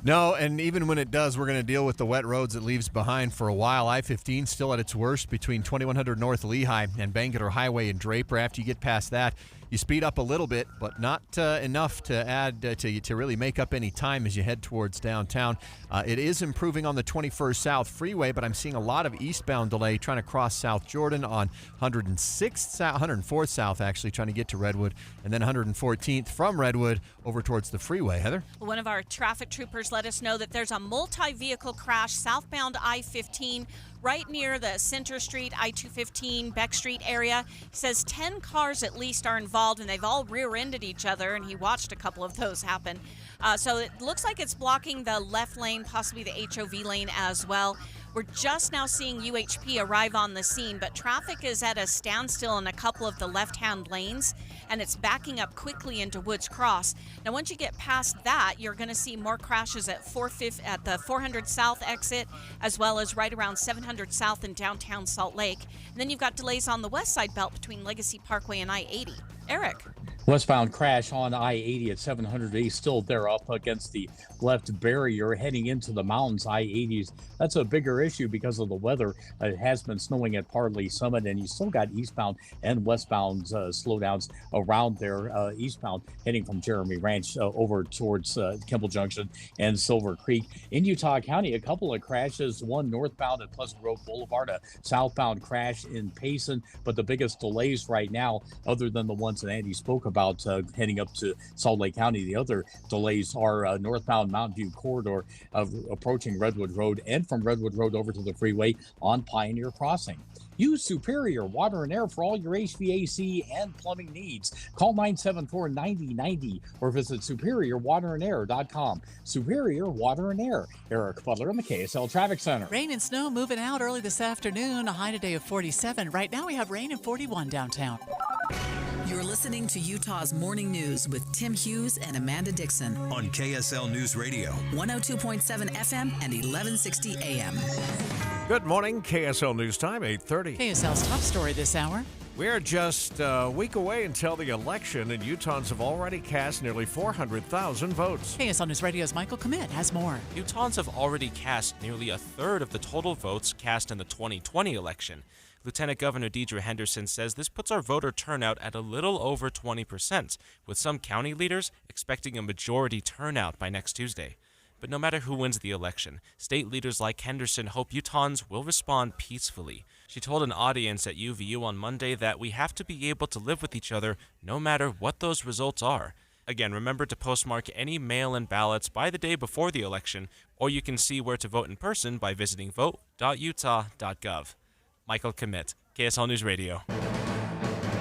No, and even when it does, we're going to deal with the wet roads it leaves behind for a while. I-15 still at its worst between 2100 North Lehigh and Bangerter Highway in Draper. After you get past that, you speed up a little bit, but not enough to add to really make up any time as you head towards downtown. It is improving on the 21st South Freeway, but I'm seeing a lot of eastbound delay trying to cross South Jordan on 104th South, actually trying to get to Redwood, and then 114th from Redwood over towards the freeway. Heather? One of our traffic troopers let us know that there's a multi-vehicle crash southbound I-15 right near the Center Street, I-215, Beck Street area. He says 10 cars at least are involved, and they've all rear-ended each other, and he watched a couple of those happen. So it looks like it's blocking the left lane, possibly the HOV lane as well. We're just now seeing UHP arrive on the scene, but traffic is at a standstill in a couple of the left-hand lanes, and it's backing up quickly into Woods Cross. Now, once you get past that, you're going to see more crashes at the 400 South exit, as well as right around 700 South in downtown Salt Lake. And then you've got delays on the west side belt between Legacy Parkway and I-80. Eric? Westbound crash on I-80 at 700 East, still there up against the left barrier heading into the mountains. I-80s, that's a bigger issue because of the weather. It has been snowing at Parley Summit, and you still got eastbound and westbound slowdowns around there. Eastbound heading from Jeremy Ranch over towards Kimball Junction and Silver Creek. In Utah County, a couple of crashes, one northbound at Pleasant Grove Boulevard, a southbound crash in Payson, but the biggest delays right now, other than the ones that Andy spoke about, heading up to Salt Lake County. The other delays are northbound Mountain View corridor approaching Redwood Road and from Redwood Road over to the freeway on Pioneer Crossing. Use Superior Water and Air for all your HVAC and plumbing needs. Call 974-9090 or visit superiorwaterandair.com. Superior Water and Air. Eric Butler in the KSL Traffic Center. Rain and snow moving out early this afternoon. A high today of 47. Right now we have rain and 41 downtown. You're listening to Utah's Morning News with Tim Hughes and Amanda Dixon on KSL News Radio, 102.7 FM and 1160 AM. Good morning, KSL News Time, 8:30. KSL's top story this hour. We're just a week away until the election, and Utahns have already cast nearly 400,000 votes. KSL News Radio's Michael Commit has more. Utahns have already cast nearly a third of the total votes cast in the 2020 election. Lieutenant Governor Deidre Henderson says this puts our voter turnout at a little over 20%, with some county leaders expecting a majority turnout by next Tuesday. But no matter who wins the election, state leaders like Henderson hope Utahns will respond peacefully. She told an audience at UVU on Monday that we have to be able to live with each other no matter what those results are. Again, remember to postmark any mail-in ballots by the day before the election, or you can see where to vote in person by visiting vote.utah.gov. Michael Commit, KSL News Radio.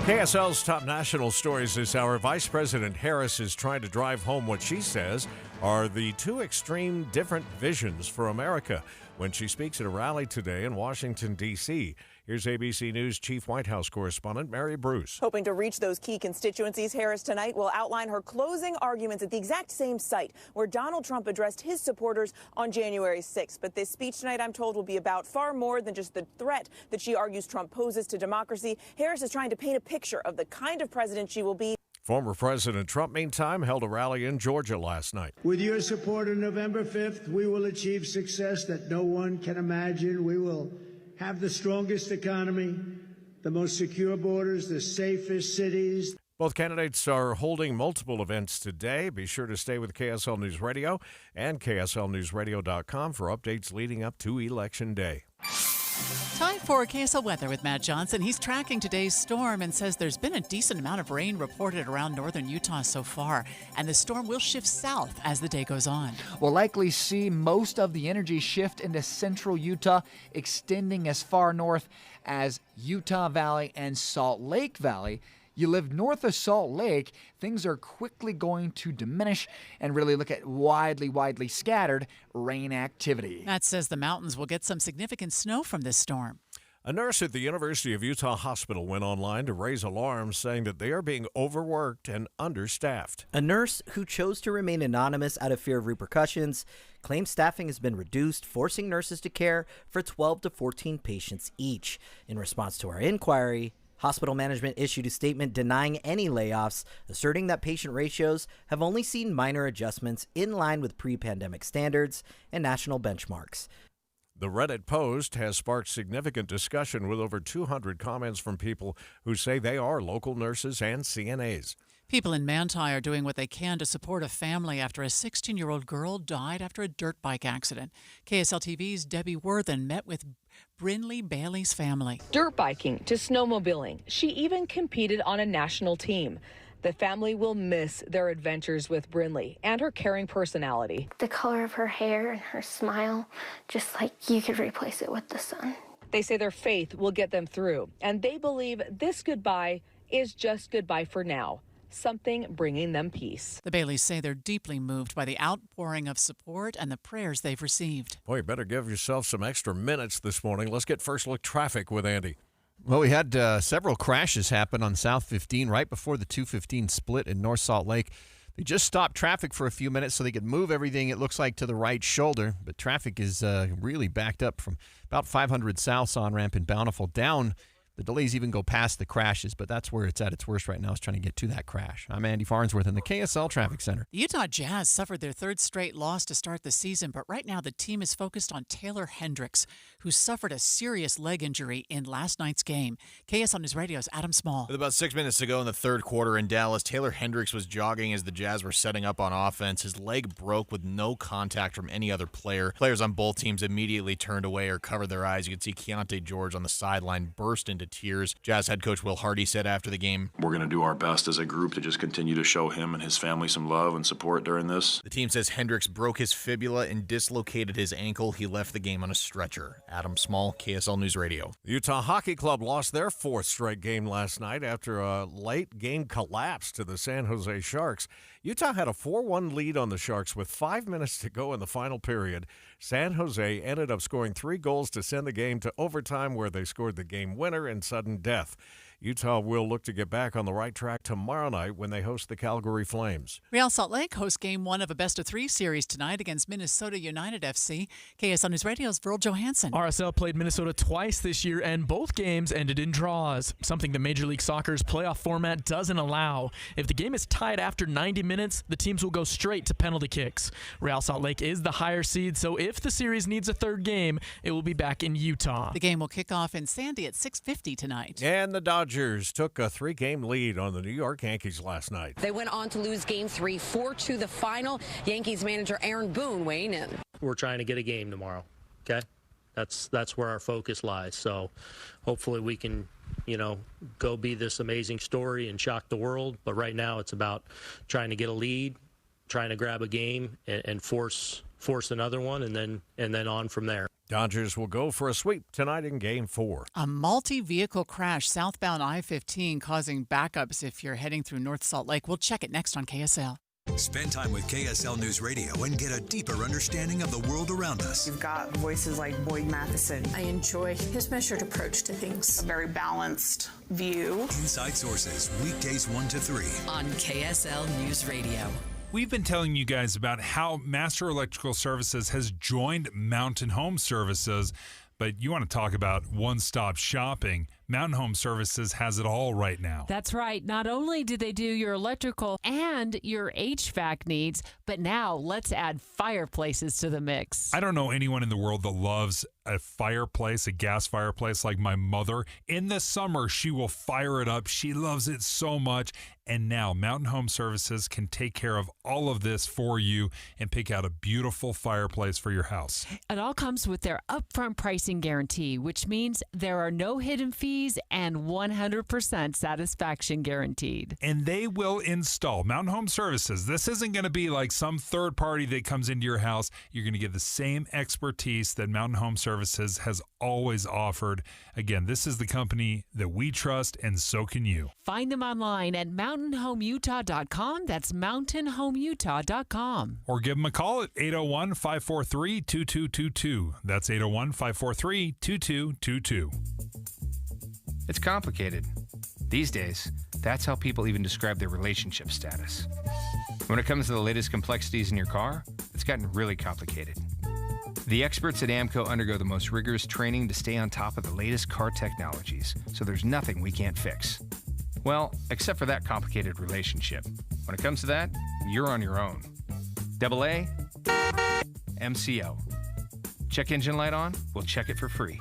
KSL's top national stories this hour. Vice President Harris is trying to drive home what she says are the two extreme different visions for America when she speaks at a rally today in Washington, D.C. Here's ABC News Chief White House correspondent Mary Bruce. Hoping to reach those key constituencies, Harris tonight will outline her closing arguments at the exact same site where Donald Trump addressed his supporters on January 6th. But this speech tonight, I'm told, will be about far more than just the threat that she argues Trump poses to democracy. Harris is trying to paint a picture of the kind of president she will be. Former President Trump, meantime, held a rally in Georgia last night. With your support on November 5th, we will achieve success that no one can imagine. We will have the strongest economy, the most secure borders, the safest cities. Both candidates are holding multiple events today. Be sure to stay with KSL News Radio and KSLNewsRadio.com for updates leading up to Election Day. Time For KSL Weather with Matt Johnson, he's tracking today's storm and says there's been a decent amount of rain reported around northern Utah so far, and the storm will shift south as the day goes on. We'll likely see most of the energy shift into central Utah, extending as far north as Utah Valley and Salt Lake Valley. You live north of Salt Lake, things are quickly going to diminish and really look at widely scattered rain activity. Matt says the mountains will get some significant snow from this storm. A nurse at the University of Utah Hospital went online to raise alarms, saying that they are being overworked and understaffed. A nurse who chose to remain anonymous out of fear of repercussions claims staffing has been reduced, forcing nurses to care for 12 to 14 patients each. In response to our inquiry, hospital management issued a statement denying any layoffs, asserting that patient ratios have only seen minor adjustments in line with pre-pandemic standards and national benchmarks. The Reddit post has sparked significant discussion with over 200 comments from people who say they are local nurses and CNAs. People in Manti are doing what they can to support a family after a 16-year-old girl died after a dirt bike accident. KSL TV's Debbie Worthen met with Brinley Bailey's family. Dirt biking to snowmobiling. She even competed on a national team. The family will miss their adventures with Brinley and her caring personality. The color of her hair and her smile, just like you could replace it with the sun. They say their faith will get them through, and they believe this goodbye is just goodbye for now, something bringing them peace. The Baileys say they're deeply moved by the outpouring of support and the prayers they've received. Boy, you better give yourself some extra minutes this morning. Let's get first look traffic with Andy. Well, we had several crashes happen on South 15 right before the 215 split in North Salt Lake. They just stopped traffic for a few minutes so they could move everything, it looks like, to the right shoulder. But traffic is really backed up from about 500 South on-ramp in Bountiful down. The delays even go past the crashes, but that's where it's at its worst right now, is trying to get to that crash. I'm Andy Farnsworth in the KSL Traffic Center. The Utah Jazz suffered their third straight loss to start the season, but right now the team is focused on Taylor Hendricks, who suffered a serious leg injury in last night's game. KSL News Radio's Adam Small. With about 6 minutes to go in the third quarter in Dallas, Taylor Hendricks was jogging as the Jazz were setting up on offense. His leg broke with no contact from any other player. Players on both teams immediately turned away or covered their eyes. You could see Keontae George on the sideline burst into tears. Jazz head coach Will Hardy said after the game, "We're going to do our best as a group to just continue to show him and his family some love and support during this." The team says Hendricks broke his fibula and dislocated his ankle. He left the game on a stretcher. Adam Small, KSL News Radio. The Utah Hockey Club lost their fourth straight game last night after a late game collapse to the San Jose Sharks. Utah had a 4-1 lead on the Sharks with 5 minutes to go in the final period. San Jose ended up scoring 3 goals to send the game to overtime, where they scored the game winner in sudden death. Utah will look to get back on the right track tomorrow night when they host the Calgary Flames. Real Salt Lake hosts Game 1 of a best-of-3 series tonight against Minnesota United FC. KSL News Radio's Virl Johansson. RSL played Minnesota twice this year, and both games ended in draws, something the Major League Soccer's playoff format doesn't allow. If the game is tied after 90 minutes, the teams will go straight to penalty kicks. Real Salt Lake is the higher seed, so if the series needs a third game, it will be back in Utah. The game will kick off in Sandy at 6:50 tonight. And the Dodgers took a 3-game lead on the New York Yankees last night. They went on to lose Game 3, 4-2 the final. Yankees manager Aaron Boone weighing in. We're trying to get a game tomorrow, okay? That's where our focus lies. So hopefully we can, go be this amazing story and shock the world. But right now it's about trying to get a lead, trying to grab a game and force another one, and then on from there. Dodgers will go for a sweep tonight in Game 4. A multi-vehicle crash southbound I-15 causing backups if you're heading through North Salt Lake. We'll check it next on KSL. Spend time with KSL News Radio and get a deeper understanding of the world around us. You've got voices like Boyd Matheson. I enjoy his measured approach to things. A very balanced view. Inside Sources, weekdays 1 to 3. On KSL News Radio. We've been telling you guys about how Master Electrical Services has joined Mountain Home Services, but you want to talk about one-stop shopping. Mountain Home Services has it all right now. That's right. Not only do they do your electrical and your HVAC needs, but now let's add fireplaces to the mix. I don't know anyone in the world that loves a fireplace, a gas fireplace like my mother. In the summer, she will fire it up. She loves it so much. And now Mountain Home Services can take care of all of this for you and pick out a beautiful fireplace for your house. It all comes with their upfront pricing guarantee, which means there are no hidden fees and 100% satisfaction guaranteed. And they will install. Mountain Home Services, this isn't going to be like some third party that comes into your house. You're going to get the same expertise that Mountain Home Services has always offered. Again, this is the company that we trust, and so can you. Find them online at mountainhomeutah.com. That's mountainhomeutah.com. Or give them a call at 801-543-2222. That's 801-543-2222. It's complicated. These days, that's how people even describe their relationship status. When it comes to the latest complexities in your car, it's gotten really complicated. The experts at AAMCO undergo the most rigorous training to stay on top of the latest car technologies, so there's nothing we can't fix. Well, except for that complicated relationship. When it comes to that, you're on your own. AA, MCO. Check engine light on? We'll check it for free.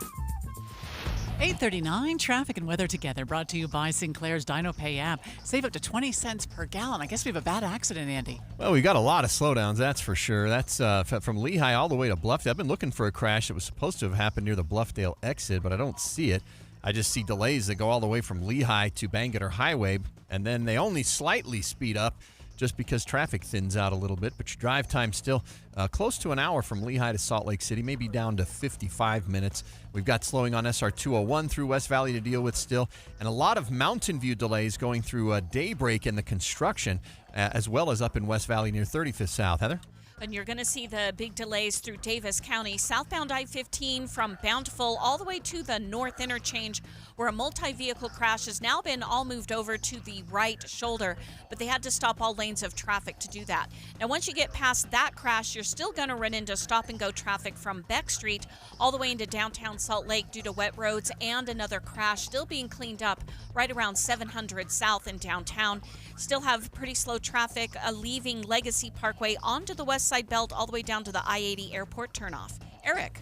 8:39, traffic and weather together, brought to you by Sinclair's DinoPay app. Save up to 20 cents per gallon. I guess we have a bad accident, Andy. Well, we got a lot of slowdowns, that's for sure. That's from Lehigh all the way to Bluffdale. I've been looking for a crash that was supposed to have happened near the Bluffdale exit, but I don't see it. I just see delays that go all the way from Lehigh to Bangerter Highway, and then they only slightly speed up just because traffic thins out a little bit, but your drive time still close to an hour from Lehigh to Salt Lake City, maybe down to 55 minutes. We've got slowing on SR 201 through West Valley to deal with still, and a lot of Mountain View delays going through Daybreak in the construction, as well as up in West Valley near 35th South. Heather? And you're going to see the big delays through Davis County, southbound I-15 from Bountiful all the way to the north interchange, where a multi-vehicle crash has now been all moved over to the right shoulder, but they had to stop all lanes of traffic to do that. Now, once you get past that crash, you're still going to run into stop-and-go traffic from Beck Street all the way into downtown Salt Lake due to wet roads and another crash still being cleaned up right around 700 South in downtown. Still have pretty slow traffic leaving Legacy Parkway onto the west side belt all the way down to the I-80 airport turnoff. Eric.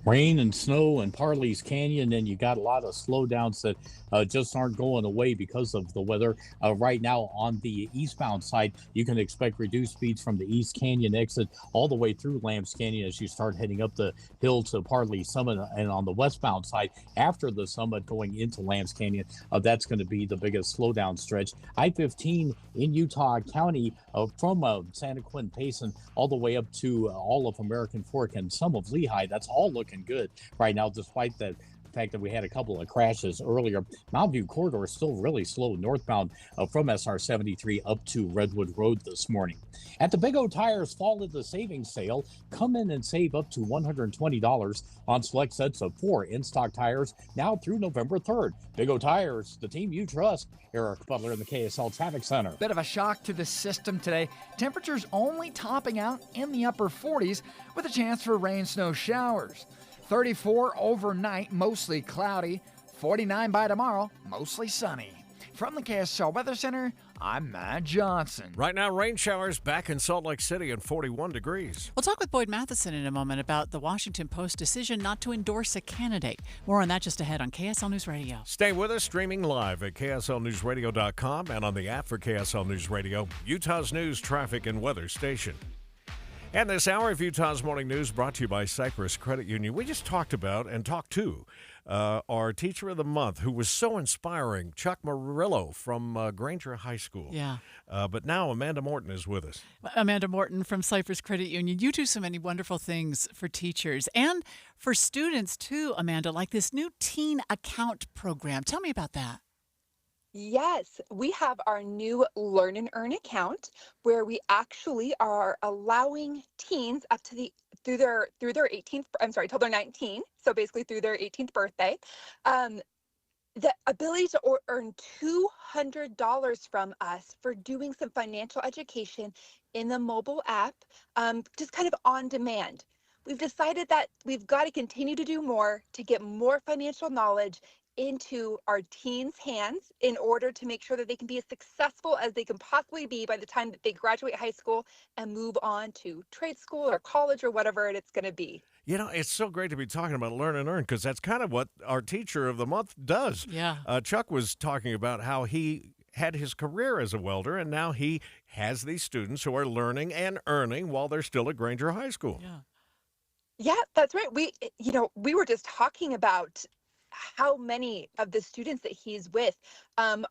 Rain and snow and Parley's Canyon, and you got a lot of slowdowns that just aren't going away because of the weather. Right now on the eastbound side, you can expect reduced speeds from the East Canyon exit all the way through Lambs Canyon as you start heading up the hill to Parley Summit. And on the westbound side, after the summit going into Lambs Canyon, that's going to be the biggest slowdown stretch. I-15 in Utah County from Santa Quinn Payson all the way up to all of American Fork and some of Lehigh. That's all looking good right now, despite the fact that we had a couple of crashes earlier. Mountain View Corridor is still really slow northbound from SR 73 up to Redwood Road this morning. At the Big O Tires Fall of the Savings Sale, come in and save up to $120 on select sets of 4 in-stock tires now through November 3rd. Big O Tires, the team you trust. Eric Butler in the KSL Traffic Center. Bit of a shock to the system today. Temperatures only topping out in the upper 40s with a chance for rain, snow showers. 34 overnight, mostly cloudy. 49 by tomorrow, mostly sunny. From the KSL Weather Center, I'm Matt Johnson. Right now, rain showers back in Salt Lake City and 41 degrees. We'll talk with Boyd Matheson in a moment about the Washington Post decision not to endorse a candidate. More on that just ahead on KSL News Radio. Stay with us, streaming live at KSLNewsRadio.com and on the app for KSL News Radio, Utah's news, traffic, and weather station. And this hour of Utah's Morning News brought to you by Cypress Credit Union. We just talked about and talked to our Teacher of the Month, who was so inspiring, Chuck Murillo from Granger High School. Yeah. But now Amanda Morton is with us. Amanda Morton from Cypress Credit Union. You do so many wonderful things for teachers and for students too, Amanda, like this new teen account program. Tell me about that. Yes, we have our new Learn and Earn account where we actually are allowing teens up to through their 18th, till they're 19, so basically through their 18th birthday, the ability to earn $200 from us for doing some financial education in the mobile app, just kind of on demand. We've decided that we've got to continue to do more to get more financial knowledge into our teens' hands in order to make sure that they can be as successful as they can possibly be by the time that they graduate high school and move on to trade school or college or whatever it's going to be. You know, it's so great to be talking about Learn and Earn because that's kind of what our Teacher of the Month does. Yeah. Chuck was talking about how he had his career as a welder, and now he has these students who are learning and earning while they're still at Granger High School. Yeah. Yeah, that's right. We were just talking about how many of the students that he's with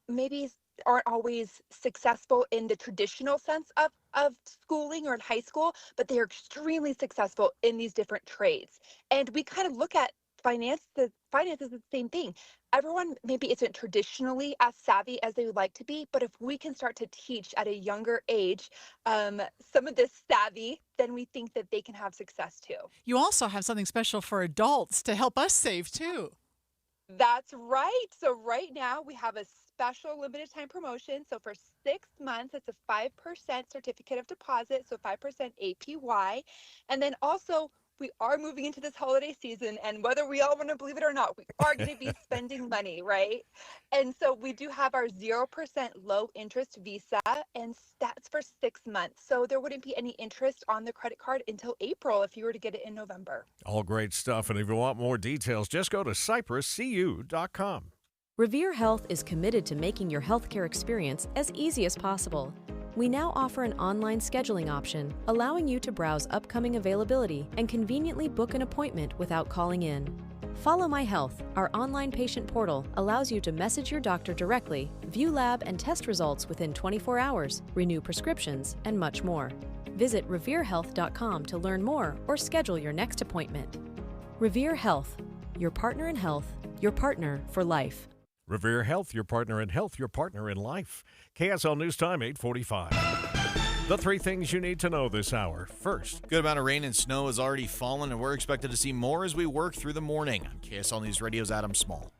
maybe aren't always successful in the traditional sense of schooling or in high school, but they are extremely successful in these different trades. And we kind of look at finance is the same thing. Everyone maybe isn't traditionally as savvy as they would like to be, but if we can start to teach at a younger age some of this savvy, then we think that they can have success too. You also have something special for adults to help us save too. That's right. So right now we have a special limited time promotion. So for 6 months, it's a 5% certificate of deposit, so 5% APY. And then also we are moving into this holiday season, and whether we all want to believe it or not, we are going to be spending money, right? And so we do have our 0% low interest Visa, and that's for 6 months. So there wouldn't be any interest on the credit card until April if you were to get it in November. All great stuff. And if you want more details, just go to cypresscu.com. Revere Health is committed to making your healthcare experience as easy as possible. We now offer an online scheduling option, allowing you to browse upcoming availability and conveniently book an appointment without calling in. Follow My Health, our online patient portal, allows you to message your doctor directly, view lab and test results within 24 hours, renew prescriptions, and much more. Visit reverehealth.com to learn more or schedule your next appointment. Revere Health, your partner in health, your partner for life. Revere Health, your partner in health, your partner in life. KSL News Time, 8:45. The three things you need to know this hour. First, good amount of rain and snow has already fallen, and we're expected to see more as we work through the morning. KSL News Radio's Adam Small.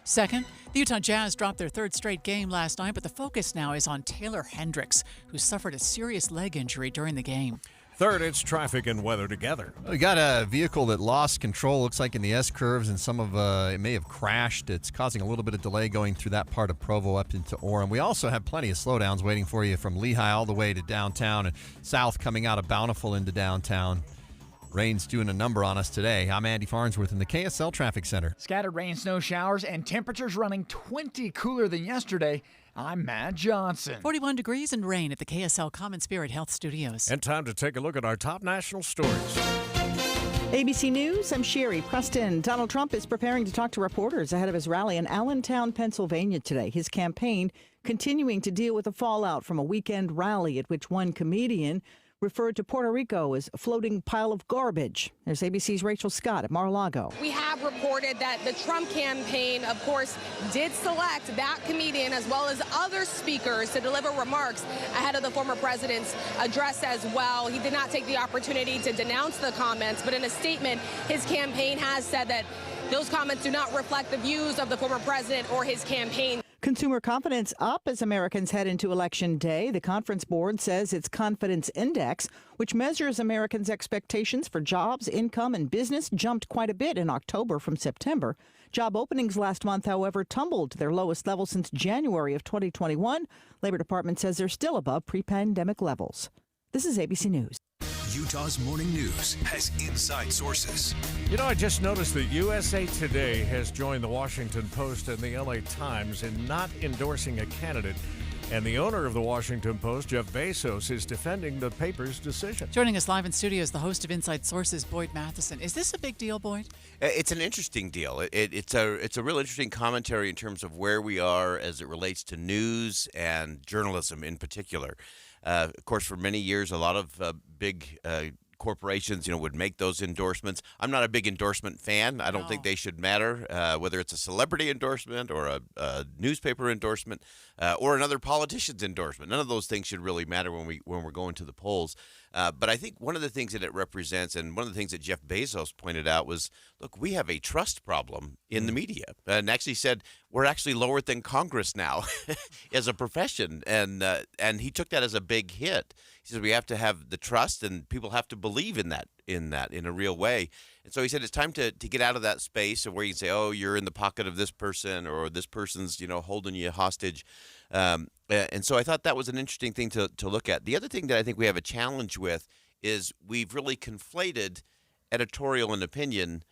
Second, the Utah Jazz dropped their third straight game last night, but the focus now is on Taylor Hendricks, who suffered a serious leg injury during the game. Third, it's traffic and weather together. We got a vehicle that lost control, looks like in the S-curves, and some of it may have crashed. It's causing a little bit of delay going through that part of Provo up into Orem. We also have plenty of slowdowns waiting for you from Lehigh all the way to downtown and south coming out of Bountiful into downtown. Rain's doing a number on us today. I'm Andy Farnsworth in the KSL Traffic Center. Scattered rain, snow showers, and temperatures running 20 cooler than yesterday. I'm Matt Johnson. 41 degrees and rain at the KSL Common Spirit Health Studios. And time to take a look at our top national stories. ABC News, I'm Sherry Preston. Donald Trump is preparing to talk to reporters ahead of his rally in Allentown, Pennsylvania today. His campaign continuing to deal with the fallout from a weekend rally at which one comedian referred to Puerto Rico as a floating pile of garbage. There's ABC's Rachel Scott at Mar-a-Lago. We have reported that the Trump campaign, of course, did select that comedian as well as other speakers to deliver remarks ahead of the former president's address as well. He did not take the opportunity to denounce the comments, but in a statement, his campaign has said that those comments do not reflect the views of the former president or his campaign. Consumer confidence up as Americans head into Election Day. The Conference Board says its confidence index, which measures Americans' expectations for jobs, income, and business, jumped quite a bit in October from September. Job openings last month, however, tumbled to their lowest level since January of 2021. Labor Department says they're still above pre-pandemic levels. This is ABC News. Utah's Morning News has inside sources. You know, I just noticed that USA Today has joined the Washington Post and the LA Times in not endorsing a candidate. And the owner of the Washington Post, Jeff Bezos, is defending the paper's decision. Joining us live in studio is the host of Inside Sources, Boyd Matheson. Is this a big deal, Boyd? It's an interesting deal. It's a real interesting commentary in terms of where we are as it relates to news and journalism in particular. Of course, for many years, a lot of big corporations, would make those endorsements. I'm not a big endorsement fan. I don't think they should matter, whether it's a celebrity endorsement or a newspaper endorsement or another politician's endorsement. None of those things should really matter when we're going to the polls. But I think one of the things that it represents, and one of the things that Jeff Bezos pointed out was, look, we have a trust problem in the media, and actually said we're actually lower than Congress now as a profession, and he took that as a big hit. He says we have to have the trust, and people have to believe in that in a real way. And so he said it's time to get out of that space of where you can say, oh, you're in the pocket of this person, or this person's holding you hostage. And so I thought that was an interesting thing to look at. The other thing that I think we have a challenge with is we've really conflated editorial and opinion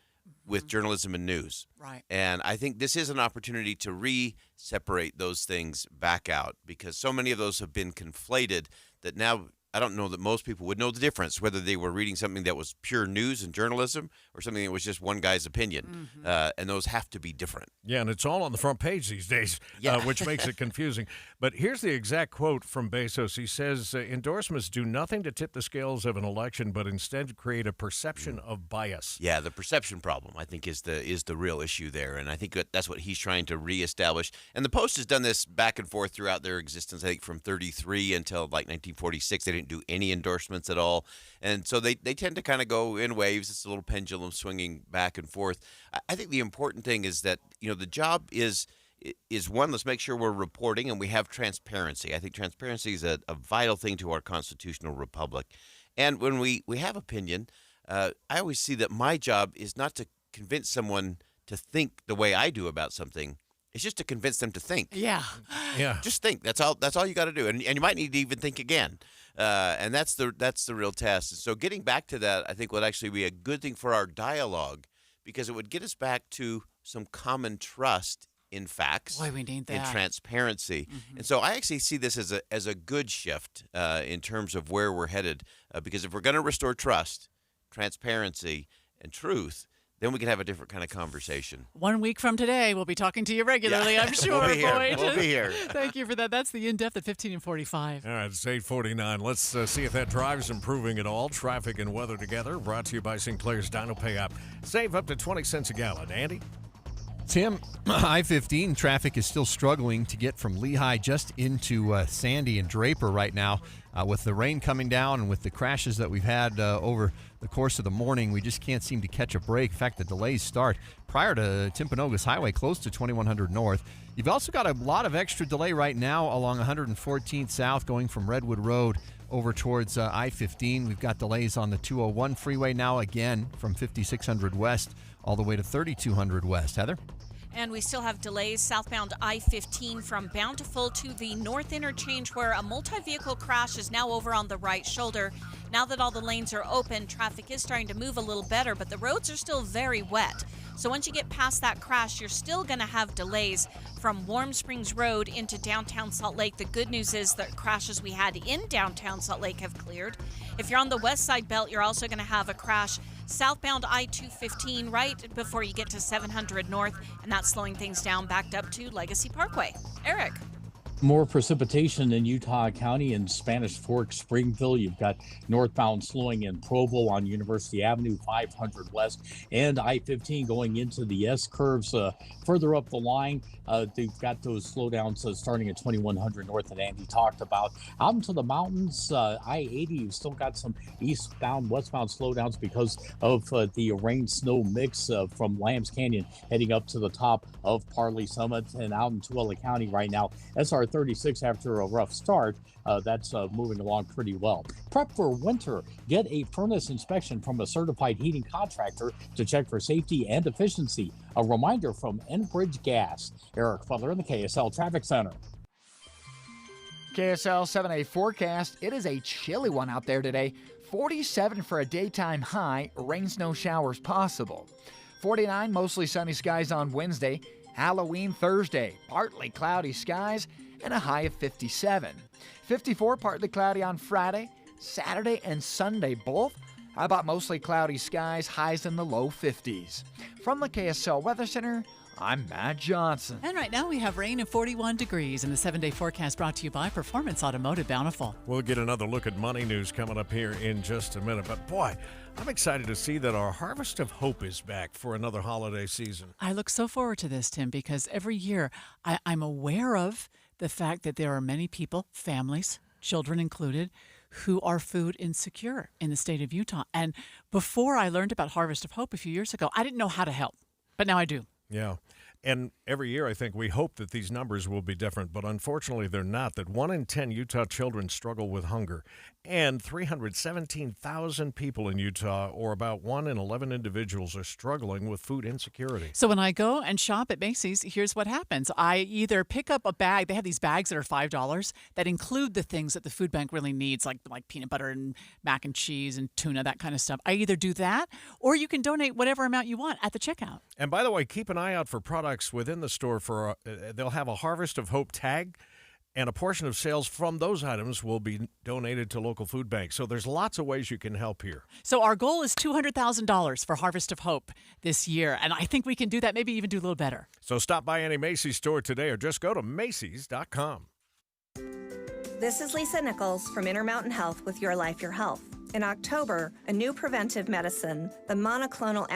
with journalism and news. Right. And I think this is an opportunity to separate those things back out, because so many of those have been conflated that now I don't know that most people would know the difference, whether they were reading something that was pure news and journalism or something that was just one guy's opinion. And those have to be different. Yeah, and it's all on the front page these days, which makes it confusing. But here's the exact quote from Bezos. He says, endorsements do nothing to tip the scales of an election, but instead create a perception of bias. Yeah, the perception problem, I think, is the real issue there. And I think that's what he's trying to reestablish. And the Post has done this back and forth throughout their existence, I think from 1933 until like 1946. They didn't do any endorsements at all. And so they tend to kind of go in waves. It's a little pendulum swinging back and forth. I think the important thing is that, the job is one, let's make sure we're reporting and we have transparency. I think transparency is a vital thing to our constitutional republic. And when we have opinion, I always see that my job is not to convince someone to think the way I do about something. It's just to convince them to think. Yeah. Just think. That's all you got to do. And you might need to even think again. And that's the real test. So getting back to that, I think would actually be a good thing for our dialogue, because it would get us back to some common trust in facts. Boy, we need that. In transparency. And so I actually see this as a good shift in terms of where we're headed, because if we're going to restore trust, transparency, and truth, then we can have a different kind of conversation. 1 week from today, we'll be talking to you regularly, I'm sure. We'll be here. Boyd. We'll be here. Thank you for that. That's the In-Depth at 15 and 45. All right, it's 8:49. Let's see if that drive's improving at all. Traffic and weather together, brought to you by Sinclair's Dino Pay App. Save up to 20 cents a gallon. Andy? Tim, I-15 traffic is still struggling to get from Lehigh just into Sandy and Draper right now. With the rain coming down and with the crashes that we've had over the course of the morning, we just can't seem to catch a break. In fact, the delays start prior to Timpanogos Highway, close to 2100 North. You've also got a lot of extra delay right now along 114th South going from Redwood Road over towards I-15. We've got delays on the 201 freeway now again from 5600 West all the way to 3200 West. Heather? And we still have delays southbound I-15 from Bountiful to the North Interchange, where a multi-vehicle crash is now over on the right shoulder. Now that all the lanes are open, traffic is starting to move a little better, but the roads are still very wet. So once you get past that crash, you're still going to have delays from Warm Springs Road into downtown Salt Lake. The good news is the crashes we had in downtown Salt Lake have cleared. If you're on the west side belt, you're also going to have a crash southbound I-215 right before you get to 700 North, and that's slowing things down backed up to Legacy Parkway. Eric. More precipitation in Utah County and Spanish Fork, Springville. You've got northbound slowing in Provo on University Avenue, 500 West, and I-15 going into the S-curves further up the line. They've got those slowdowns starting at 2100 North that Andy talked about. Out into the mountains, I-80, you've still got some eastbound, westbound slowdowns because of the rain-snow mix from Lambs Canyon heading up to the top of Parley Summit. And out in Tooele County right now, SR 36 after a rough start. That's moving along pretty well. Prep for winter. Get a furnace inspection from a certified heating contractor to check for safety and efficiency. A reminder from Enbridge Gas. Eric Butler in the KSL Traffic Center. KSL 7-day forecast. It is a chilly one out there today. 47 for a daytime high. Rain, snow showers possible. 49, mostly sunny skies on Wednesday. Halloween Thursday, partly cloudy skies and a high of 57. 54, partly cloudy on Friday, Saturday and Sunday both. How about mostly cloudy skies, highs in the low 50s. From the KSL Weather Center, I'm Matt Johnson. And right now we have rain and 41 degrees in the 7-day forecast brought to you by Performance Automotive Bountiful. We'll get another look at money news coming up here in just a minute. But boy, I'm excited to see that our Harvest of Hope is back for another holiday season. I look so forward to this, Tim, because every year I'm aware of the fact that there are many people, families, children included, who are food insecure in the state of Utah. And before I learned about Harvest of Hope a few years ago, I didn't know how to help, but now I do. Yeah. And every year, I think we hope that these numbers will be different, but unfortunately, they're not. That 1 in 10 Utah children struggle with hunger, and 317,000 people in Utah, or about 1 in 11 individuals, are struggling with food insecurity. So when I go and shop at Macy's, here's what happens. I either pick up a bag. They have these bags that are $5 that include the things that the food bank really needs, like peanut butter and mac and cheese and tuna, that kind of stuff. I either do that, or you can donate whatever amount you want at the checkout. And by the way, keep an eye out for products within the store. They'll have a Harvest of Hope tag, and a portion of sales from those items will be donated to local food banks. So there's lots of ways you can help here. So our goal is $200,000 for Harvest of Hope this year, and I think we can do that, maybe even do a little better. So stop by any Macy's store today, or just go to Macy's.com. This is Lisa Nichols from Intermountain Health with Your Life, Your Health. In October, a new preventive medicine, the monoclonal